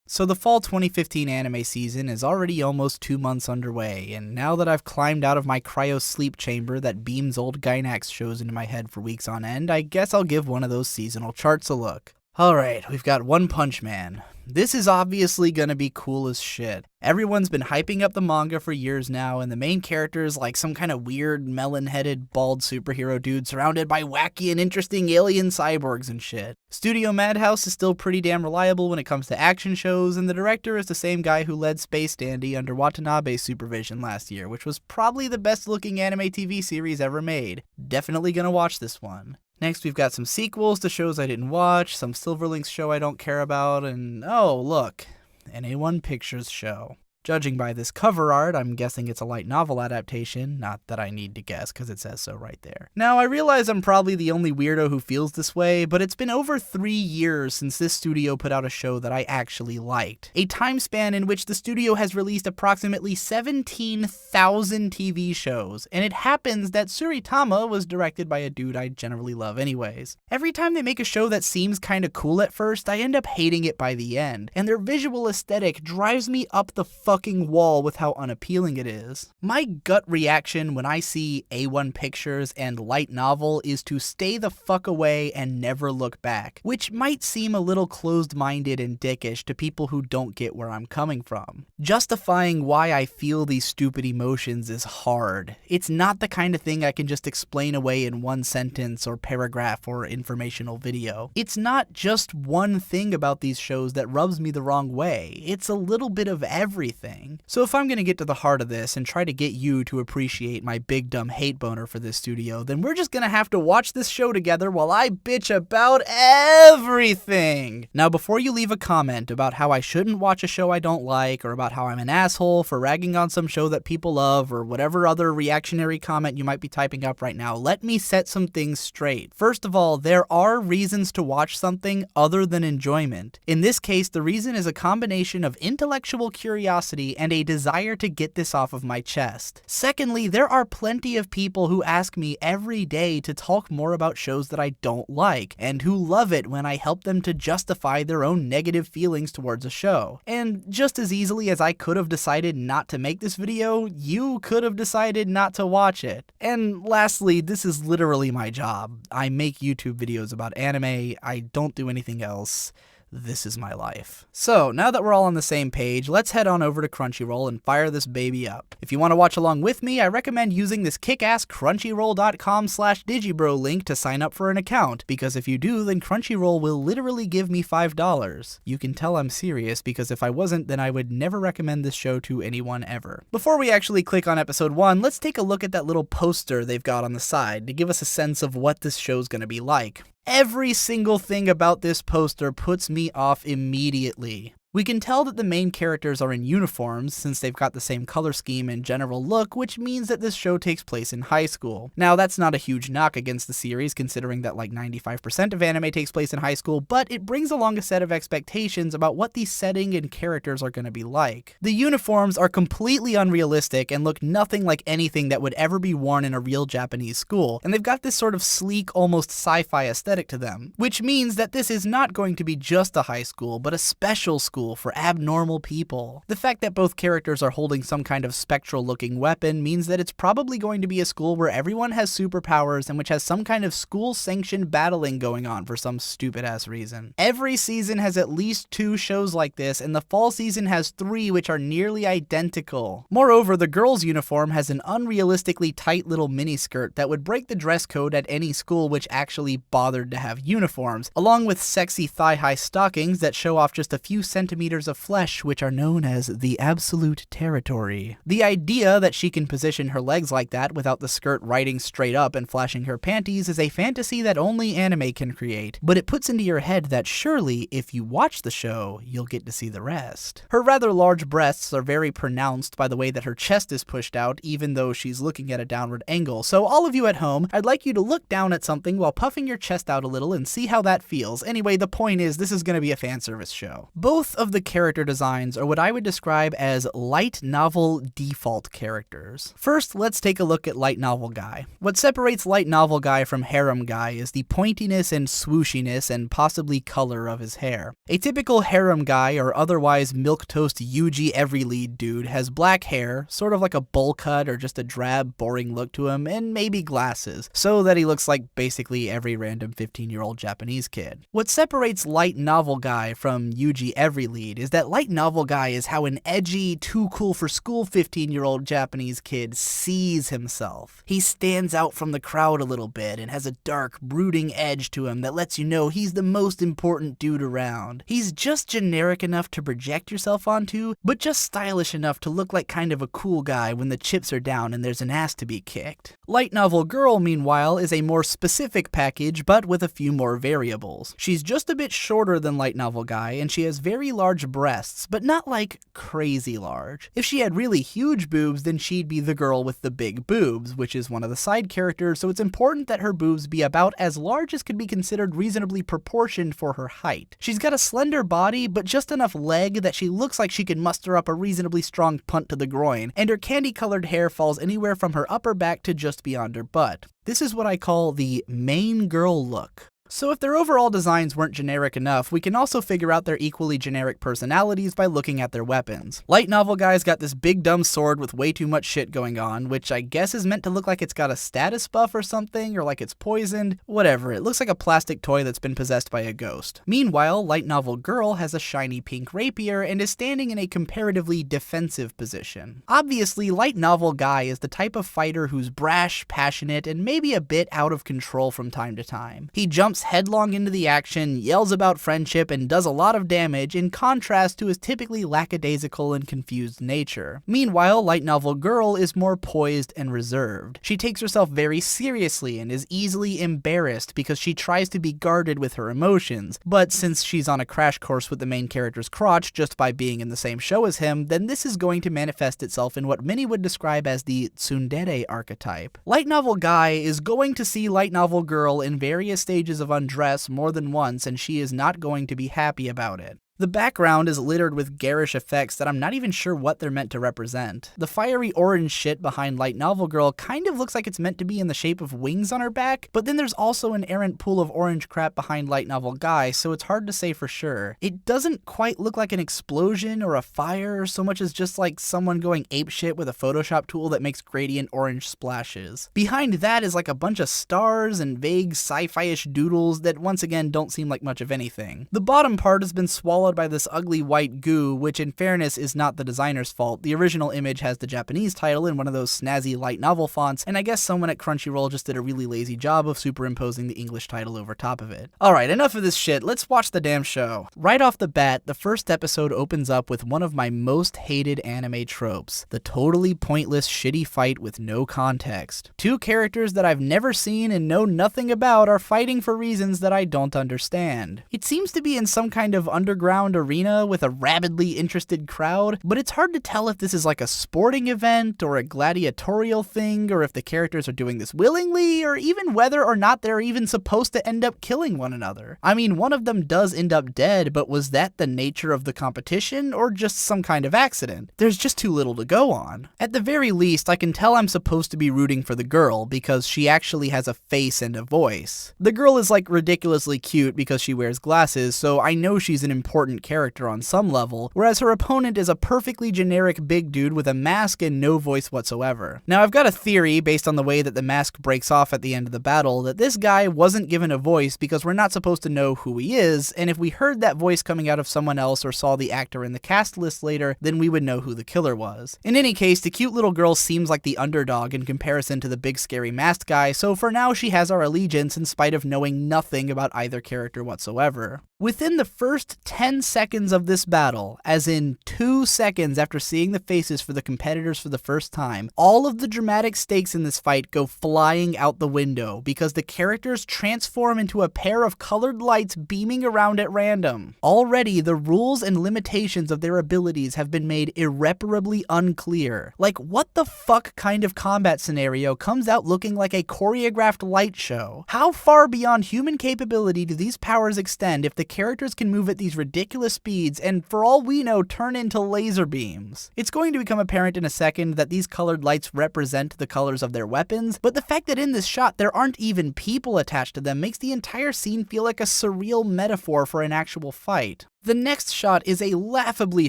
So the fall 2015 anime season is already almost 2 months underway, and now that I've climbed out of my cryo sleep chamber that beams old Gynax shows into my head for weeks on end, I guess I'll give one of those seasonal charts a look. Alright, we've got One Punch Man. This is obviously gonna be cool as shit. Everyone's been hyping up the manga for years now, and the main character is like some kind of weird, melon-headed, bald superhero dude surrounded by wacky and interesting alien cyborgs and shit. Studio Madhouse is still pretty damn reliable when it comes to action shows, and the director is the same guy who led Space Dandy under Watanabe's supervision last year, which was probably the best-looking anime TV series ever made. Definitely gonna watch this one. Next, we've got some sequels to shows I didn't watch, some Silverlinks show I don't care about, and oh, look, an A1 Pictures show. Judging by this cover art, I'm guessing it's a light novel adaptation, not that I need to guess because it says so right there. Now, I realize I'm probably the only weirdo who feels this way, but it's been over 3 years since this studio put out a show that I actually liked. A time span in which the studio has released approximately 17,000 TV shows, and it happens that Suritama was directed by a dude I generally love anyways. Every time they make a show that seems kinda cool at first, I end up hating it by the end, and their visual aesthetic drives me up the fucking wall with how unappealing it is. My gut reaction when I see A1 Pictures and light novel is to stay the fuck away and never look back, which might seem a little closed-minded and dickish to people who don't get where I'm coming from. Justifying why I feel these stupid emotions is hard. It's not the kind of thing I can just explain away in one sentence or paragraph or informational video. It's not just one thing about these shows that rubs me the wrong way. It's a little bit of everything. So if I'm gonna get to the heart of this and try to get you to appreciate my big dumb hate boner for this studio, then we're just gonna have to watch this show together while I bitch about everything! Now before you leave a comment about how I shouldn't watch a show I don't like, or about how I'm an asshole for ragging on some show that people love, or whatever other reactionary comment you might be typing up right now, let me set some things straight. First of all, there are reasons to watch something other than enjoyment. In this case, the reason is a combination of intellectual curiosity and a desire to get this off of my chest. Secondly, there are plenty of people who ask me every day to talk more about shows that I don't like, and who love it when I help them to justify their own negative feelings towards a show. And just as easily as I could have decided not to make this video, you could have decided not to watch it. And lastly, this is literally my job. I make YouTube videos about anime, I don't do anything else. This is my life. So, now that we're all on the same page, let's head on over to Crunchyroll and fire this baby up. If you want to watch along with me, I recommend using this kick-ass crunchyroll.com/digibro link to sign up for an account, because if you do, then Crunchyroll will literally give me $5. You can tell I'm serious, because if I wasn't, then I would never recommend this show to anyone ever. Before we actually click on episode 1, let's take a look at that little poster they've got on the side to give us a sense of what this show's gonna be like. Every single thing about this poster puts me off immediately. We can tell that the main characters are in uniforms, since they've got the same color scheme and general look, which means that this show takes place in high school. Now, that's not a huge knock against the series, considering that like 95% of anime takes place in high school, but it brings along a set of expectations about what the setting and characters are going to be like. The uniforms are completely unrealistic and look nothing like anything that would ever be worn in a real Japanese school, and they've got this sort of sleek, almost sci-fi aesthetic to them, which means that this is not going to be just a high school, but a special school for abnormal people. The fact that both characters are holding some kind of spectral-looking weapon means that it's probably going to be a school where everyone has superpowers and which has some kind of school-sanctioned battling going on for some stupid-ass reason. Every season has at least 2 shows like this, and the fall season has 3 which are nearly identical. Moreover, the girls' uniform has an unrealistically tight little miniskirt that would break the dress code at any school which actually bothered to have uniforms, along with sexy thigh-high stockings that show off just a few centimeters of flesh, which are known as the absolute territory. The idea that she can position her legs like that without the skirt riding straight up and flashing her panties is a fantasy that only anime can create, but it puts into your head that surely, if you watch the show, you'll get to see the rest. Her rather large breasts are very pronounced by the way that her chest is pushed out, even though she's looking at a downward angle, so all of you at home, I'd like you to look down at something while puffing your chest out a little and see how that feels. Anyway, the point is, this is going to be a fan service show. Both of the character designs are what I would describe as light novel default characters. First, let's take a look at light novel guy. What separates light novel guy from harem guy is the pointiness and swooshiness and possibly color of his hair. A typical harem guy or otherwise milquetoast Yuji every lead dude has black hair, sort of like a bowl cut or just a drab, boring look to him, and maybe glasses, so that he looks like basically every random 15-year-old Japanese kid. What separates light novel guy from Yuji every lead is that light novel guy is how an edgy, too cool for school 15-year-old Japanese kid sees himself. He stands out from the crowd a little bit and has a dark, brooding edge to him that lets you know he's the most important dude around. He's just generic enough to project yourself onto, but just stylish enough to look like kind of a cool guy when the chips are down and there's an ass to be kicked. Light novel girl, meanwhile, is a more specific package, but with a few more variables. She's just a bit shorter than light novel guy, and she has very large breasts, but not like crazy large. If she had really huge boobs, then she'd be the girl with the big boobs, which is one of the side characters, so it's important that her boobs be about as large as could be considered reasonably proportioned for her height. She's got a slender body, but just enough leg that she looks like she could muster up a reasonably strong punt to the groin, and her candy-colored hair falls anywhere from her upper back to just beyond her butt. This is what I call the main girl look. So if their overall designs weren't generic enough, we can also figure out their equally generic personalities by looking at their weapons. Light novel guy's got this big dumb sword with way too much shit going on, which I guess is meant to look like it's got a status buff or something, or like it's poisoned. Whatever, it looks like a plastic toy that's been possessed by a ghost. Meanwhile, light novel girl has a shiny pink rapier and is standing in a comparatively defensive position. Obviously, light novel guy is the type of fighter who's brash, passionate, and maybe a bit out of control from time to time. He jumps headlong into the action, yells about friendship, and does a lot of damage in contrast to his typically lackadaisical and confused nature. Meanwhile, light novel girl is more poised and reserved. She takes herself very seriously and is easily embarrassed because she tries to be guarded with her emotions, but since she's on a crash course with the main character's crotch just by being in the same show as him, then this is going to manifest itself in what many would describe as the tsundere archetype. Light novel guy is going to see light novel girl in various stages of undress more than once, and she is not going to be happy about it. The background is littered with garish effects that I'm not even sure what they're meant to represent. The fiery orange shit behind light novel girl kind of looks like it's meant to be in the shape of wings on her back, but then there's also an errant pool of orange crap behind light novel guy, so it's hard to say for sure. It doesn't quite look like an explosion or a fire so much as just like someone going apeshit with a Photoshop tool that makes gradient orange splashes. Behind that is like a bunch of stars and vague sci-fi-ish doodles that once again don't seem like much of anything. The bottom part has been swallowed by this ugly white goo, which in fairness is not the designer's fault. The original image has the Japanese title in one of those snazzy light novel fonts, and I guess someone at Crunchyroll just did a really lazy job of superimposing the English title over top of it. Alright, enough of this shit, let's watch the damn show. Right off the bat, the first episode opens up with one of my most hated anime tropes, the totally pointless shitty fight with no context. Two characters that I've never seen and know nothing about are fighting for reasons that I don't understand. It seems to be in some kind of underground arena with a rabidly interested crowd, but it's hard to tell if this is like a sporting event or a gladiatorial thing, or if the characters are doing this willingly, or even whether or not they're even supposed to end up killing one another. I mean, one of them does end up dead, but was that the nature of the competition, or just some kind of accident? There's just too little to go on. At the very least, I can tell I'm supposed to be rooting for the girl, because she actually has a face and a voice. The girl is like ridiculously cute because she wears glasses, so I know she's an important character on some level, whereas her opponent is a perfectly generic big dude with a mask and no voice whatsoever. Now, I've got a theory based on the way that the mask breaks off at the end of the battle that this guy wasn't given a voice because we're not supposed to know who he is, and if we heard that voice coming out of someone else or saw the actor in the cast list later, then we would know who the killer was. In any case, the cute little girl seems like the underdog in comparison to the big scary masked guy, so for now she has our allegiance in spite of knowing nothing about either character whatsoever. Within the first 10 seconds of this battle, as in 2 seconds after seeing the faces for the competitors for the first time, all of the dramatic stakes in this fight go flying out the window because the characters transform into a pair of colored lights beaming around at random. Already, the rules and limitations of their abilities have been made irreparably unclear. Like, what the fuck kind of combat scenario comes out looking like a choreographed light show? How far beyond human capability do these powers extend if the characters can move at these ridiculous ridiculous speeds and, for all we know, turn into laser beams. It's going to become apparent in a second that these colored lights represent the colors of their weapons, but the fact that in this shot there aren't even people attached to them makes the entire scene feel like a surreal metaphor for an actual fight. The next shot is a laughably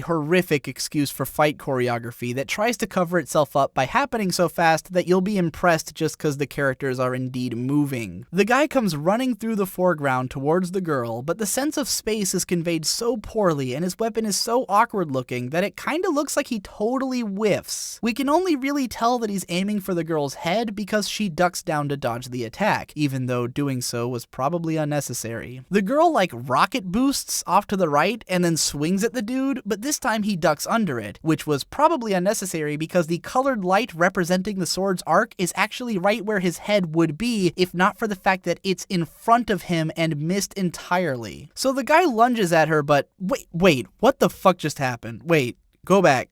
horrific excuse for fight choreography that tries to cover itself up by happening so fast that you'll be impressed just because the characters are indeed moving. The guy comes running through the foreground towards the girl, but the sense of space is conveyed so poorly and his weapon is so awkward looking that it kinda looks like he totally whiffs. We can only really tell that he's aiming for the girl's head because she ducks down to dodge the attack, even though doing so was probably unnecessary. The girl rocket boosts off to the right and then swings at the dude, but this time he ducks under it, which was probably unnecessary because the colored light representing the sword's arc is actually right where his head would be if not for the fact that it's in front of him and missed entirely. So the guy lunges at her, but wait, what the fuck just happened? Wait, go back.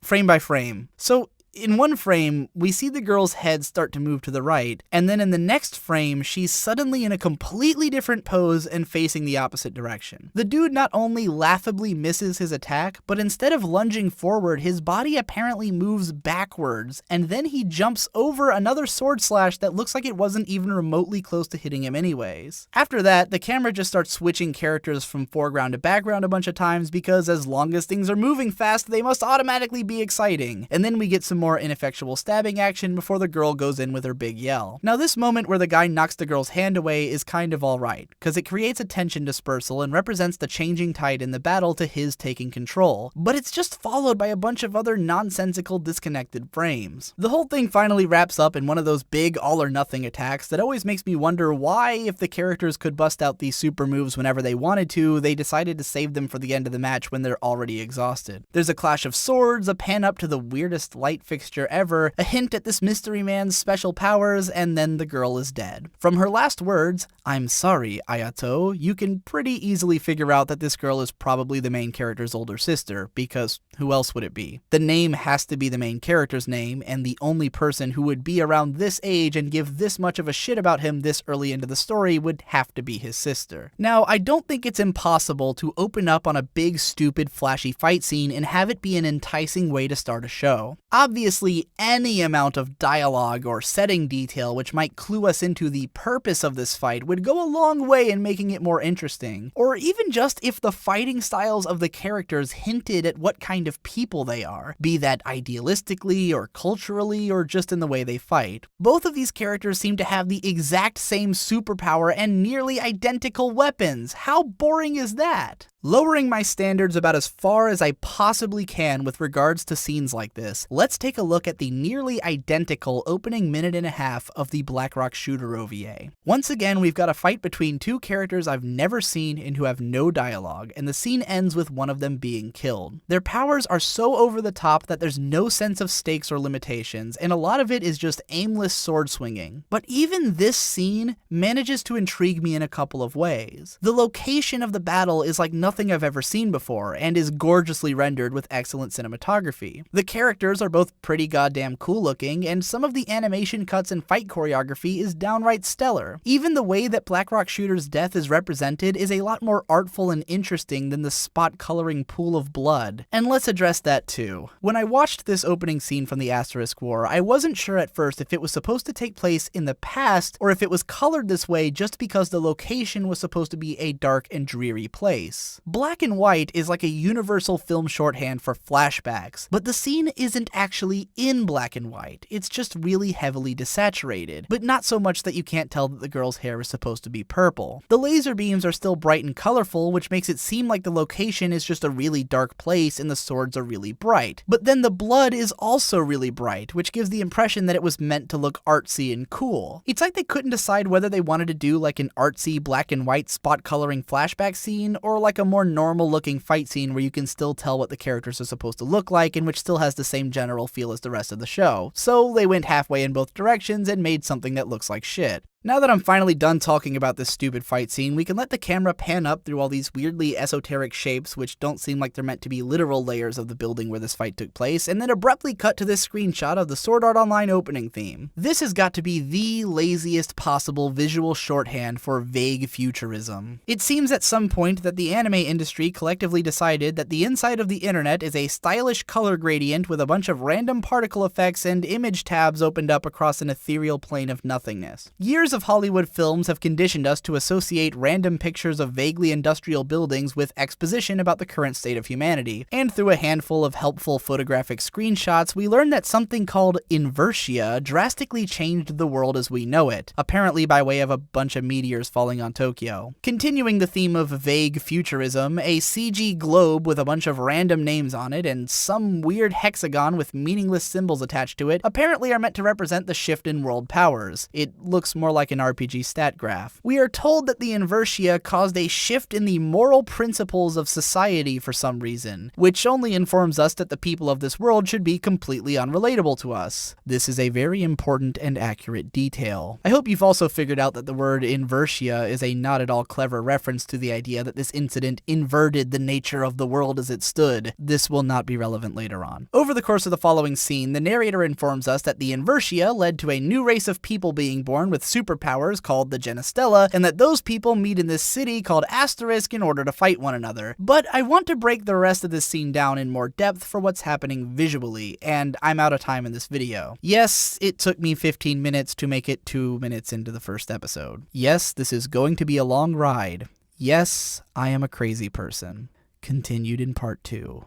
Frame by frame. So in one frame, we see the girl's head start to move to the right, and then in the next frame, she's suddenly in a completely different pose and facing the opposite direction. The dude not only laughably misses his attack, but instead of lunging forward, his body apparently moves backwards, and then he jumps over another sword slash that looks like it wasn't even remotely close to hitting him anyways. After that, the camera just starts switching characters from foreground to background a bunch of times because as long as things are moving fast, they must automatically be exciting. And then we get some more ineffectual stabbing action before the girl goes in with her big yell. Now this moment where the guy knocks the girl's hand away is kind of alright, because it creates a tension dispersal and represents the changing tide in the battle to his taking control, but it's just followed by a bunch of other nonsensical disconnected frames. The whole thing finally wraps up in one of those big all or nothing attacks that always makes me wonder why, if the characters could bust out these super moves whenever they wanted to, they decided to save them for the end of the match when they're already exhausted. There's a clash of swords, a pan up to the weirdest light fixture ever, a hint at this mystery man's special powers, and then the girl is dead. From her last words, "I'm sorry, Ayato," you can pretty easily figure out that this girl is probably the main character's older sister, because who else would it be? The name has to be the main character's name, and the only person who would be around this age and give this much of a shit about him this early into the story would have to be his sister. Now, I don't think it's impossible to open up on a big, stupid, flashy fight scene and have it be an enticing way to start a show. Obviously, any amount of dialogue or setting detail which might clue us into the purpose of this fight would go a long way in making it more interesting, or even just if the fighting styles of the characters hinted at what kind of people they are, be that idealistically or culturally or just in the way they fight. Both of these characters seem to have the exact same superpower and nearly identical weapons. How boring is that? Lowering my standards about as far as I possibly can with regards to scenes like this, let's take a look at the nearly identical opening minute and a half of the Blackrock Shooter OVA. Once again, we've got a fight between two characters I've never seen and who have no dialogue, and the scene ends with one of them being killed. Their powers are so over the top that there's no sense of stakes or limitations, and a lot of it is just aimless sword swinging. But even this scene manages to intrigue me in a couple of ways. The location of the battle is like nothing I've ever seen before, and is gorgeously rendered with excellent cinematography. The characters are both pretty goddamn cool looking, and some of the animation cuts and fight choreography is downright stellar. Even the way that Blackrock Shooter's death is represented is a lot more artful and interesting than the spot coloring pool of blood. And let's address that too. When I watched this opening scene from the Asterisk War, I wasn't sure at first if it was supposed to take place in the past, or if it was colored this way just because the location was supposed to be a dark and dreary place. Black and white is like a universal film shorthand for flashbacks, but the scene isn't actually in black and white, it's just really heavily desaturated, but not so much that you can't tell that the girl's hair is supposed to be purple. The laser beams are still bright and colorful, which makes it seem like the location is just a really dark place and the swords are really bright, but then the blood is also really bright, which gives the impression that it was meant to look artsy and cool. It's like they couldn't decide whether they wanted to do like an artsy black and white spot coloring flashback scene, or like a more normal looking fight scene where you can still tell what the characters are supposed to look like and which still has the same general feel as the rest of the show. So they went halfway in both directions and made something that looks like shit. Now that I'm finally done talking about this stupid fight scene, we can let the camera pan up through all these weirdly esoteric shapes which don't seem like they're meant to be literal layers of the building where this fight took place, and then abruptly cut to this screenshot of the Sword Art Online opening theme. This has got to be the laziest possible visual shorthand for vague futurism. It seems at some point that the anime industry collectively decided that the inside of the internet is a stylish color gradient with a bunch of random particle effects and image tabs opened up across an ethereal plane of nothingness. Years of Hollywood films have conditioned us to associate random pictures of vaguely industrial buildings with exposition about the current state of humanity, and through a handful of helpful photographic screenshots, we learned that something called inversia drastically changed the world as we know it, apparently by way of a bunch of meteors falling on Tokyo. Continuing the theme of vague futurism, a CG globe with a bunch of random names on it and some weird hexagon with meaningless symbols attached to it apparently are meant to represent the shift in world powers. It looks more like an RPG stat graph. We are told that the inversia caused a shift in the moral principles of society for some reason, which only informs us that the people of this world should be completely unrelatable to us. This is a very important and accurate detail. I hope you've also figured out that the word inversia is a not at all clever reference to the idea that this incident inverted the nature of the world as it stood. This will not be relevant later on. Over the course of the following scene, the narrator informs us that the inversia led to a new race of people being born with superpowers called the Genestella, and that those people meet in this city called Asterisk in order to fight one another. But I want to break the rest of this scene down in more depth for what's happening visually, and I'm out of time in this video. Yes, it took me 15 minutes to make it 2 minutes into the first episode. Yes, this is going to be a long ride. Yes, I am a crazy person. Continued in part 2.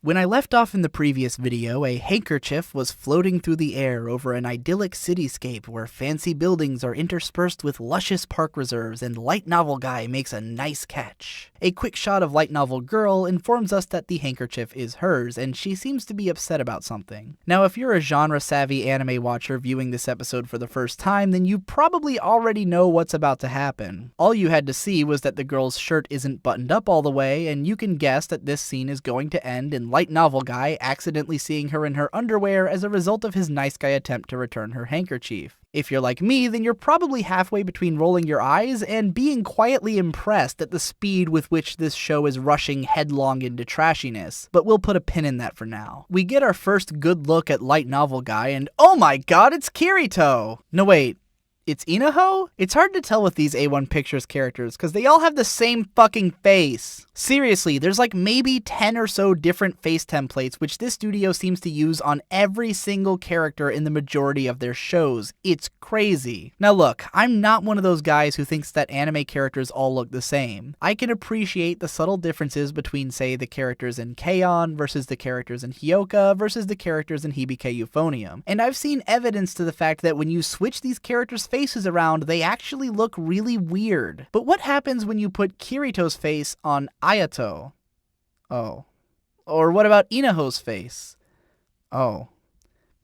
When I left off in the previous video, a handkerchief was floating through the air over an idyllic cityscape where fancy buildings are interspersed with luscious park reserves and light novel guy makes a nice catch. A quick shot of light novel girl informs us that the handkerchief is hers, and she seems to be upset about something. Now, if you're a genre-savvy anime watcher viewing this episode for the first time, then you probably already know what's about to happen. All you had to see was that the girl's shirt isn't buttoned up all the way, and you can guess that this scene is going to end in light novel guy accidentally seeing her in her underwear as a result of his nice guy attempt to return her handkerchief. If you're like me, then you're probably halfway between rolling your eyes and being quietly impressed at the speed with which this show is rushing headlong into trashiness, but we'll put a pin in that for now. We get our first good look at light novel guy and oh my god, it's Kirito! No wait, it's Inaho? It's hard to tell with these A1 Pictures characters because they all have the same fucking face. Seriously, there's like maybe 10 or so different face templates which this studio seems to use on every single character in the majority of their shows. It's crazy. Now look, I'm not one of those guys who thinks that anime characters all look the same. I can appreciate the subtle differences between, say, the characters in K-On! Versus the characters in Hyoka versus the characters in Hibike Euphonium. And I've seen evidence to the fact that when you switch these characters' faces around, they actually look really weird. But what happens when you put Kirito's face on Ayato? Oh. Or what about Inaho's face? Oh.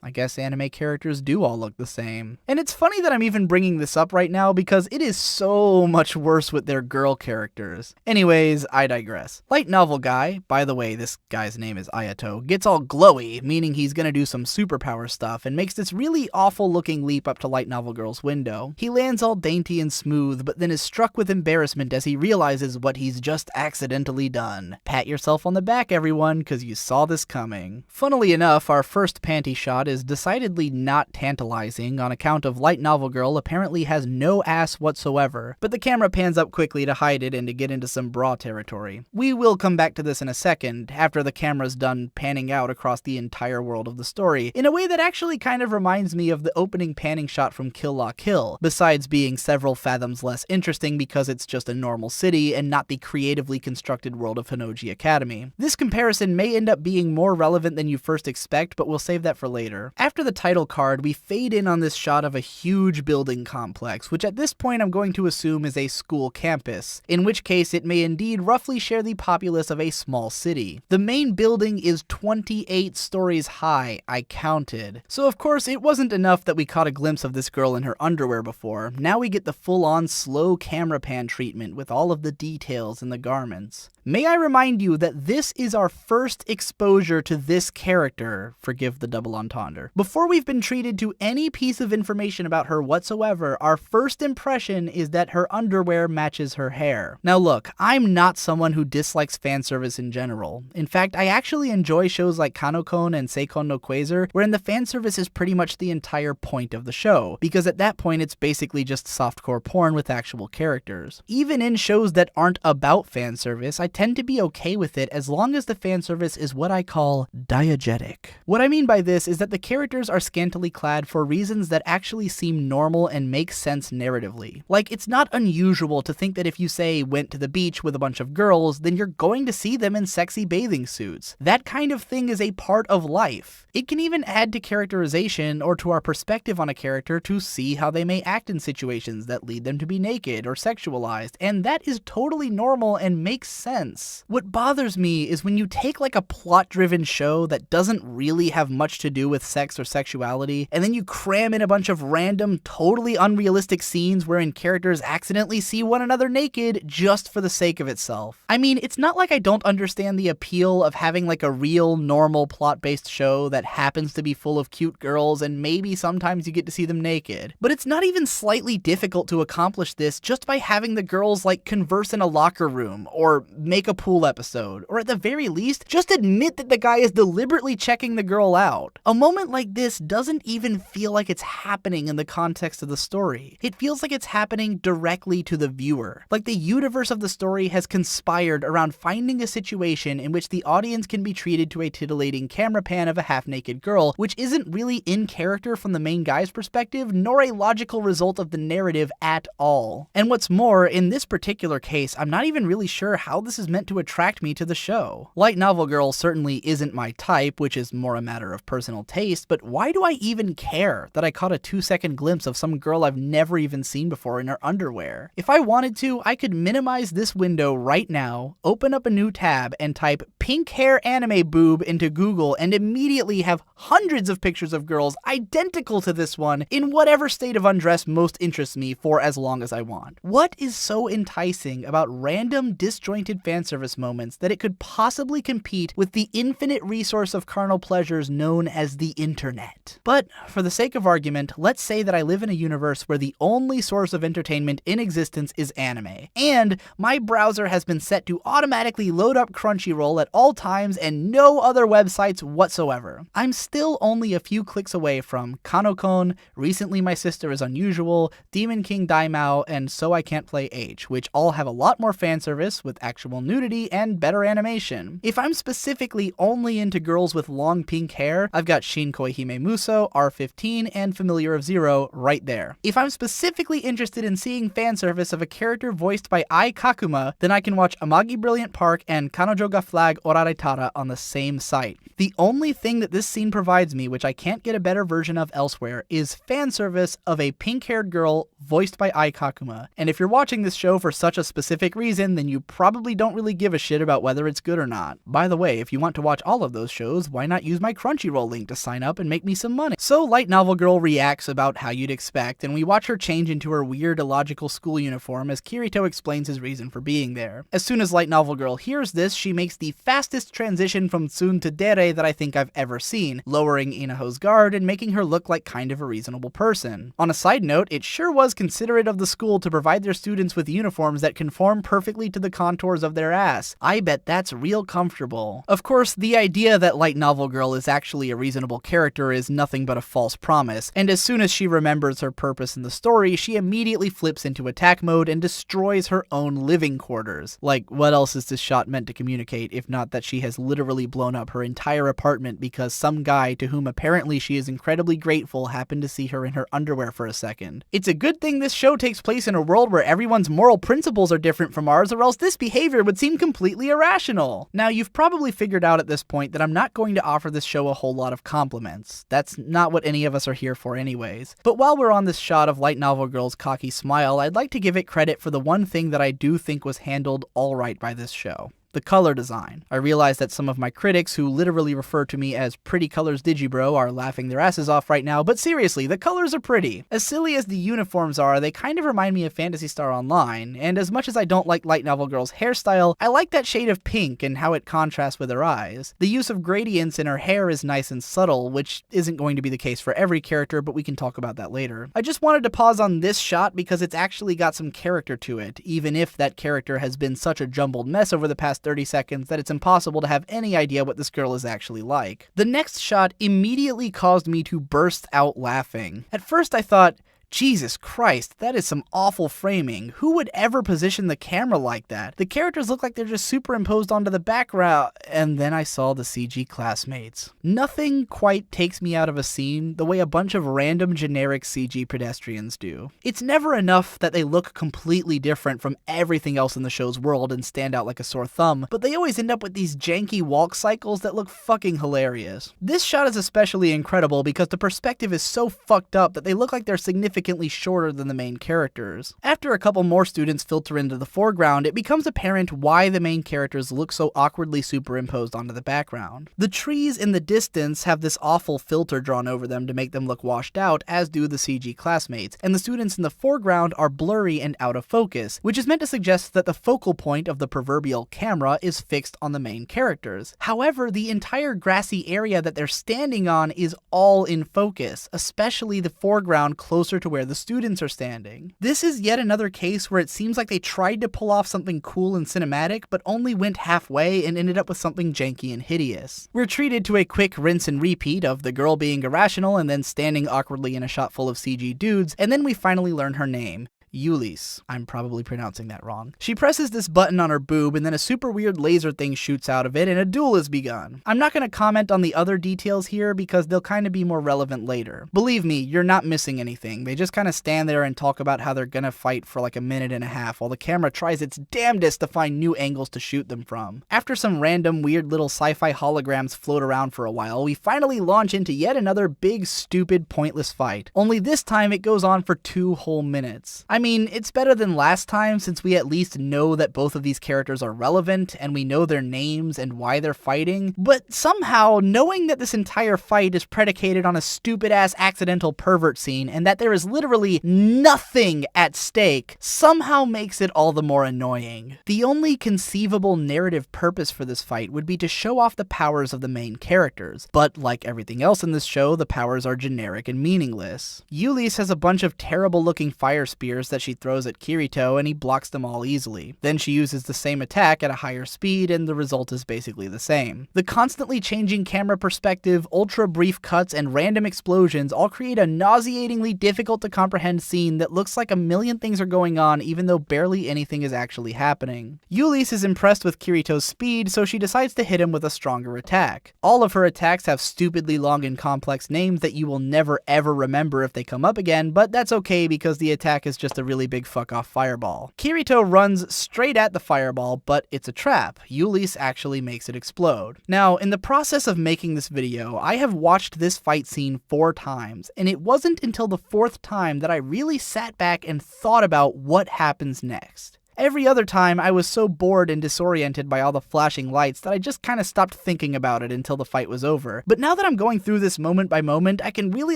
I guess anime characters do all look the same. And it's funny that I'm even bringing this up right now because it is so much worse with their girl characters. Anyways, I digress. Light novel guy, by the way, this guy's name is Ayato, gets all glowy, meaning he's gonna do some superpower stuff, and makes this really awful looking leap up to light novel girl's window. He lands all dainty and smooth, but then is struck with embarrassment as he realizes what he's just accidentally done. Pat yourself on the back, everyone, cause you saw this coming. Funnily enough, our first panty shot is decidedly not tantalizing on account of light novel girl apparently has no ass whatsoever, but the camera pans up quickly to hide it and to get into some bra territory. We will come back to this in a second, after the camera's done panning out across the entire world of the story, in a way that actually kind of reminds me of the opening panning shot from Kill La Kill, besides being several fathoms less interesting because it's just a normal city and not the creatively constructed world of Honnouji Academy. This comparison may end up being more relevant than you first expect, but we'll save that for later. After the title card, we fade in on this shot of a huge building complex, which at this point I'm going to assume is a school campus, in which case it may indeed roughly share the populace of a small city. The main building is 28 stories high, I counted. So of course it wasn't enough that we caught a glimpse of this girl in her underwear before, now we get the full-on slow camera pan treatment with all of the details in the garments. May I remind you that this is our first exposure to this character, forgive the double entendre. Before we've been treated to any piece of information about her whatsoever, our first impression is that her underwear matches her hair. Now look, I'm not someone who dislikes fan service in general. In fact, I actually enjoy shows like Kanokon and Seikon no Quasar, wherein the fan service is pretty much the entire point of the show, because at that point it's basically just softcore porn with actual characters. Even in shows that aren't about fan service, I tend to be okay with it as long as the fan service is what I call diegetic. What I mean by this is that the characters are scantily clad for reasons that actually seem normal and make sense narratively. Like, it's not unusual to think that if you say went to the beach with a bunch of girls, then you're going to see them in sexy bathing suits. That kind of thing is a part of life. It can even add to characterization or to our perspective on a character to see how they may act in situations that lead them to be naked or sexualized, and that is totally normal and makes sense. What bothers me is when you take like a plot-driven show that doesn't really have much to do with sex or sexuality, and then you cram in a bunch of random, totally unrealistic scenes wherein characters accidentally see one another naked just for the sake of itself. I mean, it's not like I don't understand the appeal of having like a real, normal, plot-based show that happens to be full of cute girls and maybe sometimes you get to see them naked. But it's not even slightly difficult to accomplish this just by having the girls like converse in a locker room or make a pool episode, or at the very least, just admit that the guy is deliberately checking the girl out. A moment like this doesn't even feel like it's happening in the context of the story. It feels like it's happening directly to the viewer. Like the universe of the story has conspired around finding a situation in which the audience can be treated to a titillating camera pan of a half-naked girl, which isn't really in character from the main guy's perspective, nor a logical result of the narrative at all. And what's more, in this particular case, I'm not even really sure how this is meant to attract me to the show. Light novel girl certainly isn't my type, which is more a matter of personal taste, but why do I even care that I caught a 2-second glimpse of some girl I've never even seen before in her underwear? If I wanted to, I could minimize this window right now, open up a new tab, and type pink hair anime boob into Google and immediately have hundreds of pictures of girls identical to this one in whatever state of undress most interests me for as long as I want. What is so enticing about random disjointed fanservice moments that it could possibly compete with the infinite resource of carnal pleasures known as the internet? But for the sake of argument, let's say that I live in a universe where the only source of entertainment in existence is anime, and my browser has been set to automatically load up Crunchyroll at all times and no other websites whatsoever. I'm still only a few clicks away from Kanokon, Recently My Sister is Unusual, Demon King Daimao, and So I Can't Play H, which all have a lot more fan service with actual nudity and better animation. If I'm specifically only into girls with long pink hair, I've got Shinkoi Hime Muso, R15, and Familiar of Zero right there. If I'm specifically interested in seeing fan service of a character voiced by Ai Kakuma, then I can watch Amagi Brilliant Park and Kanojo ga Flag Oraretara on the same site. The only thing that this scene provides me, which I can't get a better version of elsewhere, is fan service of a pink-haired girl voiced by Ai Kakuma. And if you're watching this show for such a specific reason, then you probably don't really give a shit about whether it's good or not. By the way, if you want to watch all of those shows, why not use my Crunchyroll link to sign up and make me some money? So Light Novel Girl reacts about how you'd expect, and we watch her change into her weird illogical school uniform as Kirito explains his reason for being there. As soon as Light Novel Girl hears this, she makes the fastest transition from Tsun to Dere that I think I've ever seen, lowering Inaho's guard and making her look like kind of a reasonable person. On a side note, it sure was considerate of the school to provide their students with uniforms that conform perfectly to the contours of their ass. I bet that's real comfortable. Of course, the idea that Light Novel Girl is actually a reasonable character is nothing but a false promise, and as soon as she remembers her purpose in the story, she immediately flips into attack mode and destroys her own living quarters. Like, what else is this shot meant to communicate if not that she has literally blown up her entire apartment because some guy to whom apparently she is incredibly grateful happened to see her in her underwear for a second. It's a good thing this show takes place in a world where everyone's moral principles are different from ours, or else this behavior would seem completely irrational. Now, you've probably figured out at this point that I'm not going to offer this show a whole lot of compliments. That's not what any of us are here for anyways. But while we're on this shot of Light Novel Girl's cocky smile, I'd like to give it credit for the one thing that I do think was handled alright by this show. the color design. I realize that some of my critics, who literally refer to me as Pretty Colors Digibro, are laughing their asses off right now, but seriously, the colors are pretty. As silly as the uniforms are, they kind of remind me of Phantasy Star Online, and as much as I don't like Light Novel Girl's hairstyle, I like that shade of pink and how it contrasts with her eyes. The use of gradients in her hair is nice and subtle, which isn't going to be the case for every character, but we can talk about that later. I just wanted to pause on this shot because it's actually got some character to it, even if that character has been such a jumbled mess over the past 30 seconds that it's impossible to have any idea what this girl is actually like. The next shot immediately caused me to burst out laughing. At first I thought, Jesus Christ, that is some awful framing. Who would ever position the camera like that? The characters look like they're just superimposed onto the background. And then I saw the CG classmates. Nothing quite takes me out of a scene the way a bunch of random generic CG pedestrians do. It's never enough that they look completely different from everything else in the show's world and stand out like a sore thumb, but they always end up with these janky walk cycles that look fucking hilarious. This shot is especially incredible because the perspective is so fucked up that they look like they're significantly shorter than the main characters. After a couple more students filter into the foreground, it becomes apparent why the main characters look so awkwardly superimposed onto the background. The trees in the distance have this awful filter drawn over them to make them look washed out, as do the CG classmates, and the students in the foreground are blurry and out of focus, which is meant to suggest that the focal point of the proverbial camera is fixed on the main characters. However, the entire grassy area that they're standing on is all in focus, especially the foreground closer to where the students are standing. This is yet another case where it seems like they tried to pull off something cool and cinematic, but only went halfway and ended up with something janky and hideous. We're treated to a quick rinse and repeat of the girl being irrational and then standing awkwardly in a shot full of CG dudes, and then we finally learn her name. Yulis. I'm probably pronouncing that wrong. She presses this button on her boob and then a super weird laser thing shoots out of it and a duel is begun. I'm not going to comment on the other details here because they'll kind of be more relevant later. Believe me, you're not missing anything. They just kind of stand there and talk about how they're gonna fight for like a minute and a half while the camera tries its damnedest to find new angles to shoot them from. After some random weird little sci-fi holograms float around for a while, we finally launch into yet another big, stupid, pointless fight. Only this time it goes on for 2 whole minutes. I mean, it's better than last time since we at least know that both of these characters are relevant and we know their names and why they're fighting, but somehow knowing that this entire fight is predicated on a stupid-ass accidental pervert scene and that there is literally nothing at stake somehow makes it all the more annoying. The only conceivable narrative purpose for this fight would be to show off the powers of the main characters, but like everything else in this show, the powers are generic and meaningless. Yulis has a bunch of terrible-looking fire spears that she throws at Kirito and he blocks them all easily. Then she uses the same attack at a higher speed and the result is basically the same. The constantly changing camera perspective, ultra brief cuts, and random explosions all create a nauseatingly difficult to comprehend scene that looks like a million things are going on even though barely anything is actually happening. Yulis is impressed with Kirito's speed, so she decides to hit him with a stronger attack. All of her attacks have stupidly long and complex names that you will never ever remember if they come up again, but that's okay because the attack is just a really big fuck off fireball. Kirito runs straight at the fireball, but it's a trap. Yulis actually makes it explode. Now, in the process of making this video, I have watched this fight scene 4 times, and it wasn't until the 4th time that I really sat back and thought about what happens next. Every other time, I was so bored and disoriented by all the flashing lights that I just kind of stopped thinking about it until the fight was over. But now that I'm going through this moment by moment, I can really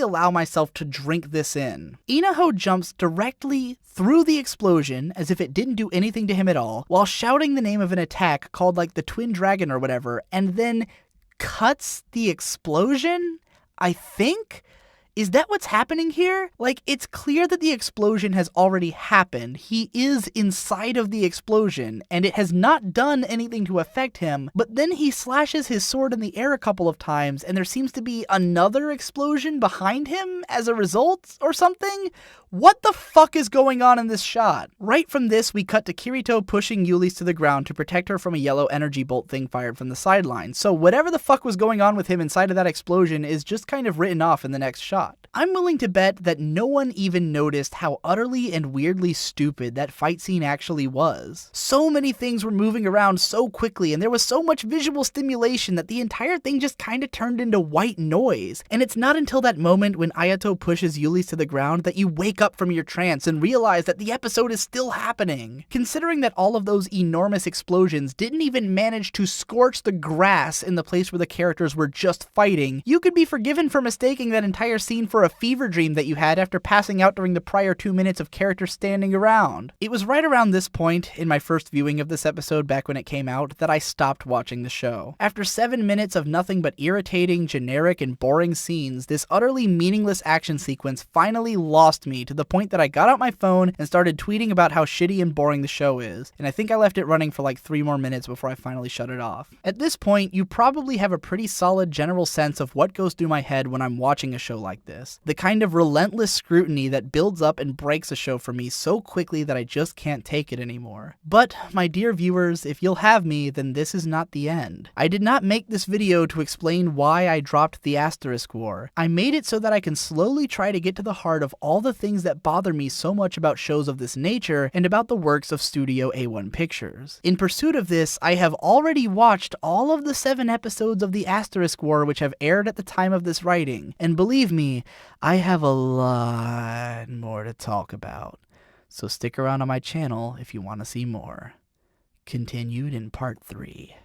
allow myself to drink this in. Inaho jumps directly through the explosion as if it didn't do anything to him at all, while shouting the name of an attack called like the Twin Dragon or whatever, and then cuts the explosion? I think? Is that what's happening here? Like, it's clear that the explosion has already happened. He is inside of the explosion, and it has not done anything to affect him, but then he slashes his sword in the air a couple of times, and there seems to be another explosion behind him as a result, or something? What the fuck is going on in this shot? Right from this, we cut to Kirito pushing Yulis to the ground to protect her from a yellow energy bolt thing fired from the sideline, so whatever the fuck was going on with him inside of that explosion is just kind of written off in the next shot. shot. I'm willing to bet that no one even noticed how utterly and weirdly stupid that fight scene actually was. So many things were moving around so quickly, and there was so much visual stimulation that the entire thing just kinda turned into white noise. And it's not until that moment when Ayato pushes Yulis to the ground that you wake up from your trance and realize that the episode is still happening. Considering that all of those enormous explosions didn't even manage to scorch the grass in the place where the characters were just fighting, you could be forgiven for mistaking that entire scene for a fever dream that you had after passing out during the prior 2 minutes of characters standing around. It was right around this point, in my first viewing of this episode back when it came out, that I stopped watching the show. After 7 minutes of nothing but irritating, generic, and boring scenes, this utterly meaningless action sequence finally lost me to the point that I got out my phone and started tweeting about how shitty and boring the show is, and I think I left it running for like 3 more minutes before I finally shut it off. At this point, you probably have a pretty solid general sense of what goes through my head when I'm watching a show like this. The kind of relentless scrutiny that builds up and breaks a show for me so quickly that I just can't take it anymore. But, my dear viewers, if you'll have me, then this is not the end. I did not make this video to explain why I dropped the Asterisk War. I made it so that I can slowly try to get to the heart of all the things that bother me so much about shows of this nature and about the works of Studio A1 Pictures. In pursuit of this, I have already watched all of the 7 episodes of the Asterisk War which have aired at the time of this writing, and believe me, I have a lot more to talk about. So stick around on my channel if you want to see more. Continued in part 3.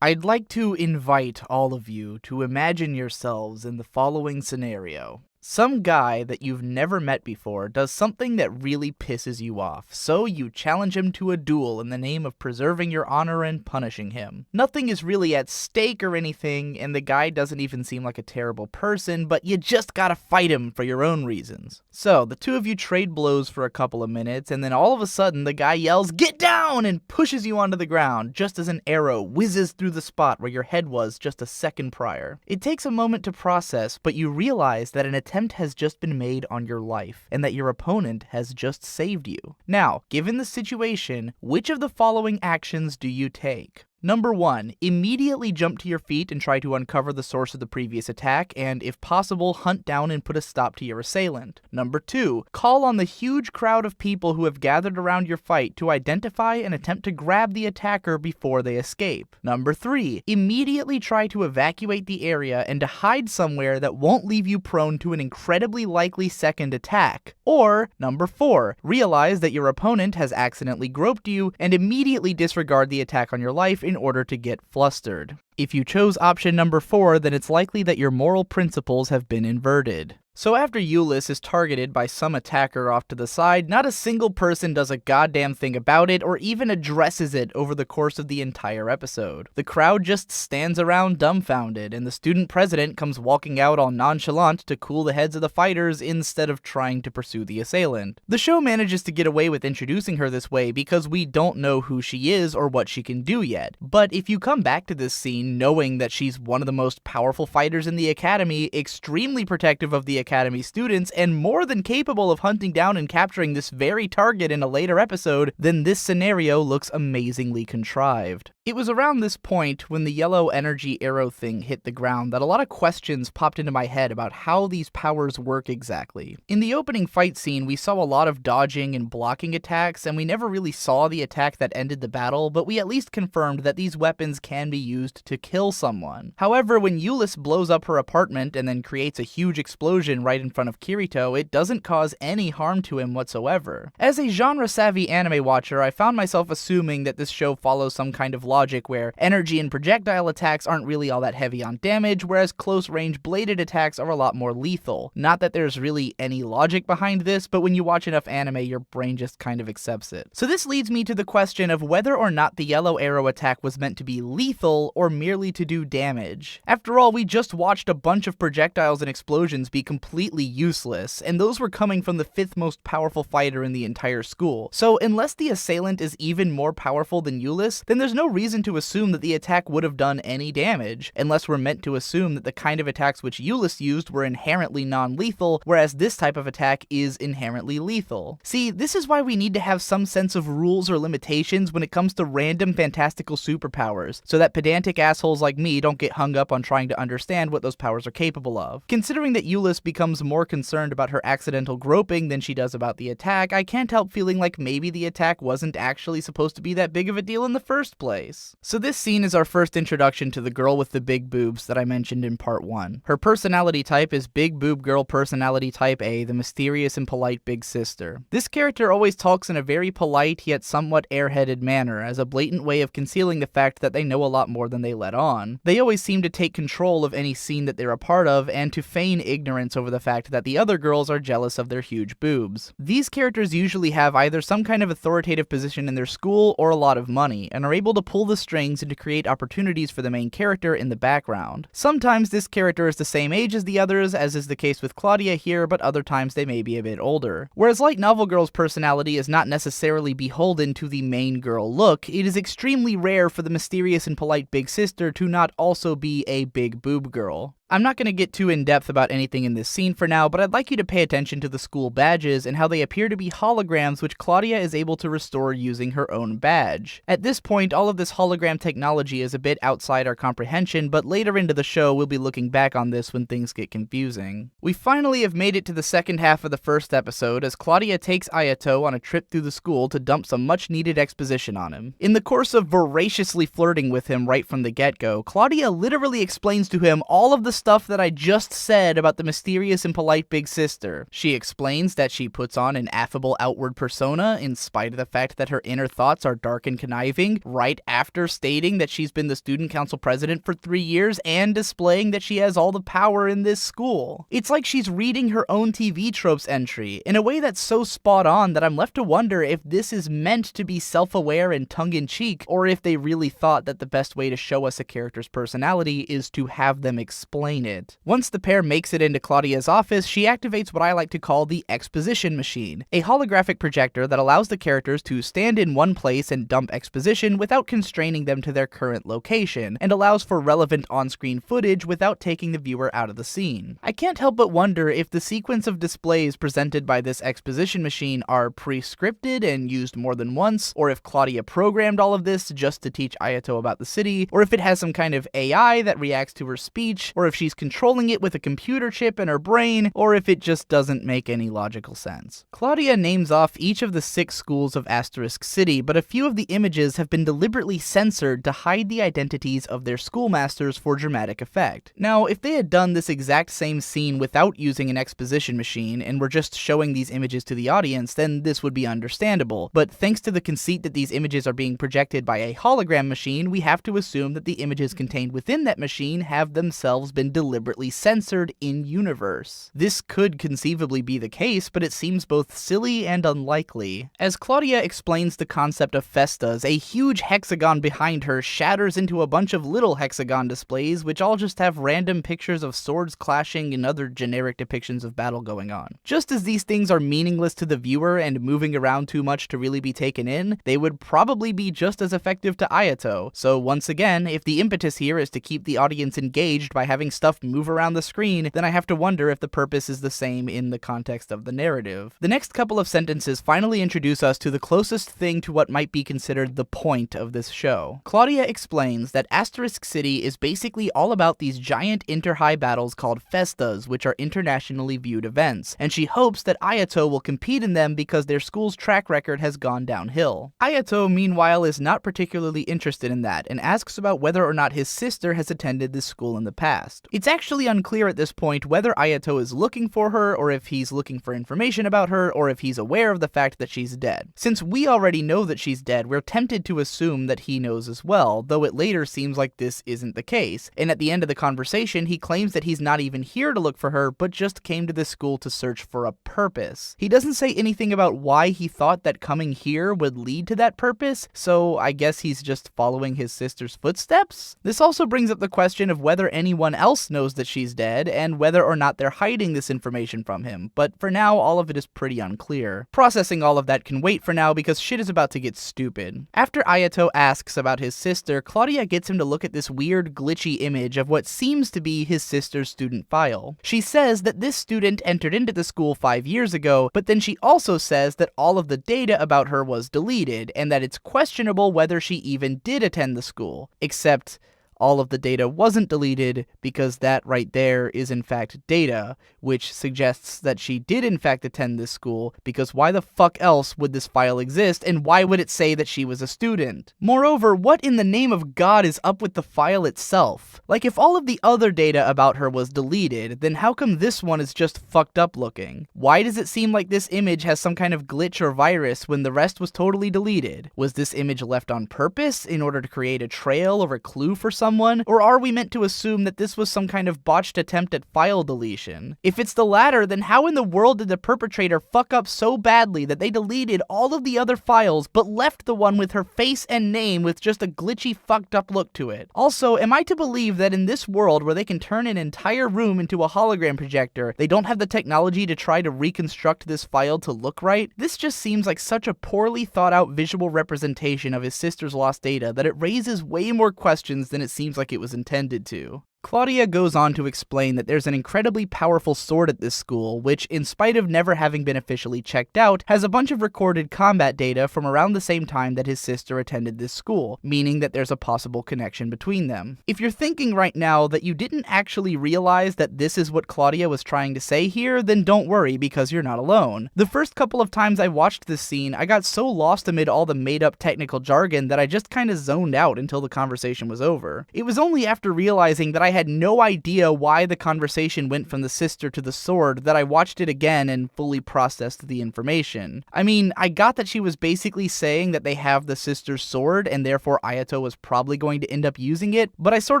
I'd like to invite all of you to imagine yourselves in the following scenario. Some guy that you've never met before does something that really pisses you off, so you challenge him to a duel in the name of preserving your honor and punishing him. Nothing is really at stake or anything, and the guy doesn't even seem like a terrible person, but you just gotta fight him for your own reasons. So, the two of you trade blows for a couple of minutes, and then all of a sudden the guy yells, "Get down!" and pushes you onto the ground, just as an arrow whizzes through the spot where your head was just a second prior. It takes a moment to process, but you realize that an attempt has just been made on your life, and that your opponent has just saved you. Now, given the situation, which of the following actions do you take? Number 1, immediately jump to your feet and try to uncover the source of the previous attack, and if possible, hunt down and put a stop to your assailant. Number 2, call on the huge crowd of people who have gathered around your fight to identify and attempt to grab the attacker before they escape. Number 3, immediately try to evacuate the area and to hide somewhere that won't leave you prone to an incredibly likely second attack. Or, number 4, realize that your opponent has accidentally groped you and immediately disregard the attack on your life in order to get flustered. If you chose option number 4, then it's likely that your moral principles have been inverted. So after Yulis is targeted by some attacker off to the side, not a single person does a goddamn thing about it or even addresses it over the course of the entire episode. The crowd just stands around dumbfounded, and the student president comes walking out all nonchalant to cool the heads of the fighters instead of trying to pursue the assailant. The show manages to get away with introducing her this way because we don't know who she is or what she can do yet. But if you come back to this scene knowing that she's one of the most powerful fighters in the academy, extremely protective of the Academy students, and more than capable of hunting down and capturing this very target in a later episode, then this scenario looks amazingly contrived. It was around this point, when the yellow energy arrow thing hit the ground, that a lot of questions popped into my head about how these powers work exactly. In the opening fight scene, we saw a lot of dodging and blocking attacks, and we never really saw the attack that ended the battle, but we at least confirmed that these weapons can be used to kill someone. However, when Yulis blows up her apartment and then creates a huge explosion right in front of Kirito, it doesn't cause any harm to him whatsoever. As a genre-savvy anime watcher, I found myself assuming that this show follows some kind of logic where energy and projectile attacks aren't really all that heavy on damage, whereas close-range bladed attacks are a lot more lethal. Not that there's really any logic behind this, but when you watch enough anime, your brain just kind of accepts it. So this leads me to the question of whether or not the yellow arrow attack was meant to be lethal or merely to do damage. After all, we just watched a bunch of projectiles and explosions be completely completely useless, and those were coming from the 5th most powerful fighter in the entire school. So unless the assailant is even more powerful than Euless, then there's no reason to assume that the attack would have done any damage, unless we're meant to assume that the kind of attacks which Euless used were inherently non-lethal, whereas this type of attack is inherently lethal. See, this is why we need to have some sense of rules or limitations when it comes to random fantastical superpowers, so that pedantic assholes like me don't get hung up on trying to understand what those powers are capable of. Considering that Euless becomes more concerned about her accidental groping than she does about the attack, I can't help feeling like maybe the attack wasn't actually supposed to be that big of a deal in the first place. So this scene is our first introduction to the girl with the big boobs that I mentioned in part 1. Her personality type is Big Boob Girl Personality Type A, the mysterious and polite big sister. This character always talks in a very polite yet somewhat airheaded manner, as a blatant way of concealing the fact that they know a lot more than they let on. They always seem to take control of any scene that they're a part of, and to feign ignorance over the fact that the other girls are jealous of their huge boobs. These characters usually have either some kind of authoritative position in their school or a lot of money, and are able to pull the strings and to create opportunities for the main character in the background. Sometimes this character is the same age as the others, as is the case with Claudia here, but other times they may be a bit older. Whereas Light Novel Girl's personality is not necessarily beholden to the main girl look, it is extremely rare for the mysterious and polite big sister to not also be a big boob girl. I'm not going to get too in-depth about anything in this scene for now, but I'd like you to pay attention to the school badges and how they appear to be holograms which Claudia is able to restore using her own badge. At this point, all of this hologram technology is a bit outside our comprehension, but later into the show we'll be looking back on this when things get confusing. We finally have made it to the second half of the first episode as Claudia takes Ayato on a trip through the school to dump some much-needed exposition on him. In the course of voraciously flirting with him right from the get-go, Claudia literally explains to him all of the stuff that I just said about the mysterious and polite big sister. She explains that she puts on an affable outward persona in spite of the fact that her inner thoughts are dark and conniving, right after stating that she's been the student council president for 3 years and displaying that she has all the power in this school. It's like she's reading her own TV tropes entry in a way that's so spot on that I'm left to wonder if this is meant to be self-aware and tongue-in-cheek, or if they really thought that the best way to show us a character's personality is to have them explain it. Once the pair makes it into Claudia's office, she activates what I like to call the exposition machine, a holographic projector that allows the characters to stand in one place and dump exposition without constraining them to their current location, and allows for relevant on-screen footage without taking the viewer out of the scene. I can't help but wonder if the sequence of displays presented by this exposition machine are pre-scripted and used more than once, or if Claudia programmed all of this just to teach Ayato about the city, or if it has some kind of AI that reacts to her speech, or if she's controlling it with a computer chip in her brain, or if it just doesn't make any logical sense. Claudia names off each of the 6 schools of Asterisk City, but a few of the images have been deliberately censored to hide the identities of their schoolmasters for dramatic effect. Now, if they had done this exact same scene without using an exposition machine, and were just showing these images to the audience, then this would be understandable, but thanks to the conceit that these images are being projected by a hologram machine, we have to assume that the images contained within that machine have themselves been deliberately censored in-universe. This could conceivably be the case, but it seems both silly and unlikely. As Claudia explains the concept of festas, a huge hexagon behind her shatters into a bunch of little hexagon displays, which all just have random pictures of swords clashing and other generic depictions of battle going on. Just as these things are meaningless to the viewer and moving around too much to really be taken in, they would probably be just as effective to Ayato. So once again, if the impetus here is to keep the audience engaged by having stuff move around the screen, then I have to wonder if the purpose is the same in the context of the narrative. The next couple of sentences finally introduce us to the closest thing to what might be considered the point of this show. Claudia explains that Asterisk City is basically all about these giant inter-high battles called festas, which are internationally viewed events, and she hopes that Ayato will compete in them because their school's track record has gone downhill. Ayato, meanwhile, is not particularly interested in that, and asks about whether or not his sister has attended this school in the past. It's actually unclear at this point whether Ayato is looking for her, or if he's looking for information about her, or if he's aware of the fact that she's dead. Since we already know that she's dead, we're tempted to assume that he knows as well, though it later seems like this isn't the case, and at the end of the conversation he claims that he's not even here to look for her, but just came to this school to search for a purpose. He doesn't say anything about why he thought that coming here would lead to that purpose, so I guess he's just following his sister's footsteps? This also brings up the question of whether anyone else else knows that she's dead, and whether or not they're hiding this information from him, but for now, all of it is pretty unclear. Processing all of that can wait for now because shit is about to get stupid. After Ayato asks about his sister, Claudia gets him to look at this weird, glitchy image of what seems to be his sister's student file. She says that this student entered into the school 5 years ago, but then she also says that all of the data about her was deleted, and that it's questionable whether she even did attend the school. Except all of the data wasn't deleted because that right there is in fact data, which suggests that she did in fact attend this school, because why the fuck else would this file exist, and why would it say that she was a student? Moreover, what in the name of God is up with the file itself? Like, if all of the other data about her was deleted, then how come this one is just fucked up looking? Why does it seem like this image has some kind of glitch or virus when the rest was totally deleted? Was this image left on purpose in order to create a trail or a clue for someone? Or are we meant to assume that this was some kind of botched attempt at file deletion? If it's the latter, then how in the world did the perpetrator fuck up so badly that they deleted all of the other files but left the one with her face and name with just a glitchy, fucked up look to it? Also, am I to believe that in this world where they can turn an entire room into a hologram projector, they don't have the technology to try to reconstruct this file to look right? This just seems like such a poorly thought out visual representation of his sister's lost data that it raises way more questions than it seems like it was intended to. Claudia goes on to explain that there's an incredibly powerful sword at this school, which, in spite of never having been officially checked out, has a bunch of recorded combat data from around the same time that his sister attended this school, meaning that there's a possible connection between them. If you're thinking right now that you didn't actually realize that this is what Claudia was trying to say here, then don't worry, because you're not alone. The first couple of times I watched this scene, I got so lost amid all the made-up technical jargon that I just kinda zoned out until the conversation was over. It was only after realizing that I had no idea why the conversation went from the sister to the sword that I watched it again and fully processed the information. I mean, I got that she was basically saying that they have the sister's sword and therefore Ayato was probably going to end up using it, but I sort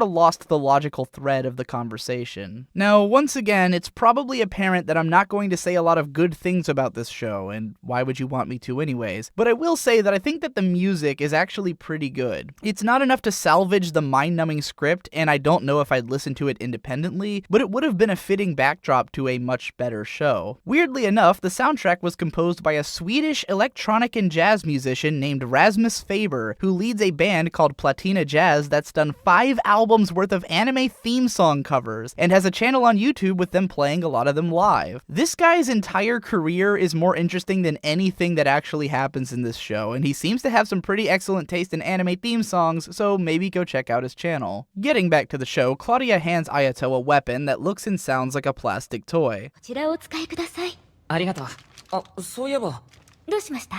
of lost the logical thread of the conversation. Now, once again, it's probably apparent that I'm not going to say a lot of good things about this show, and why would you want me to anyways? But I will say that I think that the music is actually pretty good. It's not enough to salvage the mind-numbing script, and I don't know if I'd listen to it independently, but it would have been a fitting backdrop to a much better show. Weirdly enough, the soundtrack was composed by a Swedish electronic and jazz musician named Rasmus Faber, who leads a band called Platina Jazz that's done 5 albums worth of anime theme song covers, and has a channel on YouTube with them playing a lot of them live. This guy's entire career is more interesting than anything that actually happens in this show, and he seems to have some pretty excellent taste in anime theme songs, so maybe go check out his channel. Getting back to the show, Claudia hands Ayato a weapon that looks and sounds like a plastic toy. こちらをお使いください。ありがとう。あ、そういえば、どうしました？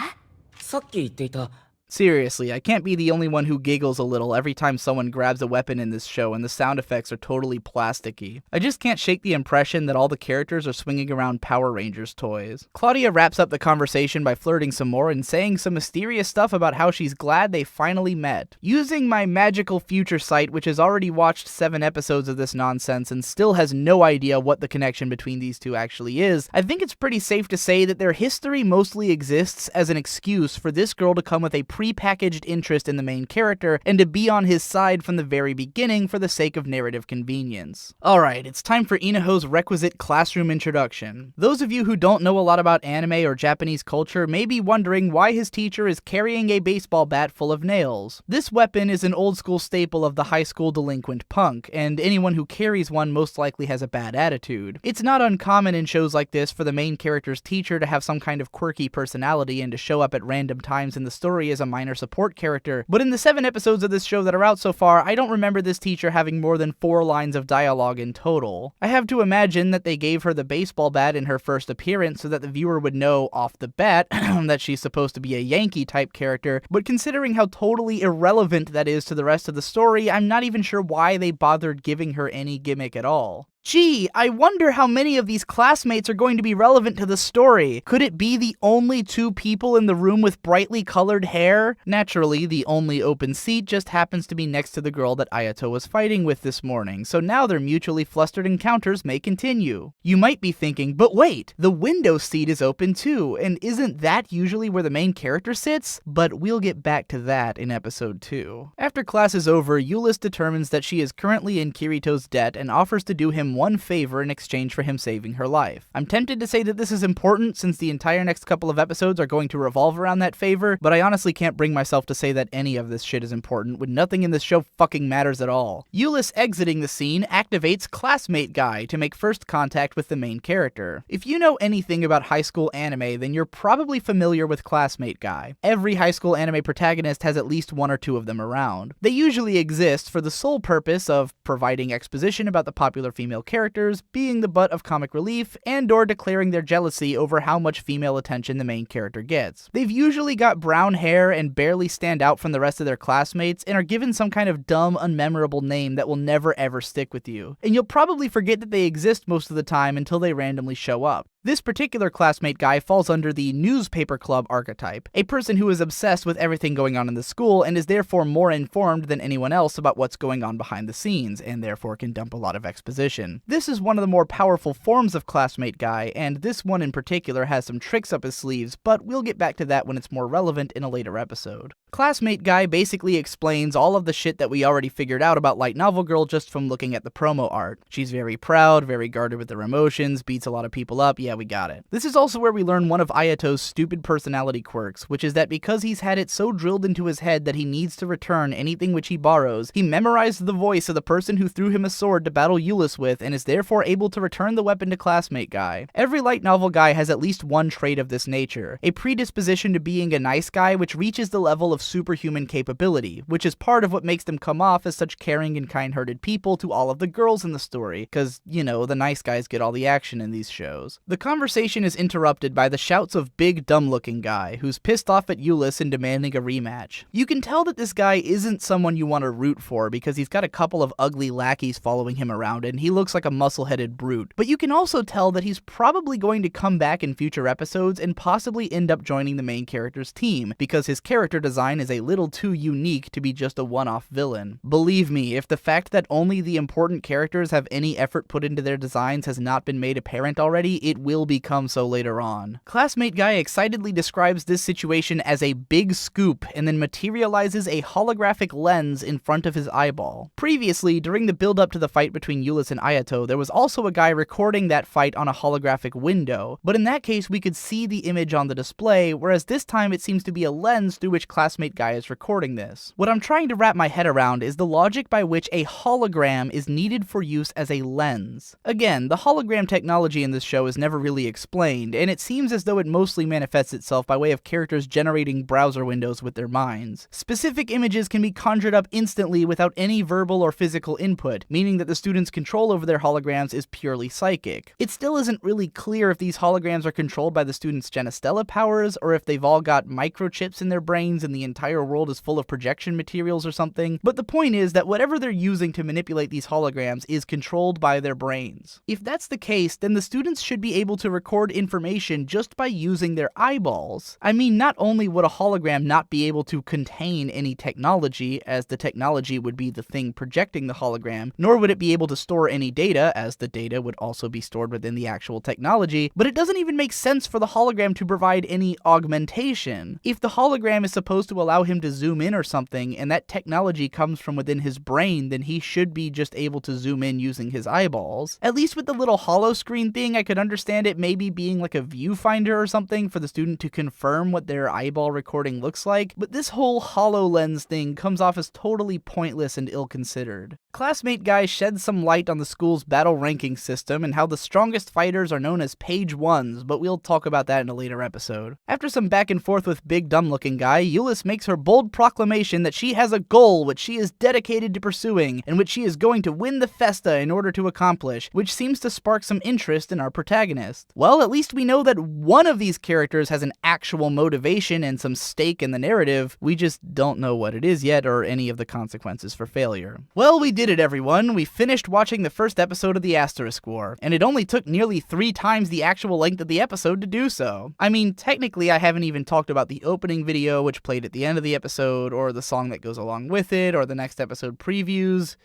さっき言っていた Seriously, I can't be the only one who giggles a little every time someone grabs a weapon in this show and the sound effects are totally plasticky. I just can't shake the impression that all the characters are swinging around Power Rangers toys. Claudia wraps up the conversation by flirting some more and saying some mysterious stuff about how she's glad they finally met. Using my magical future sight, which has already watched 7 episodes of this nonsense and still has no idea what the connection between these two actually is, I think it's pretty safe to say that their history mostly exists as an excuse for this girl to come with a pre-packaged interest in the main character and to be on his side from the very beginning for the sake of narrative convenience. Alright, it's time for Inaho's requisite classroom introduction. Those of you who don't know a lot about anime or Japanese culture may be wondering why his teacher is carrying a baseball bat full of nails. This weapon is an old school staple of the high school delinquent punk, and anyone who carries one most likely has a bad attitude. It's not uncommon in shows like this for the main character's teacher to have some kind of quirky personality and to show up at random times in the story as a minor support character, but in the 7 episodes of this show that are out so far, I don't remember this teacher having more than 4 lines of dialogue in total. I have to imagine that they gave her the baseball bat in her first appearance so that the viewer would know off the bat that she's supposed to be a Yankee type character, but considering how totally irrelevant that is to the rest of the story, I'm not even sure why they bothered giving her any gimmick at all. Gee, I wonder how many of these classmates are going to be relevant to the story. Could it be the only 2 people in the room with brightly colored hair? chair. Naturally, the only open seat just happens to be next to the girl that Ayato was fighting with this morning, so now their mutually flustered encounters may continue. You might be thinking, but wait, the window seat is open too, and isn't that usually where the main character sits? But we'll get back to that in episode 2. After class is over, Euless determines that she is currently in Kirito's debt and offers to do him one favor in exchange for him saving her life. I'm tempted to say that this is important since the entire next couple of episodes are going to revolve around that favor, but I honestly can't bring myself to say that any of this shit is important when nothing in this show fucking matters at all. Euless exiting the scene activates Classmate Guy to make first contact with the main character. If you know anything about high school anime, then you're probably familiar with Classmate Guy. Every high school anime protagonist has at least one or two of them around. They usually exist for the sole purpose of providing exposition about the popular female characters, being the butt of comic relief, and/or declaring their jealousy over how much female attention the main character gets. They've usually got brown hair and barely stand out from the rest of their classmates and are given some kind of dumb, unmemorable name that will never ever stick with you. And you'll probably forget that they exist most of the time until they randomly show up. This particular classmate guy falls under the newspaper club archetype, a person who is obsessed with everything going on in the school and is therefore more informed than anyone else about what's going on behind the scenes, and therefore can dump a lot of exposition. This is one of the more powerful forms of classmate guy, and this one in particular has some tricks up his sleeves, but we'll get back to that when it's more relevant in a later episode. Classmate Guy basically explains all of the shit that we already figured out about Light Novel Girl just from looking at the promo art. She's very proud, very guarded with her emotions, beats a lot of people up, yeah, we got it. This is also where we learn one of Ayato's stupid personality quirks, which is that because he's had it so drilled into his head that he needs to return anything which he borrows, he memorized the voice of the person who threw him a sword to battle Euless with and is therefore able to return the weapon to Classmate Guy. Every light novel guy has at least one trait of this nature, a predisposition to being a nice guy which reaches the level of superhuman capability, which is part of what makes them come off as such caring and kind-hearted people to all of the girls in the story, cause, you know, the nice guys get all the action in these shows. The conversation is interrupted by the shouts of Big Dumb-Looking Guy, who's pissed off at Euless and demanding a rematch. You can tell that this guy isn't someone you want to root for because he's got a couple of ugly lackeys following him around and he looks like a muscle-headed brute, but you can also tell that he's probably going to come back in future episodes and possibly end up joining the main character's team, because his character design is a little too unique to be just a one-off villain. Believe me, if the fact that only the important characters have any effort put into their designs has not been made apparent already, it will become so later on. Classmate Guy excitedly describes this situation as a big scoop and then materializes a holographic lens in front of his eyeball. Previously, during the build-up to the fight between Euless and Ayato, there was also a guy recording that fight on a holographic window, but in that case we could see the image on the display, whereas this time it seems to be a lens through which Classmate Guy is recording this. What I'm trying to wrap my head around is the logic by which a hologram is needed for use as a lens. Again, the hologram technology in this show is never really explained, and it seems as though it mostly manifests itself by way of characters generating browser windows with their minds. Specific images can be conjured up instantly without any verbal or physical input, meaning that the student's control over their holograms is purely psychic. It still isn't really clear if these holograms are controlled by the student's Genestella powers, or if they've all got microchips in their brains and the entire world is full of projection materials or something, but the point is that whatever they're using to manipulate these holograms is controlled by their brains. If that's the case, then the students should be able to record information just by using their eyeballs. I mean, not only would a hologram not be able to contain any technology, as the technology would be the thing projecting the hologram, nor would it be able to store any data, as the data would also be stored within the actual technology, but it doesn't even make sense for the hologram to provide any augmentation. If the hologram is supposed to allow him to zoom in or something, and that technology comes from within his brain, then he should be just able to zoom in using his eyeballs. At least with the little holo screen thing, I could understand it maybe being like a viewfinder or something for the student to confirm what their eyeball recording looks like, but this whole HoloLens thing comes off as totally pointless and ill-considered. Classmate Guy sheds some light on the school's battle ranking system and how the strongest fighters are known as Page 1s, but we'll talk about that in a later episode. After some back and forth with Big Dumb-Looking Guy, Euless makes her bold proclamation that she has a goal which she is dedicated to pursuing, and which she is going to win the Festa in order to accomplish, which seems to spark some interest in our protagonist. Well, at least we know that one of these characters has an actual motivation and some stake in the narrative. We just don't know what it is yet, or any of the consequences for failure. Well, we did it, everyone. We finished watching the first episode of the Asterisk War, and it only took nearly 3 times the actual length of the episode to do so. I mean, technically I haven't even talked about the opening video video which played at the end of the episode, or the song that goes along with it, or the next episode previews.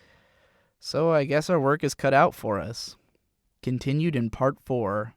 So I guess our work is cut out for us. Continued in part 4.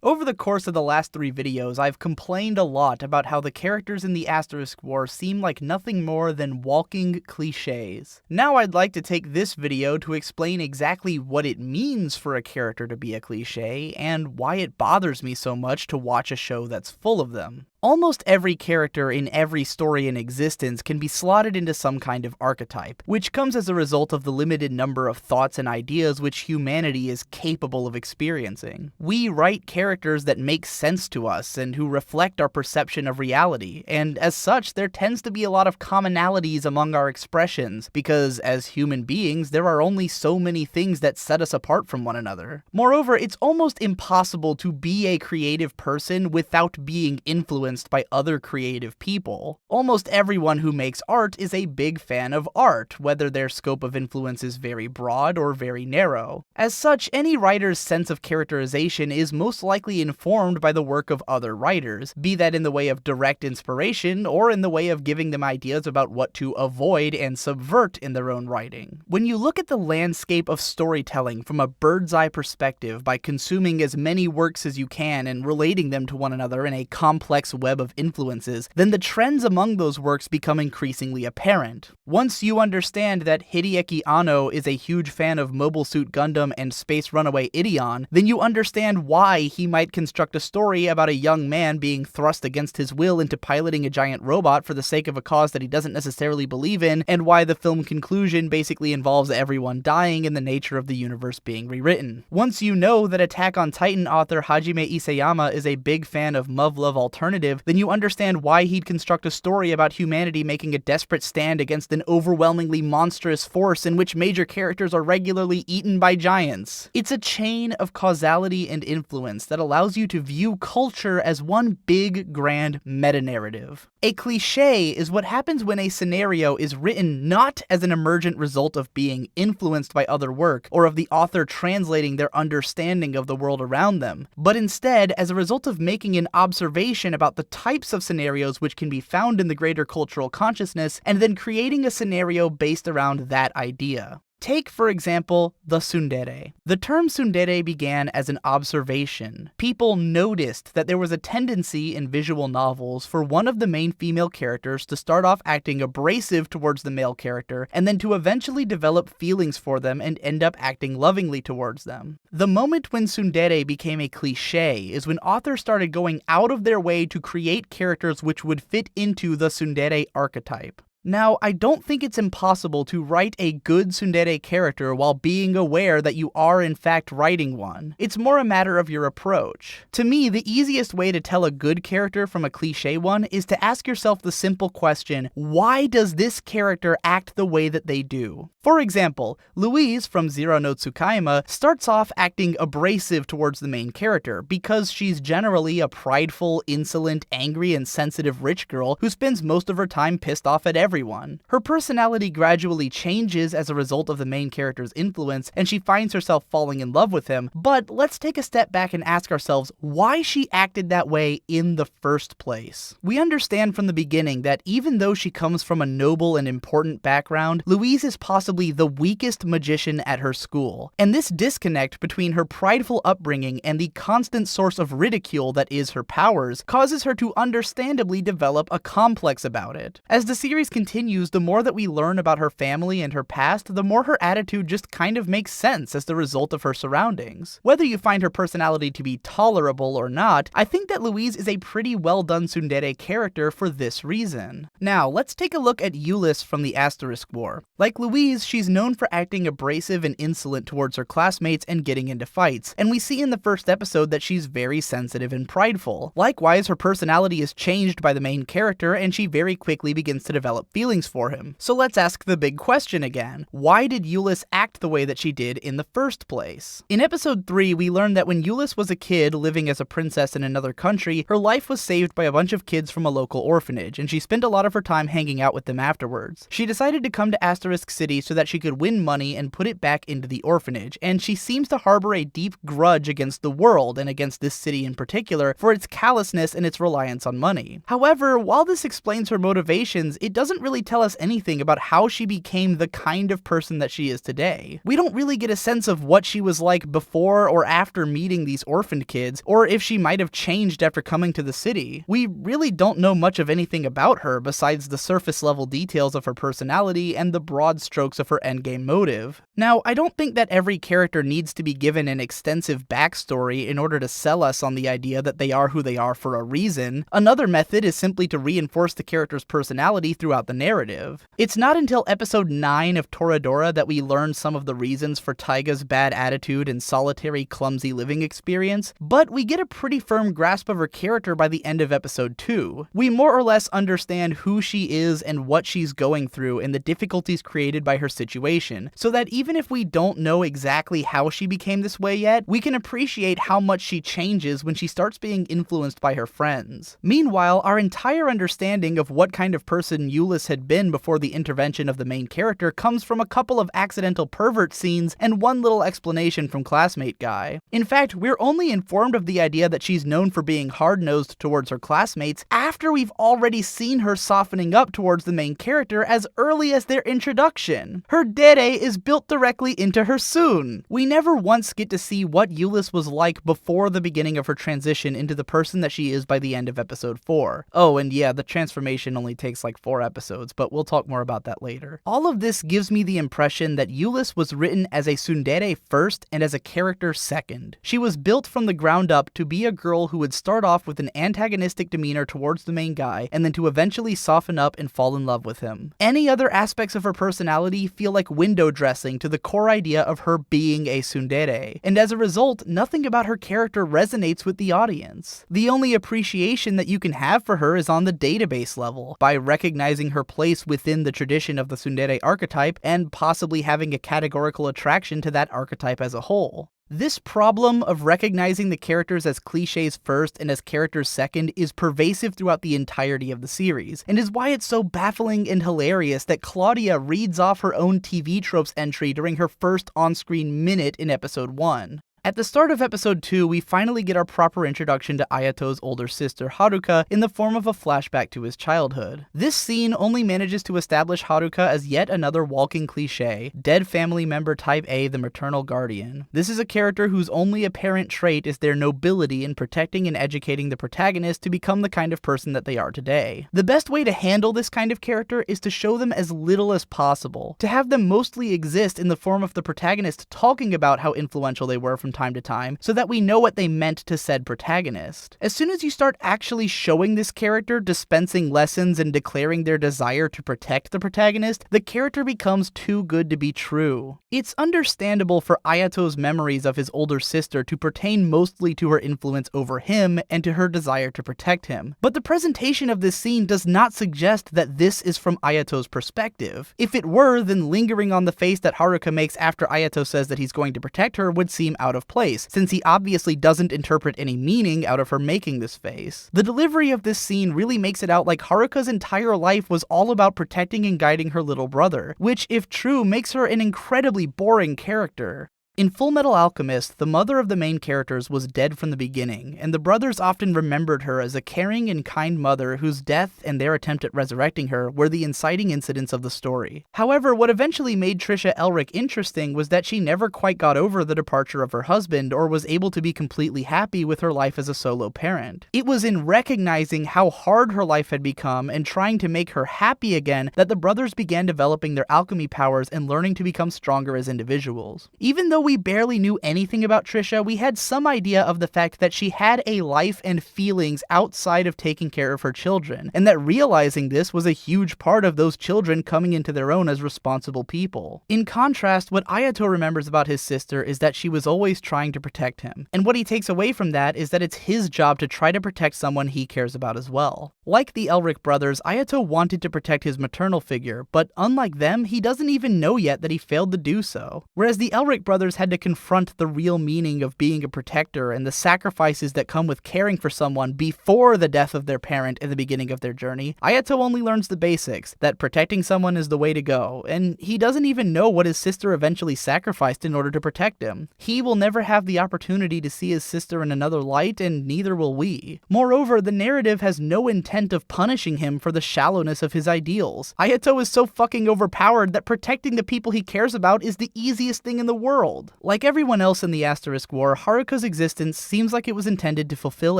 Over the course of the last 3 videos, I've complained a lot about how the characters in the Asterisk War seem like nothing more than walking cliches. Now I'd like to take this video to explain exactly what it means for a character to be a cliche, and why it bothers me so much to watch a show that's full of them. Almost every character in every story in existence can be slotted into some kind of archetype, which comes as a result of the limited number of thoughts and ideas which humanity is capable of experiencing. We write characters that make sense to us and who reflect our perception of reality, and as such, there tends to be a lot of commonalities among our expressions, because as human beings, there are only so many things that set us apart from one another. Moreover, it's almost impossible to be a creative person without being influenced by other creative people. Almost everyone who makes art is a big fan of art, whether their scope of influence is very broad or very narrow. As such, any writer's sense of characterization is most likely informed by the work of other writers, be that in the way of direct inspiration or in the way of giving them ideas about what to avoid and subvert in their own writing. When you look at the landscape of storytelling from a bird's eye perspective by consuming as many works as you can and relating them to one another in a complex web of influences, then the trends among those works become increasingly apparent. Once you understand that Hideaki Anno is a huge fan of Mobile Suit Gundam and Space Runaway Ideon, then you understand why he might construct a story about a young man being thrust against his will into piloting a giant robot for the sake of a cause that he doesn't necessarily believe in, and why the film conclusion basically involves everyone dying and the nature of the universe being rewritten. Once you know that Attack on Titan author Hajime Isayama is a big fan of Muv-Luv Alternative, then you understand why he'd construct a story about humanity making a desperate stand against an overwhelmingly monstrous force in which major characters are regularly eaten by giants. It's a chain of causality and influence that allows you to view culture as one big, grand meta-narrative. A cliché is what happens when a scenario is written not as an emergent result of being influenced by other work, or of the author translating their understanding of the world around them, but instead as a result of making an observation about the types of scenarios which can be found in the greater cultural consciousness, and then creating a scenario based around that idea. Take, for example, the tsundere. The term tsundere began as an observation. People noticed that there was a tendency in visual novels for one of the main female characters to start off acting abrasive towards the male character, and then to eventually develop feelings for them and end up acting lovingly towards them. The moment when tsundere became a cliché is when authors started going out of their way to create characters which would fit into the tsundere archetype. Now, I don't think it's impossible to write a good tsundere character while being aware that you are in fact writing one. It's more a matter of your approach. To me, the easiest way to tell a good character from a cliché one is to ask yourself the simple question, why does this character act the way that they do? For example, Louise from Zero no Tsukaima starts off acting abrasive towards the main character because she's generally a prideful, insolent, angry, and sensitive rich girl who spends most of her time pissed off at everyone. Her personality gradually changes as a result of the main character's influence, and she finds herself falling in love with him, but let's take a step back and ask ourselves why she acted that way in the first place. We understand from the beginning that even though she comes from a noble and important background, Louise is possibly the weakest magician at her school, and this disconnect between her prideful upbringing and the constant source of ridicule that is her powers causes her to understandably develop a complex about it. As the series continues, the more that we learn about her family and her past, the more her attitude just kind of makes sense as the result of her surroundings. Whether you find her personality to be tolerable or not, I think that Louise is a pretty well done tsundere character for this reason. Now, let's take a look at Euless from the Asterisk War. Like Louise, she's known for acting abrasive and insolent towards her classmates and getting into fights, and we see in the first episode that she's very sensitive and prideful. Likewise, her personality is changed by the main character, and she very quickly begins to develop feelings for him. So let's ask the big question again. Why did Euless act the way that she did in the first place? In episode 3, we learned that when Euless was a kid living as a princess in another country, her life was saved by a bunch of kids from a local orphanage, and she spent a lot of her time hanging out with them afterwards. She decided to come to Asterisk City so that she could win money and put it back into the orphanage, and she seems to harbor a deep grudge against the world, and against this city in particular, for its callousness and its reliance on money. However, while this explains her motivations, it doesn't really tell us anything about how she became the kind of person that she is today. We don't really get a sense of what she was like before or after meeting these orphaned kids, or if she might have changed after coming to the city. We really don't know much of anything about her besides the surface level details of her personality and the broad strokes of her endgame motive. Now, I don't think that every character needs to be given an extensive backstory in order to sell us on the idea that they are who they are for a reason. Another method is simply to reinforce the character's personality throughout the narrative. It's not until episode 9 of Toradora that we learn some of the reasons for Taiga's bad attitude and solitary, clumsy living experience, but we get a pretty firm grasp of her character by the end of episode 2. We more or less understand who she is and what she's going through and the difficulties created by her situation, so that even if we don't know exactly how she became this way yet, we can appreciate how much she changes when she starts being influenced by her friends. Meanwhile, our entire understanding of what kind of person Euless had been before the intervention of the main character comes from a couple of accidental pervert scenes and one little explanation from classmate guy. In fact, we're only informed of the idea that she's known for being hard-nosed towards her classmates after we've already seen her softening up towards the main character as early as their introduction. Her dere is built directly into her sun. We never once get to see what Euless was like before the beginning of her transition into the person that she is by the end of episode 4. Oh, and yeah, the transformation only takes like 4 episodes, but we'll talk more about that later. All of this gives me the impression that Euless was written as a tsundere first and as a character second. She was built from the ground up to be a girl who would start off with an antagonistic demeanor towards the main guy, and then to eventually soften up and fall in love with him. Any other aspects of her personality feel like window dressing to the core idea of her being a tsundere, and as a result, nothing about her character resonates with the audience. The only appreciation that you can have for her is on the database level, by recognizing her place within the tradition of the tsundere archetype, and possibly having a categorical attraction to that archetype as a whole. This problem of recognizing the characters as cliches first and as characters second is pervasive throughout the entirety of the series, and is why it's so baffling and hilarious that Claudia reads off her own TV tropes entry during her first on-screen minute in episode 1. At the start of episode 2, we finally get our proper introduction to Ayato's older sister Haruka in the form of a flashback to his childhood. This scene only manages to establish Haruka as yet another walking cliché, dead family member type A, the maternal guardian. This is a character whose only apparent trait is their nobility in protecting and educating the protagonist to become the kind of person that they are today. The best way to handle this kind of character is to show them as little as possible, to have them mostly exist in the form of the protagonist talking about how influential they were from time to time, so that we know what they meant to said protagonist. As soon as you start actually showing this character dispensing lessons and declaring their desire to protect the protagonist, the character becomes too good to be true. It's understandable for Ayato's memories of his older sister to pertain mostly to her influence over him and to her desire to protect him, but the presentation of this scene does not suggest that this is from Ayato's perspective. If it were, then lingering on the face that Haruka makes after Ayato says that he's going to protect her would seem out of place, since he obviously doesn't interpret any meaning out of her making this face. The delivery of this scene really makes it out like Haruka's entire life was all about protecting and guiding her little brother, which, if true, makes her an incredibly boring character. In Fullmetal Alchemist, the mother of the main characters was dead from the beginning, and the brothers often remembered her as a caring and kind mother whose death and their attempt at resurrecting her were the inciting incidents of the story. However, what eventually made Trisha Elric interesting was that she never quite got over the departure of her husband or was able to be completely happy with her life as a solo parent. It was in recognizing how hard her life had become and trying to make her happy again that the brothers began developing their alchemy powers and learning to become stronger as individuals. Even though though we barely knew anything about Trisha, we had some idea of the fact that she had a life and feelings outside of taking care of her children, and that realizing this was a huge part of those children coming into their own as responsible people. In contrast, what Ayato remembers about his sister is that she was always trying to protect him, and what he takes away from that is that it's his job to try to protect someone he cares about as well. Like the Elric brothers, Ayato wanted to protect his maternal figure, but unlike them, he doesn't even know yet that he failed to do so. Whereas the Elric brothers had to confront the real meaning of being a protector and the sacrifices that come with caring for someone before the death of their parent in the beginning of their journey, Ayato only learns the basics, that protecting someone is the way to go, and he doesn't even know what his sister eventually sacrificed in order to protect him. He will never have the opportunity to see his sister in another light, and neither will we. Moreover, the narrative has no intent of punishing him for the shallowness of his ideals. Ayato is so fucking overpowered that protecting the people he cares about is the easiest thing in the world. Like everyone else in the Asterisk War, Haruka's existence seems like it was intended to fulfill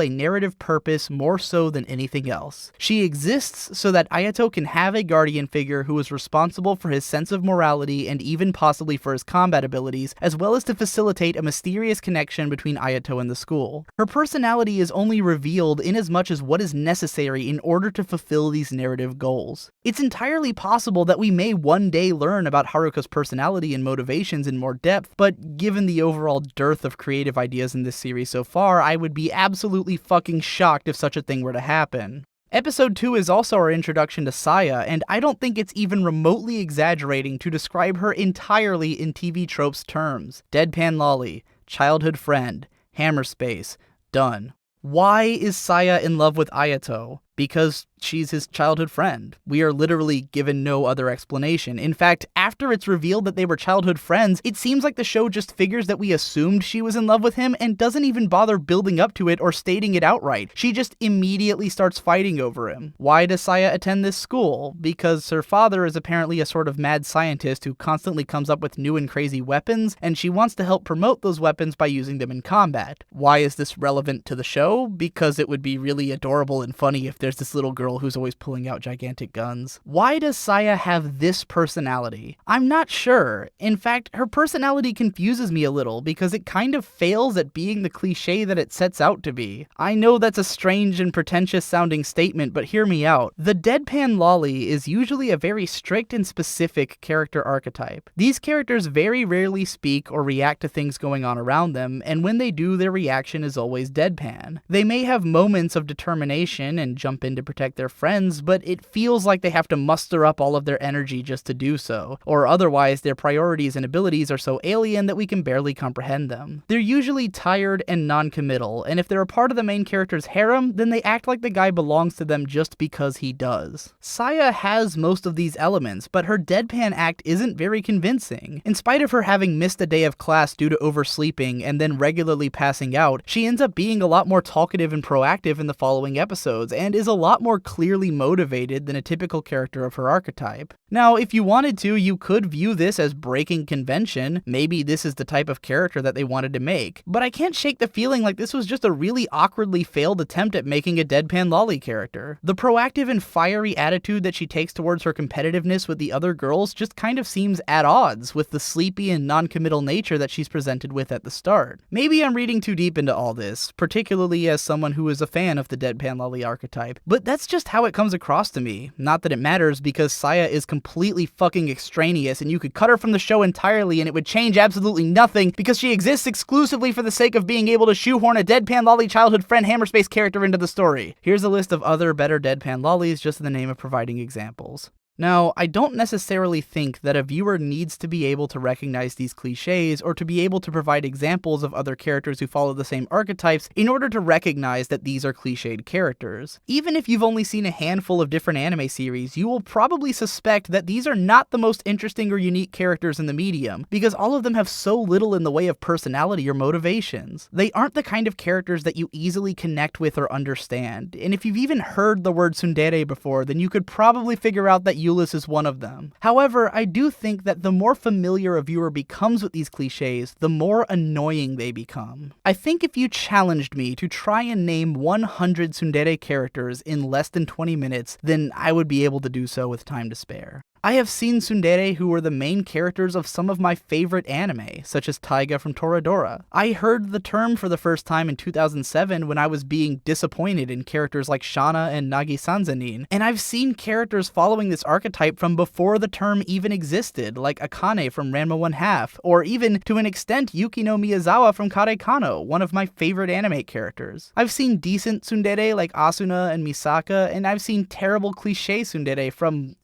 a narrative purpose more so than anything else. She exists so that Ayato can have a guardian figure who is responsible for his sense of morality and even possibly for his combat abilities, as well as to facilitate a mysterious connection between Ayato and the school. Her personality is only revealed in as much as what is necessary in order to fulfill these narrative goals. It's entirely possible that we may one day learn about Haruka's personality and motivations in more depth, but given the overall dearth of creative ideas in this series so far, I would be absolutely fucking shocked if such a thing were to happen. Episode 2 is also our introduction to Saya, and I don't think it's even remotely exaggerating to describe her entirely in TV tropes terms. Deadpan lolly, childhood friend, hammer space, done. Why is Saya in love with Ayato? Because she's his childhood friend. We are literally given no other explanation. In fact, after it's revealed that they were childhood friends, it seems like the show just figures that we assumed she was in love with him and doesn't even bother building up to it or stating it outright. She just immediately starts fighting over him. Why does Saya attend this school? Because her father is apparently a sort of mad scientist who constantly comes up with new and crazy weapons, and she wants to help promote those weapons by using them in combat. Why is this relevant to the show? Because it would be really adorable and funny if there's this little girl who's always pulling out gigantic guns. Why does Saya have this personality? I'm not sure. In fact, her personality confuses me a little because it kind of fails at being the cliche that it sets out to be. I know that's a strange and pretentious sounding statement, but hear me out. The deadpan lolly is usually a very strict and specific character archetype. These characters very rarely speak or react to things going on around them, and when they do, their reaction is always deadpan. They may have moments of determination and jump in to protect their friends, but it feels like they have to muster up all of their energy just to do so, or otherwise their priorities and abilities are so alien that we can barely comprehend them. They're usually tired and non-committal, and if they're a part of the main character's harem, then they act like the guy belongs to them just because he does. Saya has most of these elements, but her deadpan act isn't very convincing. In spite of her having missed a day of class due to oversleeping and then regularly passing out, she ends up being a lot more talkative and proactive in the following episodes, and is a lot more clearly motivated than a typical character of her archetype. Now, if you wanted to, you could view this as breaking convention. Maybe this is the type of character that they wanted to make. But I can't shake the feeling like this was just a really awkwardly failed attempt at making a deadpan lolly character. The proactive and fiery attitude that she takes towards her competitiveness with the other girls just kind of seems at odds with the sleepy and non-committal nature that she's presented with at the start. Maybe I'm reading too deep into all this, particularly as someone who is a fan of the deadpan lolly archetype, but that's just how it comes across to me. Not that it matters, because Saya is completely fucking extraneous and you could cut her from the show entirely and it would change absolutely nothing because she exists exclusively for the sake of being able to shoehorn a deadpan lolly childhood friend hammerspace character into the story. Here's a list of other better deadpan lollies just in the name of providing examples. Now, I don't necessarily think that a viewer needs to be able to recognize these cliches or to be able to provide examples of other characters who follow the same archetypes in order to recognize that these are cliched characters. Even if you've only seen a handful of different anime series, you will probably suspect that these are not the most interesting or unique characters in the medium, because all of them have so little in the way of personality or motivations. They aren't the kind of characters that you easily connect with or understand, and if you've even heard the word tsundere before, then you could probably figure out that Euless is one of them. However, I do think that the more familiar a viewer becomes with these cliches, the more annoying they become. I think if you challenged me to try and name 100 tsundere characters in less than 20 minutes, then I would be able to do so with time to spare. I have seen tsundere who were the main characters of some of my favorite anime, such as Taiga from Toradora. I heard the term for the first time in 2007 when I was being disappointed in characters like Shana and Nagi Sanzanin, and I've seen characters following this archetype from before the term even existed, like Akane from Ranma 1/2, or even, to an extent, Yukino Miyazawa from Kare Kano, one of my favorite anime characters. I've seen decent tsundere like Asuna and Misaka, and I've seen terrible cliché tsundere from,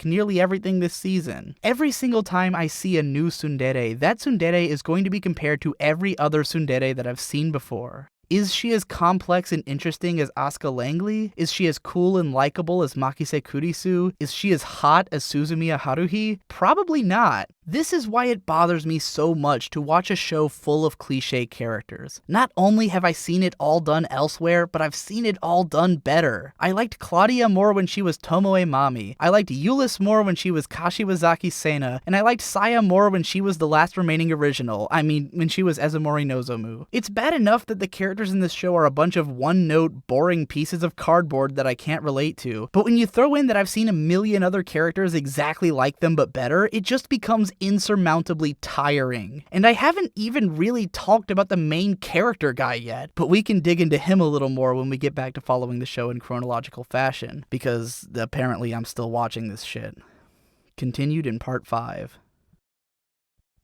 nearly everything this season. Every single time I see a new tsundere, that tsundere is going to be compared to every other tsundere that I've seen before. Is she as complex and interesting as Asuka Langley? Is she as cool and likable as Makise Kurisu? Is she as hot as Suzumiya Haruhi? Probably not. This is why it bothers me so much to watch a show full of cliché characters. Not only have I seen it all done elsewhere, but I've seen it all done better. I liked Claudia more when she was Tomoe Mami. I liked Euless more when she was Kashiwazaki Sena, and I liked Saya more when she was the last remaining original. I mean, when she was Ezumori Nozomu. It's bad enough that the characters in this show are a bunch of one-note, boring pieces of cardboard that I can't relate to, but when you throw in that I've seen a million other characters exactly like them but better, it just becomes insurmountably tiring. And I haven't even really talked about the main character guy yet, but we can dig into him a little more when we get back to following the show in chronological fashion, because apparently I'm still watching this shit. Continued in part 5.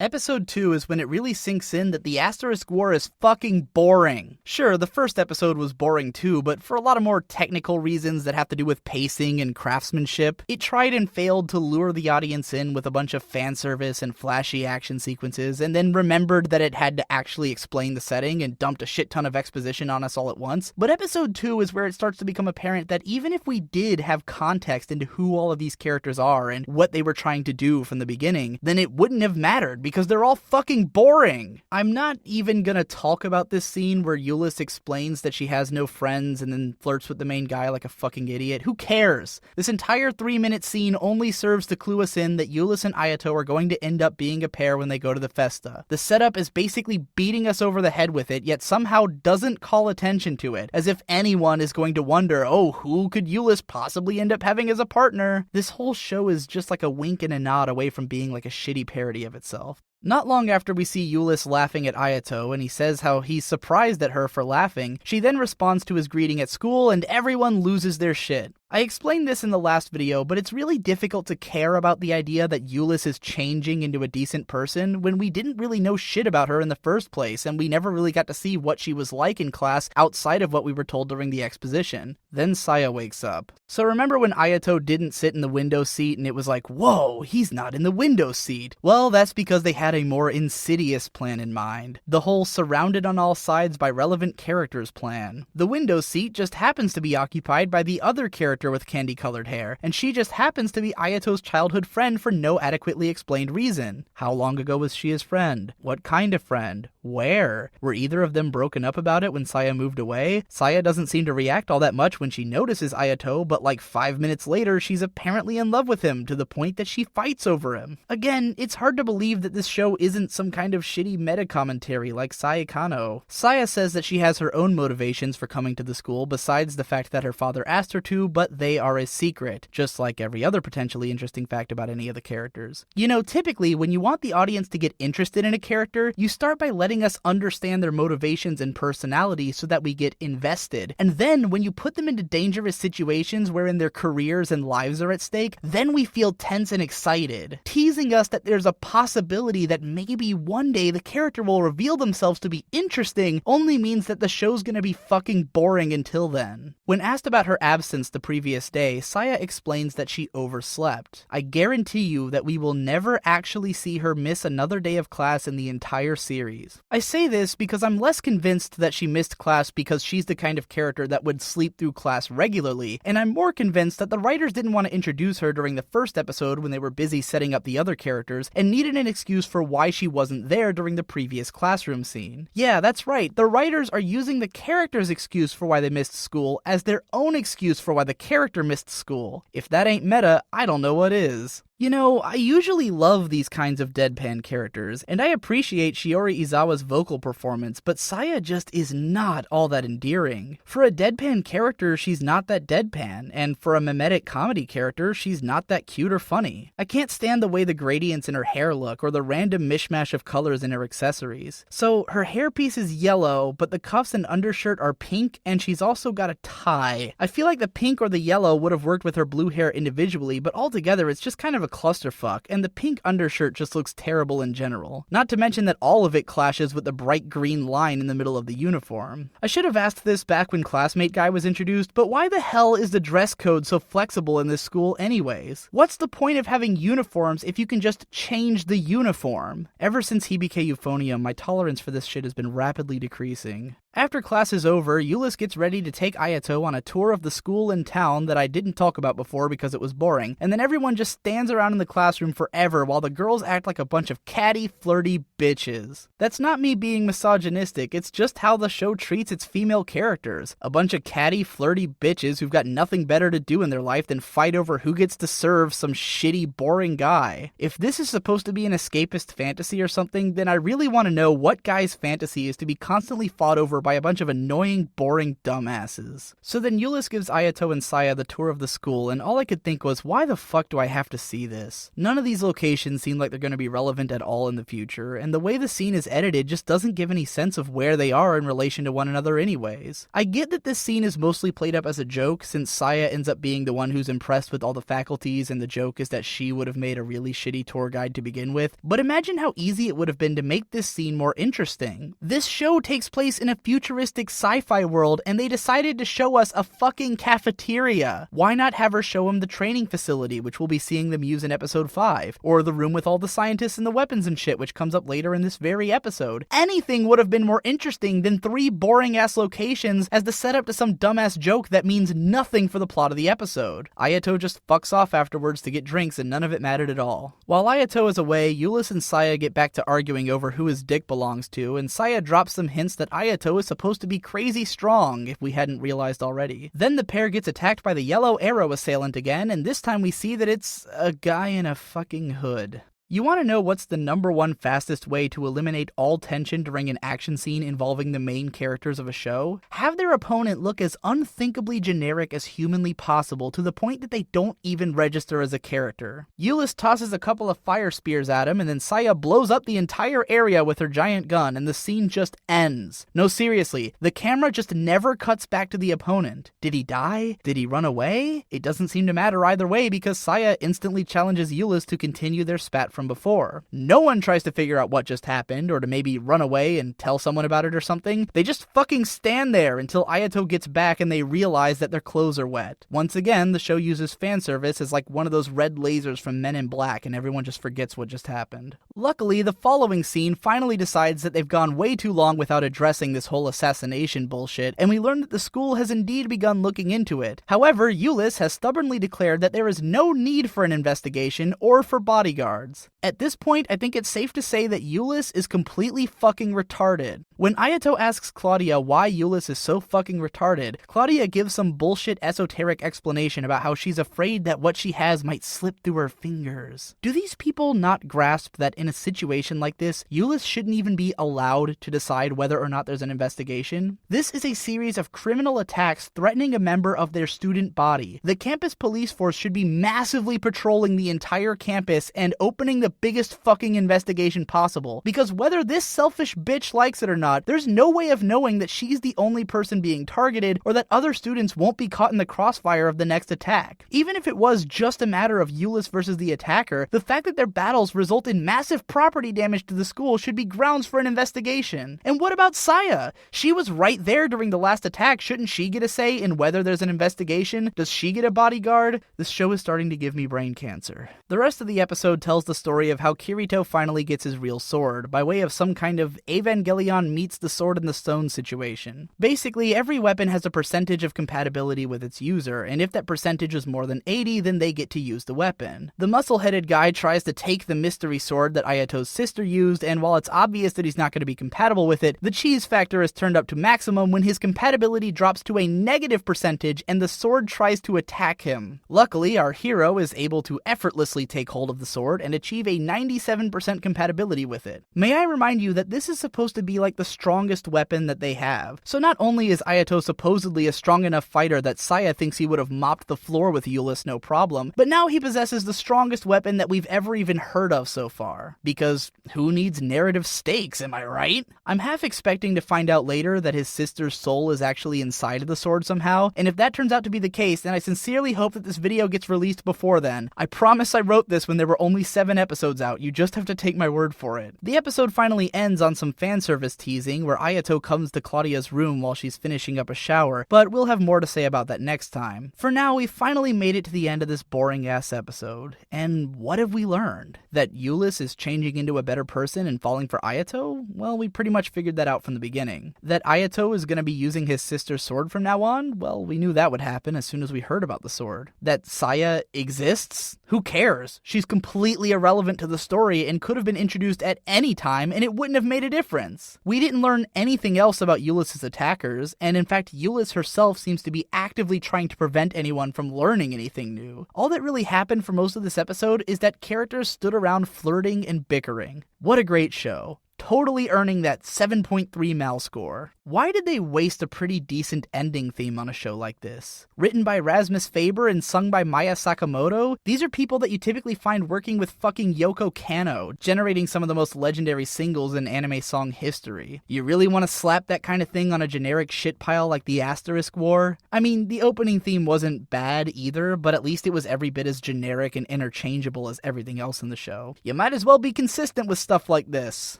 Episode 2 is when it really sinks in that the Asterisk War is fucking boring. Sure, the first episode was boring too, but for a lot of more technical reasons that have to do with pacing and craftsmanship, it tried and failed to lure the audience in with a bunch of fan service and flashy action sequences, and then remembered that it had to actually explain the setting and dumped a shit ton of exposition on us all at once. But episode 2 is where it starts to become apparent that even if we did have context into who all of these characters are and what they were trying to do from the beginning, then it wouldn't have mattered, because they're all fucking boring. I'm not even gonna talk about this scene where Euless explains that she has no friends and then flirts with the main guy like a fucking idiot. Who cares? This entire 3-minute scene only serves to clue us in that Euless and Ayato are going to end up being a pair when they go to the festa. The setup is basically beating us over the head with it, yet somehow doesn't call attention to it, as if anyone is going to wonder, oh, who could Euless possibly end up having as a partner? This whole show is just like a wink and a nod away from being like a shitty parody of itself. Not long after we see Euless laughing at Ayato, and he says how he's surprised at her for laughing, she then responds to his greeting at school, and everyone loses their shit. I explained this in the last video, but it's really difficult to care about the idea that Euless is changing into a decent person when we didn't really know shit about her in the first place, and we never really got to see what she was like in class outside of what we were told during the exposition. Then Saya wakes up. So remember when Ayato didn't sit in the window seat and it was like, whoa, he's not in the window seat? Well, that's because they had a more insidious plan in mind. The whole surrounded on all sides by relevant characters plan. The window seat just happens to be occupied by the other character with candy-colored hair, and she just happens to be Ayato's childhood friend for no adequately explained reason. How long ago was she his friend? What kind of friend? Where? Were either of them broken up about it when Saya moved away? Saya doesn't seem to react all that much when she notices Ayato, but like 5 minutes later, she's apparently in love with him to the point that she fights over him. Again, it's hard to believe that this show isn't some kind of shitty meta-commentary like Saekano. Saya says that she has her own motivations for coming to the school besides the fact that her father asked her to, but they are a secret, just like every other potentially interesting fact about any of the characters. You know, typically, when you want the audience to get interested in a character, you start by letting us understand their motivations and personality so that we get invested. And then, when you put them into dangerous situations wherein their careers and lives are at stake, then we feel tense and excited. Teasing us that there's a possibility that maybe one day the character will reveal themselves to be interesting only means that the show's gonna be fucking boring until then. When asked about her absence the previous day, Saya explains that she overslept. I guarantee you that we will never actually see her miss another day of class in the entire series. I say this because I'm less convinced that she missed class because she's the kind of character that would sleep through class regularly, and I'm more convinced that the writers didn't want to introduce her during the first episode when they were busy setting up the other characters, and needed an excuse for why she wasn't there during the previous classroom scene. Yeah, that's right, the writers are using the character's excuse for why they missed school as their own excuse for why the character missed school. If that ain't meta, I don't know what is. You know, I usually love these kinds of deadpan characters, and I appreciate Shiori Izawa's vocal performance, but Saya just is not all that endearing. For a deadpan character, she's not that deadpan, and for a mimetic comedy character, she's not that cute or funny. I can't stand the way the gradients in her hair look, or the random mishmash of colors in her accessories. So, her hairpiece is yellow, but the cuffs and undershirt are pink, and she's also got a tie. I feel like the pink or the yellow would have worked with her blue hair individually, but altogether it's just kind of a clusterfuck, and the pink undershirt just looks terrible in general. Not to mention that all of it clashes with the bright green line in the middle of the uniform. I should have asked this back when Classmate Guy was introduced, but why the hell is the dress code so flexible in this school anyways? What's the point of having uniforms if you can just change the uniform? Ever since Hibike Euphonium, my tolerance for this shit has been rapidly decreasing. After class is over, Euless gets ready to take Ayato on a tour of the school and town that I didn't talk about before because it was boring, and then everyone just stands around in the classroom forever while the girls act like a bunch of catty, flirty bitches. That's not me being misogynistic, it's just how the show treats its female characters. A bunch of catty, flirty bitches who've got nothing better to do in their life than fight over who gets to serve some shitty, boring guy. If this is supposed to be an escapist fantasy or something, then I really want to know what guy's fantasy is to be constantly fought over by a bunch of annoying, boring dumbasses. So then Euless gives Ayato and Saya the tour of the school, and all I could think was, why the fuck do I have to see this? None of these locations seem like they're going to be relevant at all in the future, and the way the scene is edited just doesn't give any sense of where they are in relation to one another anyways. I get that this scene is mostly played up as a joke, since Saya ends up being the one who's impressed with all the faculties, and the joke is that she would have made a really shitty tour guide to begin with, but imagine how easy it would have been to make this scene more interesting. This show takes place in a futuristic sci-fi world, and they decided to show us a fucking cafeteria. Why not have her show him the training facility, which we'll be seeing them use in episode 5, or the room with all the scientists and the weapons and shit, which comes up later in this very episode? Anything would have been more interesting than 3 boring-ass locations as the setup to some dumbass joke that means nothing for the plot of the episode. Ayato just fucks off afterwards to get drinks, and none of it mattered at all. While Ayato is away, Euless and Saya get back to arguing over who his dick belongs to, and Saya drops some hints that Ayato is supposed to be crazy strong, if we hadn't realized already. Then the pair gets attacked by the yellow arrow assailant again, and this time we see that it's a guy in a fucking hood. You want to know what's the #1 fastest way to eliminate all tension during an action scene involving the main characters of a show? Have their opponent look as unthinkably generic as humanly possible to the point that they don't even register as a character. Euless tosses a couple of fire spears at him, and then Saya blows up the entire area with her giant gun, and the scene just ends. No, seriously, the camera just never cuts back to the opponent. Did he die? Did he run away? It doesn't seem to matter either way because Saya instantly challenges Euless to continue their spat from before. No one tries to figure out what just happened, or to maybe run away and tell someone about it or something. They just fucking stand there until Ayato gets back and they realize that their clothes are wet. Once again, the show uses fan service as like one of those red lasers from Men in Black, and everyone just forgets what just happened. Luckily, the following scene finally decides that they've gone way too long without addressing this whole assassination bullshit, and we learn that the school has indeed begun looking into it. However, Euless has stubbornly declared that there is no need for an investigation or for bodyguards. At this point, I think it's safe to say that Euless is completely fucking retarded. When Ayato asks Claudia why Euless is so fucking retarded, Claudia gives some bullshit esoteric explanation about how she's afraid that what she has might slip through her fingers. Do these people not grasp that in a situation like this, Euless shouldn't even be allowed to decide whether or not there's an investigation? This is a series of criminal attacks threatening a member of their student body. The campus police force should be massively patrolling the entire campus and opening the biggest fucking investigation possible, because whether this selfish bitch likes it or not, there's no way of knowing that she's the only person being targeted or that other students won't be caught in the crossfire of the next attack. Even if it was just a matter of Euless versus the attacker, the fact that their battles result in massive property damage to the school should be grounds for an investigation. And what about Saya? She was right there during the last attack. Shouldn't she get a say in whether there's an investigation? Does she get a bodyguard? This show is starting to give me brain cancer. The rest of the episode tells the story of how Kirito finally gets his real sword, by way of some kind of Evangelion meets the sword in the stone situation. Basically, every weapon has a percentage of compatibility with its user, and if that percentage is more than 80, then they get to use the weapon. The muscle-headed guy tries to take the mystery sword that Ayato's sister used, and while it's obvious that he's not going to be compatible with it, the cheese factor is turned up to maximum when his compatibility drops to a negative percentage and the sword tries to attack him. Luckily, our hero is able to effortlessly take hold of the sword and achieve a 97% compatibility with it. May I remind you that this is supposed to be like the strongest weapon that they have. So not only is Ayato supposedly a strong enough fighter that Saya thinks he would have mopped the floor with Euless no problem, but now he possesses the strongest weapon that we've ever even heard of so far. Because who needs narrative stakes, am I right? I'm half expecting to find out later that his sister's soul is actually inside of the sword somehow, and if that turns out to be the case, then I sincerely hope that this video gets released before then. I promise I wrote this when there were only 7 episodes out, you just have to take my word for it. The episode finally ends on some fan service teasing where Ayato comes to Claudia's room while she's finishing up a shower, but we'll have more to say about that next time. For now, we finally made it to the end of this boring-ass episode, and what have we learned? That Euless is changing into a better person and falling for Ayato? Well, we pretty much figured that out from the beginning. That Ayato is going to be using his sister's sword from now on? Well, we knew that would happen as soon as we heard about the sword. That Saya exists? Who cares? She's completely irrelevant to the story and could have been introduced at any time and it wouldn't have made a difference. We didn't learn anything else about Euless' attackers, and in fact Euless herself seems to be actively trying to prevent anyone from learning anything new. All that really happened for most of this episode is that characters stood around flirting and bickering. What a great show. Totally earning that 7.3 Mal score. Why did they waste a pretty decent ending theme on a show like this? Written by Rasmus Faber and sung by Maya Sakamoto, these are people that you typically find working with fucking Yoko Kanno, generating some of the most legendary singles in anime song history. You really want to slap that kind of thing on a generic shitpile like the Asterisk War? I mean, the opening theme wasn't bad either, but at least it was every bit as generic and interchangeable as everything else in the show. You might as well be consistent with stuff like this.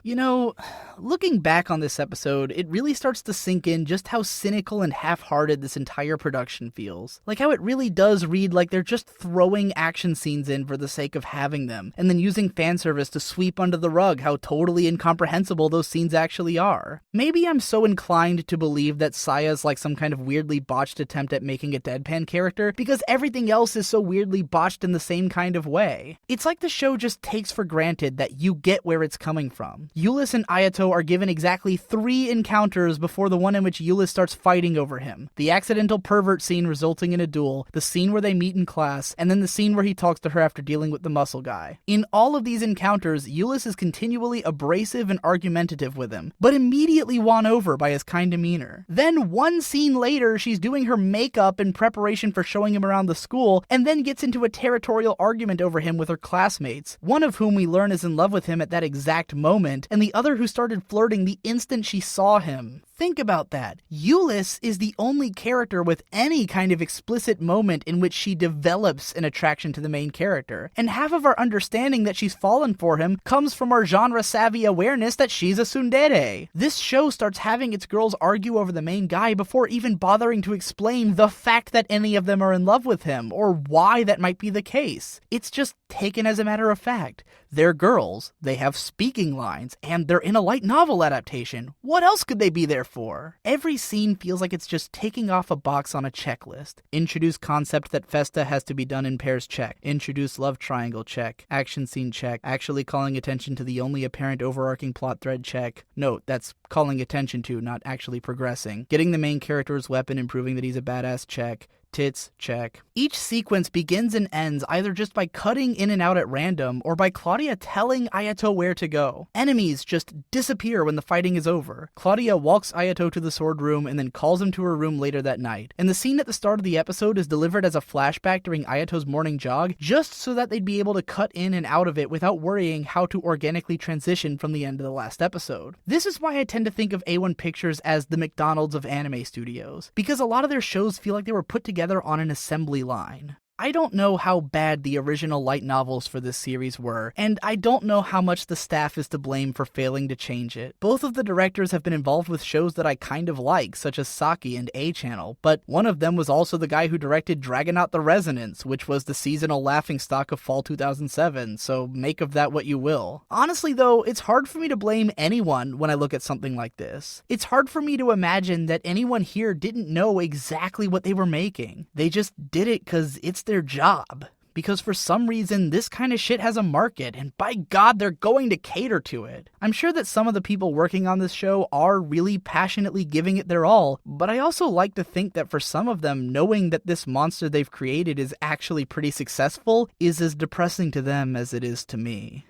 You know, looking back on this episode, it really starts to sink in just how cynical and half-hearted this entire production feels. Like how it really does read like they're just throwing action scenes in for the sake of having them, and then using fan service to sweep under the rug how totally incomprehensible those scenes actually are. Maybe I'm so inclined to believe that Saya's like some kind of weirdly botched attempt at making a deadpan character because everything else is so weirdly botched in the same kind of way. It's like the show just takes for granted that you get where it's coming from. Euless and Ayato are given exactly 3 encounters before the one in which Euless starts fighting over him. The accidental pervert scene resulting in a duel, the scene where they meet in class, and then the scene where he talks to her after dealing with the muscle guy. In all of these encounters, Euless is continually abrasive and argumentative with him, but immediately won over by his kind demeanor. Then one scene later, she's doing her makeup in preparation for showing him around the school, and then gets into a territorial argument over him with her classmates, one of whom we learn is in love with him at that exact moment, and the other who started flirting the instant she saw him. Think about that. Euless is the only character with any kind of explicit moment in which she develops an attraction to the main character, and half of our understanding that she's fallen for him comes from our genre-savvy awareness that she's a tsundere. This show starts having its girls argue over the main guy before even bothering to explain the fact that any of them are in love with him, or why that might be the case. It's just taken as a matter of fact. They're girls, they have speaking lines, and they're in a light novel adaptation. What else could they be there for? Every scene feels like it's just taking off a box on a checklist. Introduce concept that Festa has to be done in pairs, check. Introduce love triangle, check. Action scene, check. Actually calling attention to the only apparent overarching plot thread, check. Note, that's calling attention to, not actually progressing. Getting the main character's weapon and proving that he's a badass, check. Tits, check. Each sequence begins and ends either just by cutting in and out at random or by Claudia telling Ayato where to go. Enemies just disappear when the fighting is over. Claudia walks Ayato to the sword room and then calls him to her room later that night. And the scene at the start of the episode is delivered as a flashback during Ayato's morning jog just so that they'd be able to cut in and out of it without worrying how to organically transition from the end of the last episode. This is why I tend to think of A1 Pictures as the McDonald's of anime studios, because a lot of their shows feel like they were put together on an assembly line. I don't know how bad the original light novels for this series were, and I don't know how much the staff is to blame for failing to change it. Both of the directors have been involved with shows that I kind of like, such as Saki and A-Channel, but one of them was also the guy who directed Dragonaut the Resonance, which was the seasonal laughingstock of fall 2007, so make of that what you will. Honestly though, it's hard for me to blame anyone when I look at something like this. It's hard for me to imagine that anyone here didn't know exactly what they were making. They just did it because it's their job. Because for some reason, this kind of shit has a market, and by God, they're going to cater to it. I'm sure that some of the people working on this show are really passionately giving it their all, but I also like to think that for some of them, knowing that this monster they've created is actually pretty successful is as depressing to them as it is to me.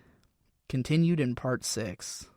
Continued in Part 6.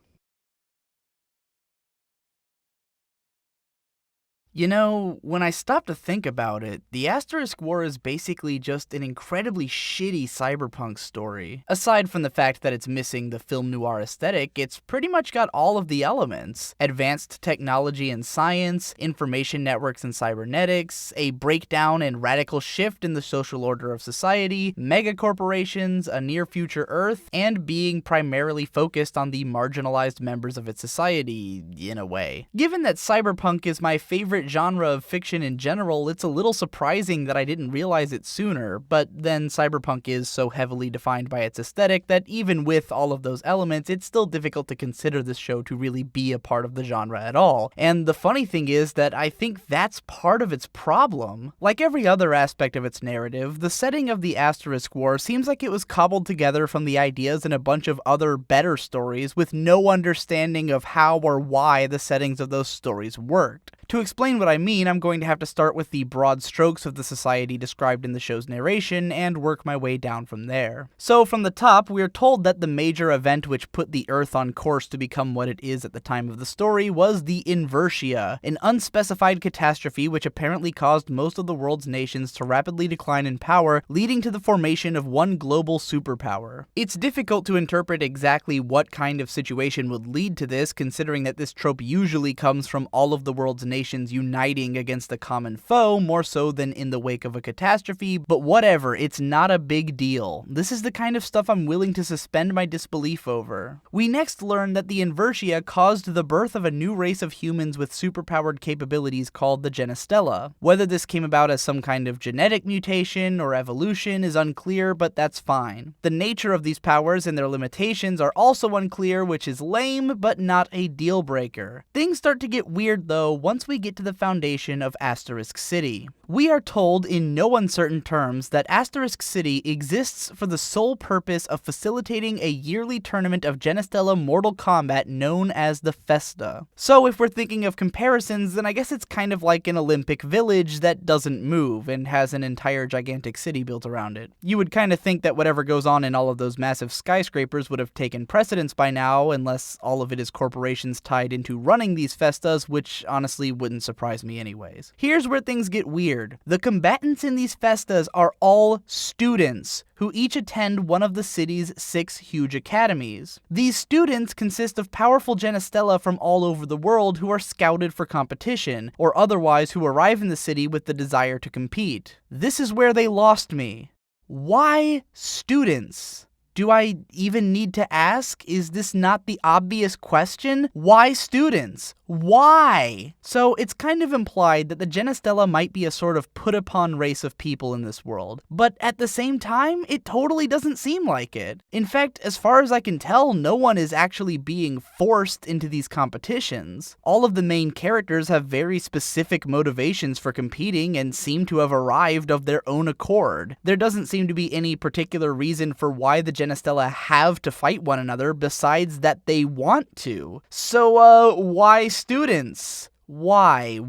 You know, when I stop to think about it, the Asterisk War is basically just an incredibly shitty cyberpunk story. Aside from the fact that it's missing the film noir aesthetic, it's pretty much got all of the elements. Advanced technology and science, information networks and cybernetics, a breakdown and radical shift in the social order of society, megacorporations, a near-future Earth, and being primarily focused on the marginalized members of its society, in a way. Given that cyberpunk is my favorite genre of fiction in general, it's a little surprising that I didn't realize it sooner, but then cyberpunk is so heavily defined by its aesthetic that even with all of those elements, it's still difficult to consider this show to really be a part of the genre at all. And the funny thing is that I think that's part of its problem. Like every other aspect of its narrative, the setting of the Asterisk War seems like it was cobbled together from the ideas in a bunch of other better stories with no understanding of how or why the settings of those stories worked. To explain what I mean, I'm going to have to start with the broad strokes of the society described in the show's narration and work my way down from there. So from the top, we're told that the major event which put the Earth on course to become what it is at the time of the story was the Inversia, an unspecified catastrophe which apparently caused most of the world's nations to rapidly decline in power, leading to the formation of one global superpower. It's difficult to interpret exactly what kind of situation would lead to this, considering that this trope usually comes from all of the world's nations uniting against a common foe, more so than in the wake of a catastrophe, but whatever, it's not a big deal. This is the kind of stuff I'm willing to suspend my disbelief over. We next learn that the Inversia caused the birth of a new race of humans with superpowered capabilities called the Genestella. Whether this came about as some kind of genetic mutation or evolution is unclear, but that's fine. The nature of these powers and their limitations are also unclear, which is lame, but not a deal breaker. Things start to get weird though once we get to the foundation of Asterisk City. We are told in no uncertain terms that Asterisk City exists for the sole purpose of facilitating a yearly tournament of Genestella Mortal Kombat known as the Festa. So if we're thinking of comparisons, then I guess it's kind of like an Olympic village that doesn't move and has an entire gigantic city built around it. You would kind of think that whatever goes on in all of those massive skyscrapers would have taken precedence by now, unless all of it is corporations tied into running these festas, which honestly wouldn't surprise me anyways. Here's where things get weird. The combatants in these festas are all students who each attend one of the city's 6 huge academies. These students consist of powerful Genestella from all over the world who are scouted for competition, or otherwise who arrive in the city with the desire to compete. This is where they lost me. Why students? Do I even need to ask? Is this not the obvious question? Why students? Why? So it's kind of implied that the Genestella might be a sort of put-upon race of people in this world, but at the same time, it totally doesn't seem like it. In fact, as far as I can tell, no one is actually being forced into these competitions. All of the main characters have very specific motivations for competing and seem to have arrived of their own accord. There doesn't seem to be any particular reason for why the Genestella have to fight one another besides that they want to. So, why students? Why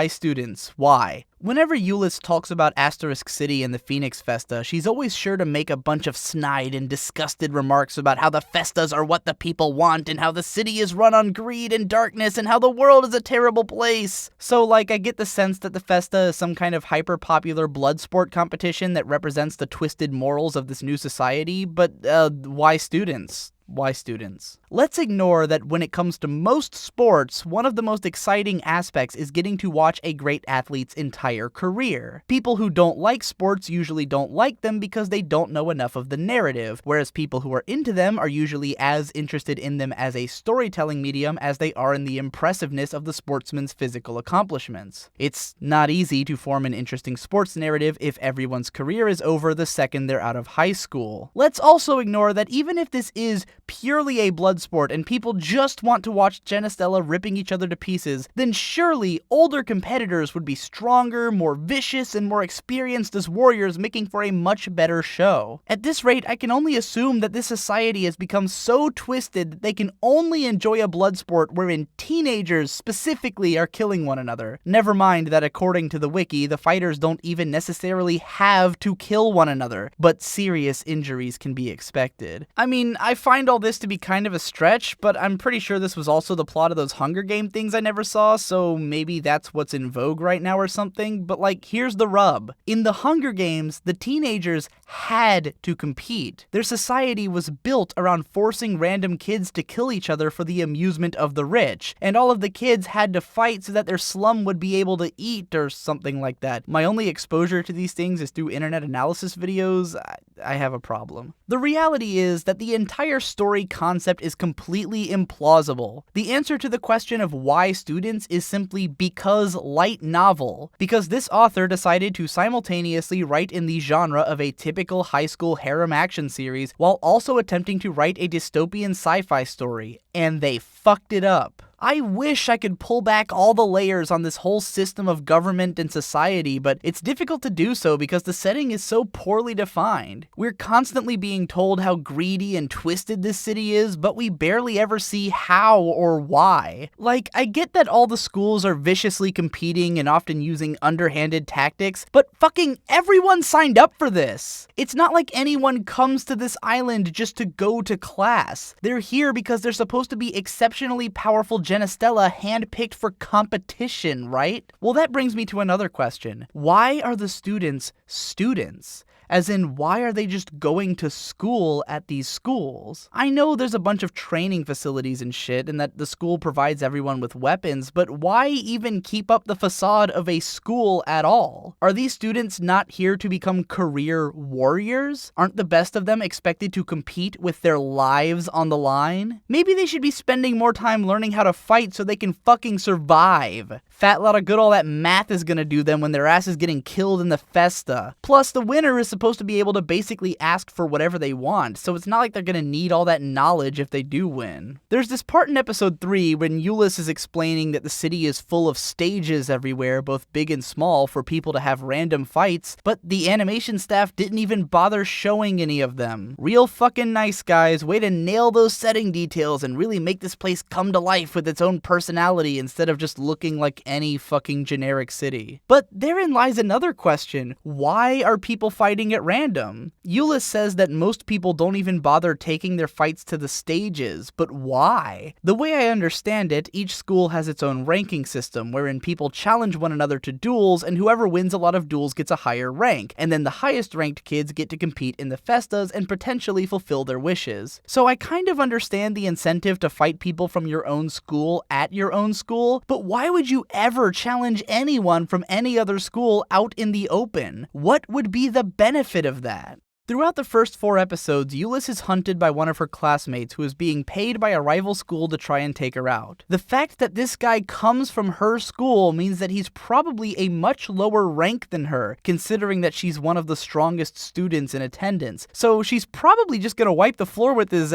students? Why? Whenever Euless talks about Asterisk City and the Phoenix Festa, she's always sure to make a bunch of snide and disgusted remarks about how the festas are what the people want and how the city is run on greed and darkness and how the world is a terrible place. So, I get the sense that the festa is some kind of hyper-popular blood sport competition that represents the twisted morals of this new society, but, why students? Why students? Let's ignore that when it comes to most sports, one of the most exciting aspects is getting to watch a great athlete's entire career. People who don't like sports usually don't like them because they don't know enough of the narrative, whereas people who are into them are usually as interested in them as a storytelling medium as they are in the impressiveness of the sportsman's physical accomplishments. It's not easy to form an interesting sports narrative if everyone's career is over the second they're out of high school. Let's also ignore that even if this is purely a blood sport and people just want to watch Genestella ripping each other to pieces, then surely older competitors would be stronger, more vicious, and more experienced as warriors, making for a much better show. At this rate, I can only assume that this society has become so twisted that they can only enjoy a blood sport wherein teenagers specifically are killing one another. Never mind that according to the wiki, the fighters don't even necessarily have to kill one another, but serious injuries can be expected. I mean, I find all this to be kind of a stretch, but I'm pretty sure this was also the plot of those Hunger Game things I never saw, so maybe that's what's in vogue right now or something, but like, here's the rub. In the Hunger Games, the teenagers had to compete. Their society was built around forcing random kids to kill each other for the amusement of the rich, and all of the kids had to fight so that their slum would be able to eat or something like that. My only exposure to these things is through internet analysis videos. I have a problem. The reality is that the entire story concept is completely implausible. The answer to the question of why students is simply because light novel. Because this author decided to simultaneously write in the genre of a typical high school harem action series while also attempting to write a dystopian sci-fi story, and they fucked it up. I wish I could pull back all the layers on this whole system of government and society, but it's difficult to do so because the setting is so poorly defined. We're constantly being told how greedy and twisted this city is, but we barely ever see how or why. Like, I get that all the schools are viciously competing and often using underhanded tactics, but fucking everyone signed up for this. It's not like anyone comes to this island just to go to class. They're here because they're supposed to be exceptionally powerful Genestella handpicked for competition, right? Well, that brings me to another question. Why are the students students? As in, why are they just going to school at these schools? I know there's a bunch of training facilities and shit, and that the school provides everyone with weapons, but why even keep up the facade of a school at all? Are these students not here to become career warriors? Aren't the best of them expected to compete with their lives on the line? Maybe they should be spending more time learning how to fight so they can fucking survive. Fat lot of good all that math is gonna do them when their ass is getting killed in the festa. Plus, the winner is supposed to be able to basically ask for whatever they want, so it's not like they're gonna need all that knowledge if they do win. There's this part in episode 3 when Euless is explaining that the city is full of stages everywhere, both big and small, for people to have random fights, but the animation staff didn't even bother showing any of them. Real fucking nice, guys. Way to nail those setting details and really make this place come to life with its own personality instead of just looking like any fucking generic city. But therein lies another question. Why are people fighting at random? Euless says that most people don't even bother taking their fights to the stages, but why? The way I understand it, each school has its own ranking system, wherein people challenge one another to duels, and whoever wins a lot of duels gets a higher rank, and then the highest ranked kids get to compete in the festas and potentially fulfill their wishes. So I kind of understand the incentive to fight people from your own school at your own school, but why would you ever challenge anyone from any other school out in the open? What would be the benefit of that? Throughout the first 4 episodes, Euless is hunted by one of her classmates who is being paid by a rival school to try and take her out. The fact that this guy comes from her school means that he's probably a much lower rank than her, considering that she's one of the strongest students in attendance. So she's probably just gonna wipe the floor with his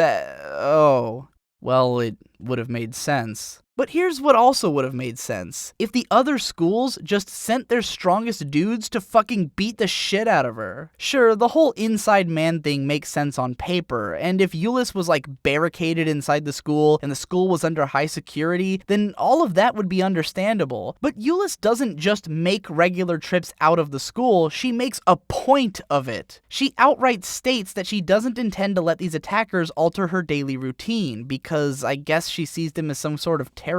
well, it would have made sense. But here's what also would have made sense. If the other schools just sent their strongest dudes to fucking beat the shit out of her. Sure, the whole inside man thing makes sense on paper, and if Euless was like barricaded inside the school and the school was under high security, then all of that would be understandable. But Euless doesn't just make regular trips out of the school, she makes a point of it. She outright states that she doesn't intend to let these attackers alter her daily routine, because I guess she sees them as some sort of terrorists.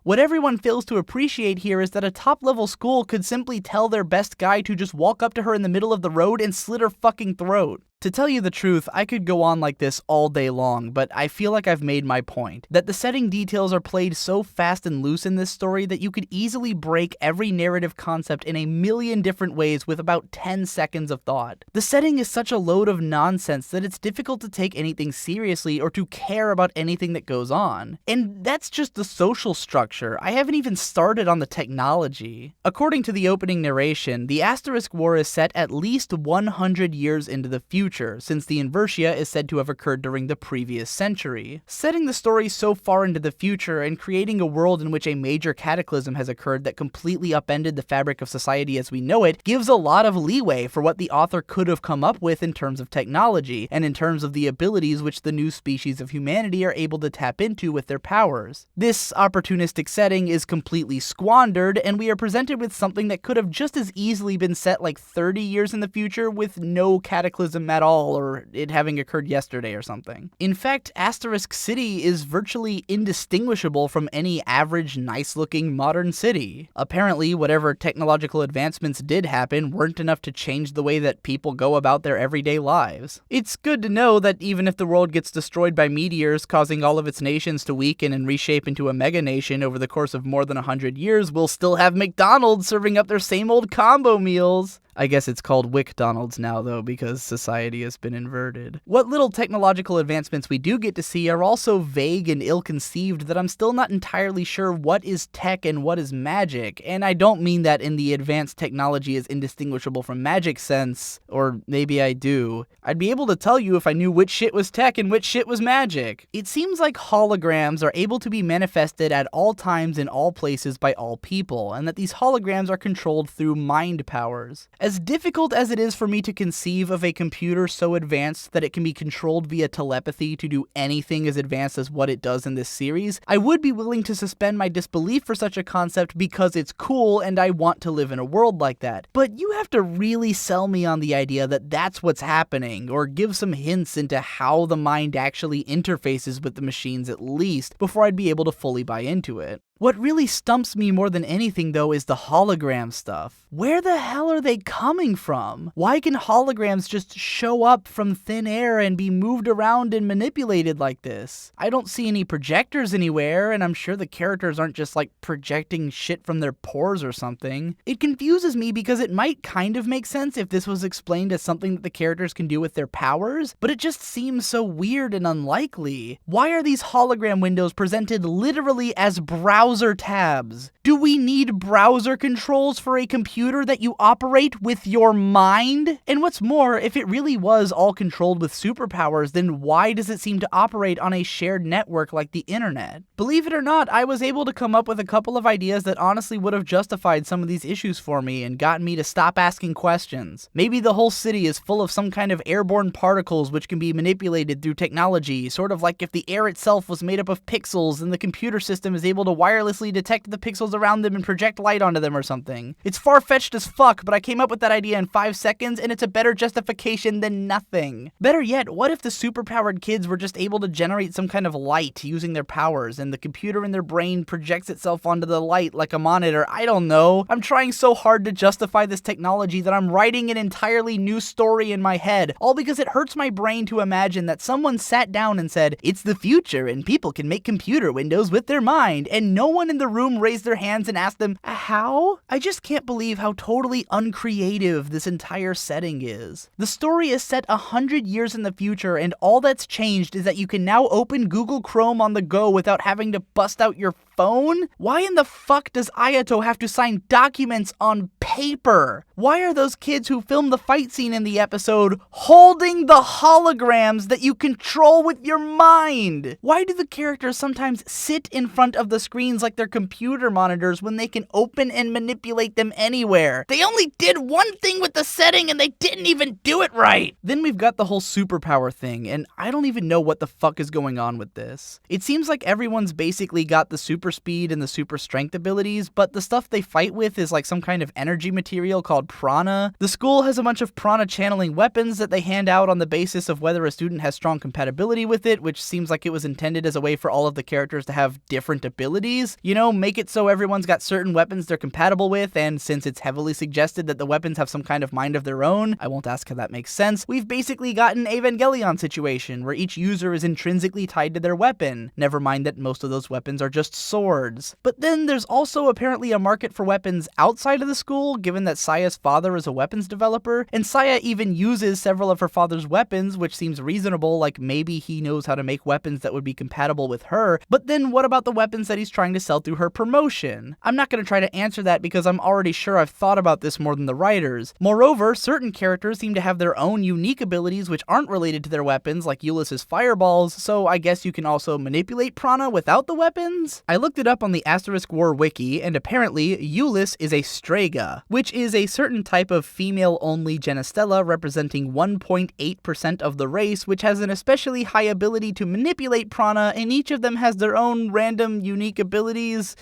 What everyone fails to appreciate here is that a top-level school could simply tell their best guy to just walk up to her in the middle of the road and slit her fucking throat. To tell you the truth, I could go on like this all day long, but I feel like I've made my point. That the setting details are played so fast and loose in this story that you could easily break every narrative concept in a million different ways with about 10 seconds of thought. The setting is such a load of nonsense that it's difficult to take anything seriously or to care about anything that goes on. And that's just the social structure. I haven't even started on the technology. According to the opening narration, the Asterisk War is set at least 100 years into the future, since the Inversia is said to have occurred during the previous century. Setting the story so far into the future and creating a world in which a major cataclysm has occurred that completely upended the fabric of society as we know it gives a lot of leeway for what the author could have come up with in terms of technology, and in terms of the abilities which the new species of humanity are able to tap into with their powers. This opportunistic setting is completely squandered, and we are presented with something that could have just as easily been set like 30 years in the future with no cataclysm at all, or it having occurred yesterday or something. In fact, Asterisk City is virtually indistinguishable from any average, nice-looking modern city. Apparently, whatever technological advancements did happen weren't enough to change the way that people go about their everyday lives. It's good to know that even if the world gets destroyed by meteors, causing all of its nations to weaken and reshape into a mega nation over the course of more than 100 years, we'll still have McDonald's serving up their same old combo meals. I guess it's called WickDonald's now, though, because society has been inverted. What little technological advancements we do get to see are also vague and ill-conceived that I'm still not entirely sure what is tech and what is magic, and I don't mean that in the advanced technology is indistinguishable from magic sense, or maybe I do. I'd be able to tell you if I knew which shit was tech and which shit was magic. It seems like holograms are able to be manifested at all times in all places by all people, and that these holograms are controlled through mind powers. As difficult as it is for me to conceive of a computer so advanced that it can be controlled via telepathy to do anything as advanced as what it does in this series, I would be willing to suspend my disbelief for such a concept because it's cool and I want to live in a world like that. But you have to really sell me on the idea that that's what's happening, or give some hints into how the mind actually interfaces with the machines at least, before I'd be able to fully buy into it. What really stumps me more than anything, though, is the hologram stuff. Where the hell are they coming from? Why can holograms just show up from thin air and be moved around and manipulated like this? I don't see any projectors anywhere, and I'm sure the characters aren't just like projecting shit from their pores or something. It confuses me because it might kind of make sense if this was explained as something that the characters can do with their powers, but it just seems so weird and unlikely. Why are these hologram windows presented literally as browser tabs? Do we need browser controls for a computer that you operate with your mind? And what's more, if it really was all controlled with superpowers, then why does it seem to operate on a shared network like the internet? Believe it or not, I was able to come up with a couple of ideas that honestly would have justified some of these issues for me and gotten me to stop asking questions. Maybe the whole city is full of some kind of airborne particles which can be manipulated through technology, sort of like if the air itself was made up of pixels and the computer system is able to wirelessly detect the pixels around them and project light onto them or something. It's far-fetched as fuck, but I came up with that idea in 5 seconds and it's a better justification than nothing. Better yet, what if the superpowered kids were just able to generate some kind of light using their powers and the computer in their brain projects itself onto the light like a monitor? I don't know. I'm trying so hard to justify this technology that I'm writing an entirely new story in my head, all because it hurts my brain to imagine that someone sat down and said, it's the future and people can make computer windows with their mind, and no one in the room raised their hands and asked them, how? I just can't believe how totally uncreative this entire setting is. The story is set 100 years in the future, and all that's changed is that you can now open Google Chrome on the go without having to bust out your phone? Why in the fuck does Ayato have to sign documents on paper? Why are those kids who filmed the fight scene in the episode holding the holograms that you control with your mind? Why do the characters sometimes sit in front of the screens like they're computer monitors when they can open and manipulate them anywhere? They only did one thing with the setting and they didn't even do it right! Then we've got the whole superpower thing, and I don't even know what the fuck is going on with this. It seems like everyone's basically got the super speed and the super strength abilities, but the stuff they fight with is like some kind of energy material called prana. The school has a bunch of prana channeling weapons that they hand out on the basis of whether a student has strong compatibility with it, which seems like it was intended as a way for all of the characters to have different abilities. series. You know, make it so everyone's got certain weapons they're compatible with, and since it's heavily suggested that the weapons have some kind of mind of their own, I won't ask how that makes sense, we've basically got an Evangelion situation where each user is intrinsically tied to their weapon. Never mind that most of those weapons are just swords. But then there's also apparently a market for weapons outside of the school, given that Saya's father is a weapons developer, and Saya even uses several of her father's weapons, which seems reasonable, like maybe he knows how to make weapons that would be compatible with her. But then what about the weapons that he's trying to sell through her promotion? I'm not going to try to answer that because I'm already sure I've thought about this more than the writers. Moreover, certain characters seem to have their own unique abilities which aren't related to their weapons, like Eulis's fireballs, so I guess you can also manipulate prana without the weapons? I looked it up on the Asterisk War wiki, and apparently Eulis is a Strega, which is a certain type of female-only genistella representing 1.8% of the race, which has an especially high ability to manipulate prana, and each of them has their own random unique abilities.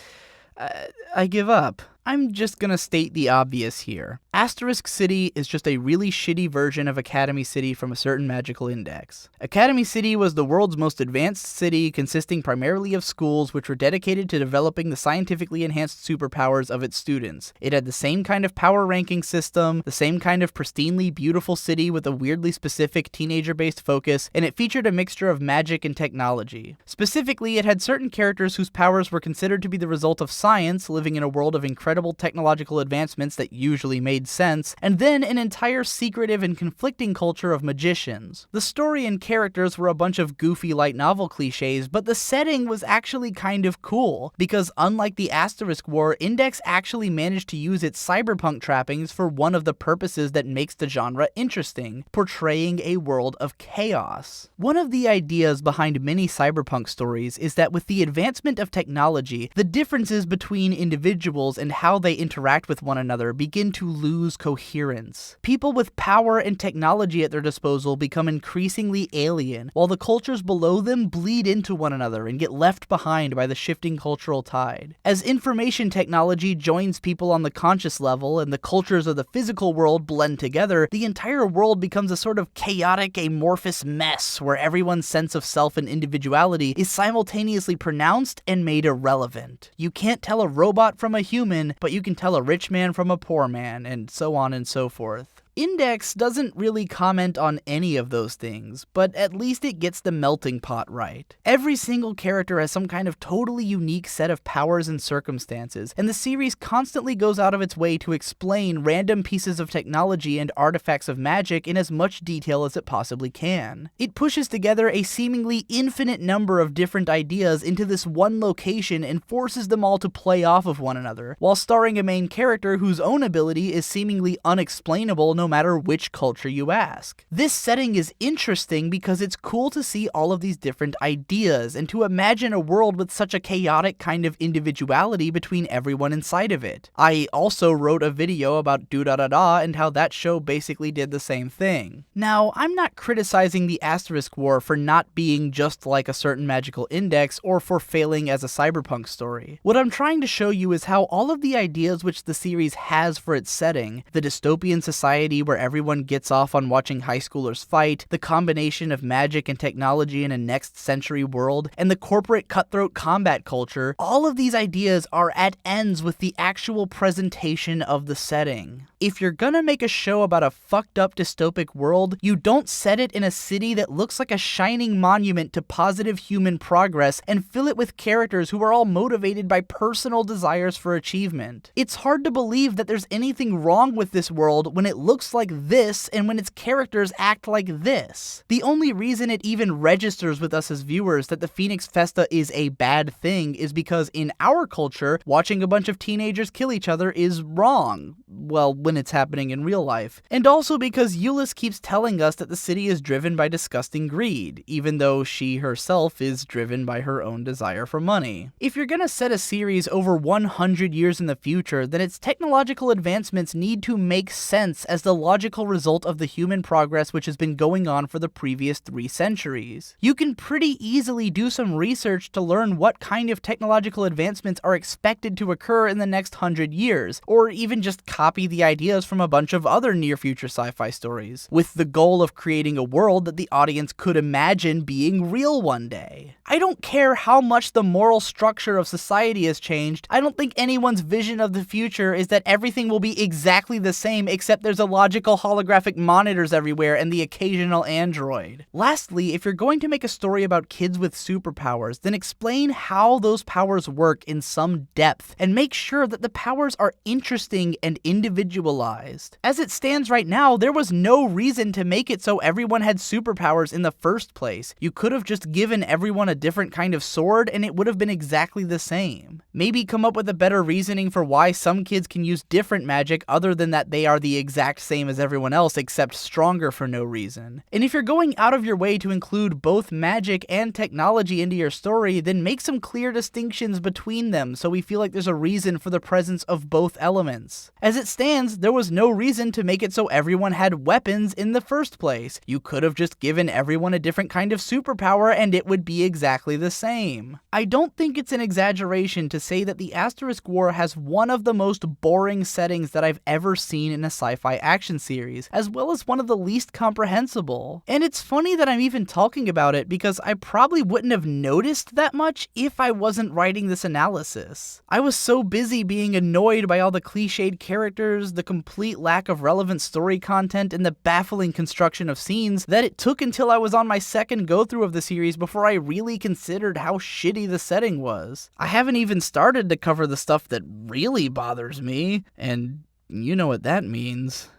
I give up. I'm just gonna state the obvious here. Asterisk City is just a really shitty version of Academy City from a certain magical index. Academy City was the world's most advanced city, consisting primarily of schools which were dedicated to developing the scientifically enhanced superpowers of its students. It had the same kind of power ranking system, the same kind of pristinely beautiful city with a weirdly specific teenager-based focus, and it featured a mixture of magic and technology. Specifically, it had certain characters whose powers were considered to be the result of science, living in a world of incredible technological advancements that usually made sense, and then an entire secretive and conflicting culture of magicians. The story and characters were a bunch of goofy light novel cliches, but the setting was actually kind of cool, because unlike the Asterisk War, Index actually managed to use its cyberpunk trappings for one of the purposes that makes the genre interesting, portraying a world of chaos. One of the ideas behind many cyberpunk stories is that with the advancement of technology, the differences between individuals and how they interact with one another begin to lose coherence. People with power and technology at their disposal become increasingly alien, while the cultures below them bleed into one another and get left behind by the shifting cultural tide. As information technology joins people on the conscious level and the cultures of the physical world blend together, the entire world becomes a sort of chaotic, amorphous mess where everyone's sense of self and individuality is simultaneously pronounced and made irrelevant. You can't tell a robot from a human, but you can tell a rich man from a poor man, and so on and so forth. Index doesn't really comment on any of those things, but at least it gets the melting pot right. Every single character has some kind of totally unique set of powers and circumstances, and the series constantly goes out of its way to explain random pieces of technology and artifacts of magic in as much detail as it possibly can. It pushes together a seemingly infinite number of different ideas into this one location and forces them all to play off of one another, while starring a main character whose own ability is seemingly unexplainable no matter which culture you ask. This setting is interesting because it's cool to see all of these different ideas and to imagine a world with such a chaotic kind of individuality between everyone inside of it. I also wrote a video about Do-Da-Da-Da and how that show basically did the same thing. Now, I'm not criticizing the Asterisk War for not being just like a certain magical index or for failing as a cyberpunk story. What I'm trying to show you is how all of the ideas which the series has for its setting, the dystopian society where everyone gets off on watching high schoolers fight, the combination of magic and technology in a next century world, and the corporate cutthroat combat culture, all of these ideas are at ends with the actual presentation of the setting. If you're gonna make a show about a fucked up dystopic world, you don't set it in a city that looks like a shining monument to positive human progress and fill it with characters who are all motivated by personal desires for achievement. It's hard to believe that there's anything wrong with this world when it looks like this and when its characters act like this. The only reason it even registers with us as viewers that the Phoenix Festa is a bad thing is because in our culture, watching a bunch of teenagers kill each other is wrong. Well, when it's happening in real life. And also because Eulis keeps telling us that the city is driven by disgusting greed, even though she herself is driven by her own desire for money. If you're gonna set a series over 100 years in the future, then its technological advancements need to make sense as the the logical result of the human progress which has been going on for the previous 3 centuries. You can pretty easily do some research to learn what kind of technological advancements are expected to occur in the next 100 years, or even just copy the ideas from a bunch of other near-future sci-fi stories, with the goal of creating a world that the audience could imagine being real one day. I don't care how much the moral structure of society has changed, I don't think anyone's vision of the future is that everything will be exactly the same except there's illogical holographic monitors everywhere and the occasional android. Lastly, if you're going to make a story about kids with superpowers, then explain how those powers work in some depth, and make sure that the powers are interesting and individualized. As it stands right now, there was no reason to make it so everyone had superpowers in the first place. You could have just given everyone a different kind of sword and it would have been exactly the same. Maybe come up with a better reasoning for why some kids can use different magic other than that they are the exact same as everyone else except stronger for no reason. And if you're going out of your way to include both magic and technology into your story, then make some clear distinctions between them so we feel like there's a reason for the presence of both elements. As it stands, there was no reason to make it so everyone had weapons in the first place. You could have just given everyone a different kind of superpower and it would be exactly the same. I don't think it's an exaggeration to say that the Asterisk War has one of the most boring settings that I've ever seen in a sci-fi action series, as well as one of the least comprehensible. And it's funny that I'm even talking about it because I probably wouldn't have noticed that much if I wasn't writing this analysis. I was so busy being annoyed by all the cliched characters, the complete lack of relevant story content, and the baffling construction of scenes that it took until I was on my second go-through of the series before I really considered how shitty the setting was. I haven't even started to cover the stuff that really bothers me, and you know what that means.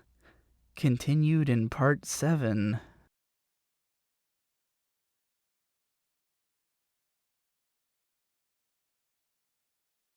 Continued in part 7.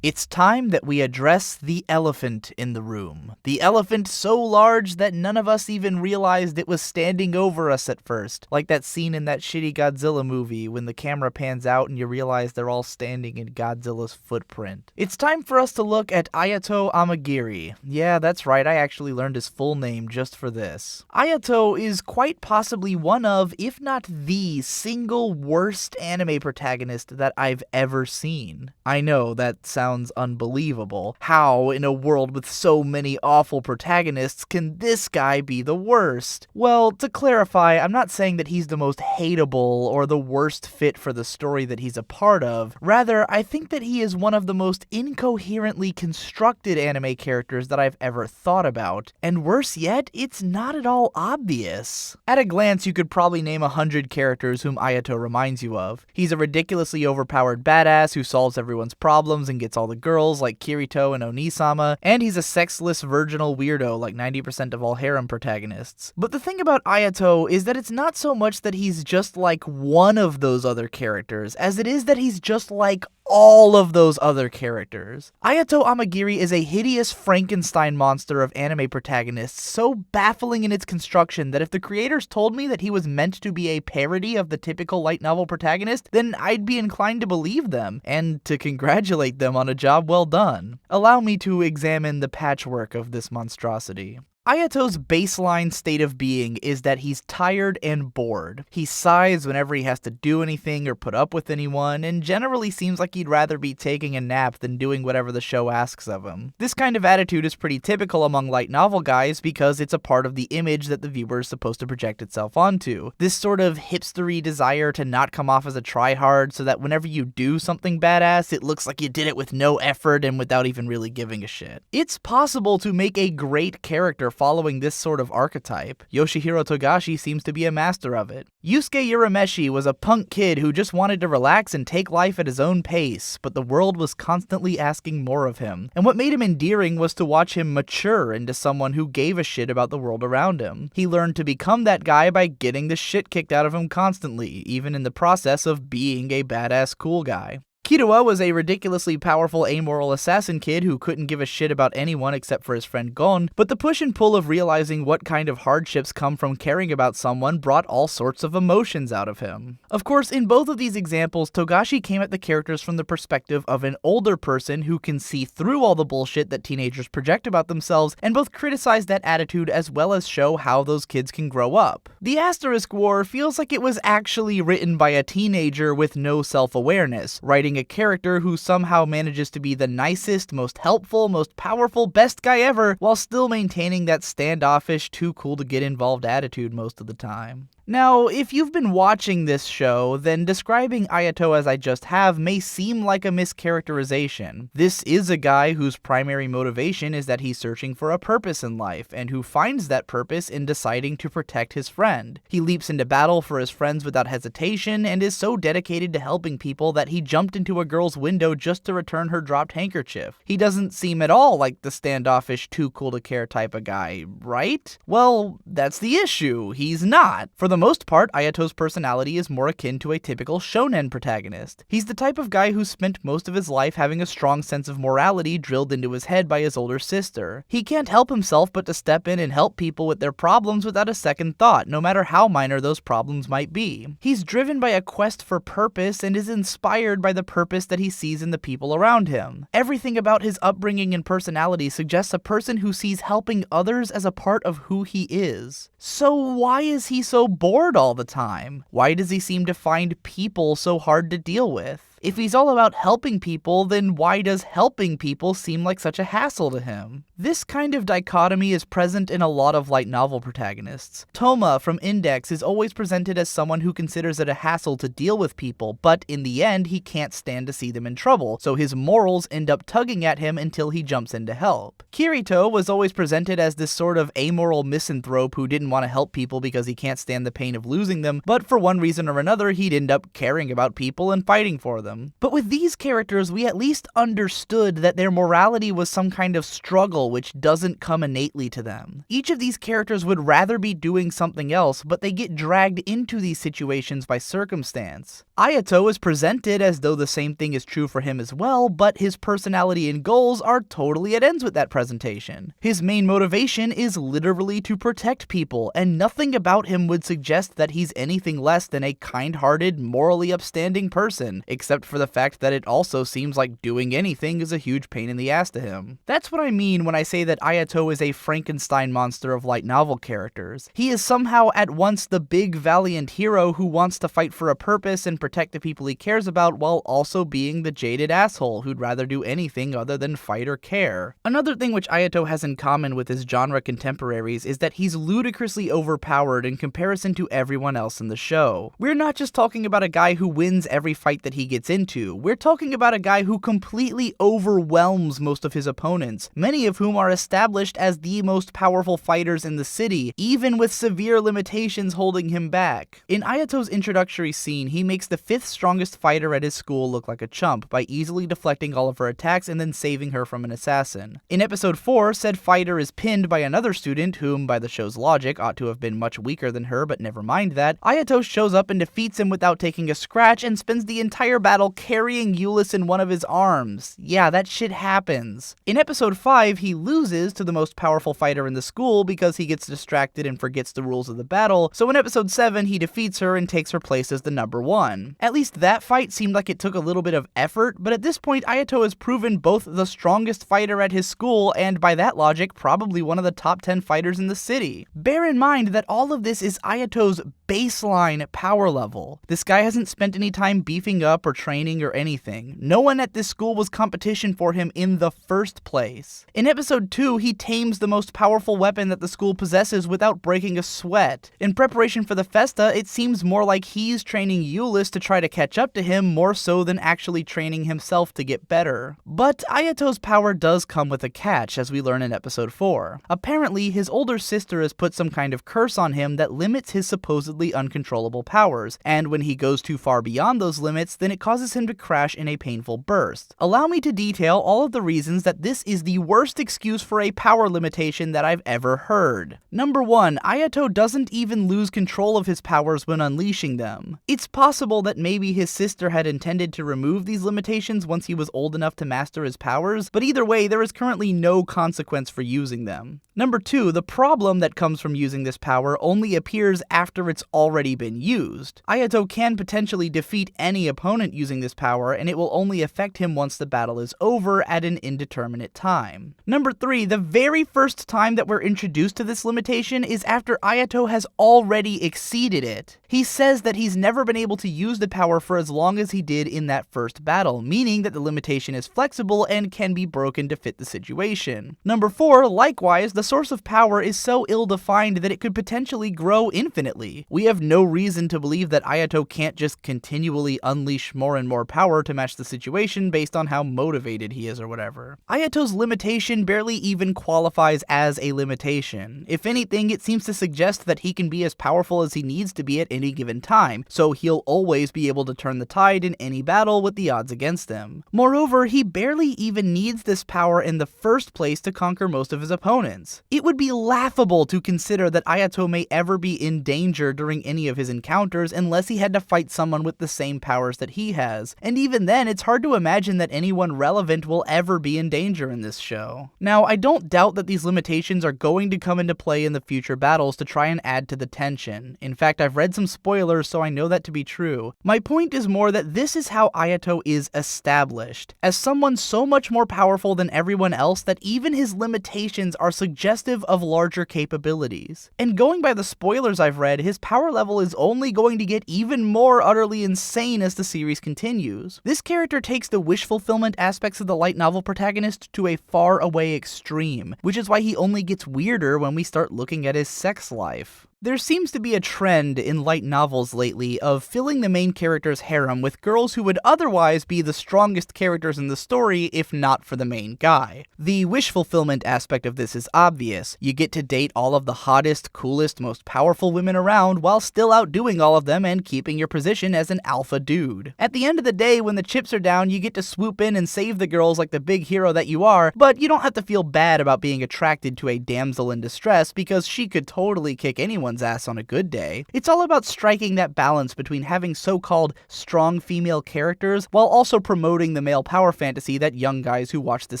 It's time that we address the elephant in the room. The elephant so large that none of us even realized it was standing over us at first. Like that scene in that shitty Godzilla movie when the camera pans out and you realize they're all standing in Godzilla's footprint. It's time for us to look at Ayato Amagiri. Yeah, that's right, I actually learned his full name just for this. Ayato is quite possibly one of, if not the single worst anime protagonist that I've ever seen. I know, that sounds unbelievable. How, in a world with so many awful protagonists, can this guy be the worst? Well, to clarify, I'm not saying that he's the most hateable or the worst fit for the story that he's a part of. Rather, I think that he is one of the most incoherently constructed anime characters that I've ever thought about. And worse yet, it's not at all obvious. At a glance, you could probably name 100 characters whom Ayato reminds you of. He's a ridiculously overpowered badass who solves everyone's problems and gets all the girls like Kirito and Onisama, and he's a sexless virginal weirdo like 90% of all harem protagonists. But the thing about Ayato is that it's not so much that he's just like one of those other characters, as it is that he's just like all of those other characters. Ayato Amagiri is a hideous Frankenstein monster of anime protagonists, so baffling in its construction that if the creators told me that he was meant to be a parody of the typical light novel protagonist, then I'd be inclined to believe them, and to congratulate them on a job well done. Allow me to examine the patchwork of this monstrosity. Ayato's baseline state of being is that he's tired and bored. He sighs whenever he has to do anything or put up with anyone, and generally seems like he'd rather be taking a nap than doing whatever the show asks of him. This kind of attitude is pretty typical among light novel guys because it's a part of the image that the viewer is supposed to project itself onto. This sort of hipstery desire to not come off as a tryhard so that whenever you do something badass, it looks like you did it with no effort and without even really giving a shit. It's possible to make a great character following this sort of archetype. Yoshihiro Togashi seems to be a master of it. Yusuke Urameshi was a punk kid who just wanted to relax and take life at his own pace, but the world was constantly asking more of him. And what made him endearing was to watch him mature into someone who gave a shit about the world around him. He learned to become that guy by getting the shit kicked out of him constantly, even in the process of being a badass cool guy. Killua was a ridiculously powerful amoral assassin kid who couldn't give a shit about anyone except for his friend Gon, but the push and pull of realizing what kind of hardships come from caring about someone brought all sorts of emotions out of him. Of course, in both of these examples, Togashi came at the characters from the perspective of an older person who can see through all the bullshit that teenagers project about themselves and both criticize that attitude as well as show how those kids can grow up. The Asterisk War feels like it was actually written by a teenager with no self-awareness, writing a character who somehow manages to be the nicest, most helpful, most powerful, best guy ever, while still maintaining that standoffish, too cool to get involved attitude most of the time. Now, if you've been watching this show, then describing Ayato as I just have may seem like a mischaracterization. This is a guy whose primary motivation is that he's searching for a purpose in life, and who finds that purpose in deciding to protect his friend. He leaps into battle for his friends without hesitation, and is so dedicated to helping people that he jumped into a girl's window just to return her dropped handkerchief. He doesn't seem at all like the standoffish, too cool to care type of guy, right? Well, that's the issue. He's not. For the most part, Ayato's personality is more akin to a typical shonen protagonist. He's the type of guy who spent most of his life having a strong sense of morality drilled into his head by his older sister. He can't help himself but to step in and help people with their problems without a second thought, no matter how minor those problems might be. He's driven by a quest for purpose and is inspired by the purpose that he sees in the people around him. Everything about his upbringing and personality suggests a person who sees helping others as a part of who he is. So why is he so bored all the time? Why does he seem to find people so hard to deal with? If he's all about helping people, then why does helping people seem like such a hassle to him? This kind of dichotomy is present in a lot of light novel protagonists. Toma from Index is always presented as someone who considers it a hassle to deal with people, but in the end he can't stand to see them in trouble, so his morals end up tugging at him until he jumps in to help. Kirito was always presented as this sort of amoral misanthrope who didn't want to help people because he can't stand the pain of losing them, but for one reason or another he'd end up caring about people and fighting for them. But with these characters, we at least understood that their morality was some kind of struggle which doesn't come innately to them. Each of these characters would rather be doing something else, but they get dragged into these situations by circumstance. Ayato is presented as though the same thing is true for him as well, but his personality and goals are totally at ends with that presentation. His main motivation is literally to protect people, and nothing about him would suggest that he's anything less than a kind-hearted, morally upstanding person, except for the fact that it also seems like doing anything is a huge pain in the ass to him. That's what I mean when I say that Ayato is a Frankenstein monster of light novel characters. He is somehow at once the big valiant hero who wants to fight for a purpose and protect the people he cares about, while also being the jaded asshole who'd rather do anything other than fight or care. Another thing which Ayato has in common with his genre contemporaries is that he's ludicrously overpowered in comparison to everyone else in the show. We're not just talking about a guy who wins every fight that he gets into, we're talking about a guy who completely overwhelms most of his opponents, many of whom are established as the most powerful fighters in the city, even with severe limitations holding him back. In Ayato's introductory scene, he makes the 5th strongest fighter at his school look like a chump by easily deflecting all of her attacks and then saving her from an assassin. In episode 4, said fighter is pinned by another student whom, by the show's logic, ought to have been much weaker than her, but never mind that. Ayato shows up and defeats him without taking a scratch and spends the entire battle carrying Euless in one of his arms. Yeah, that shit happens. In episode 5, he loses to the most powerful fighter in the school because he gets distracted and forgets the rules of the battle, so in episode 7, he defeats her and takes her place as the number 1. At least that fight seemed like it took a little bit of effort, but at this point, Ayato has proven both the strongest fighter at his school and, by that logic, probably one of the top 10 fighters in the city. Bear in mind that all of this is Ayato's baseline power level. This guy hasn't spent any time beefing up or training or anything. No one at this school was competition for him in the first place. In episode 2, he tames the most powerful weapon that the school possesses without breaking a sweat. In preparation for the festa, it seems more like he's training Euless to try to catch up to him more so than actually training himself to get better. But Ayato's power does come with a catch, as we learn in episode 4. Apparently, his older sister has put some kind of curse on him that limits his supposedly supposedly uncontrollable powers, and when he goes too far beyond those limits, then it causes him to crash in a painful burst. Allow me to detail all of the reasons that this is the worst excuse for a power limitation that I've ever heard. Number 1, Ayato doesn't even lose control of his powers when unleashing them. It's possible that maybe his sister had intended to remove these limitations once he was old enough to master his powers, but either way, there is currently no consequence for using them. Number 2, the problem that comes from using this power only appears after it's already been used. Ayato can potentially defeat any opponent using this power, and it will only affect him once the battle is over at an indeterminate time. Number 3, the very first time that we're introduced to this limitation is after Ayato has already exceeded it. He says that he's never been able to use the power for as long as he did in that first battle, meaning that the limitation is flexible and can be broken to fit the situation. Number 4, likewise, the source of power is so ill-defined that it could potentially grow infinitely. We have no reason to believe that Ayato can't just continually unleash more and more power to match the situation based on how motivated he is or whatever. Ayato's limitation barely even qualifies as a limitation. If anything, it seems to suggest that he can be as powerful as he needs to be at any given time, so he'll always be able to turn the tide in any battle with the odds against him. Moreover, he barely even needs this power in the first place to conquer most of his opponents. It would be laughable to consider that Ayato may ever be in danger during any of his encounters unless he had to fight someone with the same powers that he has, and even then it's hard to imagine that anyone relevant will ever be in danger in this show. Now, I don't doubt that these limitations are going to come into play in the future battles to try and add to the tension. In fact, I've read some spoilers, so I know that to be true. My point is more that this is how Ayato is established, as someone so much more powerful than everyone else that even his limitations are suggestive of larger capabilities. And going by the spoilers I've read, his power level is only going to get even more utterly insane as the series continues. This character takes the wish fulfillment aspects of the light novel protagonist to a far away extreme, which is why he only gets weirder when we start looking at his sex life. There seems to be a trend in light novels lately of filling the main character's harem with girls who would otherwise be the strongest characters in the story if not for the main guy. The wish fulfillment aspect of this is obvious. You get to date all of the hottest, coolest, most powerful women around while still outdoing all of them and keeping your position as an alpha dude. At the end of the day, when the chips are down, you get to swoop in and save the girls like the big hero that you are, but you don't have to feel bad about being attracted to a damsel in distress because she could totally kick anyone's ass on a good day. It's all about striking that balance between having so-called strong female characters while also promoting the male power fantasy that young guys who watch this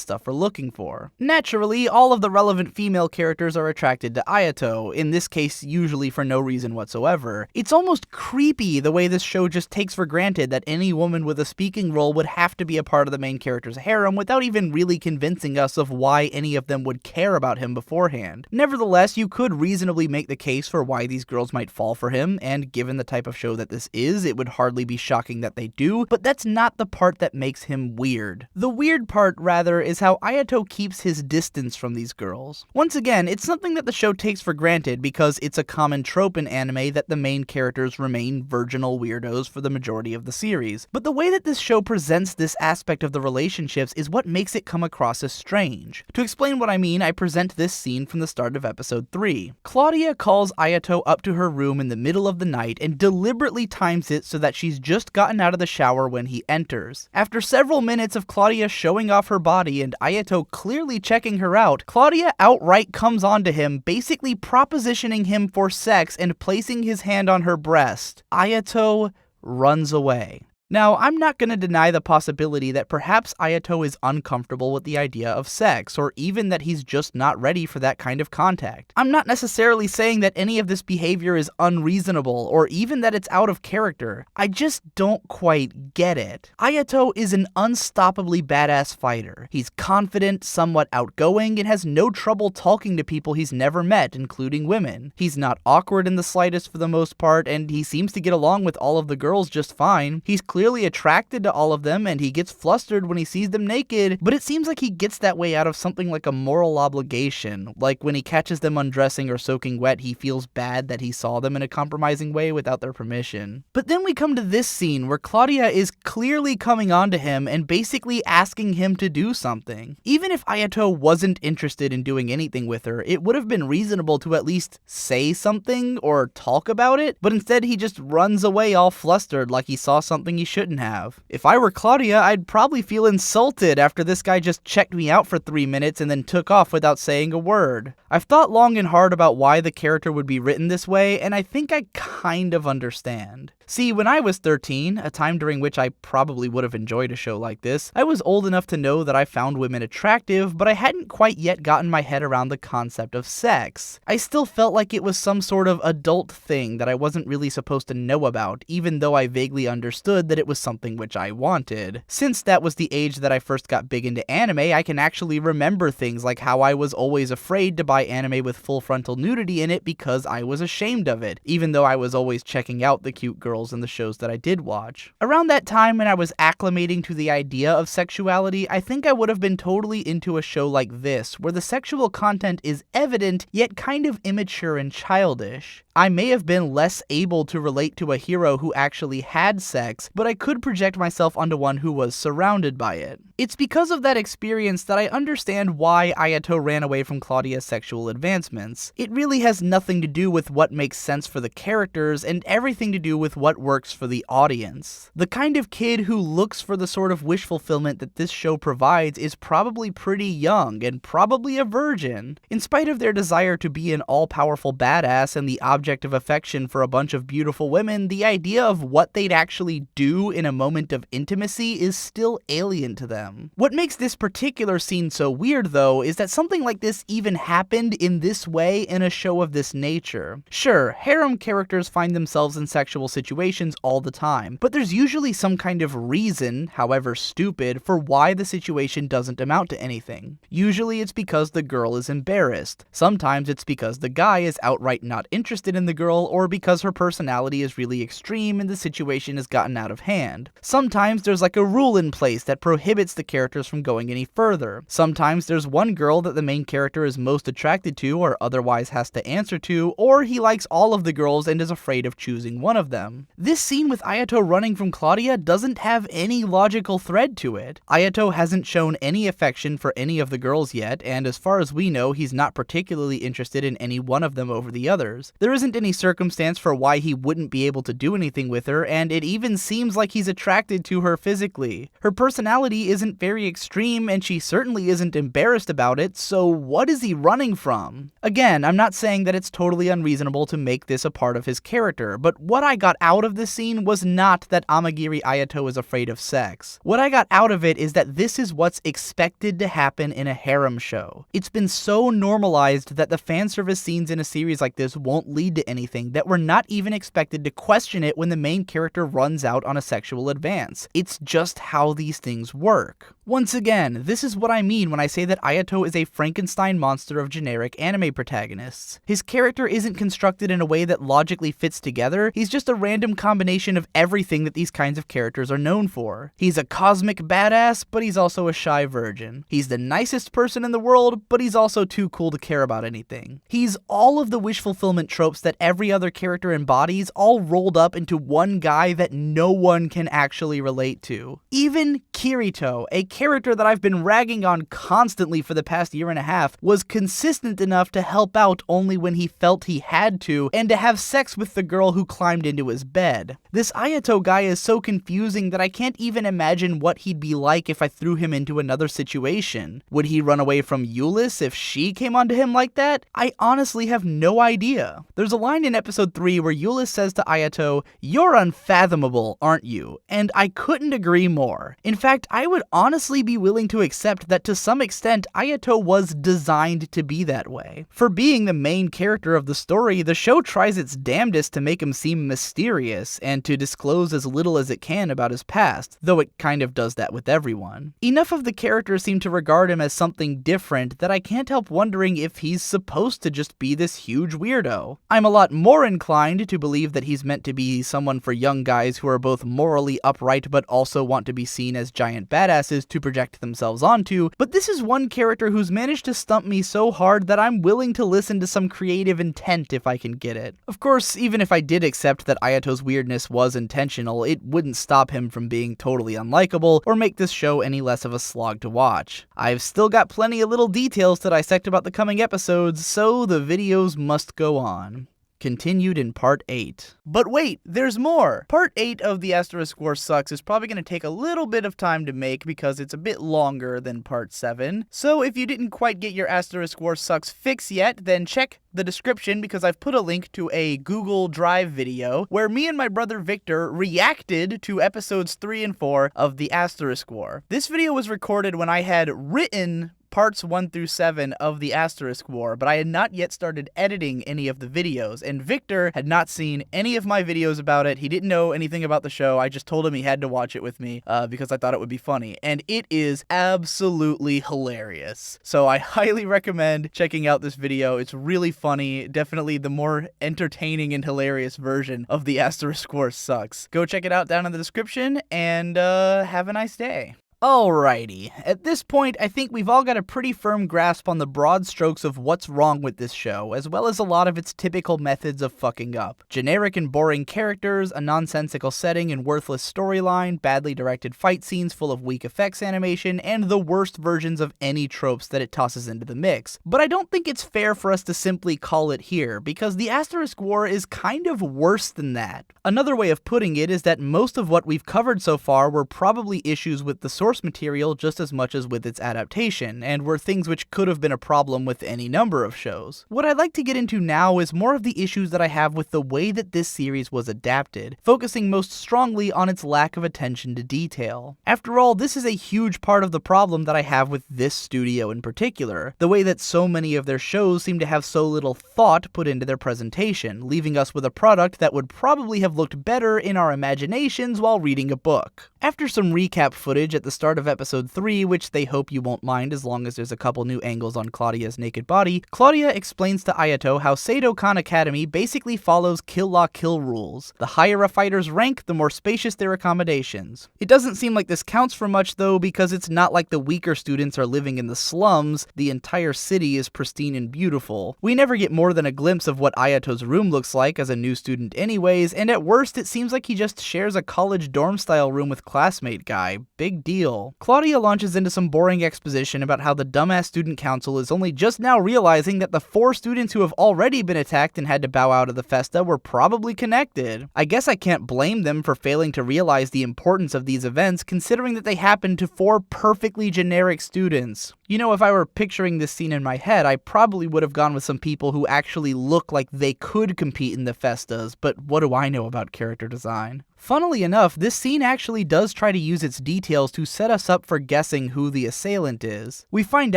stuff are looking for. Naturally, all of the relevant female characters are attracted to Ayato, in this case usually for no reason whatsoever. It's almost creepy the way this show just takes for granted that any woman with a speaking role would have to be a part of the main character's harem without even really convincing us of why any of them would care about him beforehand. Nevertheless, you could reasonably make the case for why these girls might fall for him, and given the type of show that this is, it would hardly be shocking that they do, but that's not the part that makes him weird. The weird part, rather, is how Ayato keeps his distance from these girls. Once again, it's something that the show takes for granted because it's a common trope in anime that the main characters remain virginal weirdos for the majority of the series, but the way that this show presents this aspect of the relationships is what makes it come across as strange. To explain what I mean, I present this scene from the start of episode 3. Claudia calls Ayato up to her room in the middle of the night and deliberately times it so that she's just gotten out of the shower when he enters. After several minutes of Claudia showing off her body and Ayato clearly checking her out, Claudia outright comes onto him, basically propositioning him for sex and placing his hand on her breast. Ayato runs away. Now, I'm not going to deny the possibility that perhaps Ayato is uncomfortable with the idea of sex, or even that he's just not ready for that kind of contact. I'm not necessarily saying that any of this behavior is unreasonable, or even that it's out of character. I just don't quite get it. Ayato is an unstoppably badass fighter. He's confident, somewhat outgoing, and has no trouble talking to people he's never met, including women. He's not awkward in the slightest for the most part, and he seems to get along with all of the girls just fine. He's clearly attracted to all of them and he gets flustered when he sees them naked, but it seems like he gets that way out of something like a moral obligation. Like when he catches them undressing or soaking wet, he feels bad that he saw them in a compromising way without their permission. But then we come to this scene where Claudia is clearly coming on to him and basically asking him to do something. Even if Ayato wasn't interested in doing anything with her, it would have been reasonable to at least say something or talk about it, but instead he just runs away all flustered like he saw something he shouldn't have. If I were Claudia, I'd probably feel insulted after this guy just checked me out for 3 minutes and then took off without saying a word. I've thought long and hard about why the character would be written this way, and I think I kind of understand. See, when I was 13, a time during which I probably would have enjoyed a show like this, I was old enough to know that I found women attractive, but I hadn't quite yet gotten my head around the concept of sex. I still felt like it was some sort of adult thing that I wasn't really supposed to know about, even though I vaguely understood that it was something which I wanted. Since that was the age that I first got big into anime, I can actually remember things like how I was always afraid to buy anime with full frontal nudity in it because I was ashamed of it, even though I was always checking out the cute girls in the shows that I did watch. Around that time when I was acclimating to the idea of sexuality, I think I would have been totally into a show like this, where the sexual content is evident, yet kind of immature and childish. I may have been less able to relate to a hero who actually had sex, but I could project myself onto one who was surrounded by it. It's because of that experience that I understand why Ayato ran away from Claudia's sexual advancements. It really has nothing to do with what makes sense for the characters and everything to do with what works for the audience. The kind of kid who looks for the sort of wish fulfillment that this show provides is probably pretty young and probably a virgin. In spite of their desire to be an all-powerful badass and the object of affection for a bunch of beautiful women, the idea of what they'd actually do in a moment of intimacy is still alien to them. What makes this particular scene so weird, though, is that something like this even happened in this way in a show of this nature. Sure, harem characters find themselves in sexual situations all the time, but there's usually some kind of reason, however stupid, for why the situation doesn't amount to anything. Usually it's because the girl is embarrassed. Sometimes it's because the guy is outright not interested in the girl, or because her personality is really extreme and the situation has gotten out of hand. Sometimes there's like a rule in place that prohibits the characters from going any further. Sometimes there's one girl that the main character is most attracted to or otherwise has to answer to, or he likes all of the girls and is afraid of choosing one of them. This scene with Ayato running from Claudia doesn't have any logical thread to it. Ayato hasn't shown any affection for any of the girls yet, and as far as we know, he's not particularly interested in any one of them over the others. There isn't any circumstance for why he wouldn't be able to do anything with her, and it even seems like he's attracted to her physically. Her personality isn't very extreme, and she certainly isn't embarrassed about it, so what is he running from? Again, I'm not saying that it's totally unreasonable to make this a part of his character, but what I got out of this scene was not that Amagiri Ayato is afraid of sex. What I got out of it is that this is what's expected to happen in a harem show. It's been so normalized that the fan service scenes in a series like this won't lead to anything that we're not even expected to question it when the main character runs out on a sexual advance. It's just how these things work. Once again, this is what I mean when I say that Ayato is a Frankenstein monster of generic anime protagonists. His character isn't constructed in a way that logically fits together, he's just a random combination of everything that these kinds of characters are known for. He's a cosmic badass, but he's also a shy virgin. He's the nicest person in the world, but he's also too cool to care about anything. He's all of the wish fulfillment tropes that every other character embodies, all rolled up into one guy that no one can actually relate to. Even Kirito, a character that I've been ragging on constantly for the past year and a half, was consistent enough to help out only when he felt he had to, and to have sex with the girl who climbed into his bed. This Ayato guy is so confusing that I can't even imagine what he'd be like if I threw him into another situation. Would he run away from Euless if she came onto him like that? I honestly have no idea. There's a line in episode 3 where Euless says to Ayato, "You're unfathomable, aren't you?" And I couldn't agree more. In fact, I would honestly be willing to accept that to some extent Ayato was designed to be that way. For being the main character of the story, the show tries its damnedest to make him seem mysterious mysterious, and to disclose as little as it can about his past, though it kind of does that with everyone. Enough of the characters seem to regard him as something different that I can't help wondering if he's supposed to just be this huge weirdo. I'm a lot more inclined to believe that he's meant to be someone for young guys who are both morally upright but also want to be seen as giant badasses to project themselves onto, but this is one character who's managed to stump me so hard that I'm willing to listen to some creative intent if I can get it. Of course, even if I did accept that Ayato's weirdness was intentional, it wouldn't stop him from being totally unlikable or make this show any less of a slog to watch. I've still got plenty of little details to dissect about the coming episodes, so the videos must go on. Continued in Part 8. But wait, there's more! Part 8 of the Asterisk War Sucks is probably going to take a little bit of time to make because it's a bit longer than Part 7. So if you didn't quite get your Asterisk War Sucks fix yet, then check the description because I've put a link to a Google Drive video where me and my brother Victor reacted to episodes 3 and 4 of the Asterisk War. This video was recorded when I had written parts 1 through 7 of the Asterisk War, but I had not yet started editing any of the videos, and Victor had not seen any of my videos about it. He didn't know anything about the show. I just told him he had to watch it with me because I thought it would be funny, and it is absolutely hilarious. So I highly recommend checking out this video. It's really funny, definitely the more entertaining and hilarious version of the Asterisk War Sucks. Go check it out down in the description, and have a nice day. Alrighty, at this point I think we've all got a pretty firm grasp on the broad strokes of what's wrong with this show, as well as a lot of its typical methods of fucking up. Generic and boring characters, a nonsensical setting and worthless storyline, badly directed fight scenes full of weak effects animation, and the worst versions of any tropes that it tosses into the mix. But I don't think it's fair for us to simply call it here, because the Asterisk War is kind of worse than that. Another way of putting it is that most of what we've covered so far were probably issues with the source material just as much as with its adaptation, and were things which could have been a problem with any number of shows. What I'd like to get into now is more of the issues that I have with the way that this series was adapted, focusing most strongly on its lack of attention to detail. After all, this is a huge part of the problem that I have with this studio in particular, the way that so many of their shows seem to have so little thought put into their presentation, leaving us with a product that would probably have looked better in our imaginations while reading a book. After some recap footage at the start of episode 3, which they hope you won't mind as long as there's a couple new angles on Claudia's naked body, Claudia explains to Ayato how Seido-kan Academy basically follows kill la kill rules. The higher a fighter's rank, the more spacious their accommodations. It doesn't seem like this counts for much though, because it's not like the weaker students are living in the slums. The entire city is pristine and beautiful. We never get more than a glimpse of what Ayato's room looks like as a new student anyways, and at worst it seems like he just shares a college dorm style room with classmate guy. Big deal. Claudia launches into some boring exposition about how the dumbass student council is only just now realizing that the 4 students who have already been attacked and had to bow out of the festa were probably connected. I guess I can't blame them for failing to realize the importance of these events, considering that they happened to 4 perfectly generic students. You know, if I were picturing this scene in my head, I probably would have gone with some people who actually look like they could compete in the festas, but what do I know about character design? Funnily enough, this scene actually does try to use its details to set us up for guessing who the assailant is. We find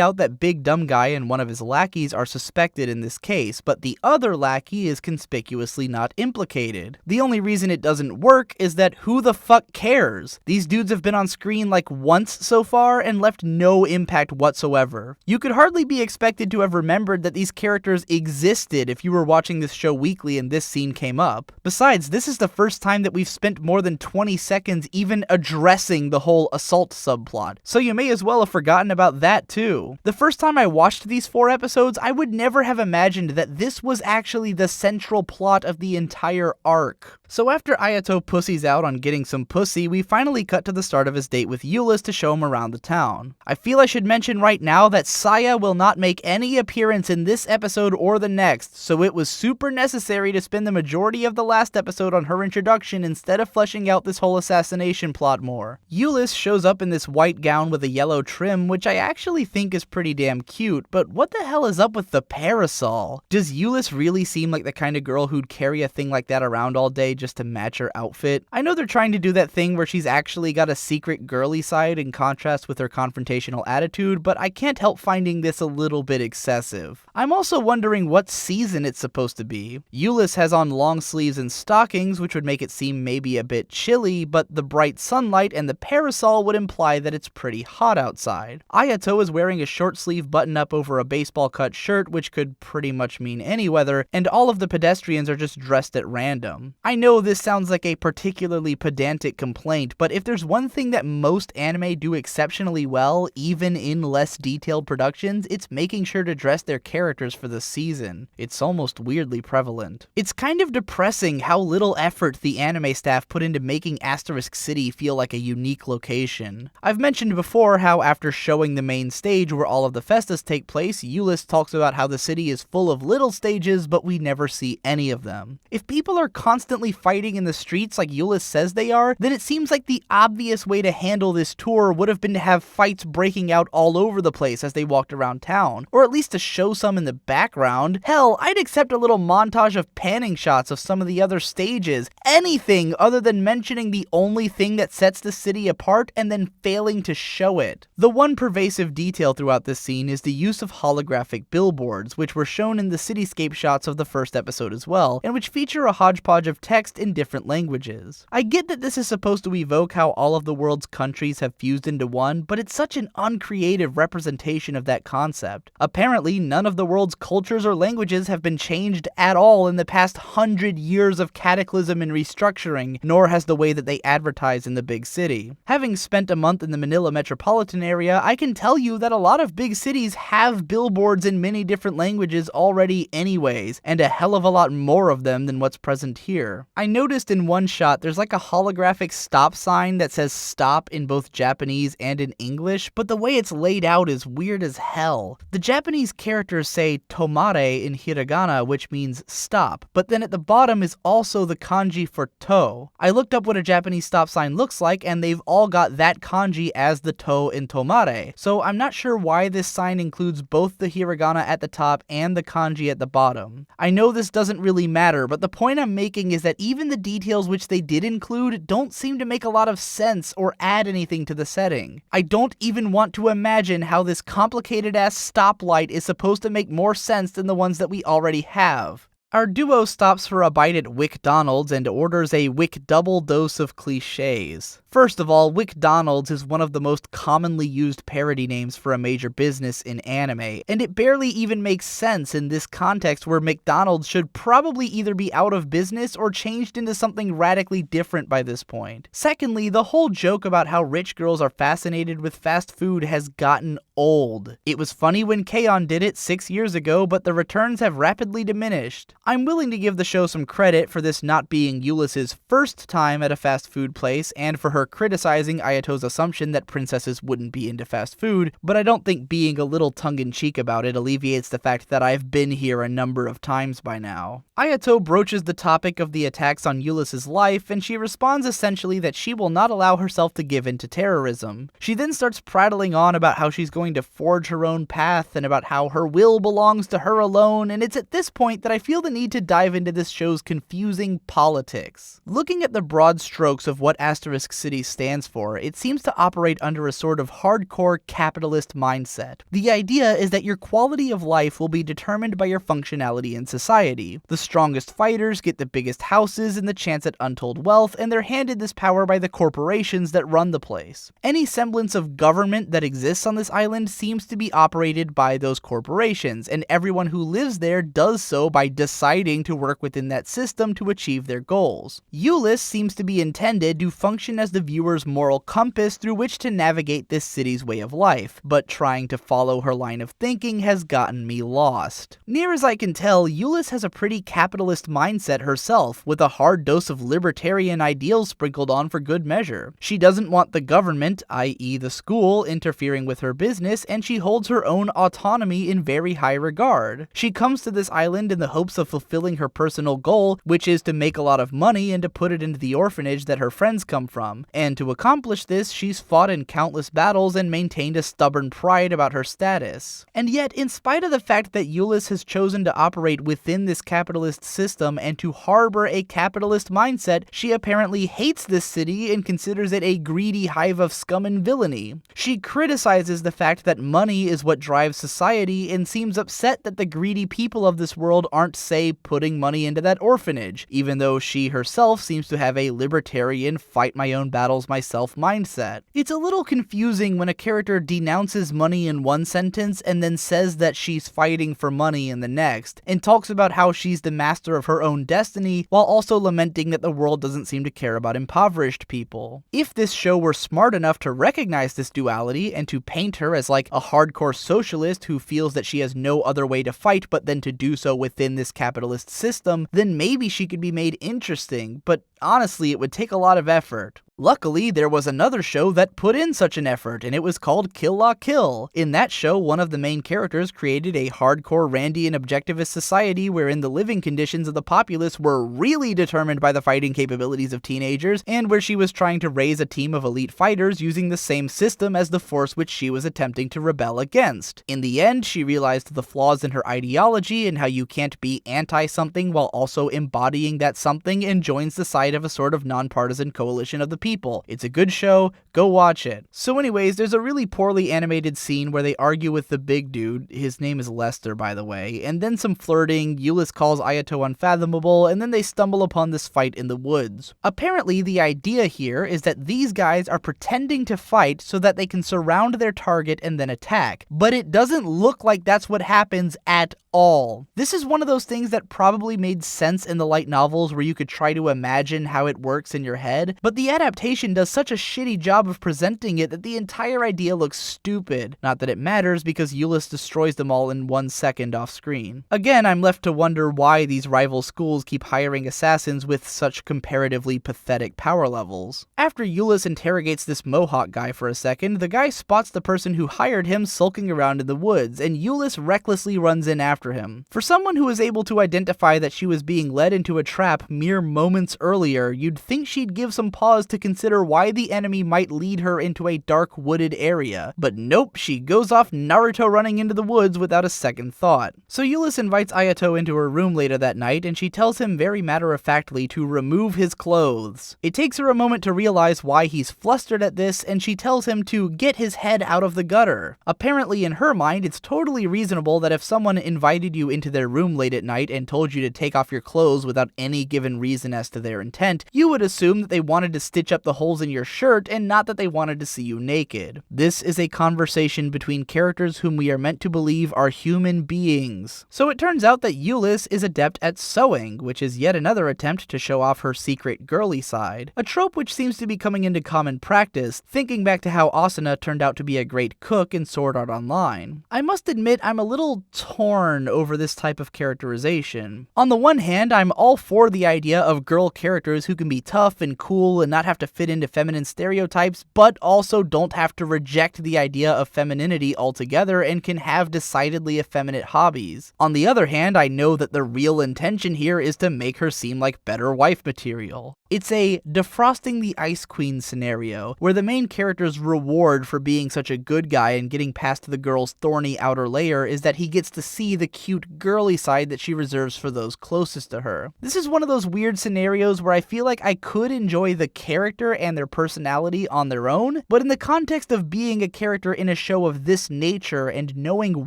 out that Big Dumb Guy and one of his lackeys are suspected in this case, but the other lackey is conspicuously not implicated. The only reason it doesn't work is that who the fuck cares? These dudes have been on screen like once so far and left no impact whatsoever. You could hardly be expected to have remembered that these characters existed if you were watching this show weekly and this scene came up. Besides, this is the first time that we've spent more than 20 seconds even addressing the whole assault subplot, so you may as well have forgotten about that too. The first time I watched these 4 episodes, I would never have imagined that this was actually the central plot of the entire arc. So after Ayato pussies out on getting some pussy, we finally cut to the start of his date with Euless to show him around the town. I feel I should mention right now that Saya will not make any appearance in this episode or the next, so it was super necessary to spend the majority of the last episode on her introduction instead of fleshing out this whole assassination plot more. Euless shows up in this white gown with a yellow trim, which I actually think is pretty damn cute, but what the hell is up with the parasol? Does Euless really seem like the kind of girl who'd carry a thing like that around all day just to match her outfit? I know they're trying to do that thing where she's actually got a secret girly side in contrast with her confrontational attitude, but I can't help finding this a little bit excessive. I'm also wondering what season it's supposed to be. Euless has on long sleeves and stockings, which would make it seem maybe a bit chilly, but the bright sunlight and the parasol would imply that it's pretty hot outside. Ayato is wearing a short sleeve button up over a baseball cut shirt, which could pretty much mean any weather, and all of the pedestrians are just dressed at random. I know this sounds like a particularly pedantic complaint, but if there's one thing that most anime do exceptionally well, even in less detailed productions, it's making sure to dress their characters for the season. It's almost weirdly prevalent. It's kind of depressing how little effort the anime staff put into making Asterisk City feel like a unique location. I've mentioned before how after showing the main stage where all of the festas take place, Euless talks about how the city is full of little stages, but we never see any of them. If people are constantly fighting in the streets like Euless says they are, then it seems like the obvious way to handle this tour would have been to have fights breaking out all over the place as they walked around town, or at least to show some in the background. Hell, I'd accept a little montage of panning shots of some of the other stages, anything other than mentioning the only thing that sets the city apart and then failing to show it. The one pervasive detail throughout this scene is the use of holographic billboards, which were shown in the cityscape shots of the first episode as well, and which feature a hodgepodge of text in different languages. I get that this is supposed to evoke how all of the world's countries have fused into one, but it's such an uncreative representation of that concept. Apparently, none of the world's cultures or languages have been changed at all in the past 100 years of cataclysm and restructuring, nor has the way that they advertise in the big city. Having spent a month in the Manila metropolitan area, I can tell you that a lot of big cities have billboards in many different languages already anyways, and a hell of a lot more of them than what's present here. I noticed in one shot there's like a holographic stop sign that says stop in both Japanese and in English, but the way it's laid out is weird as hell. The Japanese characters say tomare in hiragana, which means stop, but then at the bottom is also the kanji for to. I looked up what a Japanese stop sign looks like, and they've all got that kanji as the to in tomare, so I'm not sure why this sign includes both the hiragana at the top and the kanji at the bottom. I know this doesn't really matter, but the point I'm making is that even the details which they did include don't seem to make a lot of sense or add anything to the setting. I don't even want to imagine how this complicated ass stoplight is supposed to make more sense than the ones that we already have. Our duo stops for a bite at WickDonald's and orders a Wick double dose of cliches. First of all, WickDonald's is one of the most commonly used parody names for a major business in anime, and it barely even makes sense in this context where McDonald's should probably either be out of business or changed into something radically different by this point. Secondly, the whole joke about how rich girls are fascinated with fast food has gotten old. It was funny when K-On! Did it 6 years ago, but the returns have rapidly diminished. I'm willing to give the show some credit for this not being Euless's first time at a fast food place, and for her criticizing Ayato's assumption that princesses wouldn't be into fast food, but I don't think being a little tongue-in-cheek about it alleviates the fact that I've been here a number of times by now. Ayato broaches the topic of the attacks on Euless's life, and she responds essentially that she will not allow herself to give in to terrorism. She then starts prattling on about how she's going to forge her own path, and about how her will belongs to her alone, and it's at this point that I feel the need to dive into this show's confusing politics. Looking at the broad strokes of what Asterisk City stands for, it seems to operate under a sort of hardcore capitalist mindset. The idea is that your quality of life will be determined by your functionality in society. The strongest fighters get the biggest houses and the chance at untold wealth, and they're handed this power by the corporations that run the place. Any semblance of government that exists on this island seems to be operated by those corporations, and everyone who lives there does so by deciding to work within that system to achieve their goals. Euless seems to be intended to function as the viewer's moral compass through which to navigate this city's way of life, but trying to follow her line of thinking has gotten me lost. Near as I can tell, Euless has a pretty capitalist mindset herself, with a hard dose of libertarian ideals sprinkled on for good measure. She doesn't want the government, i.e. the school, interfering with her business, and she holds her own autonomy in very high regard. She comes to this island in the hopes of fulfilling her personal goal, which is to make a lot of money and to put it into the orphanage that her friends come from. And to accomplish this, she's fought in countless battles and maintained a stubborn pride about her status. And yet, in spite of the fact that Euless has chosen to operate within this capitalist system and to harbor a capitalist mindset, she apparently hates this city and considers it a greedy hive of scum and villainy. She criticizes the fact that money is what drives society and seems upset that the greedy people of this world aren't, say, putting money into that orphanage, even though she herself seems to have a libertarian, fight my own battles myself mindset. It's a little confusing when a character denounces money in one sentence and then says that she's fighting for money in the next, and talks about how she's the master of her own destiny, while also lamenting that the world doesn't seem to care about impoverished people. If this show were smart enough to recognize this duality and to paint her as like a hardcore socialist who feels that she has no other way to fight but then to do so within this capitalist system, then maybe she could be made interesting, but honestly, it would take a lot of effort. Luckily, there was another show that put in such an effort, and it was called Kill La Kill. In that show, one of the main characters created a hardcore Randian objectivist society wherein the living conditions of the populace were really determined by the fighting capabilities of teenagers, and where she was trying to raise a team of elite fighters using the same system as the force which she was attempting to rebel against. In the end, she realized the flaws in her ideology and how you can't be anti-something while also embodying that something, and joins the side of a sort of nonpartisan coalition of the people. It's a good show, go watch it. So anyways, there's a really poorly animated scene where they argue with the big dude, his name is Lester by the way, and then some flirting, Euless calls Ayato unfathomable, and then they stumble upon this fight in the woods. Apparently the idea here is that these guys are pretending to fight so that they can surround their target and then attack, but it doesn't look like that's what happens at all. This is one of those things that probably made sense in the light novels where you could try to imagine how it works in your head, but the adaptation does such a shitty job of presenting it that the entire idea looks stupid. Not that it matters, because Euless destroys them all in 1 second off screen. Again, I'm left to wonder why these rival schools keep hiring assassins with such comparatively pathetic power levels. After Euless interrogates this Mohawk guy for a second, the guy spots the person who hired him sulking around in the woods, and Euless recklessly runs in after him. For someone who was able to identify that she was being led into a trap mere moments earlier, you'd think she'd give some pause to consider why the enemy might lead her into a dark wooded area. But nope, she goes off Naruto running into the woods without a second thought. So Euless invites Ayato into her room later that night, and she tells him very matter-of-factly to remove his clothes. It takes her a moment to realize why he's flustered at this, and she tells him to get his head out of the gutter. Apparently in her mind, it's totally reasonable that if someone invited you into their room late at night and told you to take off your clothes without any given reason as to their intent, you would assume that they wanted to stitch up the holes in your shirt and not that they wanted to see you naked. This is a conversation between characters whom we are meant to believe are human beings. So it turns out that Euless is adept at sewing, which is yet another attempt to show off her secret girly side. A trope which seems to be coming into common practice, thinking back to how Asuna turned out to be a great cook in Sword Art Online. I must admit I'm a little torn over this type of characterization. On the one hand, I'm all for the idea of girl characters who can be tough and cool and not have to fit into feminine stereotypes, but also don't have to reject the idea of femininity altogether and can have decidedly effeminate hobbies. On the other hand, I know that the real intention here is to make her seem like better wife material. It's a defrosting the Ice Queen scenario, where the main character's reward for being such a good guy and getting past the girl's thorny outer layer is that he gets to see the cute girly side that she reserves for those closest to her. This is one of those weird scenarios where I feel like I could enjoy the character and their personality on their own, but in the context of being a character in a show of this nature and knowing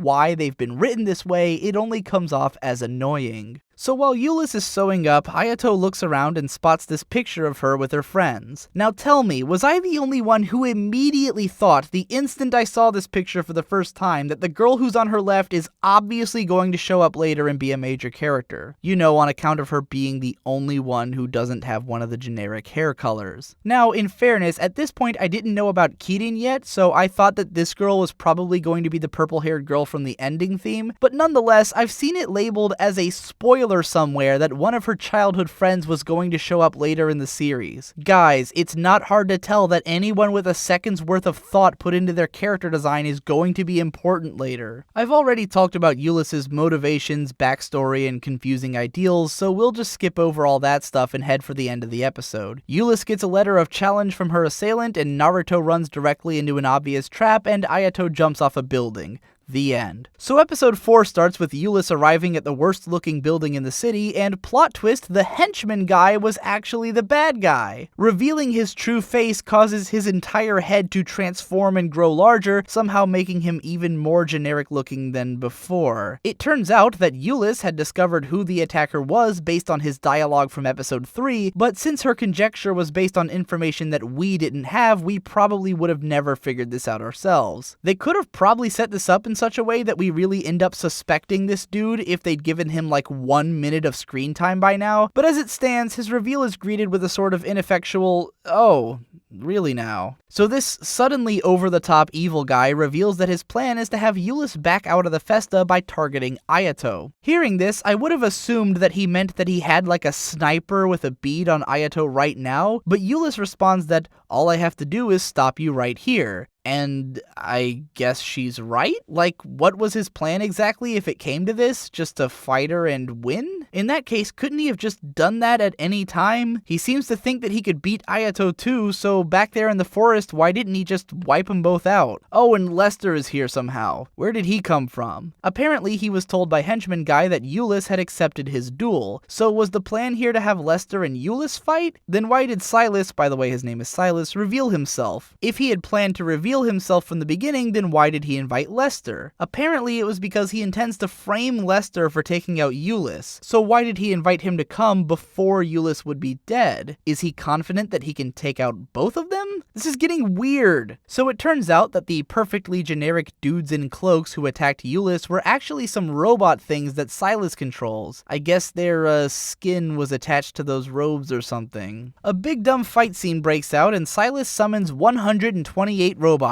why they've been written this way, it only comes off as annoying. So while Euless is sewing up, Ayato looks around and spots this picture of her with her friends. Now tell me, was I the only one who immediately thought, the instant I saw this picture for the first time, that the girl who's on her left is obviously going to show up later and be a major character? You know, on account of her being the only one who doesn't have one of the generic hair colors. Now, in fairness, at this point I didn't know about Kirin yet, so I thought that this girl was probably going to be the purple-haired girl from the ending theme, but nonetheless, I've seen it labeled as a spoiler spoiler somewhere that one of her childhood friends was going to show up later in the series. Guys, it's not hard to tell that anyone with a second's worth of thought put into their character design is going to be important later. I've already talked about Eulis's motivations, backstory, and confusing ideals, so we'll just skip over all that stuff and head for the end of the episode. Eulis gets a letter of challenge from her assailant, and Naruto runs directly into an obvious trap, and Ayato jumps off a building. The end. So episode 4 starts with Eulis arriving at the worst looking building in the city, and plot twist, the henchman guy was actually the bad guy. Revealing his true face causes his entire head to transform and grow larger, somehow making him even more generic looking than before. It turns out that Eulis had discovered who the attacker was based on his dialogue from episode 3, but since her conjecture was based on information that we didn't have, we probably would have never figured this out ourselves. They could have probably set this up in such a way that we really end up suspecting this dude if they'd given him like 1 minute of screen time by now, but as it stands, his reveal is greeted with a sort of ineffectual, "Oh, really now?" So this suddenly over-the-top evil guy reveals that his plan is to have Eulis back out of the festa by targeting Ayato. Hearing this, I would have assumed that he meant that he had like a sniper with a bead on Ayato right now, but Eulis responds that all I have to do is stop you right here. And I guess she's right? Like, what was his plan exactly if it came to this? Just to fight her and win? In that case, couldn't he have just done that at any time? He seems to think that he could beat Ayato too, so back there in the forest, why didn't he just wipe them both out? Oh, and Lester is here somehow. Where did he come from? Apparently, he was told by henchman guy that Eulis had accepted his duel. So was the plan here to have Lester and Eulis fight? Then why did Silas, by the way his name is Silas, reveal himself? If he had planned to reveal himself from the beginning, then why did he invite Lester? Apparently it was because he intends to frame Lester for taking out Eulis. So why did he invite him to come before Eulis would be dead? Is he confident that he can take out both of them? This is getting weird. So it turns out that the perfectly generic dudes in cloaks who attacked Eulis were actually some robot things that Silas controls. I guess their skin was attached to those robes or something. A big dumb fight scene breaks out and Silas summons 128 robots.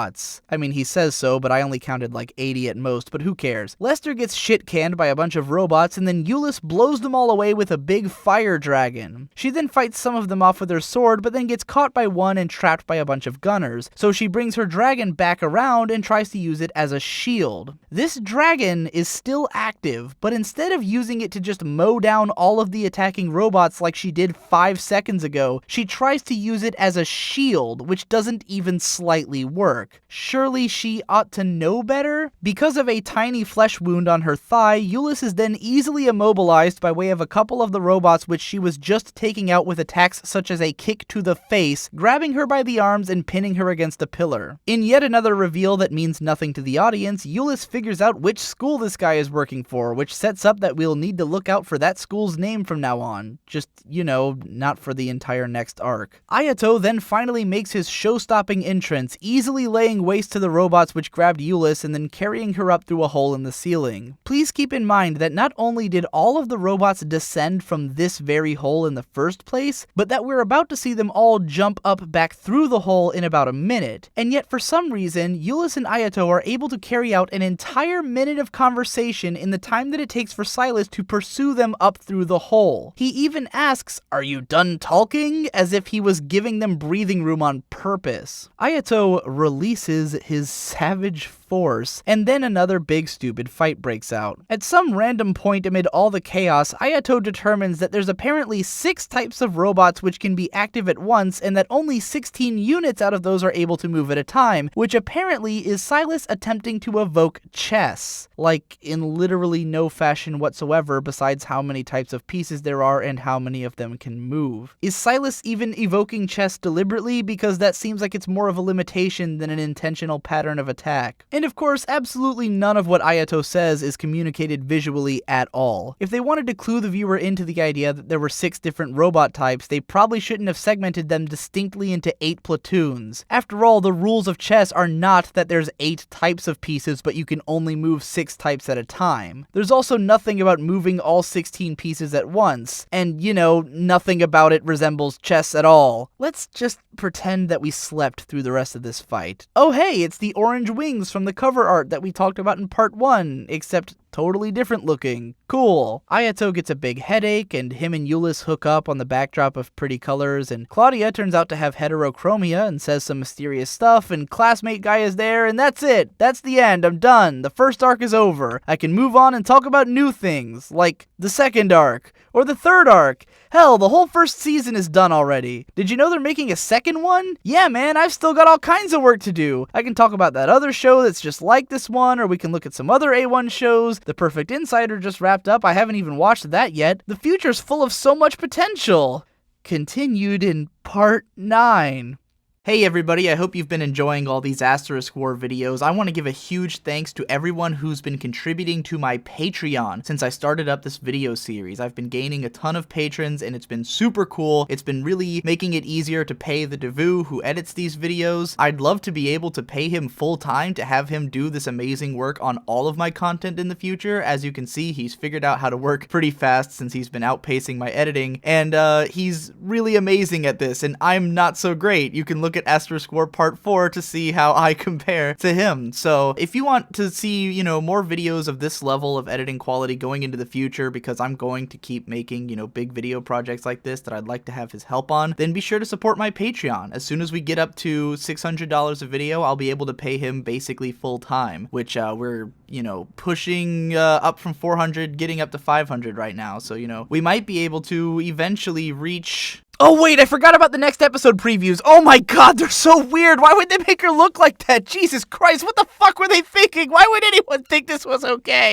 I mean, he says so, but I only counted like 80 at most, but who cares? Lester gets shit canned by a bunch of robots, and then Eulis blows them all away with a big fire dragon. She then fights some of them off with her sword, but then gets caught by one and trapped by a bunch of gunners, so she brings her dragon back around and tries to use it as a shield. This dragon is still active, but instead of using it to just mow down all of the attacking robots like she did 5 seconds ago, she tries to use it as a shield, which doesn't even slightly work. Surely she ought to know better? Because of a tiny flesh wound on her thigh, Eulis is then easily immobilized by way of a couple of the robots which she was just taking out with attacks such as a kick to the face, grabbing her by the arms and pinning her against a pillar. In yet another reveal that means nothing to the audience, Eulis figures out which school this guy is working for, which sets up that we'll need to look out for that school's name from now on. Just, you know, not for the entire next arc. Ayato then finally makes his show-stopping entrance, easily laying waste to the robots which grabbed Eulis and then carrying her up through a hole in the ceiling. Please keep in mind that not only did all of the robots descend from this very hole in the first place, but that we're about to see them all jump up back through the hole in about a minute. And yet for some reason, Eulis and Ayato are able to carry out an entire minute of conversation in the time that it takes for Silas to pursue them up through the hole. He even asks, "Are you done talking?" as if he was giving them breathing room on purpose. Ayato releases his savage force, and then another big stupid fight breaks out. At some random point amid all the chaos, Ayato determines that there's apparently 6 types of robots which can be active at once, and that only 16 units out of those are able to move at a time, which apparently is Silas attempting to evoke chess. Like, in literally no fashion whatsoever besides how many types of pieces there are and how many of them can move. Is Silas even evoking chess deliberately? Because that seems like it's more of a limitation than an intentional pattern of attack. And of course, absolutely none of what Ayato says is communicated visually at all. If they wanted to clue the viewer into the idea that there were 6 different robot types, they probably shouldn't have segmented them distinctly into 8 platoons. After all, the rules of chess are not that there's 8 types of pieces, but you can only move 6 types at a time. There's also nothing about moving all 16 pieces at once, and, you know, nothing about it resembles chess at all. Let's just pretend that we slept through the rest of this fight. Oh hey, it's the orange wings from the cover art that we talked about in part 1, except totally different looking. Cool. Ayato gets a big headache, and him and Euless hook up on the backdrop of pretty colors, and Claudia turns out to have heterochromia and says some mysterious stuff, and classmate guy is there, and that's it. That's the end. I'm done. The first arc is over. I can move on and talk about new things, like the second arc, or the third arc. Hell, the whole first season is done already. Did you know they're making a second one? Yeah, man, I've still got all kinds of work to do. I can talk about that other show that's just like this one, or we can look at some other A1 shows. The Perfect Insider just wrapped up. I haven't even watched that yet. The future's full of so much potential. Continued in Part 9. Hey everybody, I hope you've been enjoying all these Asterisk War videos. I want to give a huge thanks to everyone who's been contributing to my Patreon since I started up this video series. I've been gaining a ton of patrons and it's been super cool. It's been really making it easier to pay the Devu who edits these videos. I'd love to be able to pay him full time to have him do this amazing work on all of my content in the future. As you can see, he's figured out how to work pretty fast since he's been outpacing my editing, and he's really amazing at this, and I'm not so great. You can look at Asterisk War Part 4 to see how I compare to him. So if you want to see, you know, more videos of this level of editing quality going into the future, because I'm going to keep making, you know, big video projects like this that I'd like to have his help on, then be sure to support my Patreon. As soon as we get up to $600 a video, I'll be able to pay him basically full time, which we're, you know, pushing up from 400, getting up to 500 right now. So, you know, we might be able to eventually reach... Oh wait, I forgot about the next episode previews. Oh my god, they're so weird. Why would they make her look like that? Jesus Christ, what the fuck were they thinking? Why would anyone think this was okay?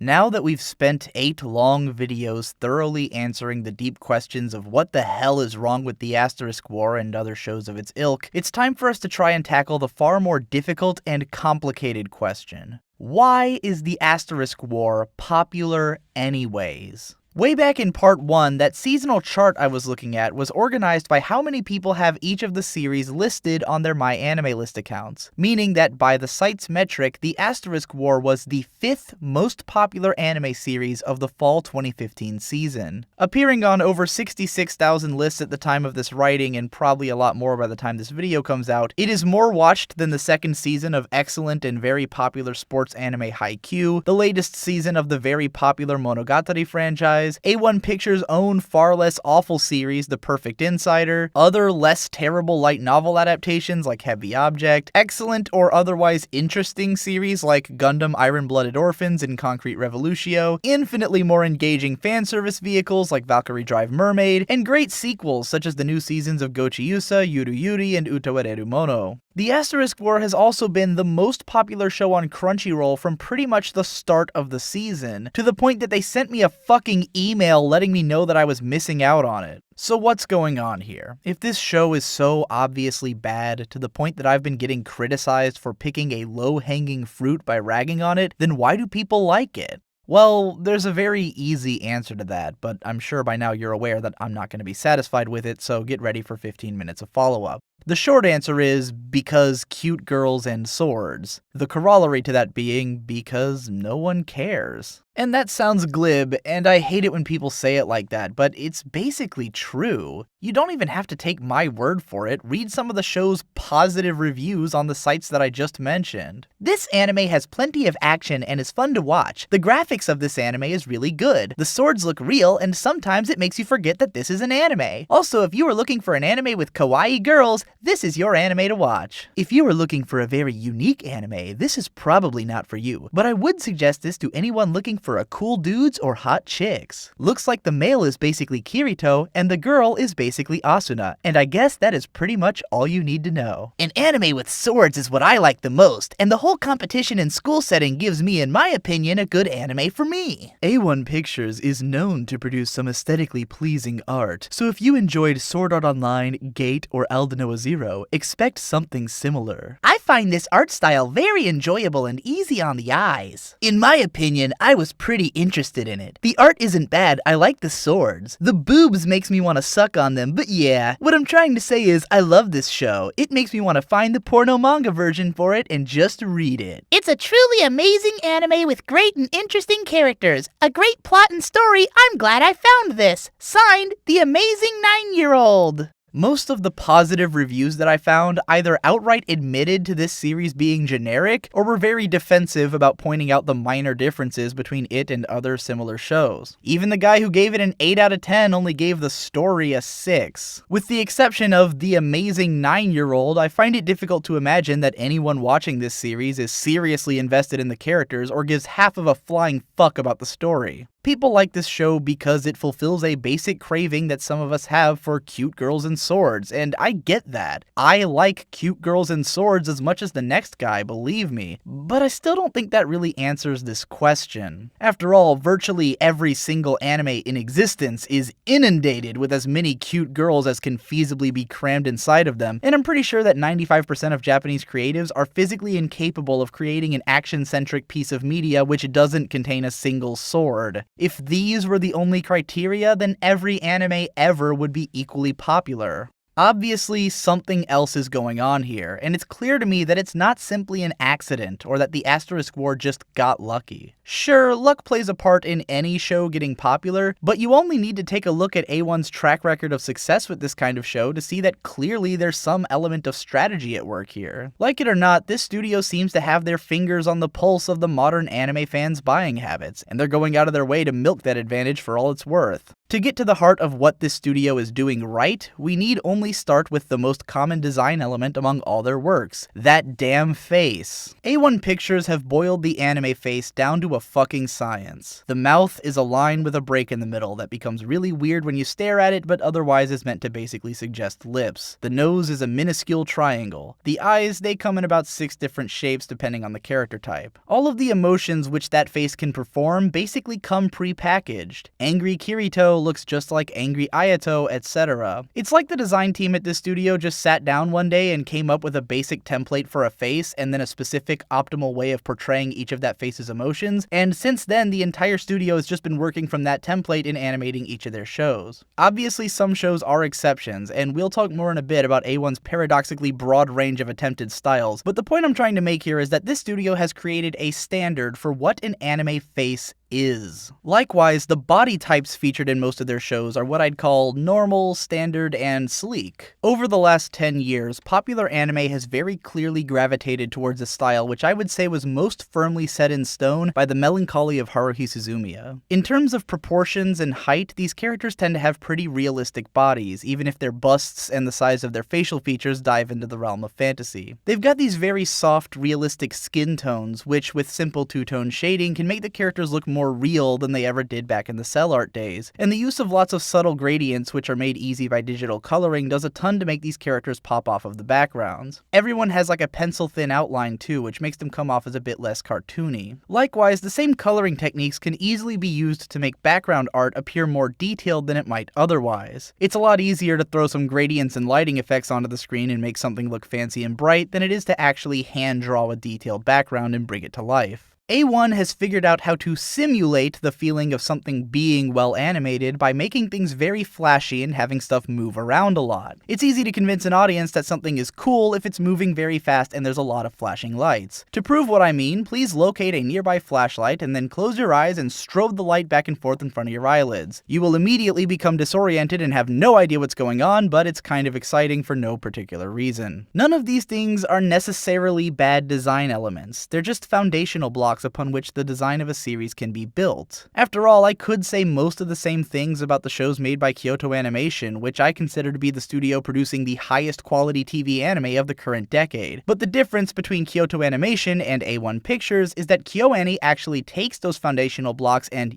Now that we've spent 8 long videos thoroughly answering the deep questions of what the hell is wrong with the Asterisk War and other shows of its ilk, it's time for us to try and tackle the far more difficult and complicated question. Why is the Asterisk War popular anyways? Way back in Part 1, that seasonal chart I was looking at was organized by how many people have each of the series listed on their MyAnimeList accounts, meaning that by the site's metric, the Asterisk War was the 5th most popular anime series of the fall 2015 season. Appearing on over 66,000 lists at the time of this writing, and probably a lot more by the time this video comes out, it is more watched than the second season of excellent and very popular sports anime Haikyuu, the latest season of the very popular Monogatari franchise, A1 Pictures' own far less awful series, The Perfect Insider, other less terrible light novel adaptations like Heavy Object, excellent or otherwise interesting series like Gundam Iron-Blooded Orphans and Concrete Revolutio, infinitely more engaging fan service vehicles like Valkyrie Drive Mermaid, and great sequels such as the new seasons of Gochi-Yusa, Yuru Yuri, and Utawareru Mono. The Asterisk War has also been the most popular show on Crunchyroll from pretty much the start of the season, to the point that they sent me a fucking email letting me know that I was missing out on it. So what's going on here? If this show is so obviously bad to the point that I've been getting criticized for picking a low-hanging fruit by ragging on it, then why do people like it? Well, there's a very easy answer to that, but I'm sure by now you're aware that I'm not going to be satisfied with it, so get ready for 15 minutes of follow-up. The short answer is because cute girls and swords. The corollary to that being because no one cares. And that sounds glib, and I hate it when people say it like that, but it's basically true. You don't even have to take my word for it. Read some of the show's positive reviews on the sites that I just mentioned. This anime has plenty of action and is fun to watch. The graphics of this anime is really good. The swords look real, and sometimes it makes you forget that this is an anime. Also, if you are looking for an anime with kawaii girls, this is your anime to watch. If you are looking for a very unique anime, this is probably not for you, but I would suggest this to anyone looking for a cool dudes or hot chicks. Looks like the male is basically Kirito, and the girl is basically Asuna, and I guess that is pretty much all you need to know. An anime with swords is what I like the most, and the whole competition and school setting gives me, in my opinion, a good anime for me. A1 Pictures is known to produce some aesthetically pleasing art, so if you enjoyed Sword Art Online, Gate, or Aldnoah Zero, expect something similar. I find this art style very enjoyable and easy on the eyes. In my opinion, I was pretty interested in it. The art isn't bad, I like the swords. The boobs makes me want to suck on them, but yeah. What I'm trying to say is, I love this show. It makes me want to find the porno manga version for it and just read it. It's a truly amazing anime with great and interesting characters, a great plot and story. I'm glad I found this. Signed, the Amazing 9-Year-Old. Most of the positive reviews that I found either outright admitted to this series being generic, or were very defensive about pointing out the minor differences between it and other similar shows. Even the guy who gave it an 8 out of 10 only gave the story a 6. With the exception of the amazing 9-year-old, I find it difficult to imagine that anyone watching this series is seriously invested in the characters or gives half of a flying fuck about the story. People like this show because it fulfills a basic craving that some of us have for cute girls and swords, and I get that. I like cute girls and swords as much as the next guy, believe me, but I still don't think that really answers this question. After all, virtually every single anime in existence is inundated with as many cute girls as can feasibly be crammed inside of them, and I'm pretty sure that 95% of Japanese creatives are physically incapable of creating an action-centric piece of media which doesn't contain a single sword. If these were the only criteria, then every anime ever would be equally popular. Obviously, something else is going on here, and it's clear to me that it's not simply an accident, or that the Asterisk War just got lucky. Sure, luck plays a part in any show getting popular, but you only need to take a look at A1's track record of success with this kind of show to see that clearly there's some element of strategy at work here. Like it or not, this studio seems to have their fingers on the pulse of the modern anime fans' buying habits, and they're going out of their way to milk that advantage for all it's worth. To get to the heart of what this studio is doing right, we need only start with the most common design element among all their works, that damn face. A1 Pictures have boiled the anime face down to a fucking science. The mouth is a line with a break in the middle that becomes really weird when you stare at it, but otherwise is meant to basically suggest lips. The nose is a minuscule triangle. The eyes, they come in about 6 different shapes depending on the character type. All of the emotions which that face can perform basically come pre-packaged. Angry Kirito looks just like angry Ayato, etc. It's like the design team at this studio just sat down one day and came up with a basic template for a face and then a specific optimal way of portraying each of that face's emotions, and since then the entire studio has just been working from that template in animating each of their shows. Obviously some shows are exceptions, and we'll talk more in a bit about A1's paradoxically broad range of attempted styles, but the point I'm trying to make here is that this studio has created a standard for what an anime face is. Likewise, the body types featured in most of their shows are what I'd call normal, standard, and sleek. Over the last 10 years, popular anime has very clearly gravitated towards a style which I would say was most firmly set in stone by the melancholy of Haruhi Suzumiya. In terms of proportions and height, these characters tend to have pretty realistic bodies, even if their busts and the size of their facial features dive into the realm of fantasy. They've got these very soft, realistic skin tones, which with simple two-tone shading can make the characters look more real than they ever did back in the cell art days, and the use of lots of subtle gradients which are made easy by digital coloring does a ton to make these characters pop off of the backgrounds. Everyone has like a pencil thin outline too, which makes them come off as a bit less cartoony. Likewise, the same coloring techniques can easily be used to make background art appear more detailed than it might otherwise. It's a lot easier to throw some gradients and lighting effects onto the screen and make something look fancy and bright than it is to actually hand draw a detailed background and bring it to life. A1 has figured out how to simulate the feeling of something being well animated by making things very flashy and having stuff move around a lot. It's easy to convince an audience that something is cool if it's moving very fast and there's a lot of flashing lights. To prove what I mean, please locate a nearby flashlight and then close your eyes and strobe the light back and forth in front of your eyelids. You will immediately become disoriented and have no idea what's going on, but it's kind of exciting for no particular reason. None of these things are necessarily bad design elements. They're just foundational blocks upon which the design of a series can be built. After all, I could say most of the same things about the shows made by Kyoto Animation, which I consider to be the studio producing the highest quality TV anime of the current decade. But the difference between Kyoto Animation and A1 Pictures is that KyoAni actually takes those foundational blocks and,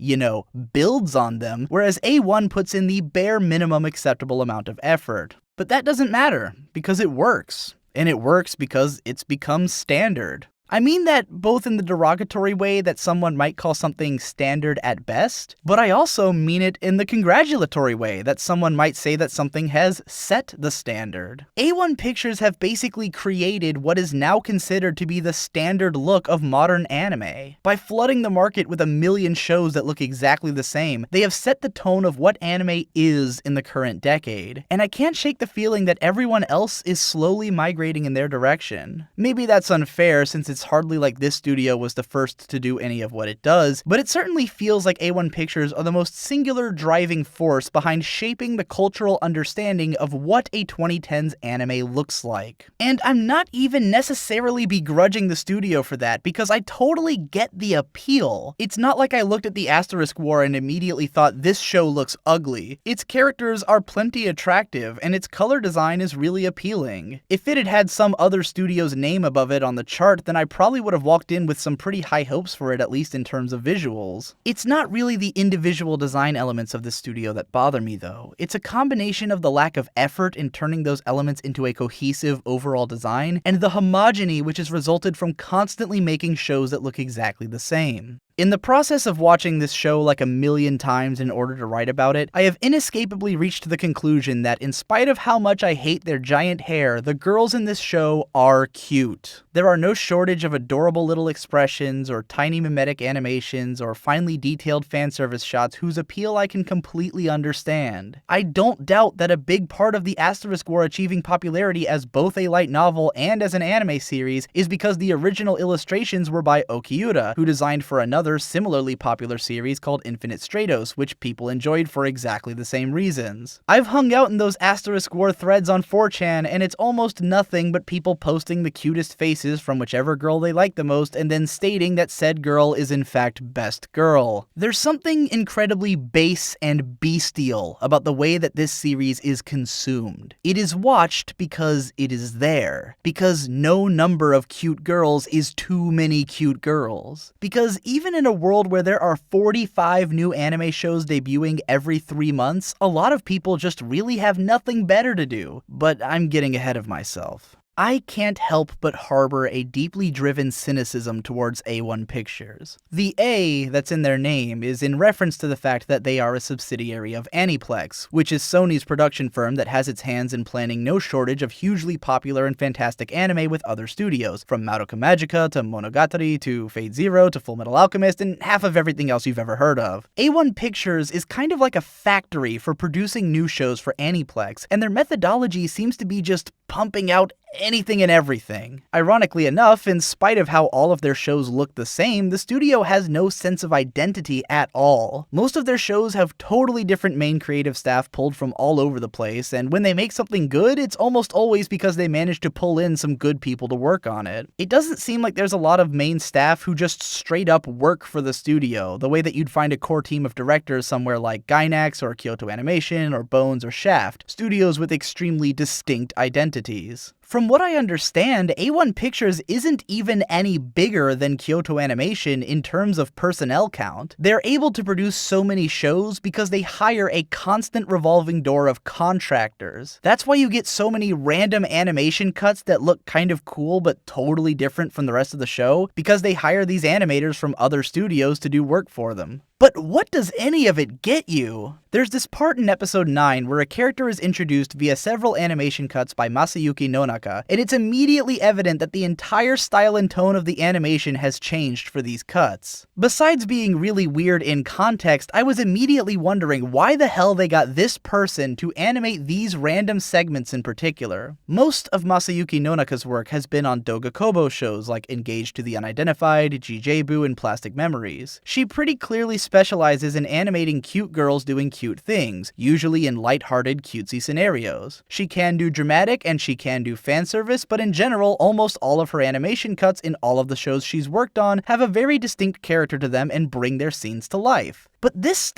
builds on them, whereas A1 puts in the bare minimum acceptable amount of effort. But that doesn't matter, because it works. And it works because it's become standard. I mean that both in the derogatory way that someone might call something standard at best, but I also mean it in the congratulatory way that someone might say that something has set the standard. A1 Pictures have basically created what is now considered to be the standard look of modern anime. By flooding the market with a million shows that look exactly the same, they have set the tone of what anime is in the current decade. And I can't shake the feeling that everyone else is slowly migrating in their direction. Maybe that's unfair since it's it's hardly like this studio was the first to do any of what it does, but it certainly feels like A1 Pictures are the most singular driving force behind shaping the cultural understanding of what a 2010s anime looks like. And I'm not even necessarily begrudging the studio for that, because I totally get the appeal. It's not like I looked at the Asterisk War and immediately thought this show looks ugly. Its characters are plenty attractive, and its color design is really appealing. If it had had some other studio's name above it on the chart, then I probably would have walked in with some pretty high hopes for it, at least in terms of visuals. It's not really the individual design elements of this studio that bother me though. It's a combination of the lack of effort in turning those elements into a cohesive overall design, and the homogeny which has resulted from constantly making shows that look exactly the same. In the process of watching this show like a million times in order to write about it, I have inescapably reached the conclusion that in spite of how much I hate their giant hair, the girls in this show are cute. There are no shortage of adorable little expressions, or tiny mimetic animations, or finely detailed fanservice shots whose appeal I can completely understand. I don't doubt that a big part of the Asterisk War achieving popularity as both a light novel and as an anime series is because the original illustrations were by Okiura, who designed for another similarly popular series called Infinite Stratos, which people enjoyed for exactly the same reasons. I've hung out in those Asterisk War threads on 4chan, and it's almost nothing but people posting the cutest faces from whichever girl they like the most and then stating that said girl is in fact best girl. There's something incredibly base and bestial about the way that this series is consumed. It is watched because it is there. Because no number of cute girls is too many cute girls. Because even in a world where there are 45 new anime shows debuting every 3 months, a lot of people just really have nothing better to do. But I'm getting ahead of myself. I can't help but harbor a deeply driven cynicism towards A1 Pictures. The A that's in their name is in reference to the fact that they are a subsidiary of Aniplex, which is Sony's production firm that has its hands in planning no shortage of hugely popular and fantastic anime with other studios, from Madoka Magica to Monogatari to Fate Zero to Fullmetal Alchemist and half of everything else you've ever heard of. A1 Pictures is kind of like a factory for producing new shows for Aniplex, and their methodology seems to be just pumping out anything and everything. Ironically enough, in spite of how all of their shows look the same, the studio has no sense of identity at all. Most of their shows have totally different main creative staff pulled from all over the place, and when they make something good, it's almost always because they managed to pull in some good people to work on it. It doesn't seem like there's a lot of main staff who just straight up work for the studio, the way that you'd find a core team of directors somewhere like Gainax or Kyoto Animation or Bones or Shaft, studios with extremely distinct identities. From what I understand, A1 Pictures isn't even any bigger than Kyoto Animation in terms of personnel count. They're able to produce so many shows because they hire a constant revolving door of contractors. That's why you get so many random animation cuts that look kind of cool but totally different from the rest of the show, because they hire these animators from other studios to do work for them. But what does any of it get you? There's this part in episode 9 where a character is introduced via several animation cuts by Masayuki Nonaka, and it's immediately evident that the entire style and tone of the animation has changed for these cuts. Besides being really weird in context, I was immediately wondering why the hell they got this person to animate these random segments in particular. Most of Masayuki Nonaka's work has been on Doga Kobo shows like Engaged to the Unidentified, Jijebu, and Plastic Memories. She pretty clearly specializes in animating cute girls doing cute things, usually in lighthearted, cutesy scenarios. She can do dramatic and she can do fan service, but in general, almost all of her animation cuts in all of the shows she's worked on have a very distinct character to them and bring their scenes to life. But this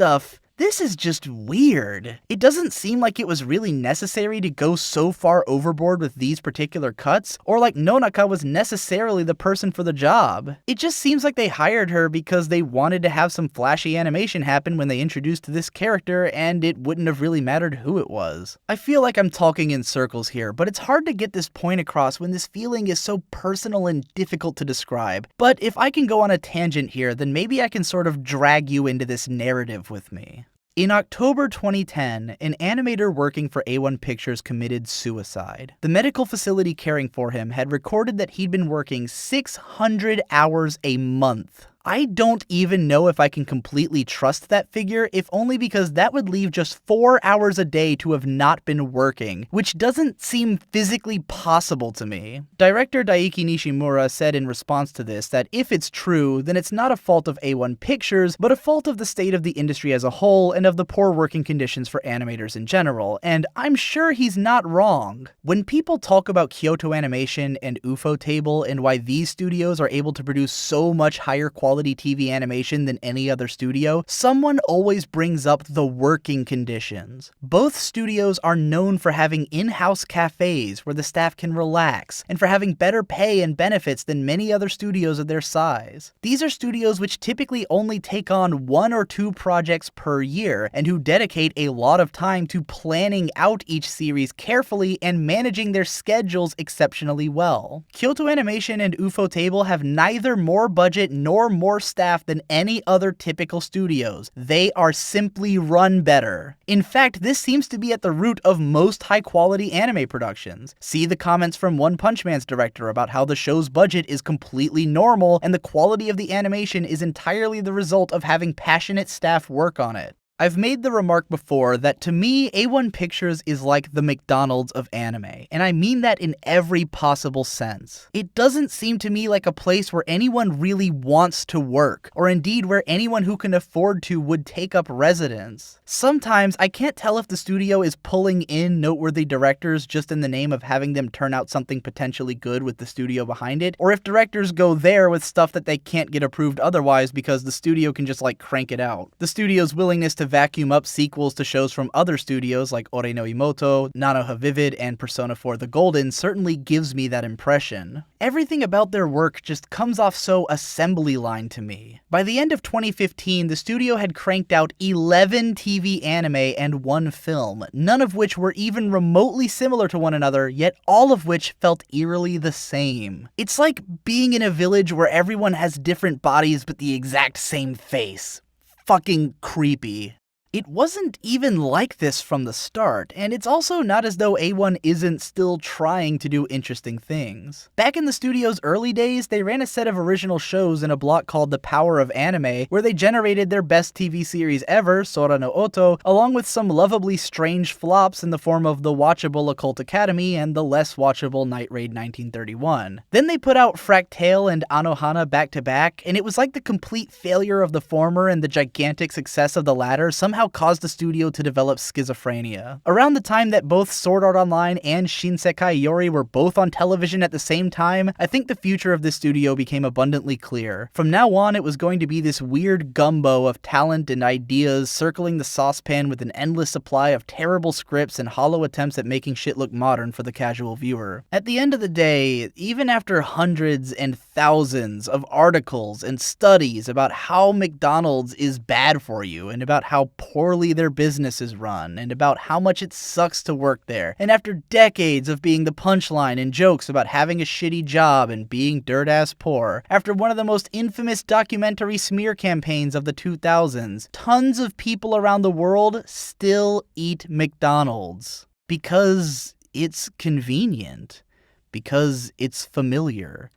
is just weird. It doesn't seem like it was really necessary to go so far overboard with these particular cuts, or like Nonaka was necessarily the person for the job. It just seems like they hired her because they wanted to have some flashy animation happen when they introduced this character, and it wouldn't have really mattered who it was. I feel like I'm talking in circles here, but it's hard to get this point across when this feeling is so personal and difficult to describe. But if I can go on a tangent here, then maybe I can sort of drag you into this narrative with me. In October 2010, an animator working for A1 Pictures committed suicide. The medical facility caring for him had recorded that he'd been working 600 hours a month. I don't even know if I can completely trust that figure, if only because that would leave just 4 hours a day to have not been working, which doesn't seem physically possible to me. Director Daiki Nishimura said in response to this that if it's true, then it's not a fault of A1 Pictures, but a fault of the state of the industry as a whole and of the poor working conditions for animators in general, and I'm sure he's not wrong. When people talk about Kyoto Animation and Ufotable and why these studios are able to produce so much higher quality TV animation than any other studio, someone always brings up the working conditions. Both studios are known for having in-house cafes where the staff can relax, and for having better pay and benefits than many other studios of their size. These are studios which typically only take on 1 or 2 projects per year, and who dedicate a lot of time to planning out each series carefully and managing their schedules exceptionally well. Kyoto Animation and Ufotable have neither more budget nor more staff than any other typical studios. They are simply run better. In fact, this seems to be at the root of most high-quality anime productions. See the comments from One Punch Man's director about how the show's budget is completely normal and the quality of the animation is entirely the result of having passionate staff work on it. I've made the remark before that to me, A1 Pictures is like the McDonald's of anime, and I mean that in every possible sense. It doesn't seem to me like a place where anyone really wants to work, or indeed where anyone who can afford to would take up residence. Sometimes I can't tell if the studio is pulling in noteworthy directors just in the name of having them turn out something potentially good with the studio behind it, or if directors go there with stuff that they can't get approved otherwise because the studio can just crank it out. The studio's willingness to vacuum up sequels to shows from other studios like Ore no Imoto, Nanoha Vivid, and Persona 4 The Golden certainly gives me that impression. Everything about their work just comes off so assembly line to me. By the end of 2015, the studio had cranked out 11 TV anime and 1 film, none of which were even remotely similar to one another, yet all of which felt eerily the same. It's like being in a village where everyone has different bodies but the exact same face. Fucking creepy. It wasn't even like this from the start, and it's also not as though A1 isn't still trying to do interesting things. Back in the studio's early days, they ran a set of original shows in a block called The Power of Anime, where they generated their best TV series ever, Sora no Oto, along with some lovably strange flops in the form of the watchable Occult Academy and the less watchable Night Raid 1931. Then they put out Fractale and Anohana back to back, and it was like the complete failure of the former and the gigantic success of the latter somehow caused the studio to develop schizophrenia. Around the time that both Sword Art Online and Shinsekai Yori were both on television at the same time, I think the future of this studio became abundantly clear. From now on, it was going to be this weird gumbo of talent and ideas circling the saucepan with an endless supply of terrible scripts and hollow attempts at making shit look modern for the casual viewer. At the end of the day, even after hundreds and thousands of articles and studies about how McDonald's is bad for you and about how poorly their business is run, and about how much it sucks to work there, and after decades of being the punchline in jokes about having a shitty job and being dirt-ass poor, after one of the most infamous documentary smear campaigns of the 2000s, tons of people around the world still eat McDonald's. Because it's convenient. Because it's familiar.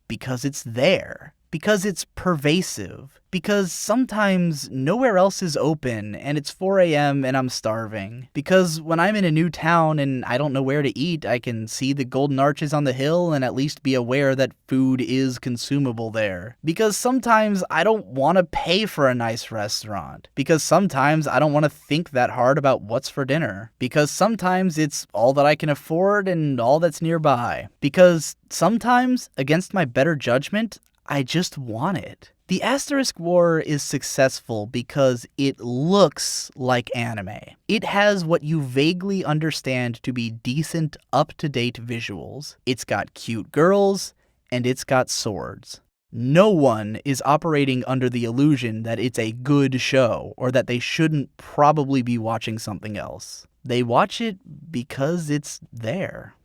Because it's there. Because it's pervasive. Because sometimes nowhere else is open and it's 4 a.m. and I'm starving. Because when I'm in a new town and I don't know where to eat, I can see the golden arches on the hill and at least be aware that food is consumable there. Because sometimes I don't want to pay for a nice restaurant. Because sometimes I don't want to think that hard about what's for dinner. Because sometimes it's all that I can afford and all that's nearby. Because sometimes, against my better judgment, I just want it. The Asterisk War is successful because it looks like anime. It has what you vaguely understand to be decent, up-to-date visuals. It's got cute girls, and it's got swords. No one is operating under the illusion that it's a good show, or that they shouldn't probably be watching something else. They watch it because it's there.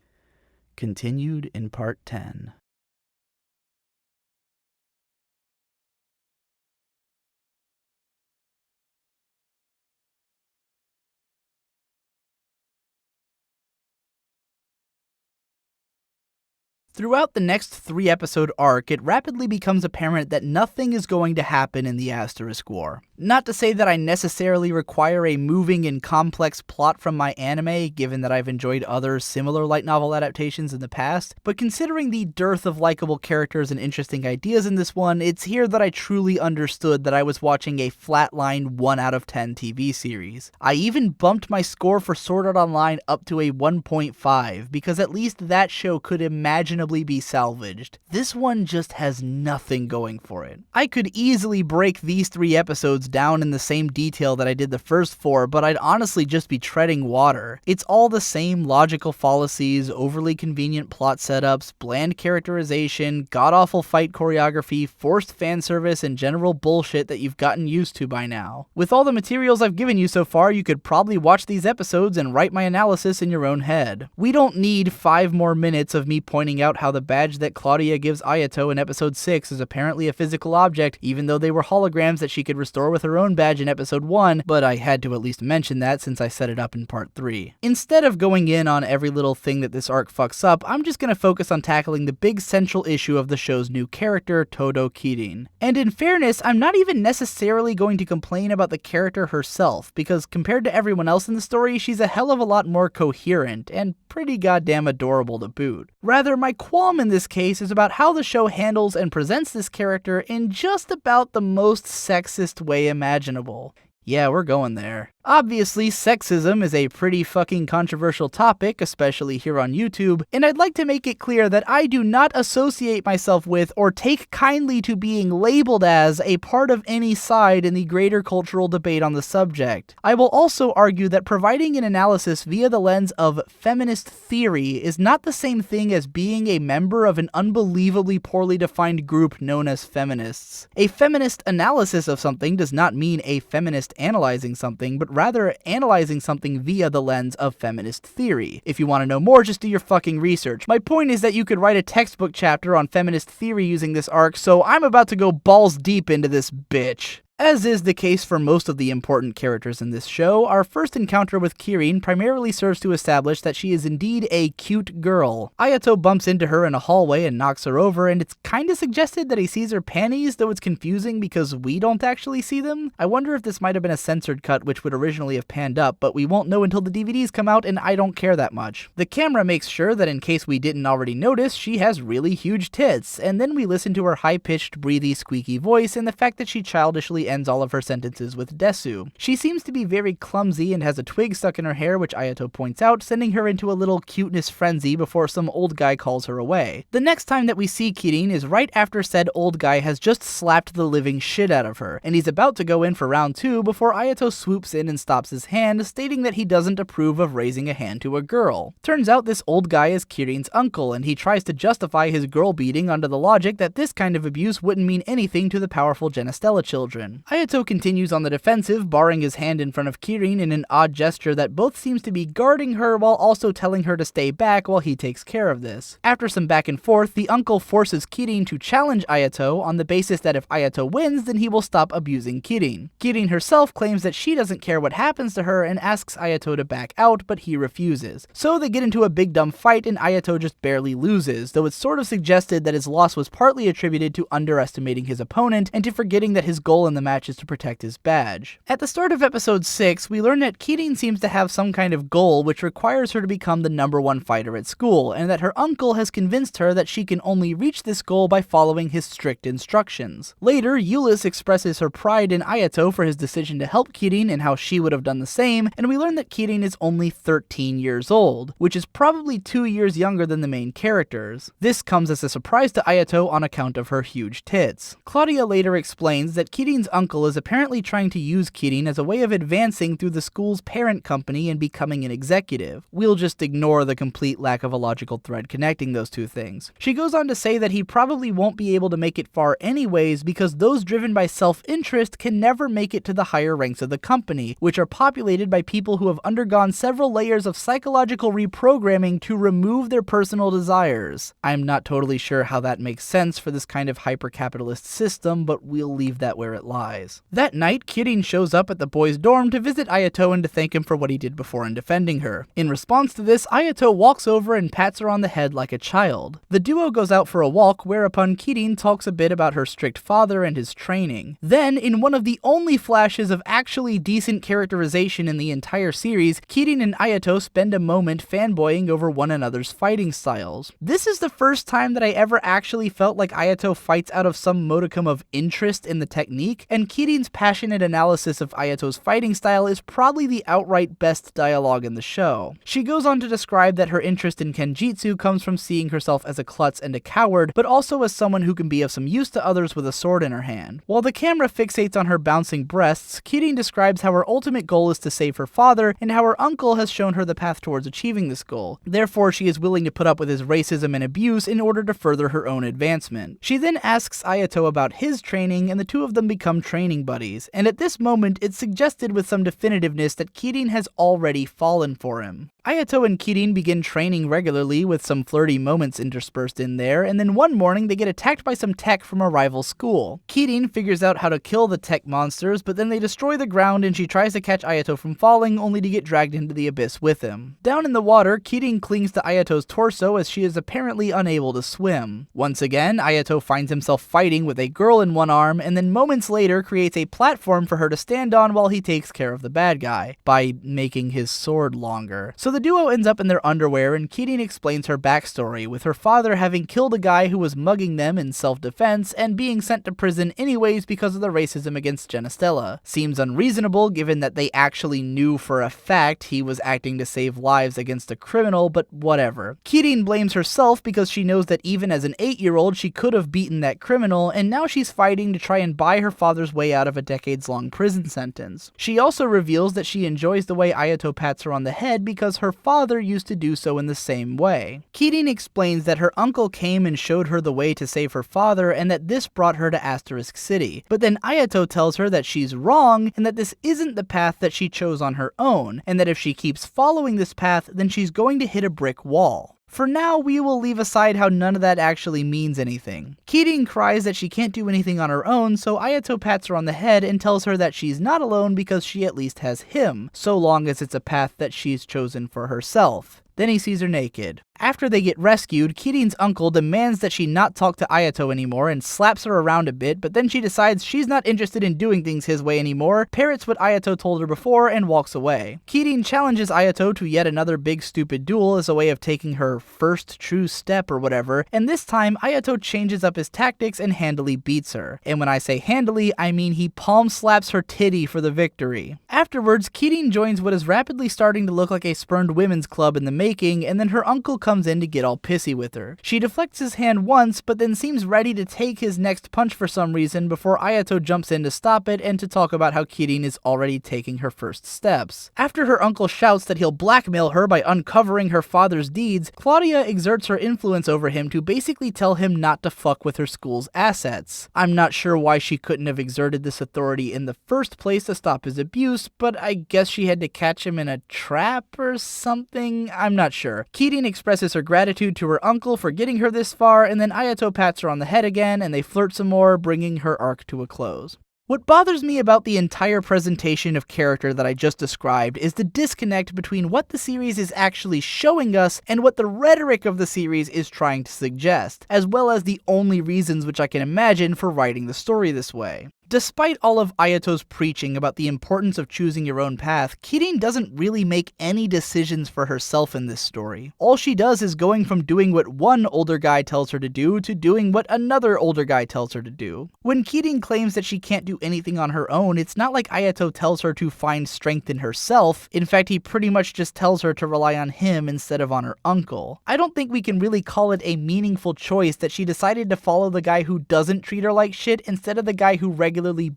Continued in Part 10. Throughout the next 3-episode arc, it rapidly becomes apparent that nothing is going to happen in the Asterisk War. Not to say that I necessarily require a moving and complex plot from my anime, given that I've enjoyed other similar light novel adaptations in the past, but considering the dearth of likable characters and interesting ideas in this one, it's here that I truly understood that I was watching a flatline 1 out of 10 TV series. I even bumped my score for Sword Art Online up to a 1.5, because at least that show could imaginably be salvaged. This one just has nothing going for it. I could easily break these 3 episodes down in the same detail that I did the first 4, but I'd honestly just be treading water. It's all the same logical fallacies, overly convenient plot setups, bland characterization, god-awful fight choreography, forced fan service, and general bullshit that you've gotten used to by now. With all the materials I've given you so far, you could probably watch these episodes and write my analysis in your own head. We don't need 5 more minutes of me pointing out how the badge that Claudia gives Ayato in episode 6 is apparently a physical object, even though they were holograms that she could restore with her own badge in episode 1, but I had to at least mention that since I set it up in part 3. Instead of going in on every little thing that this arc fucks up, I'm just gonna focus on tackling the big central issue of the show's new character, Todo Kirin. And in fairness, I'm not even necessarily going to complain about the character herself, because compared to everyone else in the story, she's a hell of a lot more coherent, and pretty goddamn adorable to boot. Rather, my qualm in this case is about how the show handles and presents this character in just about the most sexist way imaginable. Yeah, we're going there. Obviously, sexism is a pretty fucking controversial topic, especially here on YouTube, and I'd like to make it clear that I do not associate myself with or take kindly to being labeled as a part of any side in the greater cultural debate on the subject. I will also argue that providing an analysis via the lens of feminist theory is not the same thing as being a member of an unbelievably poorly defined group known as feminists. A feminist analysis of something does not mean a feminist analyzing something, but rather analyzing something via the lens of feminist theory. If you want to know more, just do your fucking research. My point is that you could write a textbook chapter on feminist theory using this arc, so I'm about to go balls deep into this bitch. As is the case for most of the important characters in this show, our first encounter with Kirin primarily serves to establish that she is indeed a cute girl. Ayato bumps into her in a hallway and knocks her over, and it's kinda suggested that he sees her panties, though it's confusing because we don't actually see them. I wonder if this might have been a censored cut which would originally have panned up, but we won't know until the DVDs come out, and I don't care that much. The camera makes sure that in case we didn't already notice, she has really huge tits, and then we listen to her high-pitched, breathy, squeaky voice and the fact that she childishly ends all of her sentences with desu. She seems to be very clumsy and has a twig stuck in her hair, which Ayato points out, sending her into a little cuteness frenzy before some old guy calls her away. The next time that we see Kirin is right after said old guy has just slapped the living shit out of her, and he's about to go in for round 2 before Ayato swoops in and stops his hand, stating that he doesn't approve of raising a hand to a girl. Turns out this old guy is Kirin's uncle, and he tries to justify his girl beating under the logic that this kind of abuse wouldn't mean anything to the powerful Genestella children. Ayato continues on the defensive, barring his hand in front of Kirin in an odd gesture that both seems to be guarding her while also telling her to stay back while he takes care of this. After some back and forth, the uncle forces Kirin to challenge Ayato on the basis that if Ayato wins, then he will stop abusing Kirin. Kirin herself claims that she doesn't care what happens to her and asks Ayato to back out, but he refuses. So they get into a big dumb fight and Ayato just barely loses, though it's sort of suggested that his loss was partly attributed to underestimating his opponent and to forgetting that his goal in the match is to protect his badge. At the start of episode 6, we learn that Kirin seems to have some kind of goal which requires her to become the #1 fighter at school, and that her uncle has convinced her that she can only reach this goal by following his strict instructions. Later, Euless expresses her pride in Ayato for his decision to help Kirin and how she would have done the same, and we learn that Kirin is only 13 years old, which is probably 2 years younger than the main characters. This comes as a surprise to Ayato on account of her huge tits. Claudia later explains that Kirin's uncle is apparently trying to use Kirin as a way of advancing through the school's parent company and becoming an executive. We'll just ignore the complete lack of a logical thread connecting those two things. She goes on to say that he probably won't be able to make it far anyways because those driven by self-interest can never make it to the higher ranks of the company, which are populated by people who have undergone several layers of psychological reprogramming to remove their personal desires. I'm not totally sure how that makes sense for this kind of hyper-capitalist system, but we'll leave that where it lies. supplies. That night, Kirin shows up at the boys' dorm to visit Ayato and to thank him for what he did before in defending her. In response to this, Ayato walks over and pats her on the head like a child. The duo goes out for a walk, whereupon Kirin talks a bit about her strict father and his training. Then, in one of the only flashes of actually decent characterization in the entire series, Kirin and Ayato spend a moment fanboying over one another's fighting styles. This is the first time that I ever actually felt like Ayato fights out of some modicum of interest in the technique, and Kirin's passionate analysis of Ayato's fighting style is probably the outright best dialogue in the show. She goes on to describe that her interest in Kenjutsu comes from seeing herself as a klutz and a coward, but also as someone who can be of some use to others with a sword in her hand. While the camera fixates on her bouncing breasts, Kirin describes how her ultimate goal is to save her father, and how her uncle has shown her the path towards achieving this goal. Therefore, she is willing to put up with his racism and abuse in order to further her own advancement. She then asks Ayato about his training, and the two of them become training buddies, and at this moment it's suggested with some definitiveness that Kirin has already fallen for him. Ayato and Kirin begin training regularly with some flirty moments interspersed in there, and then one morning they get attacked by some tech from a rival school. Kirin figures out how to kill the tech monsters, but then they destroy the ground and she tries to catch Ayato from falling, only to get dragged into the abyss with him. Down in the water, Kirin clings to Ayato's torso as she is apparently unable to swim. Once again, Ayato finds himself fighting with a girl in one arm, and then moments later creates a platform for her to stand on while he takes care of the bad guy, by making his sword longer. So the duo ends up in their underwear, and Kirin explains her backstory, with her father having killed a guy who was mugging them in self-defense and being sent to prison anyways because of the racism against Genestella. Seems unreasonable given that they actually knew for a fact he was acting to save lives against a criminal, but whatever. Kirin blames herself because she knows that even as an 8-year-old she could have beaten that criminal, and now she's fighting to try and buy her father's way out of a decades-long prison sentence. She also reveals that she enjoys the way Ayato pats her on the head because her father used to do so in the same way. Kirin explains that her uncle came and showed her the way to save her father, and that this brought her to Asterisk City. But then Ayato tells her that she's wrong, and that this isn't the path that she chose on her own, and that if she keeps following this path, then she's going to hit a brick wall. For now, we will leave aside how none of that actually means anything. Kirin cries that she can't do anything on her own, so Ayato pats her on the head and tells her that she's not alone because she at least has him, so long as it's a path that she's chosen for herself. Then he sees her naked. After they get rescued, Kirin's uncle demands that she not talk to Ayato anymore and slaps her around a bit, but then she decides she's not interested in doing things his way anymore, parrots what Ayato told her before, and walks away. Kirin challenges Ayato to yet another big stupid duel as a way of taking her first true step or whatever, and this time Ayato changes up his tactics and handily beats her. And when I say handily, I mean he palm slaps her titty for the victory. Afterwards, Kirin joins what is rapidly starting to look like a spurned women's club in the making, and then her uncle comes in to get all pissy with her. She deflects his hand once, but then seems ready to take his next punch for some reason before Ayato jumps in to stop it and to talk about how Kirin is already taking her first steps. After her uncle shouts that he'll blackmail her by uncovering her father's deeds, Claudia exerts her influence over him to basically tell him not to fuck with her school's assets. I'm not sure why she couldn't have exerted this authority in the first place to stop his abuse, but I guess she had to catch him in a trap or something? I'm not sure. Kirin expresses her gratitude to her uncle for getting her this far, and then Ayato pats her on the head again, and they flirt some more, bringing her arc to a close. What bothers me about the entire presentation of character that I just described is the disconnect between what the series is actually showing us and what the rhetoric of the series is trying to suggest, as well as the only reasons which I can imagine for writing the story this way. Despite all of Ayato's preaching about the importance of choosing your own path, Kirin doesn't really make any decisions for herself in this story. All she does is going from doing what one older guy tells her to do to doing what another older guy tells her to do. When Kirin claims that she can't do anything on her own, it's not like Ayato tells her to find strength in herself. In fact, he pretty much just tells her to rely on him instead of on her uncle. I don't think we can really call it a meaningful choice that she decided to follow the guy who doesn't treat her like shit instead of the guy who regularly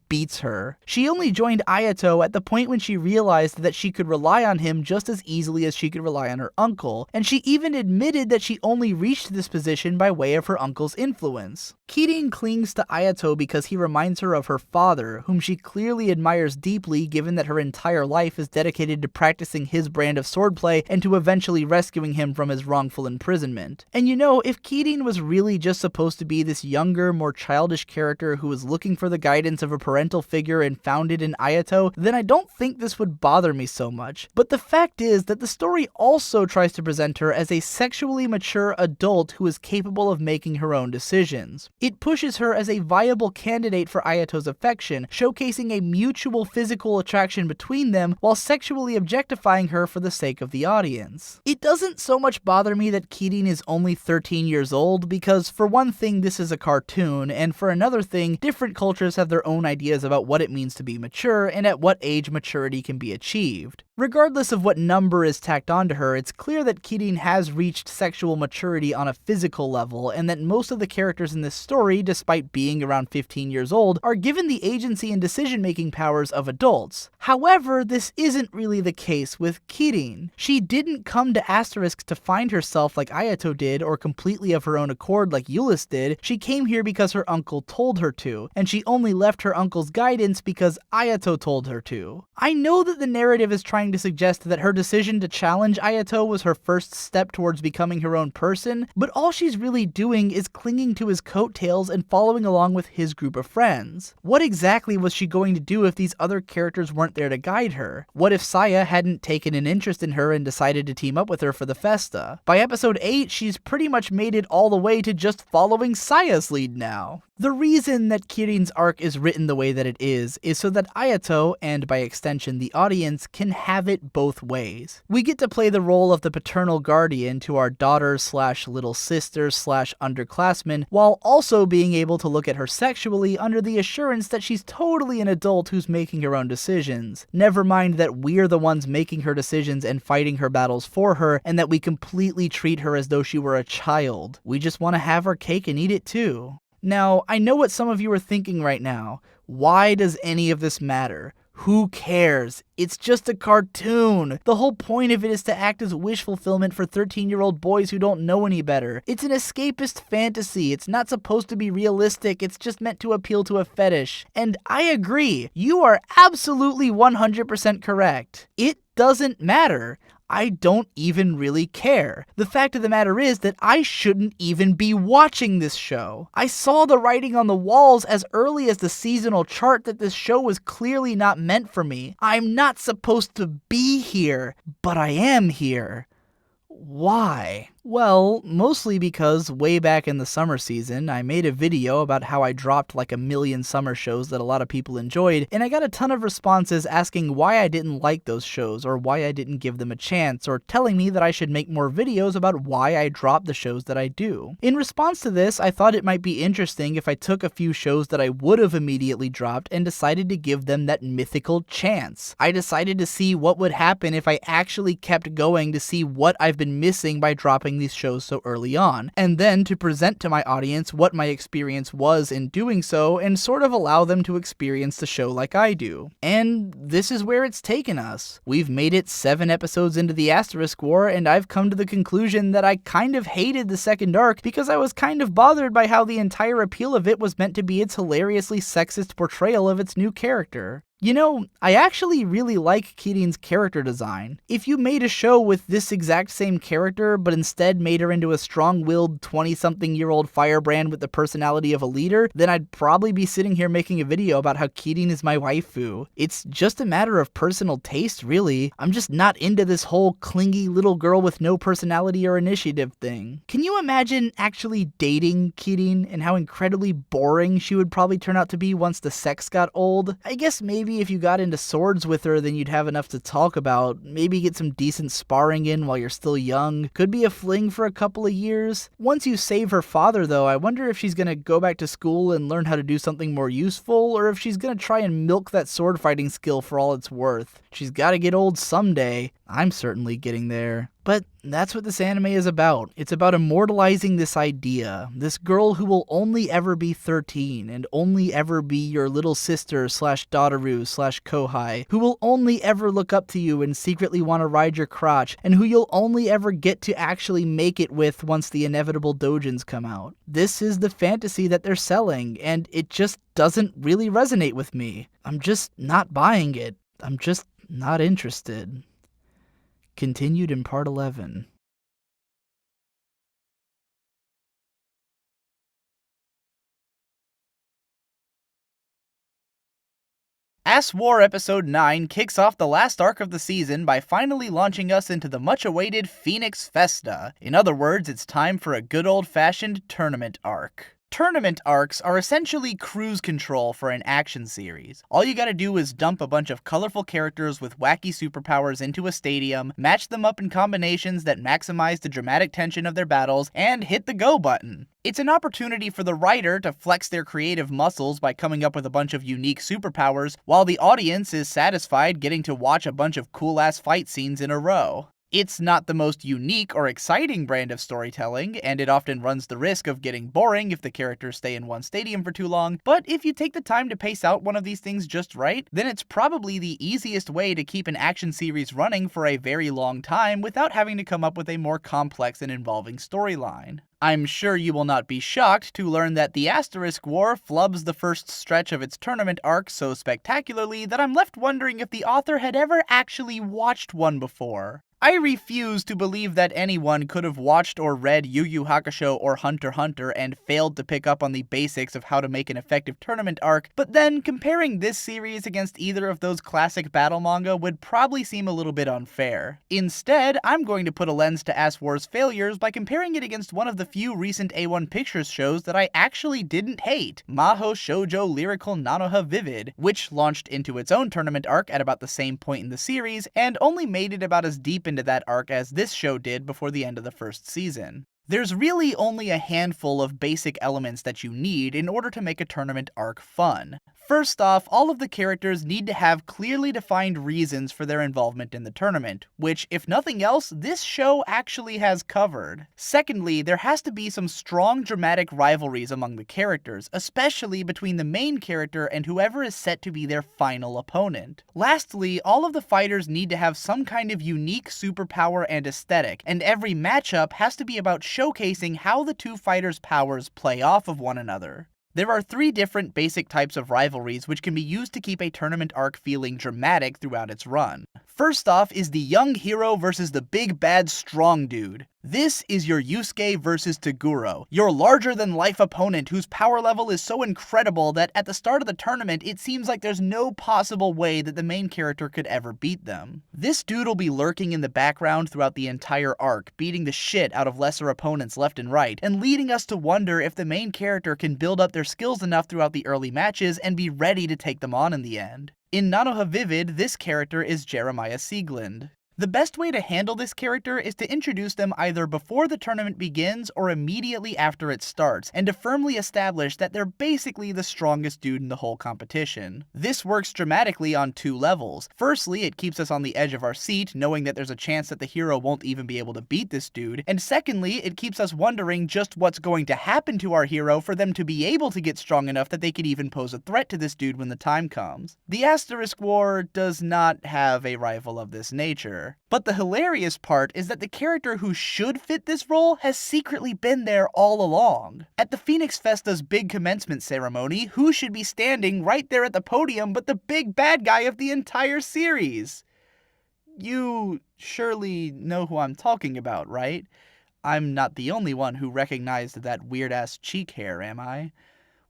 beats her. She only joined Ayato at the point when she realized that she could rely on him just as easily as she could rely on her uncle, and she even admitted that she only reached this position by way of her uncle's influence. Kirin clings to Ayato because he reminds her of her father, whom she clearly admires deeply given that her entire life is dedicated to practicing his brand of swordplay and to eventually rescuing him from his wrongful imprisonment. And you know, if Kirin was really just supposed to be this younger, more childish character who was looking for the guidance guidance of a parental figure and found it in Ayato, then I don't think this would bother me so much. But the fact is that the story also tries to present her as a sexually mature adult who is capable of making her own decisions. It pushes her as a viable candidate for Ayato's affection, showcasing a mutual physical attraction between them while sexually objectifying her for the sake of the audience. It doesn't so much bother me that Kirin is only 13 years old because, for one thing, this is a cartoon, and for another thing, different cultures have their own ideas about what it means to be mature and at what age maturity can be achieved. Regardless of what number is tacked onto her, it's clear that Kirin has reached sexual maturity on a physical level, and that most of the characters in this story, despite being around 15 years old, are given the agency and decision-making powers of adults. However, this isn't really the case with Kirin. She didn't come to Asterisk to find herself like Ayato did, or completely of her own accord like Euless did. She came here because her uncle told her to, and she only left her uncle's guidance because Ayato told her to. I know that the narrative is trying to suggest that her decision to challenge Ayato was her first step towards becoming her own person, but all she's really doing is clinging to his coattails and following along with his group of friends. What exactly was she going to do if these other characters weren't there to guide her? What if Saya hadn't taken an interest in her and decided to team up with her for the festa? By episode 8, she's pretty much made it all the way to just following Saya's lead now. The reason that Kirin's arc is written the way that it is so that Ayato, and by extension the audience, can have it both ways. We get to play the role of the paternal guardian to our daughter slash little sister slash underclassmen, while also being able to look at her sexually under the assurance that she's totally an adult who's making her own decisions. Never mind that we're the ones making her decisions and fighting her battles for her, and that we completely treat her as though she were a child. We just want to have our cake and eat it too. Now, I know what some of you are thinking right now. Why does any of this matter? Who cares? It's just a cartoon. The whole point of it is to act as wish fulfillment for 13-year-old boys who don't know any better. It's an escapist fantasy. It's not supposed to be realistic. It's just meant to appeal to a fetish. And I agree. You are absolutely 100% correct. It doesn't matter. I don't even really care. The fact of the matter is that I shouldn't even be watching this show. I saw the writing on the walls as early as the seasonal chart that this show was clearly not meant for me. I'm not supposed to be here, but I am here. Why? Well, mostly because way back in the summer season, I made a video about how I dropped like 1,000,000 summer shows that a lot of people enjoyed, and I got a ton of responses asking why I didn't like those shows, or why I didn't give them a chance, or telling me that I should make more videos about why I drop the shows that I do. In response to this, I thought it might be interesting if I took a few shows that I would have immediately dropped and decided to give them that mythical chance. I decided to see what would happen if I actually kept going to see what I've been missing by dropping these shows so early on, and then to present to my audience what my experience was in doing so and sort of allow them to experience the show like I do. And this is where it's taken us. We've made it 7 episodes into the Asterisk War, and I've come to the conclusion that I kind of hated the second arc because I was kind of bothered by how the entire appeal of it was meant to be its hilariously sexist portrayal of its new character. You know, I actually really like Kirin's character design. If you made a show with this exact same character, but instead made her into a strong-willed 20-something-year-old firebrand with the personality of a leader, then I'd probably be sitting here making a video about how Kirin is my waifu. It's just a matter of personal taste, really. I'm just not into this whole clingy little girl with no personality or initiative thing. Can you imagine actually dating Kirin and how incredibly boring she would probably turn out to be once the sex got old? I guess maybe if you got into swords with her, then you'd have enough to talk about. Maybe get some decent sparring in while you're still young. Could be a fling for a couple of years. Once you save her father, though, I wonder if she's gonna go back to school and learn how to do something more useful, or if she's gonna try and milk that sword fighting skill for all it's worth. She's gotta get old someday. I'm certainly getting there. But that's what this anime is about. It's about immortalizing this idea. This girl who will only ever be 13 and only ever be your little sister slash daughteru slash kohai, who will only ever look up to you and secretly want to ride your crotch, and who you'll only ever get to actually make it with once the inevitable doujins come out. This is the fantasy that they're selling, and it just doesn't really resonate with me. I'm just not buying it. I'm just not interested. Continued in part 11. As War Episode 9 kicks off the last arc of the season by finally launching us into the much-awaited Phoenix Festa. In other words, it's time for a good old-fashioned tournament arc. Tournament arcs are essentially cruise control for an action series. All you gotta do is dump a bunch of colorful characters with wacky superpowers into a stadium, match them up in combinations that maximize the dramatic tension of their battles, and hit the go button. It's an opportunity for the writer to flex their creative muscles by coming up with a bunch of unique superpowers, while the audience is satisfied getting to watch a bunch of cool-ass fight scenes in a row. It's not the most unique or exciting brand of storytelling, and it often runs the risk of getting boring if the characters stay in one stadium for too long, but if you take the time to pace out one of these things just right, then it's probably the easiest way to keep an action series running for a very long time without having to come up with a more complex and involving storyline. I'm sure you will not be shocked to learn that the Asterisk War flubs the first stretch of its tournament arc so spectacularly that I'm left wondering if the author had ever actually watched one before. I refuse to believe that anyone could have watched or read Yu Yu Hakusho or Hunter x Hunter and failed to pick up on the basics of how to make an effective tournament arc, but then comparing this series against either of those classic battle manga would probably seem a little bit unfair. Instead, I'm going to put a lens to As War's failures by comparing it against one of the few recent A1 Pictures shows that I actually didn't hate, Maho Shoujo Lyrical Nanoha Vivid, which launched into its own tournament arc at about the same point in the series, and only made it about as deep into that arc as this show did before the end of the first season. There's really only a handful of basic elements that you need in order to make a tournament arc fun. First off, all of the characters need to have clearly defined reasons for their involvement in the tournament, which, if nothing else, this show actually has covered. Secondly, there has to be some strong dramatic rivalries among the characters, especially between the main character and whoever is set to be their final opponent. Lastly, all of the fighters need to have some kind of unique superpower and aesthetic, and every matchup has to be about showcasing how the two fighters' powers play off of one another. There are 3 different basic types of rivalries which can be used to keep a tournament arc feeling dramatic throughout its run. First off is the young hero versus the big bad strong dude. This is your Yusuke versus Toguro, your larger-than-life opponent whose power level is so incredible that at the start of the tournament it seems like there's no possible way that the main character could ever beat them. This dude will be lurking in the background throughout the entire arc, beating the shit out of lesser opponents left and right, and leading us to wonder if the main character can build up their skills enough throughout the early matches and be ready to take them on in the end. In Nanoha Vivid, this character is Jeremiah Sieglund. The best way to handle this character is to introduce them either before the tournament begins or immediately after it starts, and to firmly establish that they're basically the strongest dude in the whole competition. This works dramatically on 2 levels. Firstly, it keeps us on the edge of our seat, knowing that there's a chance that the hero won't even be able to beat this dude, and secondly, it keeps us wondering just what's going to happen to our hero for them to be able to get strong enough that they could even pose a threat to this dude when the time comes. The Asterisk War does not have a rival of this nature. But the hilarious part is that the character who should fit this role has secretly been there all along. At the Phoenix Festa's big commencement ceremony, who should be standing right there at the podium but the big bad guy of the entire series? You surely know who I'm talking about, right? I'm not the only one who recognized that weird-ass cheek hair, am I?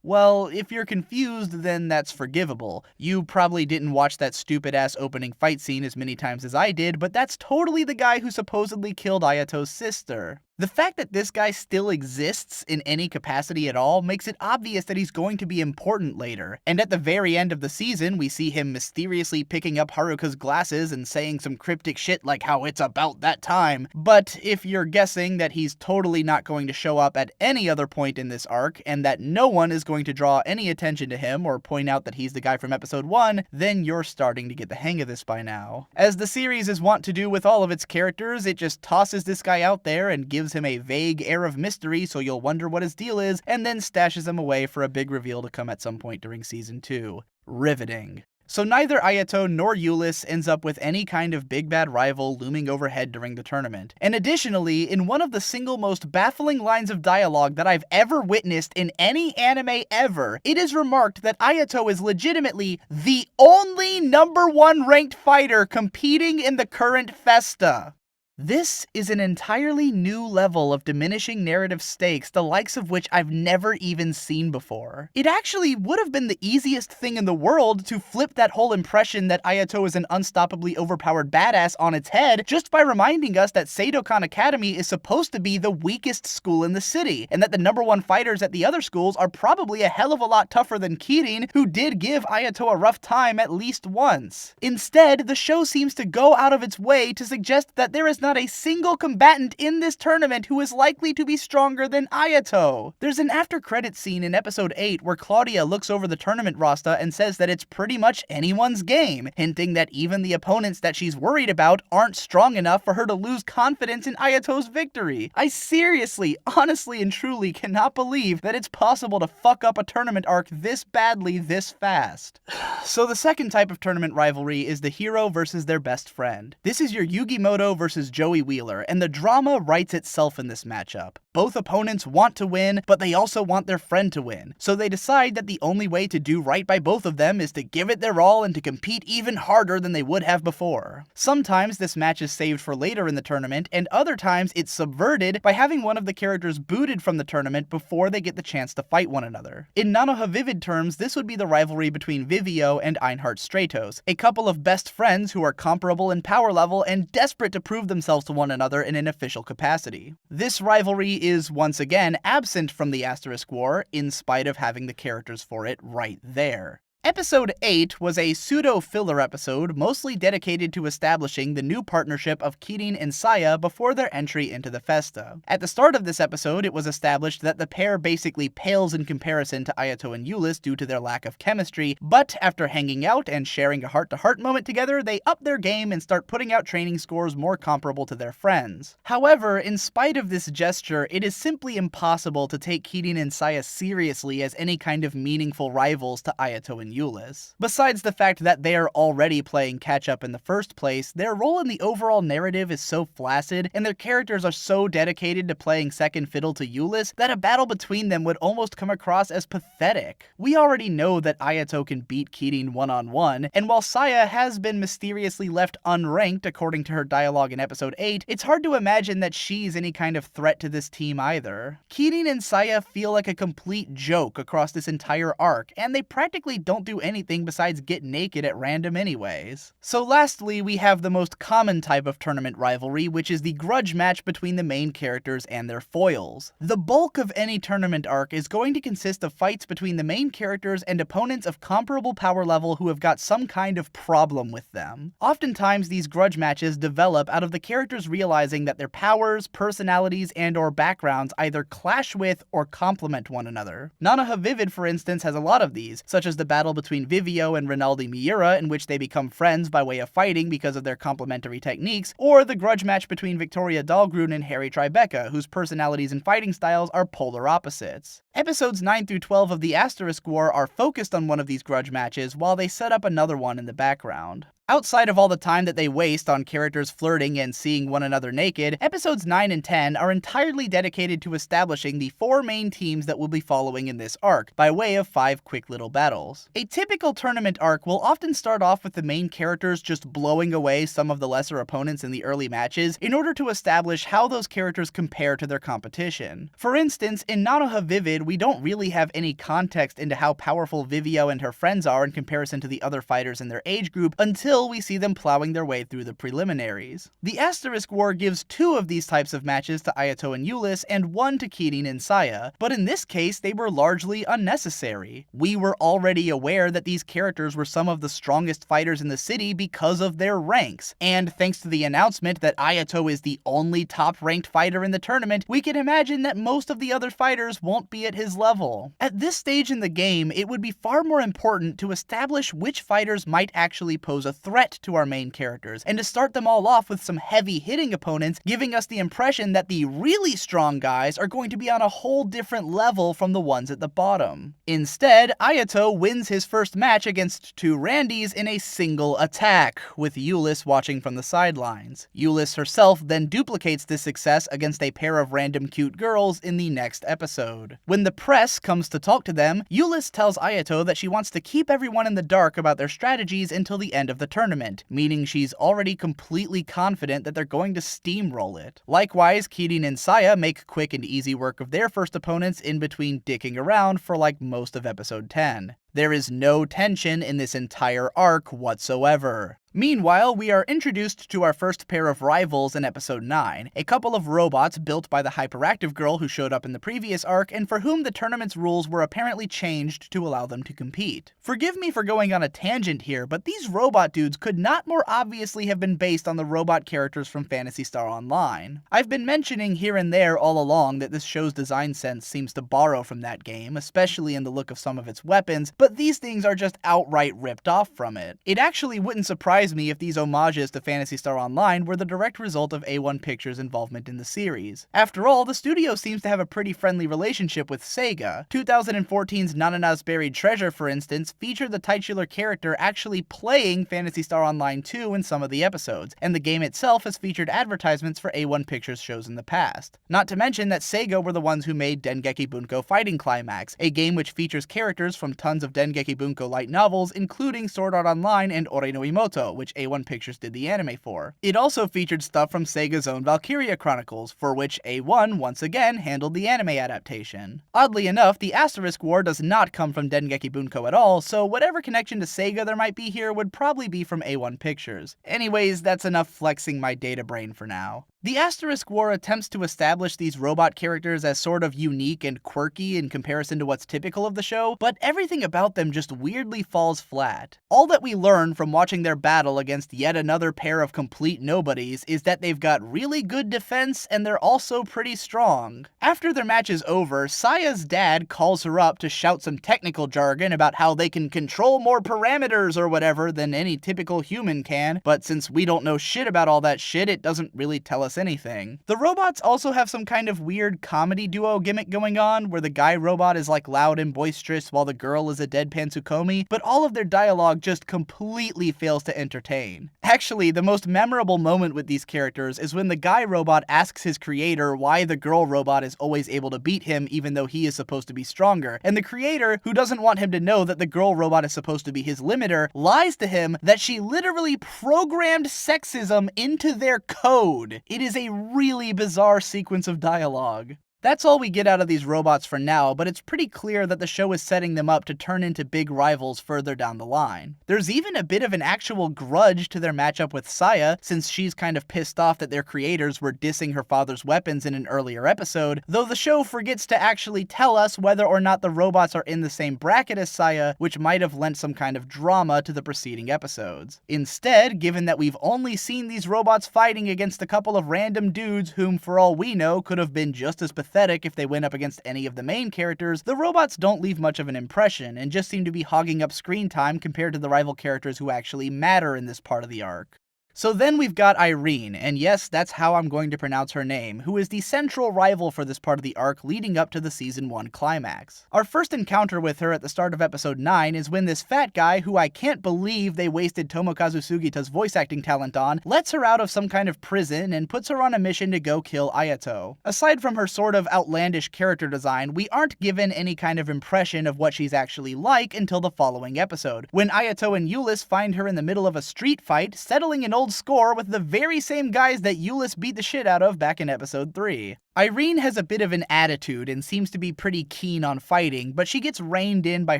Well, if you're confused, then that's forgivable. You probably didn't watch that stupid-ass opening fight scene as many times as I did, but that's totally the guy who supposedly killed Ayato's sister. The fact that this guy still exists in any capacity at all makes it obvious that he's going to be important later, and at the very end of the season we see him mysteriously picking up Haruka's glasses and saying some cryptic shit like how it's about that time. But if you're guessing that he's totally not going to show up at any other point in this arc, and that no one is going to draw any attention to him or point out that he's the guy from episode 1, then you're starting to get the hang of this by now. As the series is wont to do with all of its characters, it just tosses this guy out there and gives him a vague air of mystery so you'll wonder what his deal is, and then stashes him away for a big reveal to come at some point during season 2. Riveting. So neither Ayato nor Eulis ends up with any kind of big bad rival looming overhead during the tournament. And additionally, in one of the single most baffling lines of dialogue that I've ever witnessed in any anime ever, it is remarked that Ayato is legitimately the only #1 ranked fighter competing in the current Festa. This is an entirely new level of diminishing narrative stakes, the likes of which I've never even seen before. It actually would have been the easiest thing in the world to flip that whole impression that Ayato is an unstoppably overpowered badass on its head just by reminding us that Seidokan Academy is supposed to be the weakest school in the city, and that the #1 fighters at the other schools are probably a hell of a lot tougher than Kirin, who did give Ayato a rough time at least once. Instead, the show seems to go out of its way to suggest that there is not a single combatant in this tournament who is likely to be stronger than Ayato. There's an after-credits scene in episode 8 where Claudia looks over the tournament roster and says that it's pretty much anyone's game, hinting that even the opponents that she's worried about aren't strong enough for her to lose confidence in Ayato's victory. I seriously, honestly, and truly cannot believe that it's possible to fuck up a tournament arc this badly this fast. So the second type of tournament rivalry is the hero versus their best friend. This is your Yugimoto versus Joey Wheeler, and the drama writes itself in this matchup. Both opponents want to win, but they also want their friend to win, so they decide that the only way to do right by both of them is to give it their all and to compete even harder than they would have before. Sometimes this match is saved for later in the tournament, and other times it's subverted by having one of the characters booted from the tournament before they get the chance to fight one another. In Nanoha Vivid terms, this would be the rivalry between Vivio and Einhard Stratos, a couple of best friends who are comparable in power level and desperate to prove themselves to one another in an official capacity. This rivalry is once again absent from the Asterisk War, in spite of having the characters for it right there. Episode 8 was a pseudo-filler episode mostly dedicated to establishing the new partnership of Kirin and Saya before their entry into the Festa. At the start of this episode, it was established that the pair basically pales in comparison to Ayato and Eulis due to their lack of chemistry, but after hanging out and sharing a heart-to-heart moment together, they up their game and start putting out training scores more comparable to their friends. However, in spite of this gesture, it is simply impossible to take Kirin and Saya seriously as any kind of meaningful rivals to Ayato and Eulis. Besides the fact that they are already playing catch-up in the first place, their role in the overall narrative is so flaccid, and their characters are so dedicated to playing second fiddle to Eulis, that a battle between them would almost come across as pathetic. We already know that Ayato can beat Kirin one-on-one, and while Saya has been mysteriously left unranked according to her dialogue in episode 8, it's hard to imagine that she's any kind of threat to this team either. Kirin and Saya feel like a complete joke across this entire arc, and they practically don't do anything besides get naked at random anyways. So lastly, we have the most common type of tournament rivalry, which is the grudge match between the main characters and their foils. The bulk of any tournament arc is going to consist of fights between the main characters and opponents of comparable power level who have got some kind of problem with them. Oftentimes, these grudge matches develop out of the characters realizing that their powers, personalities, and/or backgrounds either clash with or complement one another. Nanoha Vivid, for instance, has a lot of these, such as the battle between Vivio and Rinaldi Miura, in which they become friends by way of fighting because of their complementary techniques, or the grudge match between Victoria Dahlgruen and Harry Tribeca, whose personalities and fighting styles are polar opposites. Episodes 9 through 12 of the Asterisk War are focused on one of these grudge matches, while they set up another one in the background. Outside of all the time that they waste on characters flirting and seeing one another naked, episodes 9 and 10 are entirely dedicated to establishing the 4 main teams that we'll be following in this arc, by way of 5 quick little battles. A typical tournament arc will often start off with the main characters just blowing away some of the lesser opponents in the early matches in order to establish how those characters compare to their competition. For instance, in Nanoha Vivid, we don't really have any context into how powerful Vivio and her friends are in comparison to the other fighters in their age group until we see them plowing their way through the preliminaries. The Asterisk War gives 2 of these types of matches to Ayato and Eulis, and 1 to Kirin and Saya, but in this case they were largely unnecessary. We were already aware that these characters were some of the strongest fighters in the city because of their ranks, and thanks to the announcement that Ayato is the only top-ranked fighter in the tournament, we can imagine that most of the other fighters won't be at his level. At this stage in the game, it would be far more important to establish which fighters might actually pose a threat to our main characters, and to start them all off with some heavy-hitting opponents, giving us the impression that the really strong guys are going to be on a whole different level from the ones at the bottom. Instead, Ayato wins his first match against 2 Randys in a single attack, with Eulis watching from the sidelines. Eulis herself then duplicates this success against a pair of random cute girls in the next episode. When the press comes to talk to them, Eulis tells Ayato that she wants to keep everyone in the dark about their strategies until the end of the tournament, tournament, meaning she's already completely confident that they're going to steamroll it. Likewise, Kirin and Saya make quick and easy work of their first opponents in between dicking around for like most of episode 10. There is no tension in this entire arc whatsoever. Meanwhile, we are introduced to our first pair of rivals in episode 9, a couple of robots built by the hyperactive girl who showed up in the previous arc and for whom the tournament's rules were apparently changed to allow them to compete. Forgive me for going on a tangent here, but these robot dudes could not more obviously have been based on the robot characters from Phantasy Star Online. I've been mentioning here and there all along that this show's design sense seems to borrow from that game, especially in the look of some of its weapons, but these things are just outright ripped off from it. It actually wouldn't surprise me if these homages to Phantasy Star Online were the direct result of A1 Pictures' involvement in the series. After all, the studio seems to have a pretty friendly relationship with Sega. 2014's Nanana's Buried Treasure, for instance, featured the titular character actually playing Phantasy Star Online 2 in some of the episodes, and the game itself has featured advertisements for A1 Pictures shows in the past. Not to mention that Sega were the ones who made Dengeki Bunko Fighting Climax, a game which features characters from tons of Dengeki Bunko light novels, including Sword Art Online and Ore no Imoto, which A1 Pictures did the anime for. It also featured stuff from Sega's own Valkyria Chronicles, for which A1 once again handled the anime adaptation. Oddly enough, the Asterisk War does not come from Dengeki Bunko at all, so whatever connection to Sega there might be here would probably be from A1 Pictures. Anyways, that's enough flexing my data brain for now. The Asterisk War attempts to establish these robot characters as sort of unique and quirky in comparison to what's typical of the show, but everything about them just weirdly falls flat. All that we learn from watching their battle against yet another pair of complete nobodies is that they've got really good defense and they're also pretty strong. After their match is over, Saya's dad calls her up to shout some technical jargon about how they can control more parameters or whatever than any typical human can, but since we don't know shit about all that shit, it doesn't really tell us anything. The robots also have some kind of weird comedy duo gimmick going on, where the guy robot is like loud and boisterous while the girl is a deadpan Tsukomi, but all of their dialogue just completely fails to entertain. Actually, the most memorable moment with these characters is when the guy robot asks his creator why the girl robot is always able to beat him even though he is supposed to be stronger, and the creator, who doesn't want him to know that the girl robot is supposed to be his limiter, lies to him that she literally programmed sexism into their code. It is a really bizarre sequence of dialogue. That's all we get out of these robots for now, but it's pretty clear that the show is setting them up to turn into big rivals further down the line. There's even a bit of an actual grudge to their matchup with Saya, since she's kind of pissed off that their creators were dissing her father's weapons in an earlier episode, though the show forgets to actually tell us whether or not the robots are in the same bracket as Saya, which might have lent some kind of drama to the preceding episodes. Instead, given that we've only seen these robots fighting against a couple of random dudes whom, for all we know, could have been just as pathetic if they went up against any of the main characters, the robots don't leave much of an impression and just seem to be hogging up screen time compared to the rival characters who actually matter in this part of the arc. So then we've got Irene, and yes, that's how I'm going to pronounce her name, who is the central rival for this part of the arc leading up to the Season 1 climax. Our first encounter with her at the start of Episode 9 is when this fat guy, who I can't believe they wasted Tomokazu Sugita's voice acting talent on, lets her out of some kind of prison and puts her on a mission to go kill Ayato. Aside from her sort of outlandish character design, we aren't given any kind of impression of what she's actually like until the following episode, when Ayato and Eulis find her in the middle of a street fight, settling an old score with the very same guys that Eulis beat the shit out of back in episode 3. Irene has a bit of an attitude and seems to be pretty keen on fighting, but she gets reined in by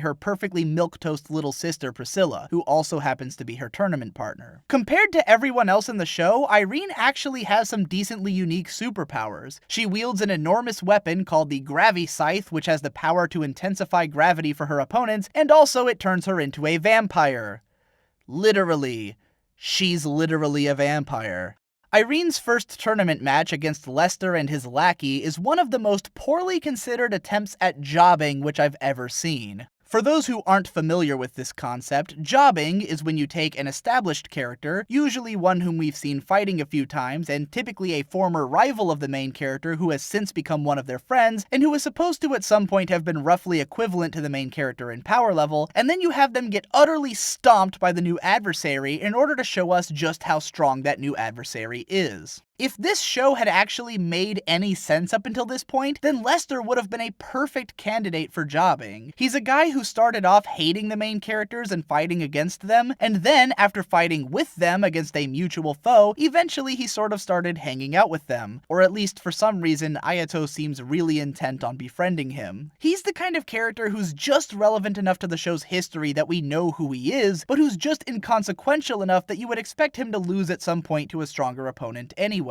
her perfectly milquetoast little sister Priscilla, who also happens to be her tournament partner. Compared to everyone else in the show, Irene actually has some decently unique superpowers. She wields an enormous weapon called the Gravi Scythe, which has the power to intensify gravity for her opponents, and also it turns her into a vampire. Literally. She's literally a vampire. Irene's first tournament match against Lester and his lackey is one of the most poorly considered attempts at jobbing which I've ever seen. For those who aren't familiar with this concept, jobbing is when you take an established character, usually one whom we've seen fighting a few times, and typically a former rival of the main character who has since become one of their friends, and who is supposed to at some point have been roughly equivalent to the main character in power level, and then you have them get utterly stomped by the new adversary in order to show us just how strong that new adversary is. If this show had actually made any sense up until this point, then Lester would have been a perfect candidate for jobbing. He's a guy who started off hating the main characters and fighting against them, and then, after fighting with them against a mutual foe, eventually he sort of started hanging out with them. Or at least for some reason, Ayato seems really intent on befriending him. He's the kind of character who's just relevant enough to the show's history that we know who he is, but who's just inconsequential enough that you would expect him to lose at some point to a stronger opponent anyways.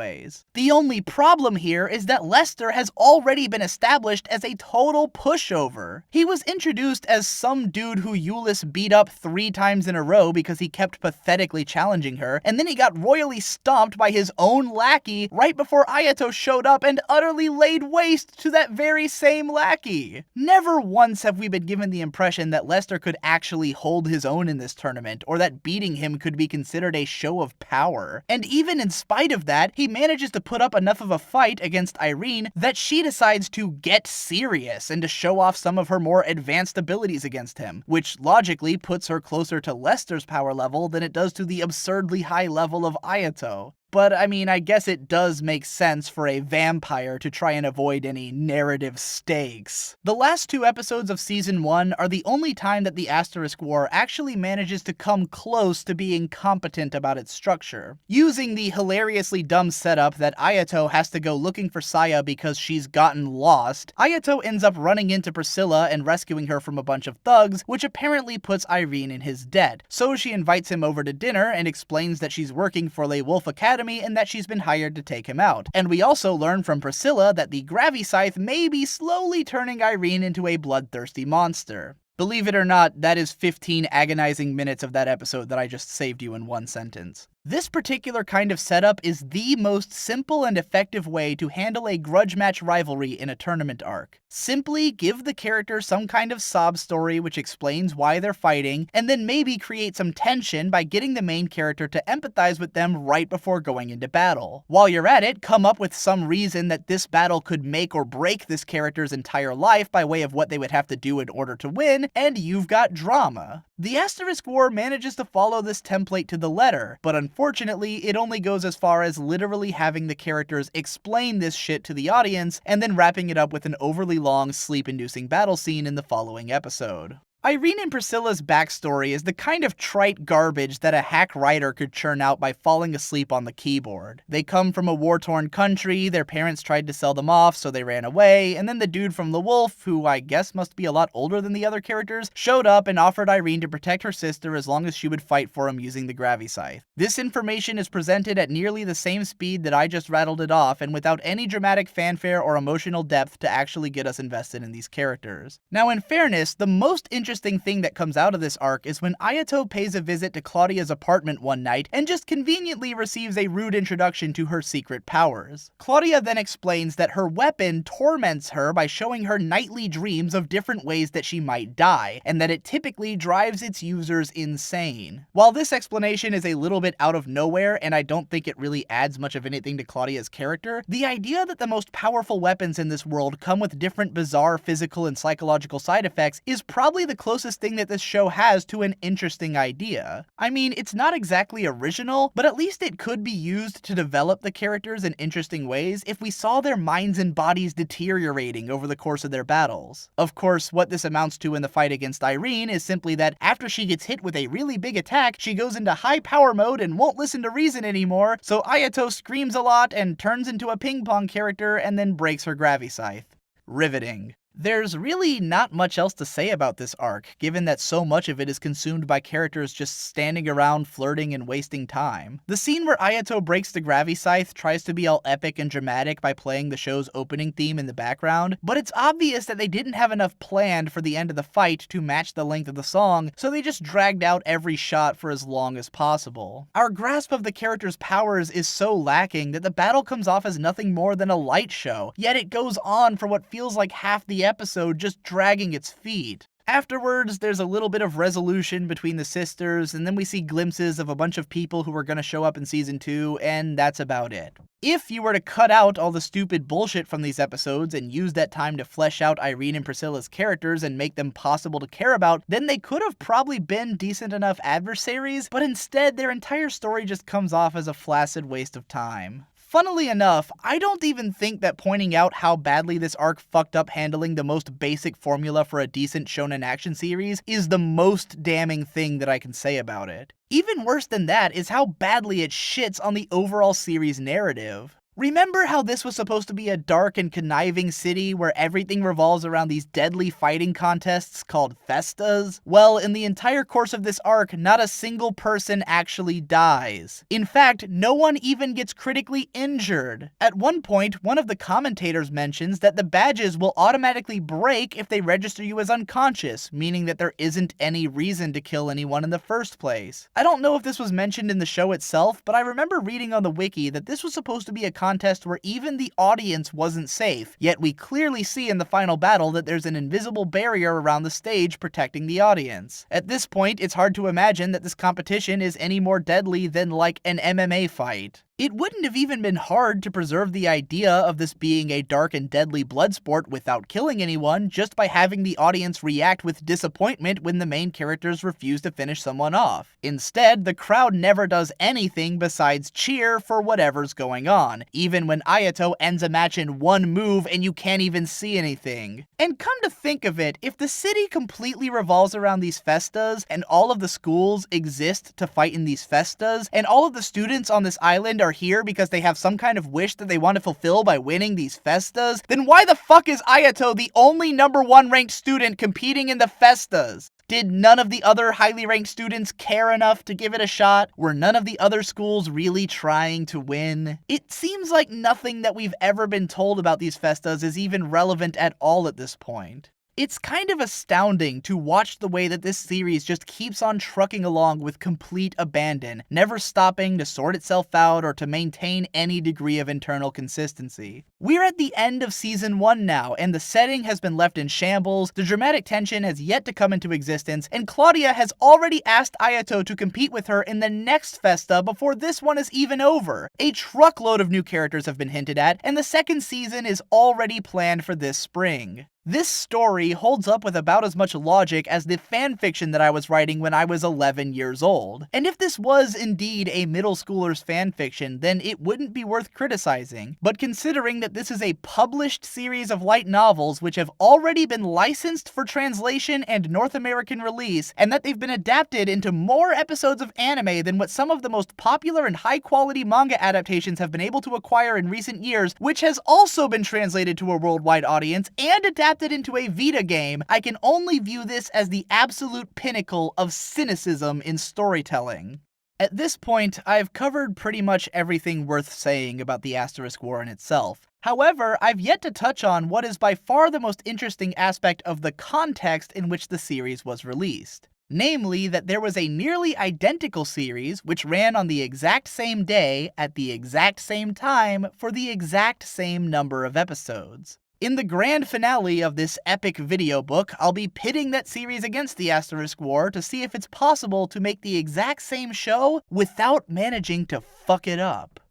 The only problem here is that Lester has already been established as a total pushover. He was introduced as some dude who Euless beat up 3 times in a row because he kept pathetically challenging her, and then he got royally stomped by his own lackey right before Ayato showed up and utterly laid waste to that very same lackey. Never once have we been given the impression that Lester could actually hold his own in this tournament, or that beating him could be considered a show of power. And even in spite of that, he manages to put up enough of a fight against Irene that she decides to get serious and to show off some of her more advanced abilities against him, which logically puts her closer to Lester's power level than it does to the absurdly high level of Ayato. But I mean, I guess it does make sense for a vampire to try and avoid any narrative stakes. The last 2 episodes of Season 1 are the only time that the Asterisk War actually manages to come close to being competent about its structure. Using the hilariously dumb setup that Ayato has to go looking for Saya because she's gotten lost, Ayato ends up running into Priscilla and rescuing her from a bunch of thugs, which apparently puts Irene in his debt. So she invites him over to dinner and explains that she's working for Le Wolf Academy and that she's been hired to take him out. And we also learn from Priscilla that the Gravy Scythe may be slowly turning Irene into a bloodthirsty monster. Believe it or not, that is 15 agonizing minutes of that episode that I just saved you in one sentence. This particular kind of setup is the most simple and effective way to handle a grudge match rivalry in a tournament arc. Simply give the character some kind of sob story which explains why they're fighting, and then maybe create some tension by getting the main character to empathize with them right before going into battle. While you're at it, come up with some reason that this battle could make or break this character's entire life by way of what they would have to do in order to win, and you've got drama. The Asterisk War manages to follow this template to the letter, but unfortunately, it only goes as far as literally having the characters explain this shit to the audience, and then wrapping it up with an overly long, sleep-inducing battle scene in the following episode. Irene and Priscilla's backstory is the kind of trite garbage that a hack writer could churn out by falling asleep on the keyboard. They come from a war-torn country, their parents tried to sell them off, so they ran away, and then the dude from The Wolf, who I guess must be a lot older than the other characters, showed up and offered Irene to protect her sister as long as she would fight for him using the Gravy Scythe. This information is presented at nearly the same speed that I just rattled it off, and without any dramatic fanfare or emotional depth to actually get us invested in these characters. Now, in fairness, the most interesting thing that comes out of this arc is when Ayato pays a visit to Claudia's apartment one night and just conveniently receives a rude introduction to her secret powers. Claudia then explains that her weapon torments her by showing her nightly dreams of different ways that she might die, and that it typically drives its users insane. While this explanation is a little bit out of nowhere, and I don't think it really adds much of anything to Claudia's character, the idea that the most powerful weapons in this world come with different bizarre physical and psychological side effects is probably the closest thing that this show has to an interesting idea. I mean, it's not exactly original, but at least it could be used to develop the characters in interesting ways if we saw their minds and bodies deteriorating over the course of their battles. Of course, what this amounts to in the fight against Irene is simply that after she gets hit with a really big attack, she goes into high power mode and won't listen to reason anymore, so Ayato screams a lot and turns into a ping pong character and then breaks her Gravy Scythe. Riveting. There's really not much else to say about this arc, given that so much of it is consumed by characters just standing around flirting and wasting time. The scene where Ayato breaks the Gravy Scythe tries to be all epic and dramatic by playing the show's opening theme in the background, but it's obvious that they didn't have enough planned for the end of the fight to match the length of the song, so they just dragged out every shot for as long as possible. Our grasp of the character's powers is so lacking that the battle comes off as nothing more than a light show, yet it goes on for what feels like half the episode just dragging its feet. Afterwards, there's a little bit of resolution between the sisters, and then we see glimpses of a bunch of people who are going to show up in Season 2, and that's about it. If you were to cut out all the stupid bullshit from these episodes and use that time to flesh out Irene and Priscilla's characters and make them possible to care about, then they could have probably been decent enough adversaries, but instead their entire story just comes off as a flaccid waste of time. Funnily enough, I don't even think that pointing out how badly this arc fucked up handling the most basic formula for a decent shonen action series is the most damning thing that I can say about it. Even worse than that is how badly it shits on the overall series narrative. Remember how this was supposed to be a dark and conniving city where everything revolves around these deadly fighting contests called festas? Well, in the entire course of this arc, not a single person actually dies. In fact, no one even gets critically injured. At one point, one of the commentators mentions that the badges will automatically break if they register you as unconscious, meaning that there isn't any reason to kill anyone in the first place. I don't know if this was mentioned in the show itself, but I remember reading on the wiki that this was supposed to be a contest where even the audience wasn't safe, yet we clearly see in the final battle that there's an invisible barrier around the stage protecting the audience. At this point, it's hard to imagine that this competition is any more deadly than like an MMA fight. It wouldn't have even been hard to preserve the idea of this being a dark and deadly blood sport without killing anyone, just by having the audience react with disappointment when the main characters refuse to finish someone off. Instead, the crowd never does anything besides cheer for whatever's going on, even when Ayato ends a match in one move and you can't even see anything. And come to think of it, if the city completely revolves around these festas, and all of the schools exist to fight in these festas, and all of the students on this island are here because they have some kind of wish that they want to fulfill by winning these festas, then why the fuck is Ayato the only #1 ranked student competing in the festas? Did none of the other highly ranked students care enough to give it a shot? Were none of the other schools really trying to win? It seems like nothing that we've ever been told about these festas is even relevant at all at this point. It's kind of astounding to watch the way that this series just keeps on trucking along with complete abandon, never stopping to sort itself out or to maintain any degree of internal consistency. We're at the end of season 1 now, and the setting has been left in shambles, the dramatic tension has yet to come into existence, and Claudia has already asked Ayato to compete with her in the next festa before this one is even over. A truckload of new characters have been hinted at, and the second season is already planned for this spring. This story holds up with about as much logic as the fanfiction that I was writing when I was 11 years old. And if this was indeed a middle schooler's fanfiction, then it wouldn't be worth criticizing. But considering that this is a published series of light novels which have already been licensed for translation and North American release, and that they've been adapted into more episodes of anime than what some of the most popular and high-quality manga adaptations have been able to acquire in recent years, which has also been translated to a worldwide audience and adapted into a Vita game, I can only view this as the absolute pinnacle of cynicism in storytelling. At this point, I've covered pretty much everything worth saying about the Asterisk War in itself. However, I've yet to touch on what is by far the most interesting aspect of the context in which the series was released. Namely, that there was a nearly identical series which ran on the exact same day, at the exact same time, for the exact same number of episodes. In the grand finale of this epic video book, I'll be pitting that series against the Asterisk War to see if it's possible to make the exact same show without managing to fuck it up.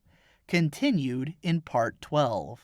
Continued in part 12.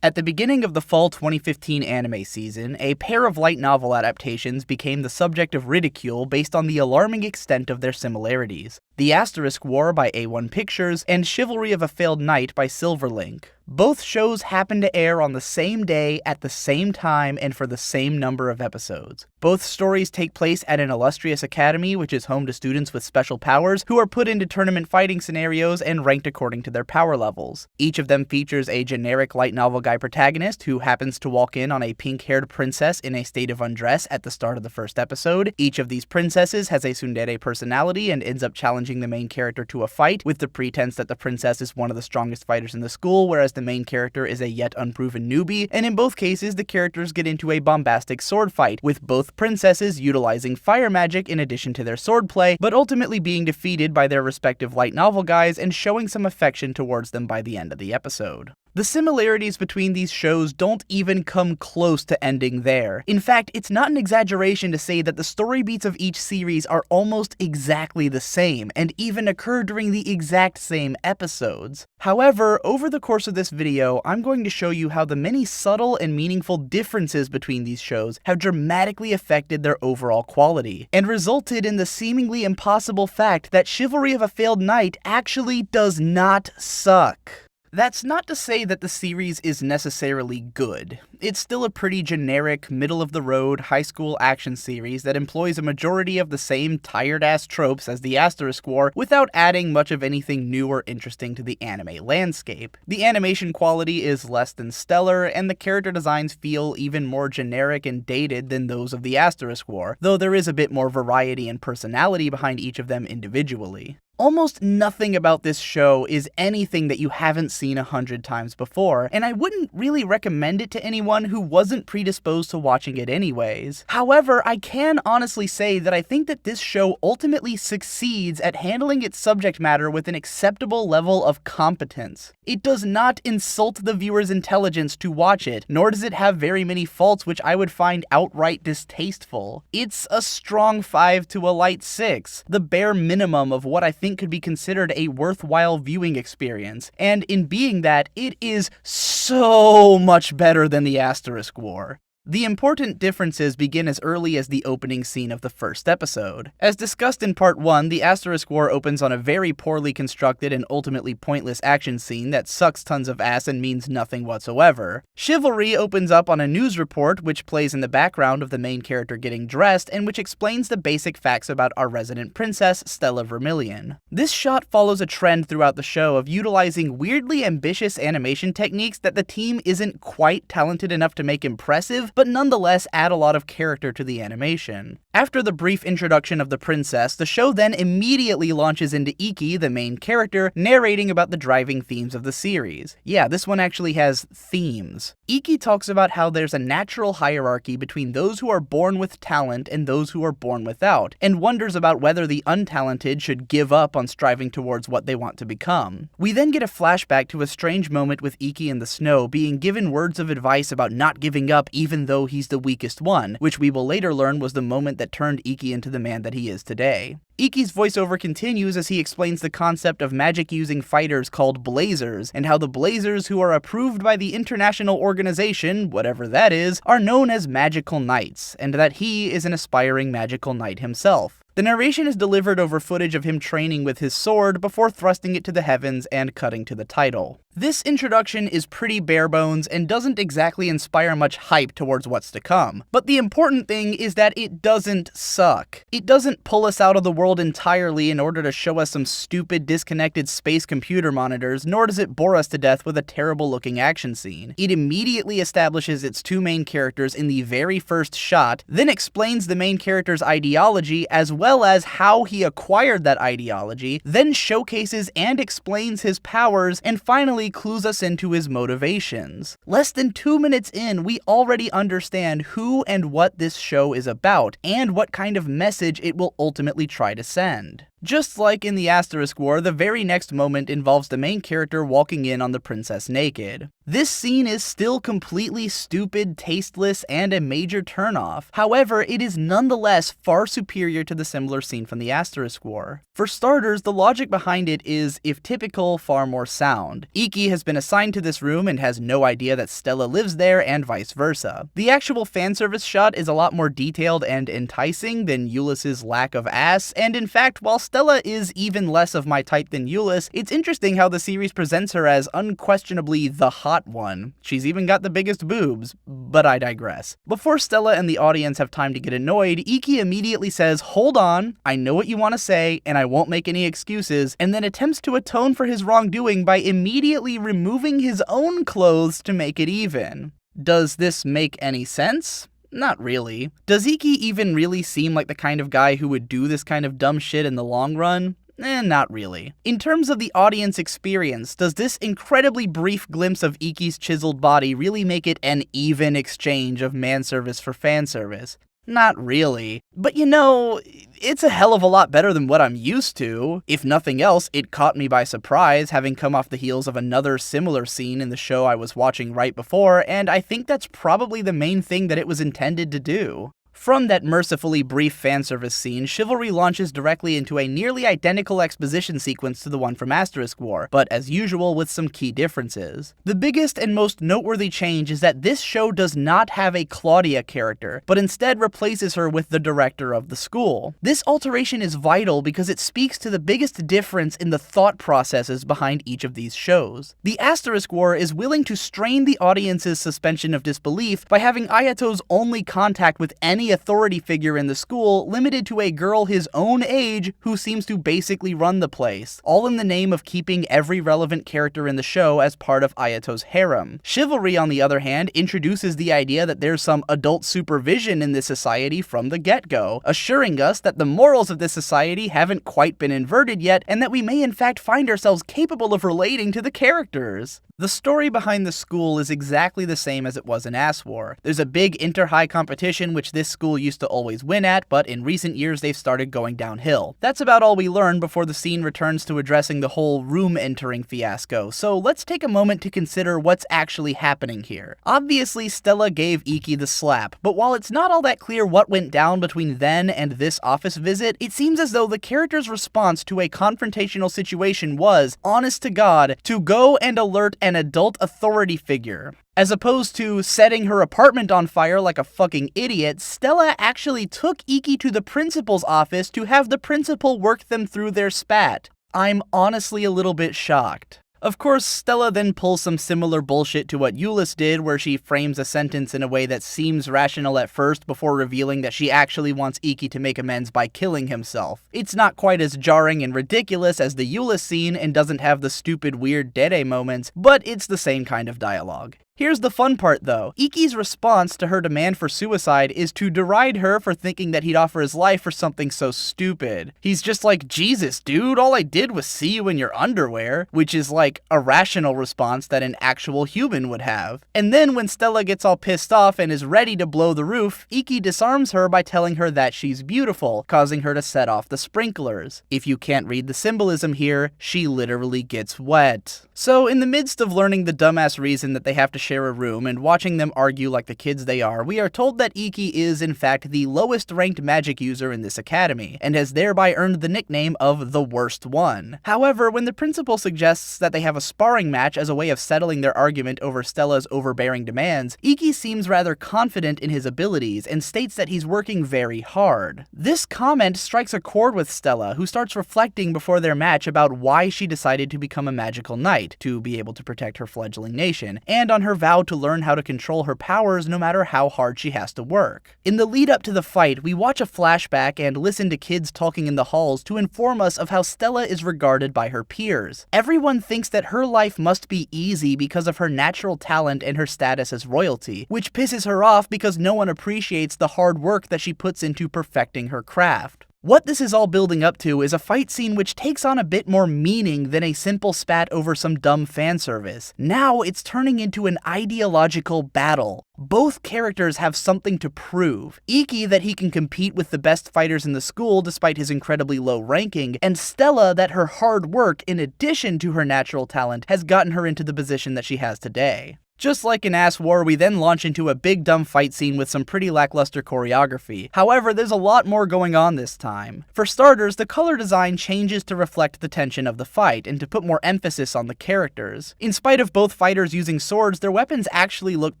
At the beginning of the fall 2015 anime season, a pair of light novel adaptations became the subject of ridicule based on the alarming extent of their similarities. The Asterisk War by A1 Pictures, and Chivalry of a Failed Knight by Silverlink. Both shows happened to air on the same day, at the same time, and for the same number of episodes. Both stories take place at an illustrious academy, which is home to students with special powers, who are put into tournament fighting scenarios and ranked according to their power levels. Each of them features a generic light novel guy protagonist, who happens to walk in on a pink-haired princess in a state of undress at the start of the first episode. Each of these princesses has a tsundere personality and ends up challenging the main character to a fight, with the pretense that the princess is one of the strongest fighters in the school, whereas the main character is a yet unproven newbie, and in both cases the characters get into a bombastic sword fight, with both princesses utilizing fire magic in addition to their swordplay, but ultimately being defeated by their respective light novel guys and showing some affection towards them by the end of the episode. The similarities between these shows don't even come close to ending there. In fact, it's not an exaggeration to say that the story beats of each series are almost exactly the same, and even occur during the exact same episodes. However, over the course of this video, I'm going to show you how the many subtle and meaningful differences between these shows have dramatically affected their overall quality, and resulted in the seemingly impossible fact that Chivalry of a Failed Knight actually does not suck. That's not to say that the series is necessarily good. It's still a pretty generic, middle-of-the-road, high school action series that employs a majority of the same tired-ass tropes as the Asterisk War without adding much of anything new or interesting to the anime landscape. The animation quality is less than stellar, and the character designs feel even more generic and dated than those of the Asterisk War, though there is a bit more variety and personality behind each of them individually. Almost nothing about this show is anything that you haven't seen 100 times before, and I wouldn't really recommend it to anyone who wasn't predisposed to watching it anyways. However, I can honestly say that I think that this show ultimately succeeds at handling its subject matter with an acceptable level of competence. It does not insult the viewer's intelligence to watch it, nor does it have very many faults which I would find outright distasteful. It's a strong 5 to a light 6, the bare minimum of what I think could be considered a worthwhile viewing experience, and in being that, it is so much better than the Asterisk War. The important differences begin as early as the opening scene of the first episode. As discussed in part 1, the Asterisk War opens on a very poorly constructed and ultimately pointless action scene that sucks tons of ass and means nothing whatsoever. Chivalry opens up on a news report which plays in the background of the main character getting dressed and which explains the basic facts about our resident princess, Stella Vermilion. This shot follows a trend throughout the show of utilizing weirdly ambitious animation techniques that the team isn't quite talented enough to make impressive, but nonetheless add a lot of character to the animation. After the brief introduction of the princess, the show then immediately launches into Iki, the main character, narrating about the driving themes of the series. Yeah, this one actually has themes. Iki talks about how there's a natural hierarchy between those who are born with talent and those who are born without, and wonders about whether the untalented should give up on striving towards what they want to become. We then get a flashback to a strange moment with Iki in the snow being given words of advice about not giving up even though he's the weakest one, which we will later learn was the moment that turned Iki into the man that he is today. Iki's voiceover continues as he explains the concept of magic-using fighters called Blazers, and how the Blazers who are approved by the international organization, whatever that is, are known as magical knights, and that he is an aspiring magical knight himself. The narration is delivered over footage of him training with his sword before thrusting it to the heavens and cutting to the title. This introduction is pretty bare bones and doesn't exactly inspire much hype towards what's to come, but the important thing is that it doesn't suck. It doesn't pull us out of the world entirely in order to show us some stupid disconnected space computer monitors, nor does it bore us to death with a terrible looking action scene. It immediately establishes its two main characters in the very first shot, then explains the main character's ideology as well as how he acquired that ideology, then showcases and explains his powers, and finally clues us into his motivations. Less than 2 minutes in, we already understand who and what this show is about, and what kind of message it will ultimately try to send. Just like in the Asterisk War, the very next moment involves the main character walking in on the princess naked. This scene is still completely stupid, tasteless, and a major turnoff. However, it is nonetheless far superior to the similar scene from the Asterisk War. For starters, the logic behind it is, if typical, far more sound. Iki has been assigned to this room and has no idea that Stella lives there, and vice versa. The actual fanservice shot is a lot more detailed and enticing than Eulis's lack of ass, and in fact, while Stella is even less of my type than Eulis, it's interesting how the series presents her as unquestionably the hot one. She's even got the biggest boobs, but I digress. Before Stella and the audience have time to get annoyed, Iki immediately says, "Hold on, I know what you want to say, and I won't make any excuses," and then attempts to atone for his wrongdoing by immediately removing his own clothes to make it even. Does this make any sense? Not really. Does Iki even really seem like the kind of guy who would do this kind of dumb shit in the long run? Not really. In terms of the audience experience, does this incredibly brief glimpse of Iki's chiseled body really make it an even exchange of manservice for fanservice? Not really. But you know, it's a hell of a lot better than what I'm used to. If nothing else, it caught me by surprise, having come off the heels of another similar scene in the show I was watching right before, and I think that's probably the main thing that it was intended to do. From that mercifully brief fanservice scene, Chivalry launches directly into a nearly identical exposition sequence to the one from Asterisk War, but as usual with some key differences. The biggest and most noteworthy change is that this show does not have a Claudia character, but instead replaces her with the director of the school. This alteration is vital because it speaks to the biggest difference in the thought processes behind each of these shows. The Asterisk War is willing to strain the audience's suspension of disbelief by having Ayato's only contact with any authority figure in the school limited to a girl his own age who seems to basically run the place, all in the name of keeping every relevant character in the show as part of Ayato's harem. Chivalry, on the other hand, introduces the idea that there's some adult supervision in this society from the get-go, assuring us that the morals of this society haven't quite been inverted yet, and that we may in fact find ourselves capable of relating to the characters. The story behind the school is exactly the same as it was in Ass War. There's a big inter-high competition which this school used to always win at, but in recent years they've started going downhill. That's about all we learn before the scene returns to addressing the whole room entering fiasco, so let's take a moment to consider what's actually happening here. Obviously, Stella gave Iki the slap, but while it's not all that clear what went down between then and this office visit, it seems as though the character's response to a confrontational situation was, honest to God, to go and alert an adult authority figure. As opposed to setting her apartment on fire like a fucking idiot, Stella actually took Iki to the principal's office to have the principal work them through their spat. I'm honestly a little bit shocked. Of course, Stella then pulls some similar bullshit to what Euless did, where she frames a sentence in a way that seems rational at first before revealing that she actually wants Iki to make amends by killing himself. It's not quite as jarring and ridiculous as the Euless scene and doesn't have the stupid weird Dede moments, but it's the same kind of dialogue. Here's the fun part though. Iki's response to her demand for suicide is to deride her for thinking that he'd offer his life for something so stupid. He's just like, Jesus dude, all I did was see you in your underwear, which is like a rational response that an actual human would have. And then when Stella gets all pissed off and is ready to blow the roof, Iki disarms her by telling her that she's beautiful, causing her to set off the sprinklers. If you can't read the symbolism here, she literally gets wet. So in the midst of learning the dumbass reason that they have to share a room and watching them argue like the kids they are, we are told that Iki is in fact the lowest ranked magic user in this academy, and has thereby earned the nickname of the worst one. However, when the principal suggests that they have a sparring match as a way of settling their argument over Stella's overbearing demands, Iki seems rather confident in his abilities and states that he's working very hard. This comment strikes a chord with Stella, who starts reflecting before their match about why she decided to become a magical knight, to be able to protect her fledgling nation, and on her vow to learn how to control her powers no matter how hard she has to work. In the lead up to the fight, we watch a flashback and listen to kids talking in the halls to inform us of how Stella is regarded by her peers. Everyone thinks that her life must be easy because of her natural talent and her status as royalty, which pisses her off because no one appreciates the hard work that she puts into perfecting her craft. What this is all building up to is a fight scene which takes on a bit more meaning than a simple spat over some dumb fan service. Now it's turning into an ideological battle. Both characters have something to prove. Iki that he can compete with the best fighters in the school despite his incredibly low ranking, and Stella that her hard work, in addition to her natural talent, has gotten her into the position that she has today. Just like in Ass War, we then launch into a big dumb fight scene with some pretty lackluster choreography. However, there's a lot more going on this time. For starters, the color design changes to reflect the tension of the fight, and to put more emphasis on the characters. In spite of both fighters using swords, their weapons actually look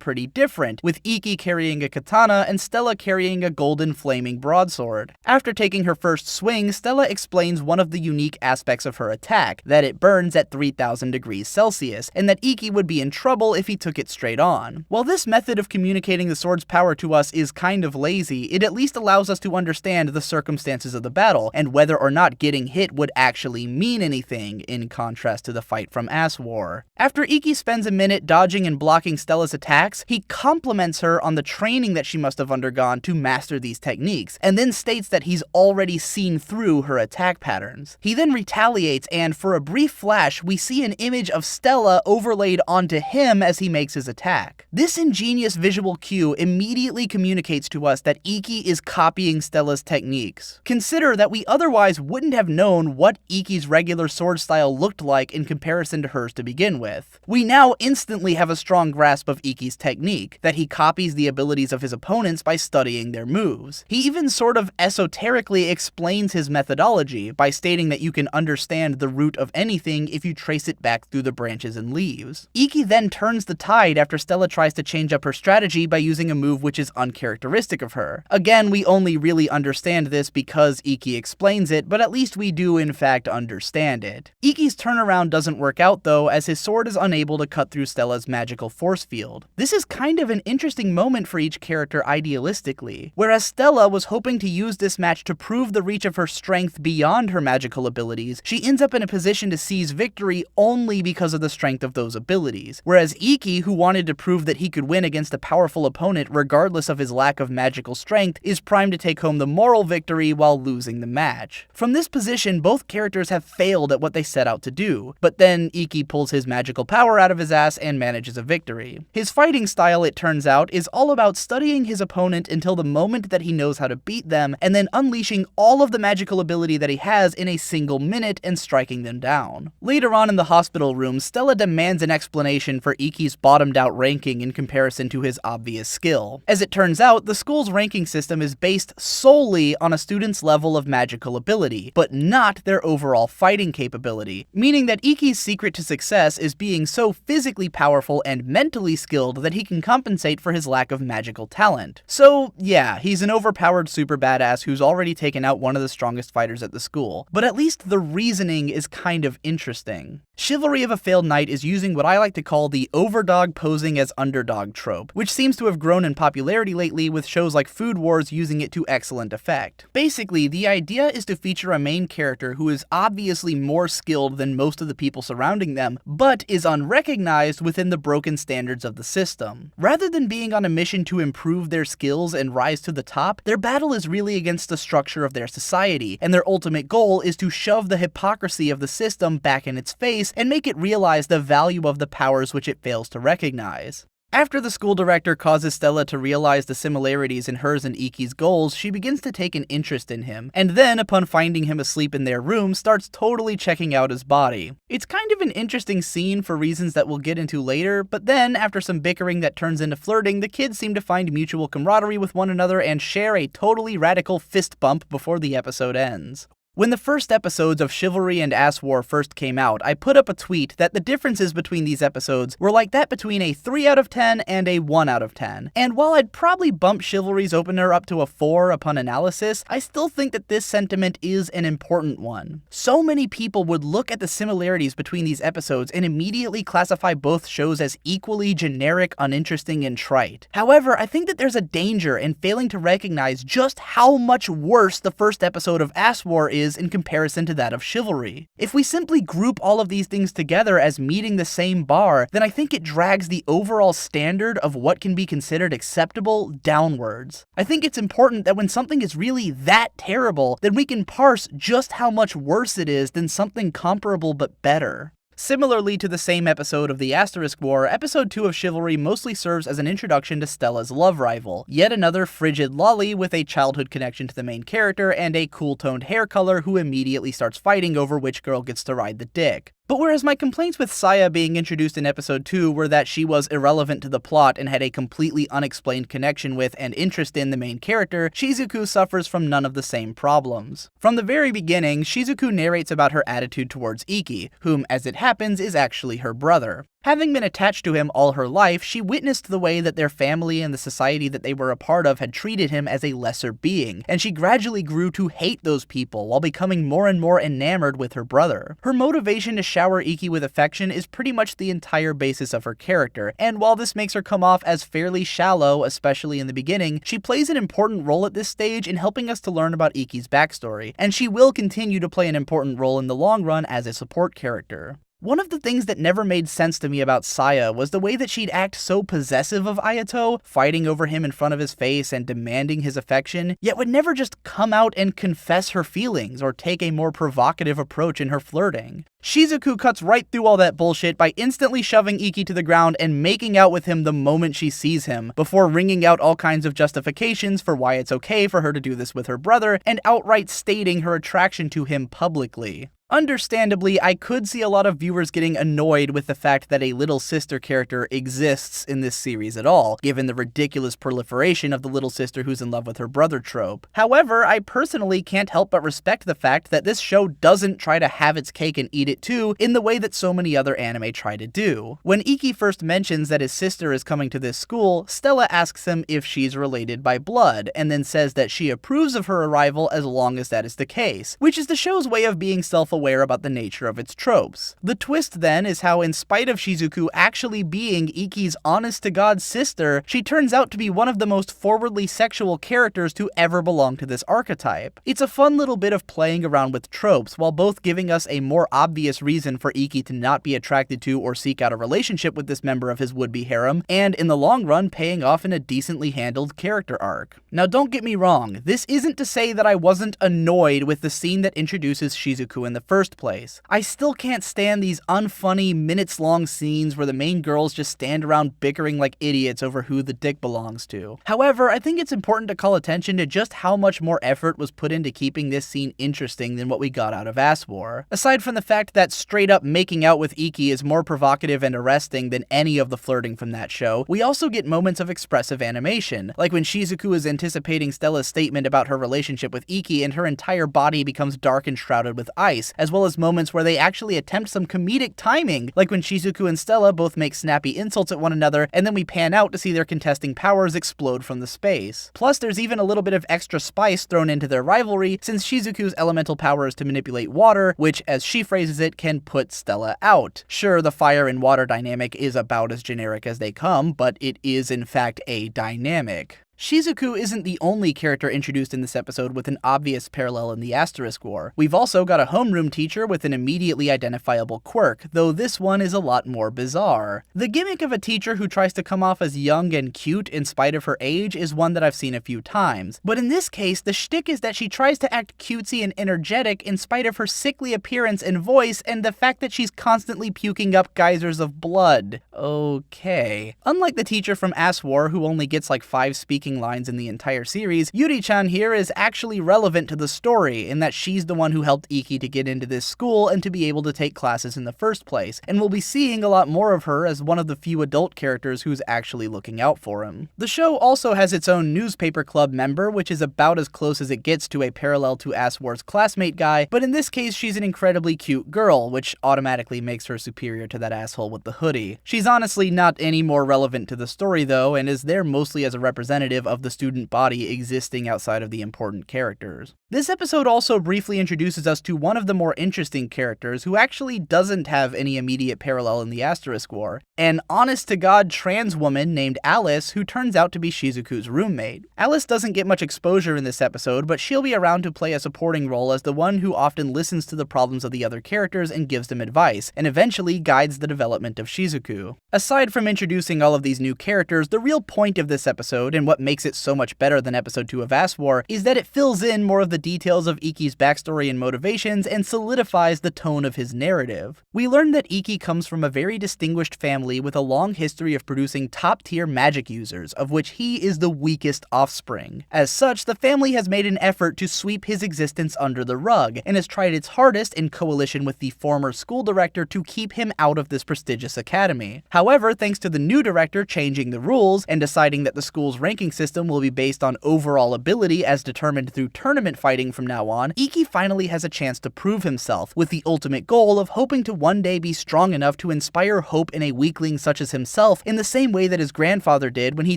pretty different, with Iki carrying a katana and Stella carrying a golden flaming broadsword. After taking her first swing, Stella explains one of the unique aspects of her attack, that it burns at 3000 degrees Celsius, and that Iki would be in trouble if he took it straight on. While this method of communicating the sword's power to us is kind of lazy, it at least allows us to understand the circumstances of the battle, and whether or not getting hit would actually mean anything, in contrast to the fight from Ass War. After Iki spends a minute dodging and blocking Stella's attacks, he compliments her on the training that she must have undergone to master these techniques, and then states that he's already seen through her attack patterns. He then retaliates, and for a brief flash, we see an image of Stella overlaid onto him as he makes his attack. This ingenious visual cue immediately communicates to us that Iki is copying Stella's techniques. Consider that we otherwise wouldn't have known what Iki's regular sword style looked like in comparison to hers to begin with. We now instantly have a strong grasp of Iki's technique, that he copies the abilities of his opponents by studying their moves. He even sort of esoterically explains his methodology by stating that you can understand the root of anything if you trace it back through the branches and leaves. Iki then turns the tide after Stella tries to change up her strategy by using a move which is uncharacteristic of her. Again, we only really understand this because Iki explains it, but at least we do in fact understand it. Iki's turnaround doesn't work out though, as his sword is unable to cut through Stella's magical force field. This is kind of an interesting moment for each character idealistically. Whereas Stella was hoping to use this match to prove the reach of her strength beyond her magical abilities, she ends up in a position to seize victory only because of the strength of those abilities. Whereas Iki, who wanted to prove that he could win against a powerful opponent regardless of his lack of magical strength, is primed to take home the moral victory while losing the match. From this position, both characters have failed at what they set out to do, but then Iki pulls his magical power out of his ass and manages a victory. His fighting style, it turns out, is all about studying his opponent until the moment that he knows how to beat them, and then unleashing all of the magical ability that he has in a single minute and striking them down. Later on in the hospital room, Stella demands an explanation for Iki's bottomed out ranking in comparison to his obvious skill. As it turns out, the school's ranking system is based solely on a student's level of magical ability, but not their overall fighting capability, meaning that Iki's secret to success is being so physically powerful and mentally skilled that he can compensate for his lack of magical talent. So yeah, he's an overpowered super badass who's already taken out one of the strongest fighters at the school, but at least the reasoning is kind of interesting. Chivalry of a Failed Knight is using what I like to call the overdog posing as underdog trope, which seems to have grown in popularity lately with shows like Food Wars using it to excellent effect. Basically, the idea is to feature a main character who is obviously more skilled than most of the people surrounding them, but is unrecognized within the broken standards of the system. Rather than being on a mission to improve their skills and rise to the top, their battle is really against the structure of their society, and their ultimate goal is to shove the hypocrisy of the system back in its face and make it realize the value of the powers which it fails to recognize. After the school director causes Stella to realize the similarities in hers and Iki's goals, she begins to take an interest in him, and then, upon finding him asleep in their room, starts totally checking out his body. It's kind of an interesting scene for reasons that we'll get into later, but then, after some bickering that turns into flirting, the kids seem to find mutual camaraderie with one another and share a totally radical fist bump before the episode ends. When the first episodes of Chivalry and Ass War first came out, I put up a tweet that the differences between these episodes were like that between a 3 out of 10 and a 1 out of 10. And while I'd probably bump Chivalry's opener up to a 4 upon analysis, I still think that this sentiment is an important one. So many people would look at the similarities between these episodes and immediately classify both shows as equally generic, uninteresting, and trite. However, I think that there's a danger in failing to recognize just how much worse the first episode of Ass War is in comparison to that of Chivalry. If we simply group all of these things together as meeting the same bar, then I think it drags the overall standard of what can be considered acceptable downwards. I think it's important that when something is really that terrible, then we can parse just how much worse it is than something comparable but better. Similarly to the same episode of the Asterisk War, episode 2 of Chivalry mostly serves as an introduction to Stella's love rival, yet another frigid lolly with a childhood connection to the main character and a cool-toned hair color who immediately starts fighting over which girl gets to ride the dick. But whereas my complaints with Saya being introduced in episode 2 were that she was irrelevant to the plot and had a completely unexplained connection with and interest in the main character, Shizuku suffers from none of the same problems. From the very beginning, Shizuku narrates about her attitude towards Iki, whom, as it happens, is actually her brother. Having been attached to him all her life, she witnessed the way that their family and the society that they were a part of had treated him as a lesser being, and she gradually grew to hate those people while becoming more and more enamored with her brother. Her motivation to shower Iki with affection is pretty much the entire basis of her character, and while this makes her come off as fairly shallow, especially in the beginning, she plays an important role at this stage in helping us to learn about Iki's backstory, and she will continue to play an important role in the long run as a support character. One of the things that never made sense to me about Saya was the way that she'd act so possessive of Ayato, fighting over him in front of his face and demanding his affection, yet would never just come out and confess her feelings or take a more provocative approach in her flirting. Shizuku cuts right through all that bullshit by instantly shoving Iki to the ground and making out with him the moment she sees him, before wringing out all kinds of justifications for why it's okay for her to do this with her brother, and outright stating her attraction to him publicly. Understandably, I could see a lot of viewers getting annoyed with the fact that a little sister character exists in this series at all, given the ridiculous proliferation of the little sister who's in love with her brother trope. However, I personally can't help but respect the fact that this show doesn't try to have its cake and eat it too, in the way that so many other anime try to do. When Iki first mentions that his sister is coming to this school, Stella asks him if she's related by blood, and then says that she approves of her arrival as long as that is the case, which is the show's way of being self-aware about the nature of its tropes. The twist then is how, in spite of Shizuku actually being Iki's honest-to-God sister, she turns out to be one of the most forwardly sexual characters to ever belong to this archetype. It's a fun little bit of playing around with tropes, while both giving us a more obvious reason for Iki to not be attracted to or seek out a relationship with this member of his would-be harem, and in the long run paying off in a decently handled character arc. Now don't get me wrong, this isn't to say that I wasn't annoyed with the scene that introduces Shizuku in the first place. I still can't stand these unfunny, minutes-long scenes where the main girls just stand around bickering like idiots over who the dick belongs to. However, I think it's important to call attention to just how much more effort was put into keeping this scene interesting than what we got out of Ass War. Aside from the fact that straight-up making out with Iki is more provocative and arresting than any of the flirting from that show, we also get moments of expressive animation, like when Shizuku is anticipating Stella's statement about her relationship with Iki and her entire body becomes dark and shrouded with ice, as well as moments where they actually attempt some comedic timing, like when Shizuku and Stella both make snappy insults at one another, and then we pan out to see their contesting powers explode from the space. Plus, there's even a little bit of extra spice thrown into their rivalry, since Shizuku's elemental power is to manipulate water, which, as she phrases it, can put Stella out. Sure, the fire and water dynamic is about as generic as they come, but it is in fact a dynamic. Shizuku isn't the only character introduced in this episode with an obvious parallel in the Asterisk War. We've also got a homeroom teacher with an immediately identifiable quirk, though this one is a lot more bizarre. The gimmick of a teacher who tries to come off as young and cute in spite of her age is one that I've seen a few times, but in this case, the shtick is that she tries to act cutesy and energetic in spite of her sickly appearance and voice, and the fact that she's constantly puking up geysers of blood. Okay. Unlike the teacher from Ass War, who only gets like 5 speaking lines in the entire series, Yuri-chan here is actually relevant to the story in that she's the one who helped Iki to get into this school and to be able to take classes in the first place, and we'll be seeing a lot more of her as one of the few adult characters who's actually looking out for him. The show also has its own newspaper club member, which is about as close as it gets to a parallel to Ass War's classmate guy, but in this case she's an incredibly cute girl, which automatically makes her superior to that asshole with the hoodie. She's honestly not any more relevant to the story though, and is there mostly as a representative of the student body existing outside of the important characters. This episode also briefly introduces us to one of the more interesting characters who actually doesn't have any immediate parallel in the Asterisk War, an honest-to-God trans woman named Alice who turns out to be Shizuku's roommate. Alice doesn't get much exposure in this episode, but she'll be around to play a supporting role as the one who often listens to the problems of the other characters and gives them advice, and eventually guides the development of Shizuku. Aside from introducing all of these new characters, the real point of this episode, and what makes it so much better than episode 2 of Ass War, is that it fills in more of the details of Iki's backstory and motivations and solidifies the tone of his narrative. We learn that Iki comes from a very distinguished family with a long history of producing top-tier magic users, of which he is the weakest offspring. As such, the family has made an effort to sweep his existence under the rug, and has tried its hardest in coalition with the former school director to keep him out of this prestigious academy. However, thanks to the new director changing the rules and deciding that the school's ranking system will be based on overall ability as determined through tournament fighting from now on, Iki finally has a chance to prove himself, with the ultimate goal of hoping to one day be strong enough to inspire hope in a weakling such as himself in the same way that his grandfather did when he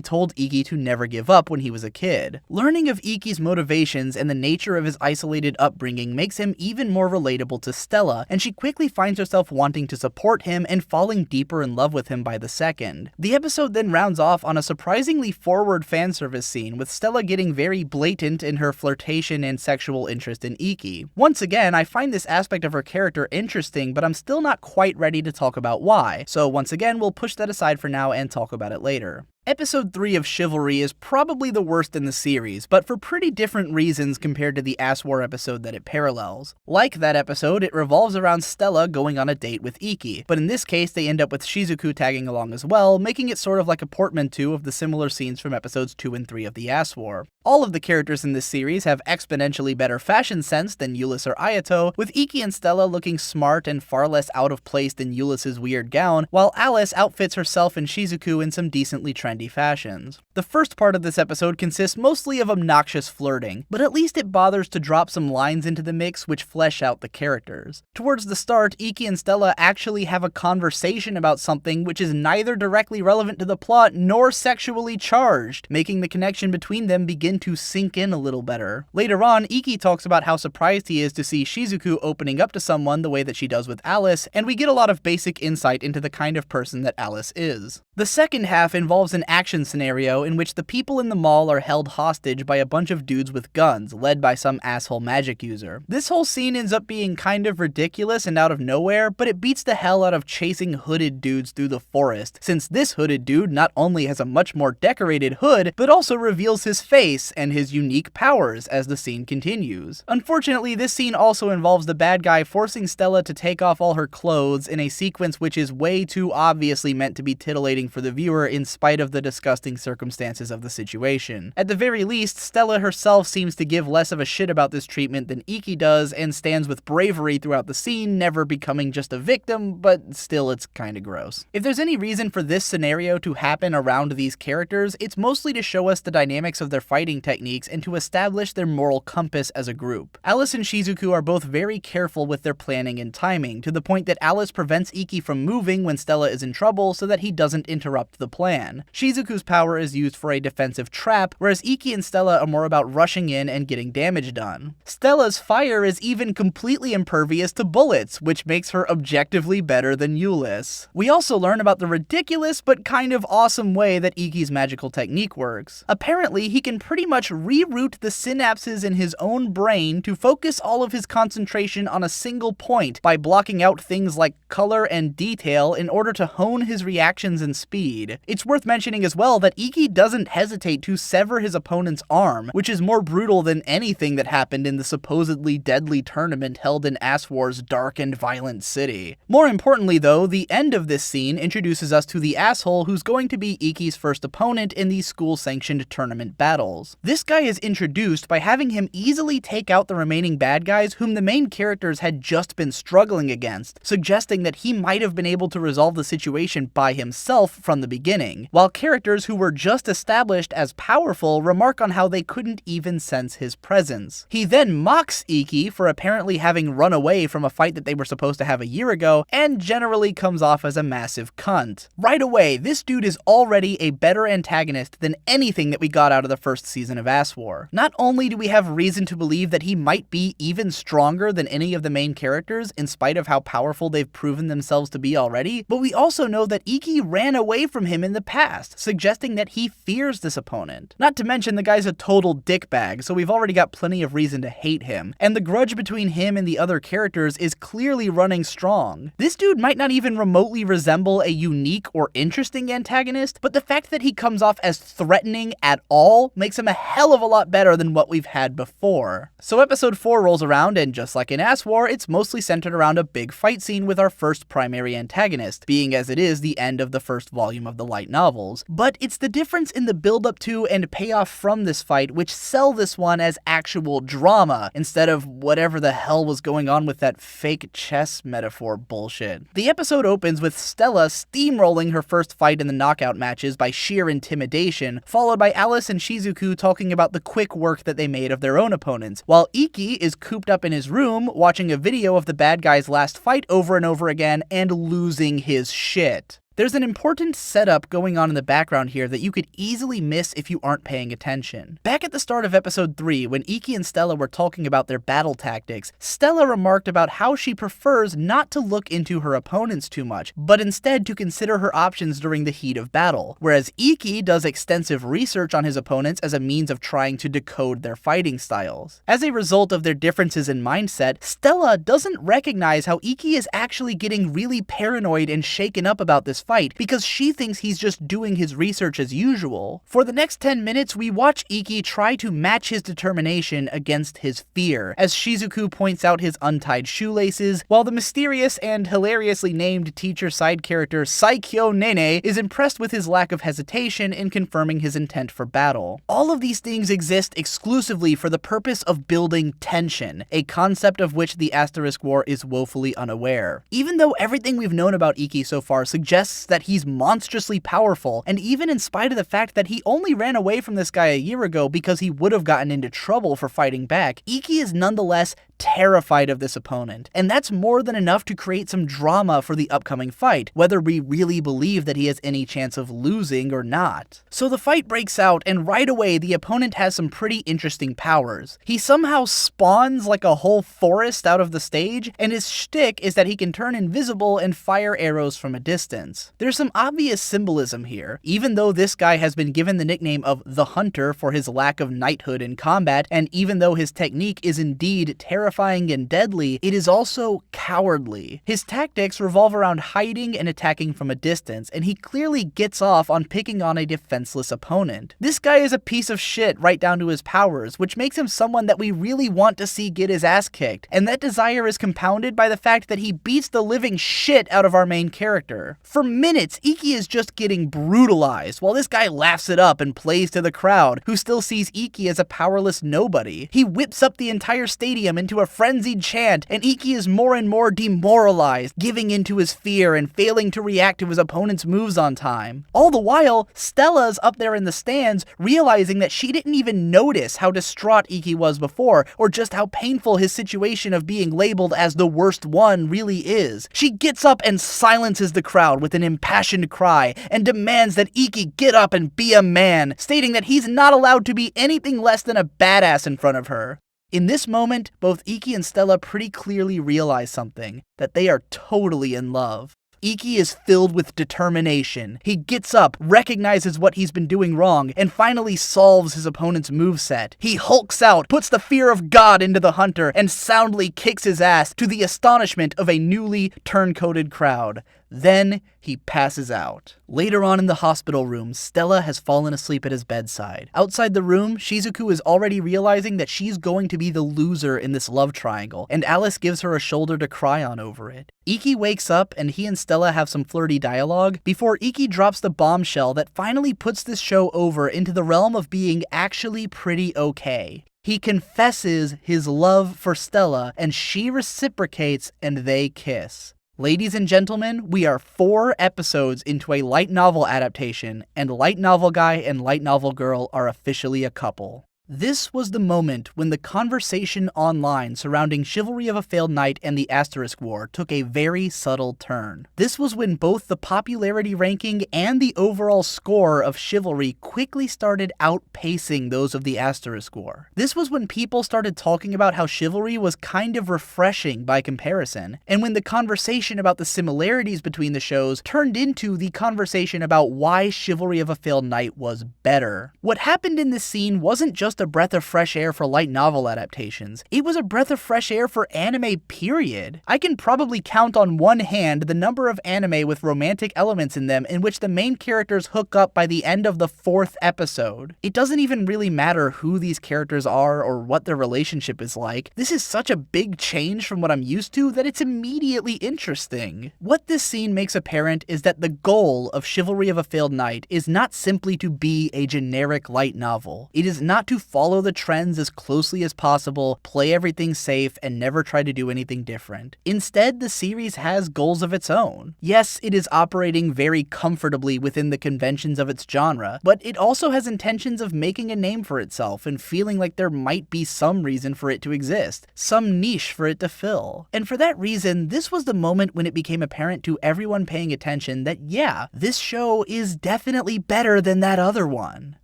told Iki to never give up when he was a kid. Learning of Iki's motivations and the nature of his isolated upbringing makes him even more relatable to Stella, and she quickly finds herself wanting to support him and falling deeper in love with him by the second. The episode then rounds off on a surprisingly forward fan fanservice scene, with Stella getting very blatant in her flirtation and sexual interest in Iki. Once again, I find this aspect of her character interesting, but I'm still not quite ready to talk about why, so once again, we'll push that aside for now and talk about it later. Episode 3 of Chivalry is probably the worst in the series, but for pretty different reasons compared to the Ass War episode that it parallels. Like that episode, it revolves around Stella going on a date with Iki, but in this case they end up with Shizuku tagging along as well, making it sort of like a portmanteau of the similar scenes from episodes 2 and 3 of the Ass War. All of the characters in this series have exponentially better fashion sense than Yulis or Ayato, with Iki and Stella looking smart and far less out of place than Yulis' weird gown, while Alice outfits herself and Shizuku in some decently trendy fashions. The first part of this episode consists mostly of obnoxious flirting, but at least it bothers to drop some lines into the mix which flesh out the characters. Towards the start, Iki and Stella actually have a conversation about something which is neither directly relevant to the plot nor sexually charged, making the connection between them begin to sink in a little better. Later on, Iki talks about how surprised he is to see Shizuku opening up to someone the way that she does with Alice, and we get a lot of basic insight into the kind of person that Alice is. The second half involves an action scenario in which the people in the mall are held hostage by a bunch of dudes with guns, led by some asshole magic user. This whole scene ends up being kind of ridiculous and out of nowhere, but it beats the hell out of chasing hooded dudes through the forest, since this hooded dude not only has a much more decorated hood, but also reveals his face and his unique powers as the scene continues. Unfortunately, this scene also involves the bad guy forcing Stella to take off all her clothes in a sequence which is way too obviously meant to be titillating for the viewer in spite of the disgusting circumstances of the situation. At the very least, Stella herself seems to give less of a shit about this treatment than Iki does and stands with bravery throughout the scene, never becoming just a victim, but still it's kinda gross. If there's any reason for this scenario to happen around these characters, it's mostly to show us the dynamics of their fighting techniques and to establish their moral compass as a group. Alice and Shizuku are both very careful with their planning and timing, to the point that Alice prevents Iki from moving when Stella is in trouble so that he doesn't interrupt the plan. Shizuku's power is used for a defensive trap, whereas Iki and Stella are more about rushing in and getting damage done. Stella's fire is even completely impervious to bullets, which makes her objectively better than Yulis. We also learn about the ridiculous but kind of awesome way that Iki's magical technique works. Apparently, he can pretty much reroute the synapses in his own brain to focus all of his concentration on a single point by blocking out things like color and detail in order to hone his reactions and speed. It's worth mentioning as well that Iki doesn't hesitate to sever his opponent's arm, which is more brutal than anything that happened in the supposedly deadly tournament held in Ass War's dark and violent city. More importantly though, the end of this scene introduces us to the asshole who's going to be Iki's first opponent in these school-sanctioned tournament battles. This guy is introduced by having him easily take out the remaining bad guys whom the main characters had just been struggling against, suggesting that he might have been able to resolve the situation by himself from the beginning, while characters who were just established as powerful remark on how they couldn't even sense his presence. He then mocks Iki for apparently having run away from a fight that they were supposed to have a year ago, and generally comes off as a massive cunt. Right away, this dude is already a better antagonist than anything that we got out of the first season of Ass War. Not only do we have reason to believe that he might be even stronger than any of the main characters, in spite of how powerful they've proven themselves to be already, but we also know that Iki ran away from him in the past, suggesting that he fears this opponent. Not to mention the guy's a total dickbag, so we've already got plenty of reason to hate him, and the grudge between him and the other characters is clearly running strong. This dude might not even remotely resemble a unique or interesting antagonist, but the fact that he comes off as threatening at all makes him a hell of a lot better than what we've had before. So episode 4 rolls around, and just like in Ass War, it's mostly centered around a big fight scene with our first primary antagonist, being as it is the end of the first volume of the light novels. But it's the difference in the build-up to and payoff from this fight which sell this one as actual drama, instead of whatever the hell was going on with that fake chess metaphor bullshit. The episode opens with Stella steamrolling her first fight in the knockout matches by sheer intimidation, followed by Alice and Shizuku talking about the quick work that they made of their own opponents, while Iki is cooped up in his room watching a video of the bad guy's last fight over and over again and losing his shit. There's an important setup going on in the background here that you could easily miss if you aren't paying attention. Back at the start of episode 3, when Iki and Stella were talking about their battle tactics, Stella remarked about how she prefers not to look into her opponents too much, but instead to consider her options during the heat of battle, whereas Iki does extensive research on his opponents as a means of trying to decode their fighting styles. As a result of their differences in mindset, Stella doesn't recognize how Iki is actually getting really paranoid and shaken up about this fight because she thinks he's just doing his research as usual. For the next 10 minutes, we watch Iki try to match his determination against his fear, as Shizuku points out his untied shoelaces, while the mysterious and hilariously named teacher side character Saikyo Nene is impressed with his lack of hesitation in confirming his intent for battle. All of these things exist exclusively for the purpose of building tension, a concept of which the Asterisk War is woefully unaware. Even though everything we've known about Iki so far suggests that he's monstrously powerful, and even in spite of the fact that he only ran away from this guy a year ago because he would have gotten into trouble for fighting back, Iki is nonetheless terrified of this opponent, and that's more than enough to create some drama for the upcoming fight, whether we really believe that he has any chance of losing or not. So the fight breaks out, and right away the opponent has some pretty interesting powers. He somehow spawns like a whole forest out of the stage, and his shtick is that he can turn invisible and fire arrows from a distance. There's some obvious symbolism here. Even though this guy has been given the nickname of the Hunter for his lack of knighthood in combat, and even though his technique is indeed terrifying and deadly, it is also cowardly. His tactics revolve around hiding and attacking from a distance, and he clearly gets off on picking on a defenseless opponent. This guy is a piece of shit right down to his powers, which makes him someone that we really want to see get his ass kicked, and that desire is compounded by the fact that he beats the living shit out of our main character. For minutes, Iki is just getting brutalized, while this guy laughs it up and plays to the crowd, who still sees Iki as a powerless nobody. He whips up the entire stadium into a frenzied chant, and Iki is more and more demoralized, giving into his fear and failing to react to his opponent's moves on time. All the while, Stella's up there in the stands, realizing that she didn't even notice how distraught Iki was before, or just how painful his situation of being labeled as the worst one really is. She gets up and silences the crowd with an impassioned cry, and demands that Iki get up and be a man, stating that he's not allowed to be anything less than a badass in front of her. In this moment, both Iki and Stella pretty clearly realize something, that they are totally in love. Iki is filled with determination. He gets up, recognizes what he's been doing wrong, and finally solves his opponent's moveset. He hulks out, puts the fear of God into the Hunter, and soundly kicks his ass to the astonishment of a newly turncoated crowd. Then he passes out. Later on in the hospital room, Stella has fallen asleep at his bedside. Outside the room, Shizuku is already realizing that she's going to be the loser in this love triangle, and Alice gives her a shoulder to cry on over it. Iki wakes up and he and Stella have some flirty dialogue before Iki drops the bombshell that finally puts this show over into the realm of being actually pretty okay. He confesses his love for Stella, and she reciprocates, and they kiss. Ladies and gentlemen, we are 4 episodes into a light novel adaptation, and light novel guy and light novel girl are officially a couple. This was the moment when the conversation online surrounding Chivalry of a Failed Knight and the Asterisk War took a very subtle turn. This was when both the popularity ranking and the overall score of Chivalry quickly started outpacing those of the Asterisk War. This was when people started talking about how Chivalry was kind of refreshing by comparison, and when the conversation about the similarities between the shows turned into the conversation about why Chivalry of a Failed Knight was better. What happened in this scene wasn't just a breath of fresh air for light novel adaptations. It was a breath of fresh air for anime, period. I can probably count on one hand the number of anime with romantic elements in them in which the main characters hook up by the end of the 4th episode. It doesn't even really matter who these characters are or what their relationship is like. This is such a big change from what I'm used to that it's immediately interesting. What this scene makes apparent is that the goal of Chivalry of a Failed Knight is not simply to be a generic light novel. It is not to follow the trends as closely as possible, play everything safe, and never try to do anything different. Instead, the series has goals of its own. Yes, it is operating very comfortably within the conventions of its genre, but it also has intentions of making a name for itself and feeling like there might be some reason for it to exist, some niche for it to fill. And for that reason, this was the moment when it became apparent to everyone paying attention that yeah, this show is definitely better than that other one.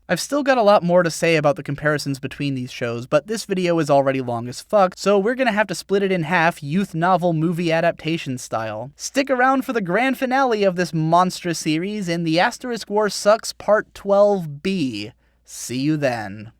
I've still got a lot more to say about the comparisons between these shows, but this video is already long as fuck, so we're gonna have to split it in half youth novel movie adaptation style. Stick around for the grand finale of this monstrous series in The Asterisk War Sucks Part 12B. See you then.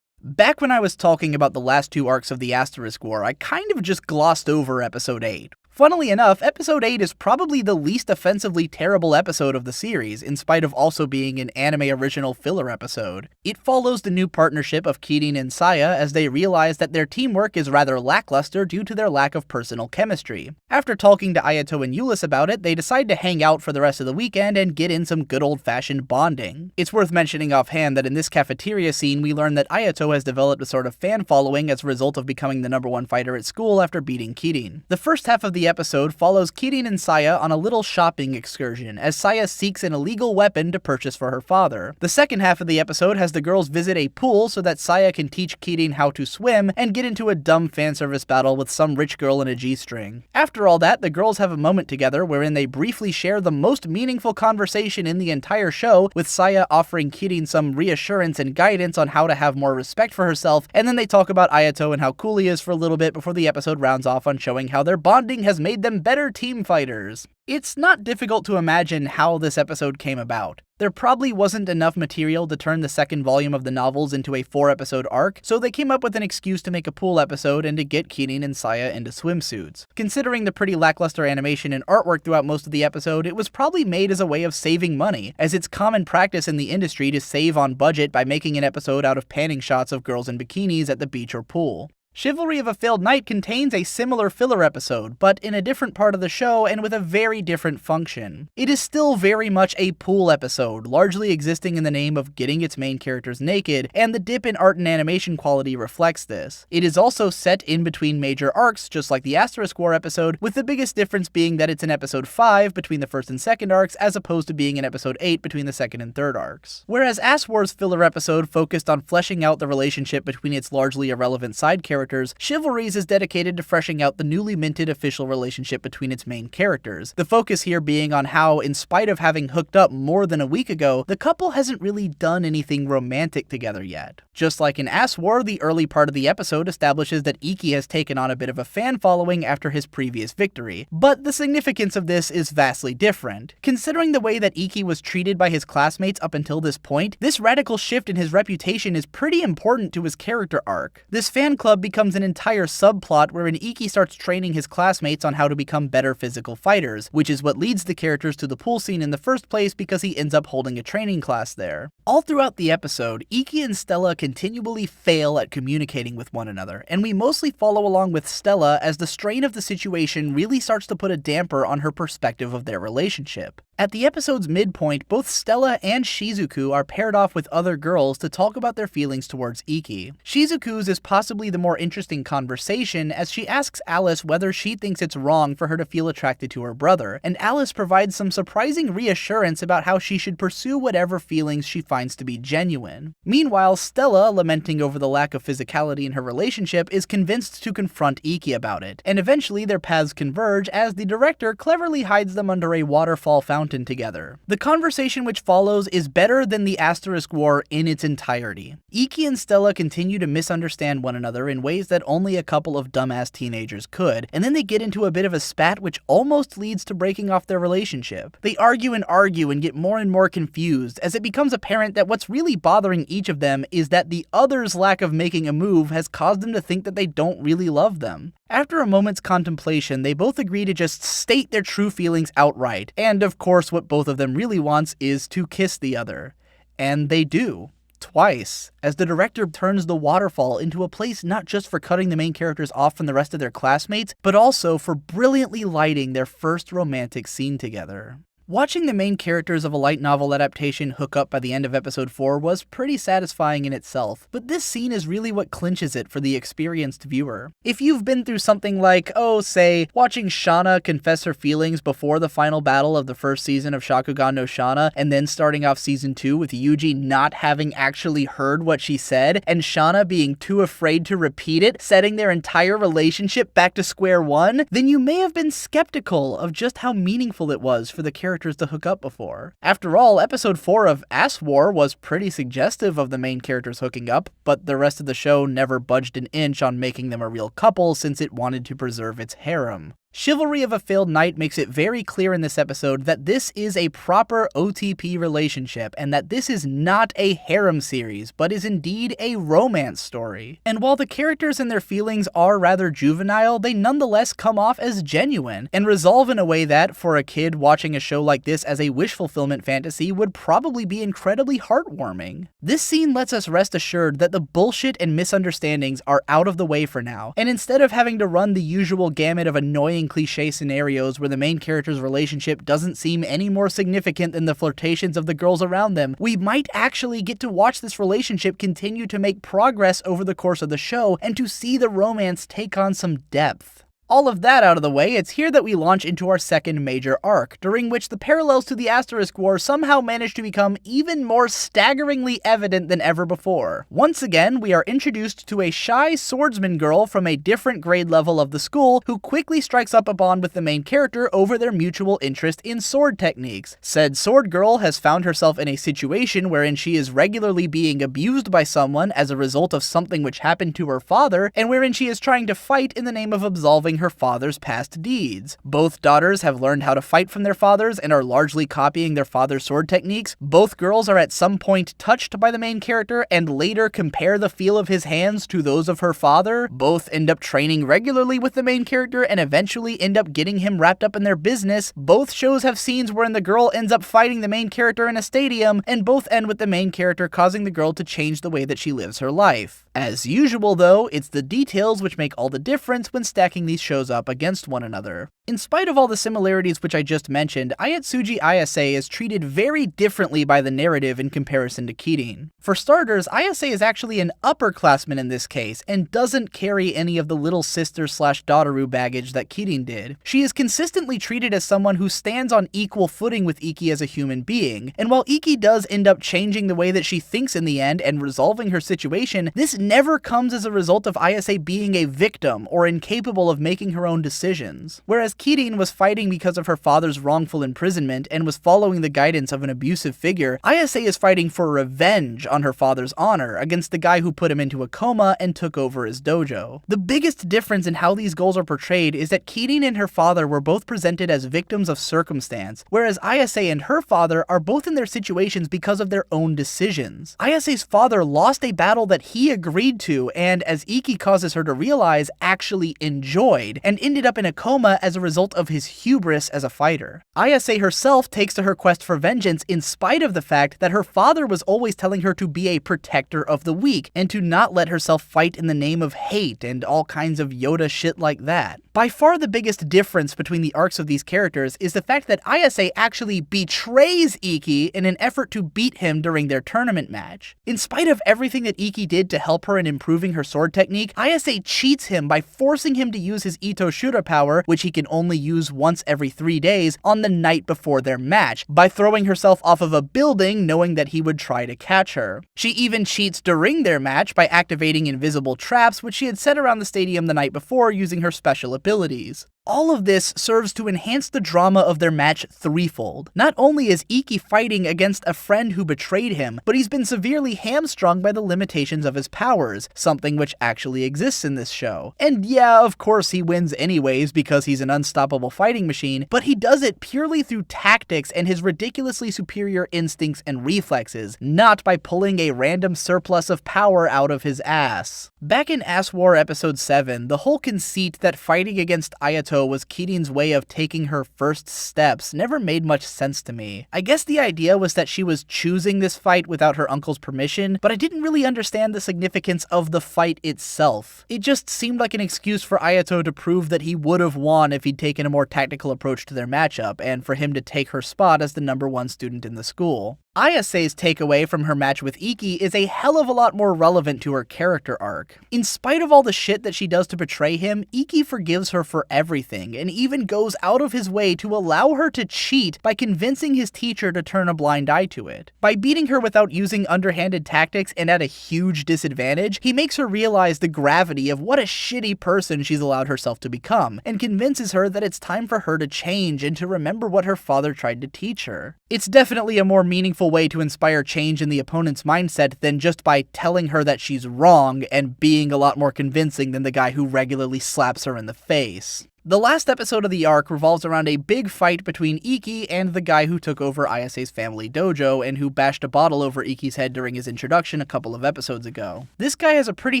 Back when I was talking about the last two arcs of the Asterisk War, I kind of just glossed over Episode 8. Funnily enough, Episode 8 is probably the least offensively terrible episode of the series, in spite of also being an anime original filler episode. It follows the new partnership of Kirin and Saya as they realize that their teamwork is rather lackluster due to their lack of personal chemistry. After talking to Ayato and Yulis about it, they decide to hang out for the rest of the weekend and get in some good old-fashioned bonding. It's worth mentioning offhand that in this cafeteria scene we learn that Ayato has developed a sort of fan following as a result of becoming the #1 fighter at school after beating Kirin. The first half of the episode follows Kirin and Saya on a little shopping excursion as Saya seeks an illegal weapon to purchase for her father. The second half of the episode has the girls visit a pool so that Saya can teach Kirin how to swim and get into a dumb fanservice battle with some rich girl in a G-string. After all that, the girls have a moment together wherein they briefly share the most meaningful conversation in the entire show, with Saya offering Kirin some reassurance and guidance on how to have more respect for herself, and then they talk about Ayato and how cool he is for a little bit before the episode rounds off on showing how their bonding has made them better team fighters. It's not difficult to imagine how this episode came about. There probably wasn't enough material to turn the second volume of the novels into a 4-episode arc, so they came up with an excuse to make a pool episode and to get Kirin and Saya into swimsuits. Considering the pretty lackluster animation and artwork throughout most of the episode, it was probably made as a way of saving money, as it's common practice in the industry to save on budget by making an episode out of panning shots of girls in bikinis at the beach or pool. Chivalry of a Failed Knight contains a similar filler episode, but in a different part of the show and with a very different function. It is still very much a pool episode, largely existing in the name of getting its main characters naked, and the dip in art and animation quality reflects this. It is also set in between major arcs, just like the Asterisk War episode, with the biggest difference being that it's an episode 5 between the first and second arcs, as opposed to being an episode 8 between the second and third arcs. Whereas As War's filler episode focused on fleshing out the relationship between its largely irrelevant side characters, Chivalry's is dedicated to freshing out the newly minted official relationship between its main characters, the focus here being on how, in spite of having hooked up more than a week ago, the couple hasn't really done anything romantic together yet. Just like in As War, the early part of the episode establishes that Iki has taken on a bit of a fan following after his previous victory, but the significance of this is vastly different. Considering the way that Iki was treated by his classmates up until this point, this radical shift in his reputation is pretty important to his character arc. This fan club becomes an entire subplot wherein Iki starts training his classmates on how to become better physical fighters, which is what leads the characters to the pool scene in the first place because he ends up holding a training class there. All throughout the episode, Iki and Stella continually fail at communicating with one another, and we mostly follow along with Stella as the strain of the situation really starts to put a damper on her perspective of their relationship. At the episode's midpoint, both Stella and Shizuku are paired off with other girls to talk about their feelings towards Iki. Shizuku's is possibly the more interesting conversation, as she asks Alice whether she thinks it's wrong for her to feel attracted to her brother, and Alice provides some surprising reassurance about how she should pursue whatever feelings she finds to be genuine. Meanwhile, Stella, lamenting over the lack of physicality in her relationship, is convinced to confront Iki about it, and eventually their paths converge as the director cleverly hides them under a waterfall fountain together. The conversation which follows is better than the Asterisk War in its entirety. Iki and Stella continue to misunderstand one another in ways that only a couple of dumbass teenagers could, and then they get into a bit of a spat which almost leads to breaking off their relationship. They argue and get more and more confused as it becomes apparent that what's really bothering each of them is that the other's lack of making a move has caused them to think that they don't really love them. After a moment's contemplation, they both agree to just state their true feelings outright, and of course what both of them really wants is to kiss the other. And they do. Twice, as the director turns the waterfall into a place not just for cutting the main characters off from the rest of their classmates, but also for brilliantly lighting their first romantic scene together. Watching the main characters of a light novel adaptation hook up by the end of episode 4 was pretty satisfying in itself, but this scene is really what clinches it for the experienced viewer. If you've been through something like, say, watching Shana confess her feelings before the final battle of the first season of Shakugan no Shana, and then starting off season 2 with Yuji not having actually heard what she said, and Shana being too afraid to repeat it, setting their entire relationship back to square one, then you may have been skeptical of just how meaningful it was for the characters to hook up before. After all, episode 4 of Ass War was pretty suggestive of the main characters hooking up, but the rest of the show never budged an inch on making them a real couple since it wanted to preserve its harem. Chivalry of a Failed Knight makes it very clear in this episode that this is a proper OTP relationship, and that this is not a harem series, but is indeed a romance story. And while the characters and their feelings are rather juvenile, they nonetheless come off as genuine, and resolve in a way that, for a kid watching a show like this as a wish fulfillment fantasy, would probably be incredibly heartwarming. This scene lets us rest assured that the bullshit and misunderstandings are out of the way for now, and instead of having to run the usual gamut of annoying cliche scenarios where the main character's relationship doesn't seem any more significant than the flirtations of the girls around them, we might actually get to watch this relationship continue to make progress over the course of the show, and to see the romance take on some depth. All of that out of the way, it's here that we launch into our second major arc, during which the parallels to the Asterisk War somehow manage to become even more staggeringly evident than ever before. Once again, we are introduced to a shy swordsman girl from a different grade level of the school who quickly strikes up a bond with the main character over their mutual interest in sword techniques. Said sword girl has found herself in a situation wherein she is regularly being abused by someone as a result of something which happened to her father, and wherein she is trying to fight in the name of absolving her father's past deeds. Both daughters have learned how to fight from their fathers and are largely copying their father's sword techniques. Both girls are at some point touched by the main character and later compare the feel of his hands to those of her father. Both end up training regularly with the main character and eventually end up getting him wrapped up in their business. Both shows have scenes wherein the girl ends up fighting the main character in a stadium, and both end with the main character causing the girl to change the way that she lives her life. As usual though, it's the details which make all the difference when stacking these shows up against one another. In spite of all the similarities which I just mentioned, Ayatsuji Ayase is treated very differently by the narrative in comparison to Kirin. For starters, Ayase is actually an upperclassman in this case, and doesn't carry any of the little sister/daughteru baggage that Kirin did. She is consistently treated as someone who stands on equal footing with Iki as a human being, and while Iki does end up changing the way that she thinks in the end and resolving her situation, this never comes as a result of Ayase being a victim or incapable of making her own decisions. Whereas Kirin was fighting because of her father's wrongful imprisonment and was following the guidance of an abusive figure, Ayase is fighting for revenge on her father's honor against the guy who put him into a coma and took over his dojo. The biggest difference in how these goals are portrayed is that Kirin and her father were both presented as victims of circumstance, whereas Ayase and her father are both in their situations because of their own decisions. Ayase's father lost a battle that he agreed to and, as Iki causes her to realize, actually enjoyed, and ended up in a coma as a result of his hubris as a fighter. Ayase herself takes to her quest for vengeance in spite of the fact that her father was always telling her to be a protector of the weak, and to not let herself fight in the name of hate and all kinds of Yoda shit like that. By far the biggest difference between the arcs of these characters is the fact that Ayase actually betrays Iki in an effort to beat him during their tournament match. In spite of everything that Iki did to help her in improving her sword technique, Ayase cheats him by forcing him to use his Ito Shura power, which he can only use once every 3 days, on the night before their match, by throwing herself off of a building knowing that he would try to catch her. She even cheats during their match by activating invisible traps which she had set around the stadium the night before using her special abilities. All of this serves to enhance the drama of their match threefold. Not only is Iki fighting against a friend who betrayed him, but he's been severely hamstrung by the limitations of his powers, something which actually exists in this show. And yeah, of course he wins anyways because he's an unstoppable fighting machine, but he does it purely through tactics and his ridiculously superior instincts and reflexes, not by pulling a random surplus of power out of his ass. Back in Ass War episode 7, the whole conceit that fighting against Ayato Ayato was Kirin's way of taking her first steps never made much sense to me. I guess the idea was that she was choosing this fight without her uncle's permission, but I didn't really understand the significance of the fight itself. It just seemed like an excuse for Ayato to prove that he would have won if he'd taken a more tactical approach to their matchup, and for him to take her spot as the #1 student in the school. Ayase's takeaway from her match with Iki is a hell of a lot more relevant to her character arc. In spite of all the shit that she does to betray him, Iki forgives her for everything, and even goes out of his way to allow her to cheat by convincing his teacher to turn a blind eye to it. By beating her without using underhanded tactics and at a huge disadvantage, he makes her realize the gravity of what a shitty person she's allowed herself to become, and convinces her that it's time for her to change and to remember what her father tried to teach her. It's definitely a more meaningful way to inspire change in the opponent's mindset than just by telling her that she's wrong and being a lot more convincing than the guy who regularly slaps her in the face. The last episode of the arc revolves around a big fight between Iki and the guy who took over Ayase's family dojo and who bashed a bottle over Iki's head during his introduction a couple of episodes ago. This guy has a pretty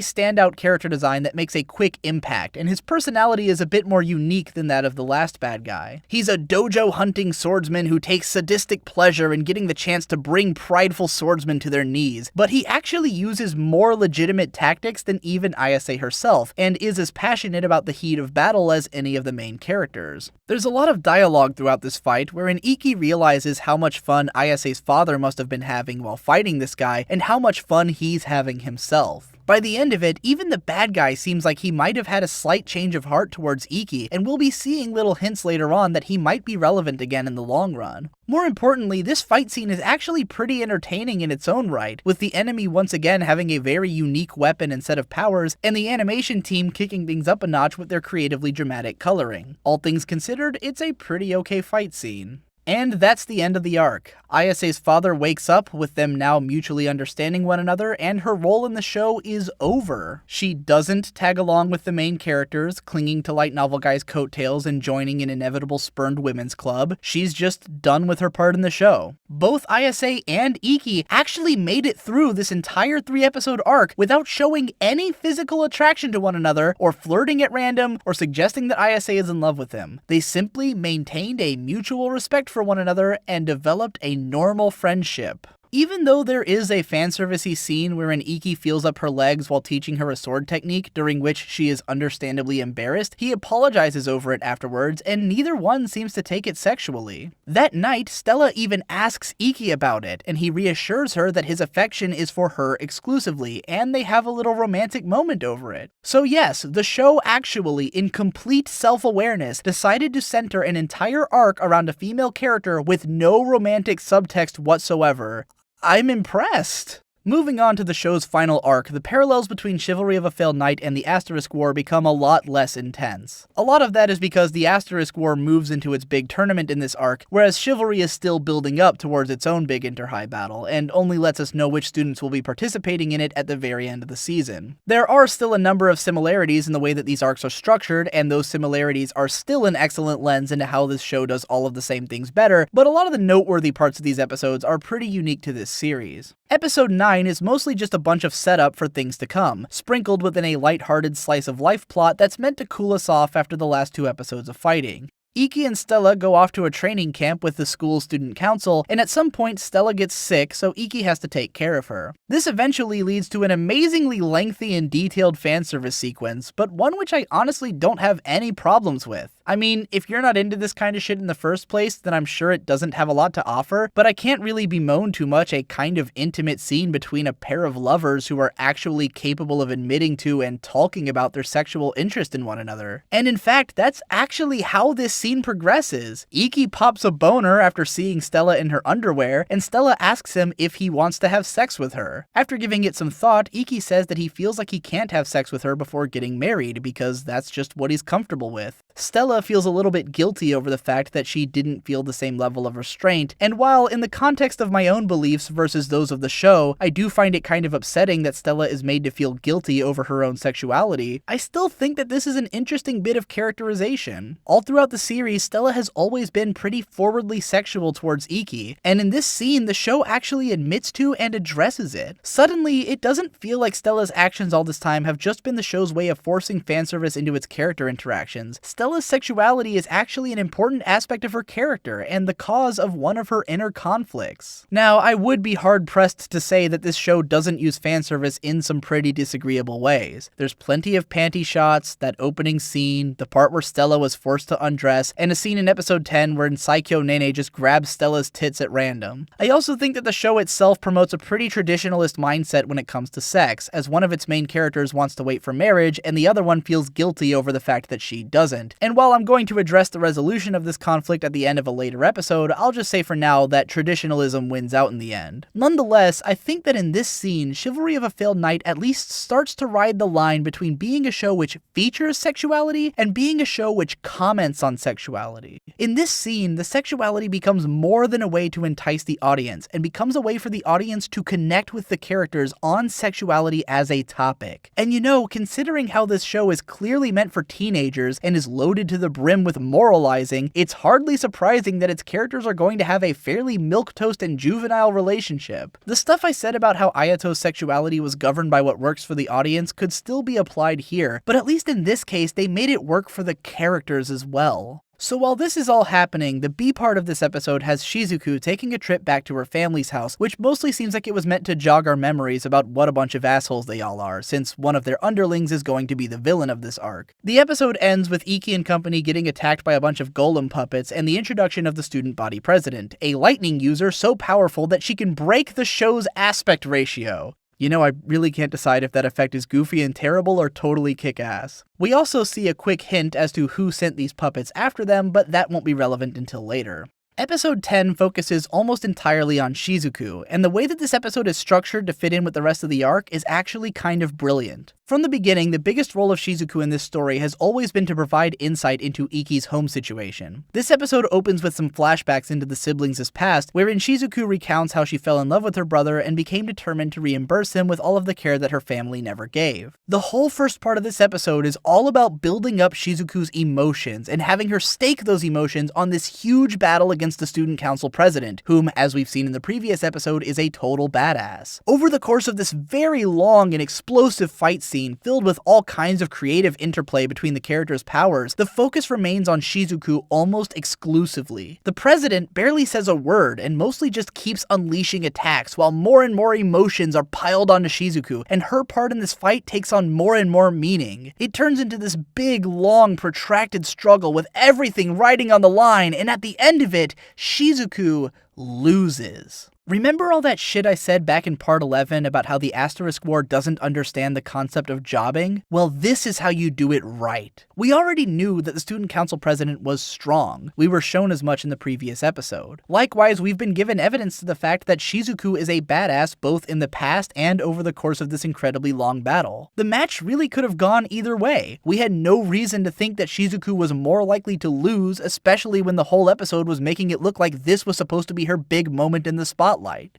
standout character design that makes a quick impact, and his personality is a bit more unique than that of the last bad guy. He's a dojo hunting swordsman who takes sadistic pleasure in getting the chance to bring prideful swordsmen to their knees, but he actually uses more legitimate tactics than even Ayase herself, and is as passionate about the heat of battle as any of the main characters. There's a lot of dialogue throughout this fight wherein Iki realizes how much fun Ayase's father must have been having while fighting this guy, and how much fun he's having himself. By the end of it, even the bad guy seems like he might have had a slight change of heart towards Iki, and we'll be seeing little hints later on that he might be relevant again in the long run. More importantly, this fight scene is actually pretty entertaining in its own right, with the enemy once again having a very unique weapon and set of powers, and the animation team kicking things up a notch with their creatively dramatic coloring. All things considered, it's a pretty okay fight scene. And that's the end of the arc. Ayase's father wakes up, with them now mutually understanding one another, and her role in the show is over. She doesn't tag along with the main characters, clinging to light novel guy's coattails and joining an inevitable spurned women's club. She's just done with her part in the show. Both Ayase and Iki actually made it through this entire 3-episode arc without showing any physical attraction to one another, or flirting at random, or suggesting that Ayase is in love with him. They simply maintained a mutual respect for one another and developed a normal friendship. Even though there is a fanservice-y scene wherein Iki feels up her legs while teaching her a sword technique, during which she is understandably embarrassed, he apologizes over it afterwards, and neither one seems to take it sexually. That night, Stella even asks Iki about it, and he reassures her that his affection is for her exclusively, and they have a little romantic moment over it. So yes, the show actually, in complete self-awareness, decided to center an entire arc around a female character with no romantic subtext whatsoever. I'm impressed. Moving on to the show's final arc, the parallels between Chivalry of a Failed Knight and the Asterisk War become a lot less intense. A lot of that is because the Asterisk War moves into its big tournament in this arc, whereas Chivalry is still building up towards its own big inter-high battle, and only lets us know which students will be participating in it at the very end of the season. There are still a number of similarities in the way that these arcs are structured, and those similarities are still an excellent lens into how this show does all of the same things better, but a lot of the noteworthy parts of these episodes are pretty unique to this series. Episode 9 is mostly just a bunch of setup for things to come, sprinkled within a lighthearted slice-of-life plot that's meant to cool us off after the last 2 episodes of fighting. Iki and Stella go off to a training camp with the school student council, and at some point Stella gets sick, so Iki has to take care of her. This eventually leads to an amazingly lengthy and detailed fanservice sequence, but one which I honestly don't have any problems with. I mean, if you're not into this kind of shit in the first place, then I'm sure it doesn't have a lot to offer, but I can't really bemoan too much a kind of intimate scene between a pair of lovers who are actually capable of admitting to and talking about their sexual interest in one another. And in fact, that's actually how this scene progresses. Iki pops a boner after seeing Stella in her underwear, and Stella asks him if he wants to have sex with her. After giving it some thought, Iki says that he feels like he can't have sex with her before getting married, because that's just what he's comfortable with. Stella feels a little bit guilty over the fact that she didn't feel the same level of restraint, and while in the context of my own beliefs versus those of the show, I do find it kind of upsetting that Stella is made to feel guilty over her own sexuality, I still think that this is an interesting bit of characterization. All throughout the series, Stella has always been pretty forwardly sexual towards Iki, and in this scene, the show actually admits to and addresses it. Suddenly, it doesn't feel like Stella's actions all this time have just been the show's way of forcing fanservice into its character interactions. Stella's sexuality is actually an important aspect of her character and the cause of one of her inner conflicts. Now, I would be hard-pressed to say that this show doesn't use fanservice in some pretty disagreeable ways. There's plenty of panty shots, that opening scene, the part where Stella was forced to undress, and a scene in episode 10 where Saikyo Nene just grabs Stella's tits at random. I also think that the show itself promotes a pretty traditionalist mindset when it comes to sex, as one of its main characters wants to wait for marriage and the other one feels guilty over the fact that she doesn't. And while I'm going to address the resolution of this conflict at the end of a later episode, I'll just say for now that traditionalism wins out in the end. Nonetheless, I think that in this scene, Chivalry of a Failed Knight at least starts to ride the line between being a show which features sexuality and being a show which comments on sexuality. In this scene, the sexuality becomes more than a way to entice the audience, and becomes a way for the audience to connect with the characters on sexuality as a topic. And you know, considering how this show is clearly meant for teenagers and is loaded to the brim with moralizing, it's hardly surprising that its characters are going to have a fairly milquetoast and juvenile relationship. The stuff I said about how Ayato's sexuality was governed by what works for the audience could still be applied here, but at least in this case, they made it work for the characters as well. So while this is all happening, the B part of this episode has Shizuku taking a trip back to her family's house, which mostly seems like it was meant to jog our memories about what a bunch of assholes they all are, since one of their underlings is going to be the villain of this arc. The episode ends with Iki and company getting attacked by a bunch of golem puppets and the introduction of the student body president, a lightning user so powerful that she can break the show's aspect ratio. You know, I really can't decide if that effect is goofy and terrible or totally kick-ass. We also see a quick hint as to who sent these puppets after them, but that won't be relevant until later. Episode 10 focuses almost entirely on Shizuku, and the way that this episode is structured to fit in with the rest of the arc is actually kind of brilliant. From the beginning, the biggest role of Shizuku in this story has always been to provide insight into Iki's home situation. This episode opens with some flashbacks into the siblings' past, wherein Shizuku recounts how she fell in love with her brother and became determined to reimburse him with all of the care that her family never gave. The whole first part of this episode is all about building up Shizuku's emotions and having her stake those emotions on this huge battle against the student council president, whom, as we've seen in the previous episode, is a total badass. Over the course of this very long and explosive fight scene filled with all kinds of creative interplay between the characters' powers, the focus remains on Shizuku almost exclusively. The president barely says a word and mostly just keeps unleashing attacks while more and more emotions are piled onto Shizuku, and her part in this fight takes on more and more meaning. It turns into this big, long, protracted struggle with everything riding on the line, and at the end of it, Shizuku loses. Remember all that shit I said back in part 11 about how the Asterisk War doesn't understand the concept of jobbing? Well, this is how you do it right. We already knew that the student council president was strong. We were shown as much in the previous episode. Likewise, we've been given evidence to the fact that Shizuku is a badass both in the past and over the course of this incredibly long battle. The match really could have gone either way. We had no reason to think that Shizuku was more likely to lose, especially when the whole episode was making it look like this was supposed to be her big moment in the spotlight.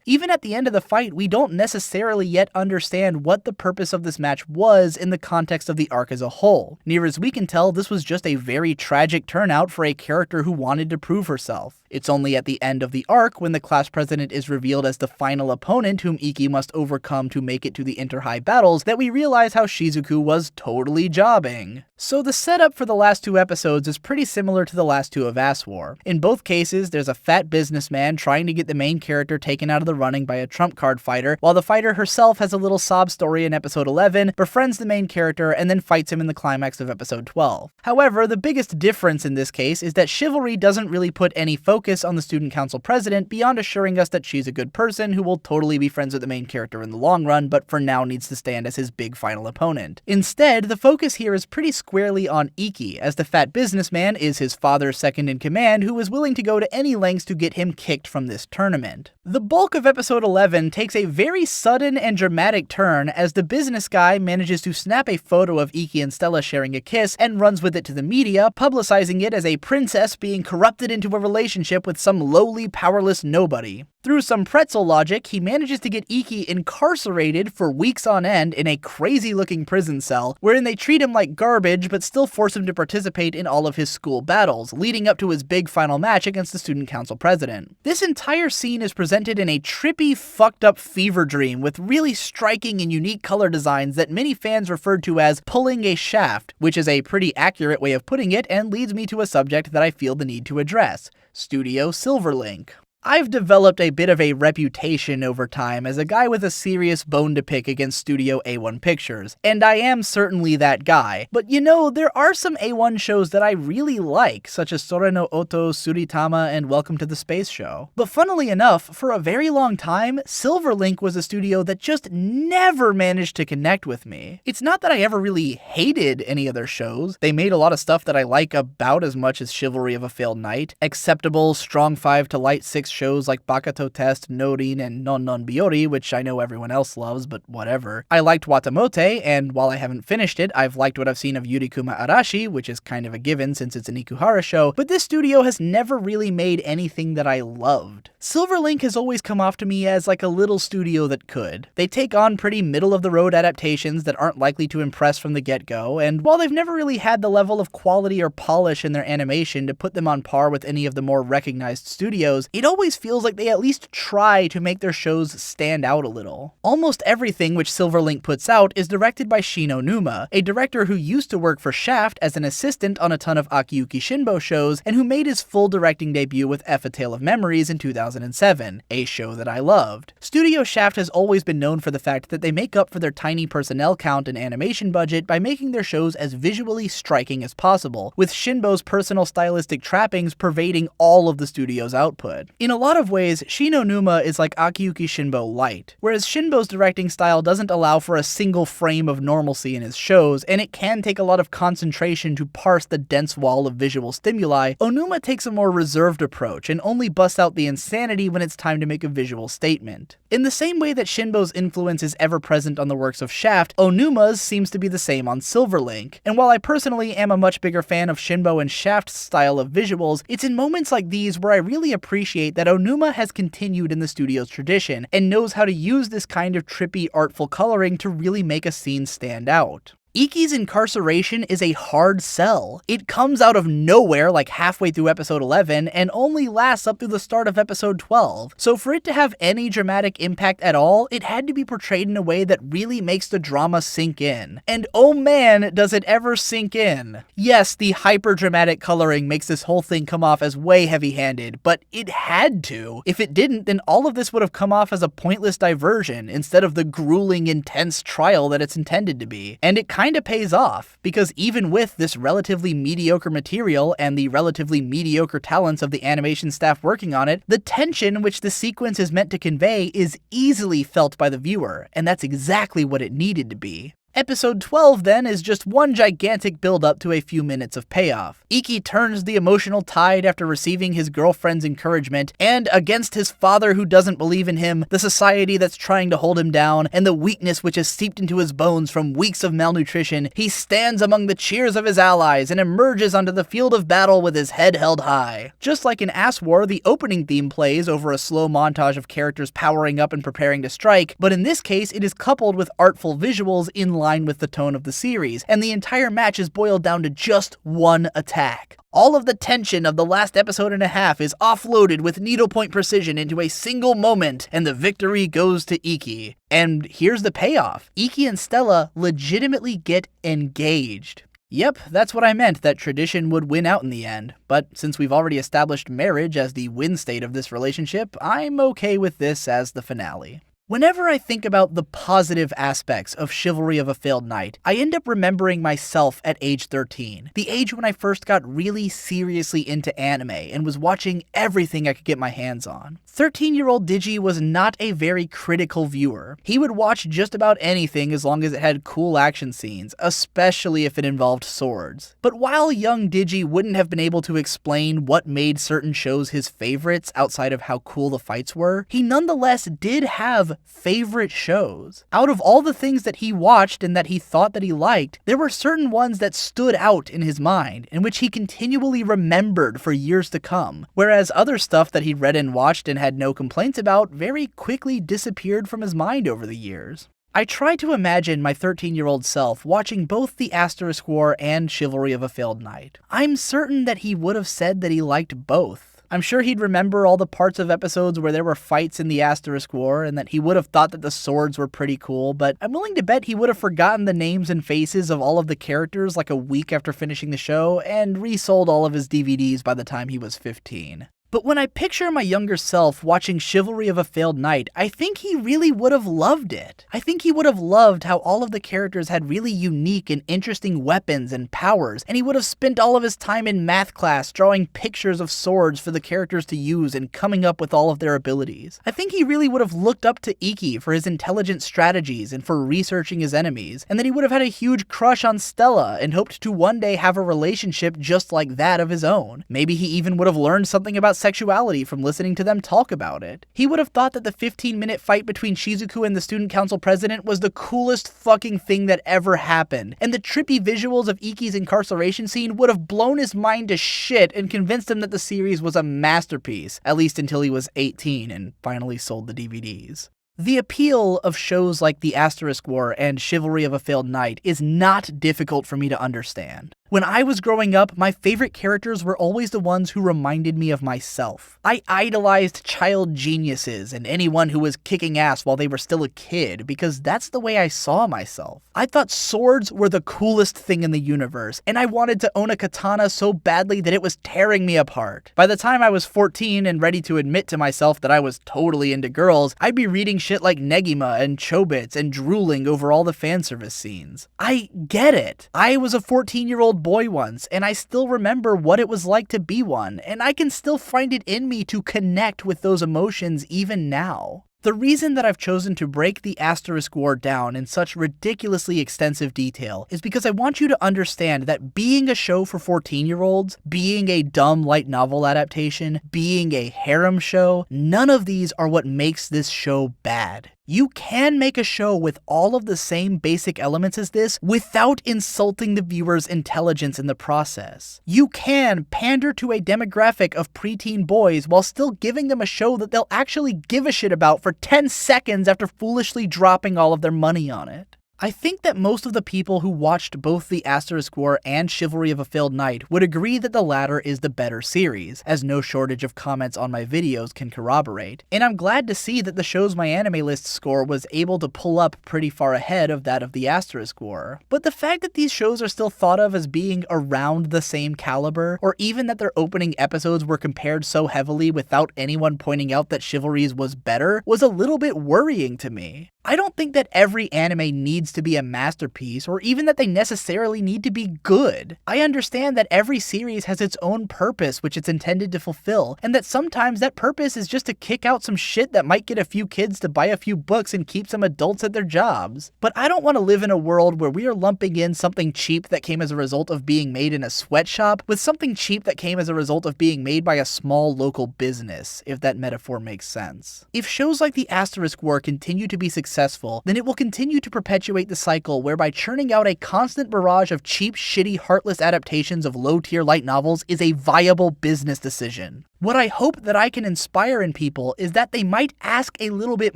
Even at the end of the fight, we don't necessarily yet understand what the purpose of this match was in the context of the arc as a whole. Near as we can tell, this was just a very tragic turnout for a character who wanted to prove herself. It's only at the end of the arc, when the class president is revealed as the final opponent whom Iki must overcome to make it to the inter-high battles, that we realize how Shizuku was totally jobbing. So the setup for the last two episodes is pretty similar to the last two of Ass War. In both cases, there's a fat businessman trying to get the main character taken out of the running by a trump card fighter, while the fighter herself has a little sob story in episode 11, befriends the main character, and then fights him in the climax of episode 12. However, the biggest difference in this case is that Chivalry doesn't really put any focus on the student council president beyond assuring us that she's a good person who will totally be friends with the main character in the long run, but for now needs to stand as his big final opponent. Instead, the focus here is pretty squarely on Iki, as the fat businessman is his father's second in command who is willing to go to any lengths to get him kicked from this tournament. The bulk of episode 11 takes a very sudden and dramatic turn as the business guy manages to snap a photo of Iki and Stella sharing a kiss and runs with it to the media, publicizing it as a princess being corrupted into a relationship with some lowly, powerless nobody. Through some pretzel logic, he manages to get Iki incarcerated for weeks on end in a crazy-looking prison cell, wherein they treat him like garbage but still force him to participate in all of his school battles, leading up to his big final match against the student council president. This entire scene is presented in a trippy, fucked-up fever dream with really striking and unique color designs that many fans referred to as pulling a shaft, which is a pretty accurate way of putting it and leads me to a subject that I feel the need to address: Studio Silverlink. I've developed a bit of a reputation over time as a guy with a serious bone to pick against Studio A1 Pictures, and I am certainly that guy. But you know, there are some A1 shows that I really like, such as Sore no Oto, Suritama, and Welcome to the Space Show. But funnily enough, for a very long time, Silverlink was a studio that just never managed to connect with me. It's not that I ever really hated any of their shows. They made a lot of stuff that I like about as much as Chivalry of a Failed Knight, acceptable, strong 5 to light 6 shows like Bakato Test, Norin, and Non Non Biori, which I know everyone else loves, but whatever. I liked Watamote, and while I haven't finished it, I've liked what I've seen of Yurikuma Arashi, which is kind of a given since it's an Ikuhara show, but this studio has never really made anything that I loved. Silverlink has always come off to me as like a little studio that could. They take on pretty middle-of-the-road adaptations that aren't likely to impress from the get-go, and while they've never really had the level of quality or polish in their animation to put them on par with any of the more recognized studios, it always feels like they at least try to make their shows stand out a little. Almost everything which Silverlink puts out is directed by Shino Numa, a director who used to work for Shaft as an assistant on a ton of Akiyuki Shinbo shows, and who made his full directing debut with F: A Tale of Memories in 2007, a show that I loved. Studio Shaft has always been known for the fact that they make up for their tiny personnel count and animation budget by making their shows as visually striking as possible, with Shinbo's personal stylistic trappings pervading all of the studio's output. In a lot of ways, Shino Numa is like Akiyuki Shinbo light, whereas Shinbo's directing style doesn't allow for a single frame of normalcy in his shows, and it can take a lot of concentration to parse the dense wall of visual stimuli. Onuma takes a more reserved approach and only busts out the insanity when it's time to make a visual statement. In the same way that Shinbo's influence is ever present on the works of Shaft, Onuma's seems to be the same on Silverlink, and while I personally am a much bigger fan of Shinbo and Shaft's style of visuals, it's in moments like these where I really appreciate that Onuma has continued in the studio's tradition, and knows how to use this kind of trippy, artful coloring to really make a scene stand out. Iki's incarceration is a hard sell. It comes out of nowhere like halfway through episode 11 and only lasts up through the start of episode 12. So for it to have any dramatic impact at all, it had to be portrayed in a way that really makes the drama sink in. And oh man, does it ever sink in. Yes, the hyper-dramatic coloring makes this whole thing come off as way heavy-handed, but it had to. If it didn't, then all of this would have come off as a pointless diversion instead of the grueling, intense trial that it's intended to be. And it kinda pays off, because even with this relatively mediocre material and the relatively mediocre talents of the animation staff working on it, the tension which the sequence is meant to convey is easily felt by the viewer, and that's exactly what it needed to be. Episode 12, then, is just one gigantic build-up to a few minutes of payoff. Iki turns the emotional tide after receiving his girlfriend's encouragement, and against his father who doesn't believe in him, the society that's trying to hold him down, and the weakness which has seeped into his bones from weeks of malnutrition, he stands among the cheers of his allies and emerges onto the field of battle with his head held high. Just like in Ass War, the opening theme plays over a slow montage of characters powering up and preparing to strike, but in this case it is coupled with artful visuals in line with the tone of the series, and the entire match is boiled down to just one attack. All of the tension of the last episode and a half is offloaded with needlepoint precision into a single moment, and the victory goes to Iki. And here's the payoff. Iki and Stella legitimately get engaged. Yep, that's what I meant, that tradition would win out in the end. But since we've already established marriage as the win state of this relationship, I'm okay with this as the finale. Whenever I think about the positive aspects of Chivalry of a Failed Knight, I end up remembering myself at age 13, the age when I first got really seriously into anime and was watching everything I could get my hands on. 13-year-old Digi was not a very critical viewer. He would watch just about anything as long as it had cool action scenes, especially if it involved swords. But while young Digi wouldn't have been able to explain what made certain shows his favorites outside of how cool the fights were, he nonetheless did have favorite shows. Out of all the things that he watched and that he thought that he liked, there were certain ones that stood out in his mind, in which he continually remembered for years to come, whereas other stuff that he read and watched and had no complaints about very quickly disappeared from his mind over the years. I try to imagine my 13-year-old self watching both the Asterisk War and Chivalry of a Failed Knight. I'm certain that he would have said that he liked both. I'm sure he'd remember all the parts of episodes where there were fights in the Asterisk War, and that he would have thought that the swords were pretty cool, but I'm willing to bet he would have forgotten the names and faces of all of the characters like a week after finishing the show, and resold all of his DVDs by the time he was 15. But when I picture my younger self watching Chivalry of a Failed Knight, I think he really would have loved it. I think he would have loved how all of the characters had really unique and interesting weapons and powers, and he would have spent all of his time in math class drawing pictures of swords for the characters to use and coming up with all of their abilities. I think he really would have looked up to Iki for his intelligent strategies and for researching his enemies, and that he would have had a huge crush on Stella and hoped to one day have a relationship just like that of his own. Maybe he even would have learned something about sexuality from listening to them talk about it. He would have thought that the 15-minute fight between Shizuku and the student council president was the coolest fucking thing that ever happened, and the trippy visuals of Iki's incarceration scene would have blown his mind to shit and convinced him that the series was a masterpiece, at least until he was 18 and finally sold the DVDs. The appeal of shows like The Asterisk War and Chivalry of a Failed Knight is not difficult for me to understand. When I was growing up, my favorite characters were always the ones who reminded me of myself. I idolized child geniuses and anyone who was kicking ass while they were still a kid, because that's the way I saw myself. I thought swords were the coolest thing in the universe, and I wanted to own a katana so badly that it was tearing me apart. By the time I was 14 and ready to admit to myself that I was totally into girls, I'd be reading shit like Negima and Chobits and drooling over all the fanservice scenes. I get it. I was a 14-year-old boy once, and I still remember what it was like to be one, and I can still find it in me to connect with those emotions even now. The reason that I've chosen to break the Asterisk War down in such ridiculously extensive detail is because I want you to understand that being a show for 14-year-olds, being a dumb light novel adaptation, being a harem show, none of these are what makes this show bad. You can make a show with all of the same basic elements as this without insulting the viewer's intelligence in the process. You can pander to a demographic of preteen boys while still giving them a show that they'll actually give a shit about for 10 seconds after foolishly dropping all of their money on it. I think that most of the people who watched both the Asterisk War and Chivalry of a Failed Knight would agree that the latter is the better series, as no shortage of comments on my videos can corroborate, and I'm glad to see that the show's My Anime List score was able to pull up pretty far ahead of that of the Asterisk War. But the fact that these shows are still thought of as being around the same caliber, or even that their opening episodes were compared so heavily without anyone pointing out that Chivalry's was better, was a little bit worrying to me. I don't think that every anime needs to be a masterpiece, or even that they necessarily need to be good. I understand that every series has its own purpose which it's intended to fulfill, and that sometimes that purpose is just to kick out some shit that might get a few kids to buy a few books and keep some adults at their jobs. But I don't want to live in a world where we are lumping in something cheap that came as a result of being made in a sweatshop with something cheap that came as a result of being made by a small local business, if that metaphor makes sense. If shows like the Asterisk War continue to be successful, then it will continue to perpetuate the cycle whereby churning out a constant barrage of cheap, shitty, heartless adaptations of low-tier light novels is a viable business decision. What I hope that I can inspire in people is that they might ask a little bit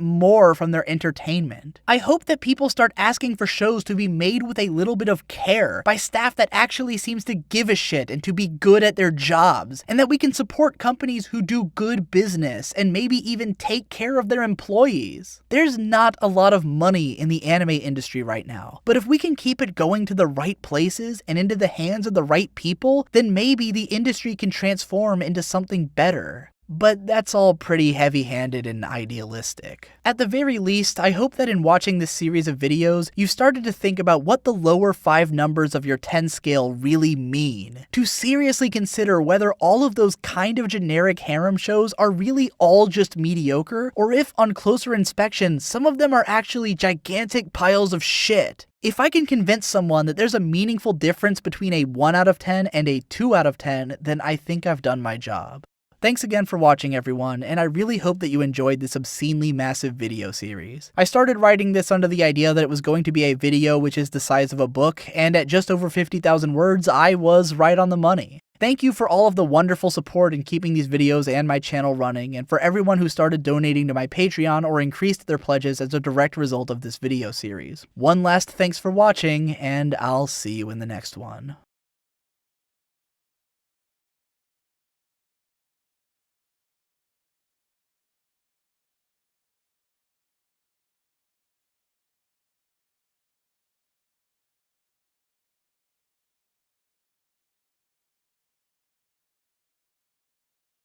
more from their entertainment. I hope that people start asking for shows to be made with a little bit of care by staff that actually seems to give a shit and to be good at their jobs, and that we can support companies who do good business and maybe even take care of their employees. There's not a lot of money in the anime industry right now, but if we can keep it going to the right places and into the hands of the right people, then maybe the industry can transform into something better. But that's all pretty heavy-handed and idealistic. At the very least, I hope that in watching this series of videos, you've started to think about what the lower 5 numbers of your 10 scale really mean. To seriously consider whether all of those kind of generic harem shows are really all just mediocre, or if on closer inspection, some of them are actually gigantic piles of shit. If I can convince someone that there's a meaningful difference between a 1 out of 10 and a 2 out of 10, then I think I've done my job. Thanks again for watching, everyone, and I really hope that you enjoyed this obscenely massive video series. I started writing this under the idea that it was going to be a video which is the size of a book, and at just over 50,000 words, I was right on the money. Thank you for all of the wonderful support in keeping these videos and my channel running, and for everyone who started donating to my Patreon or increased their pledges as a direct result of this video series. One last thanks for watching, and I'll see you in the next one.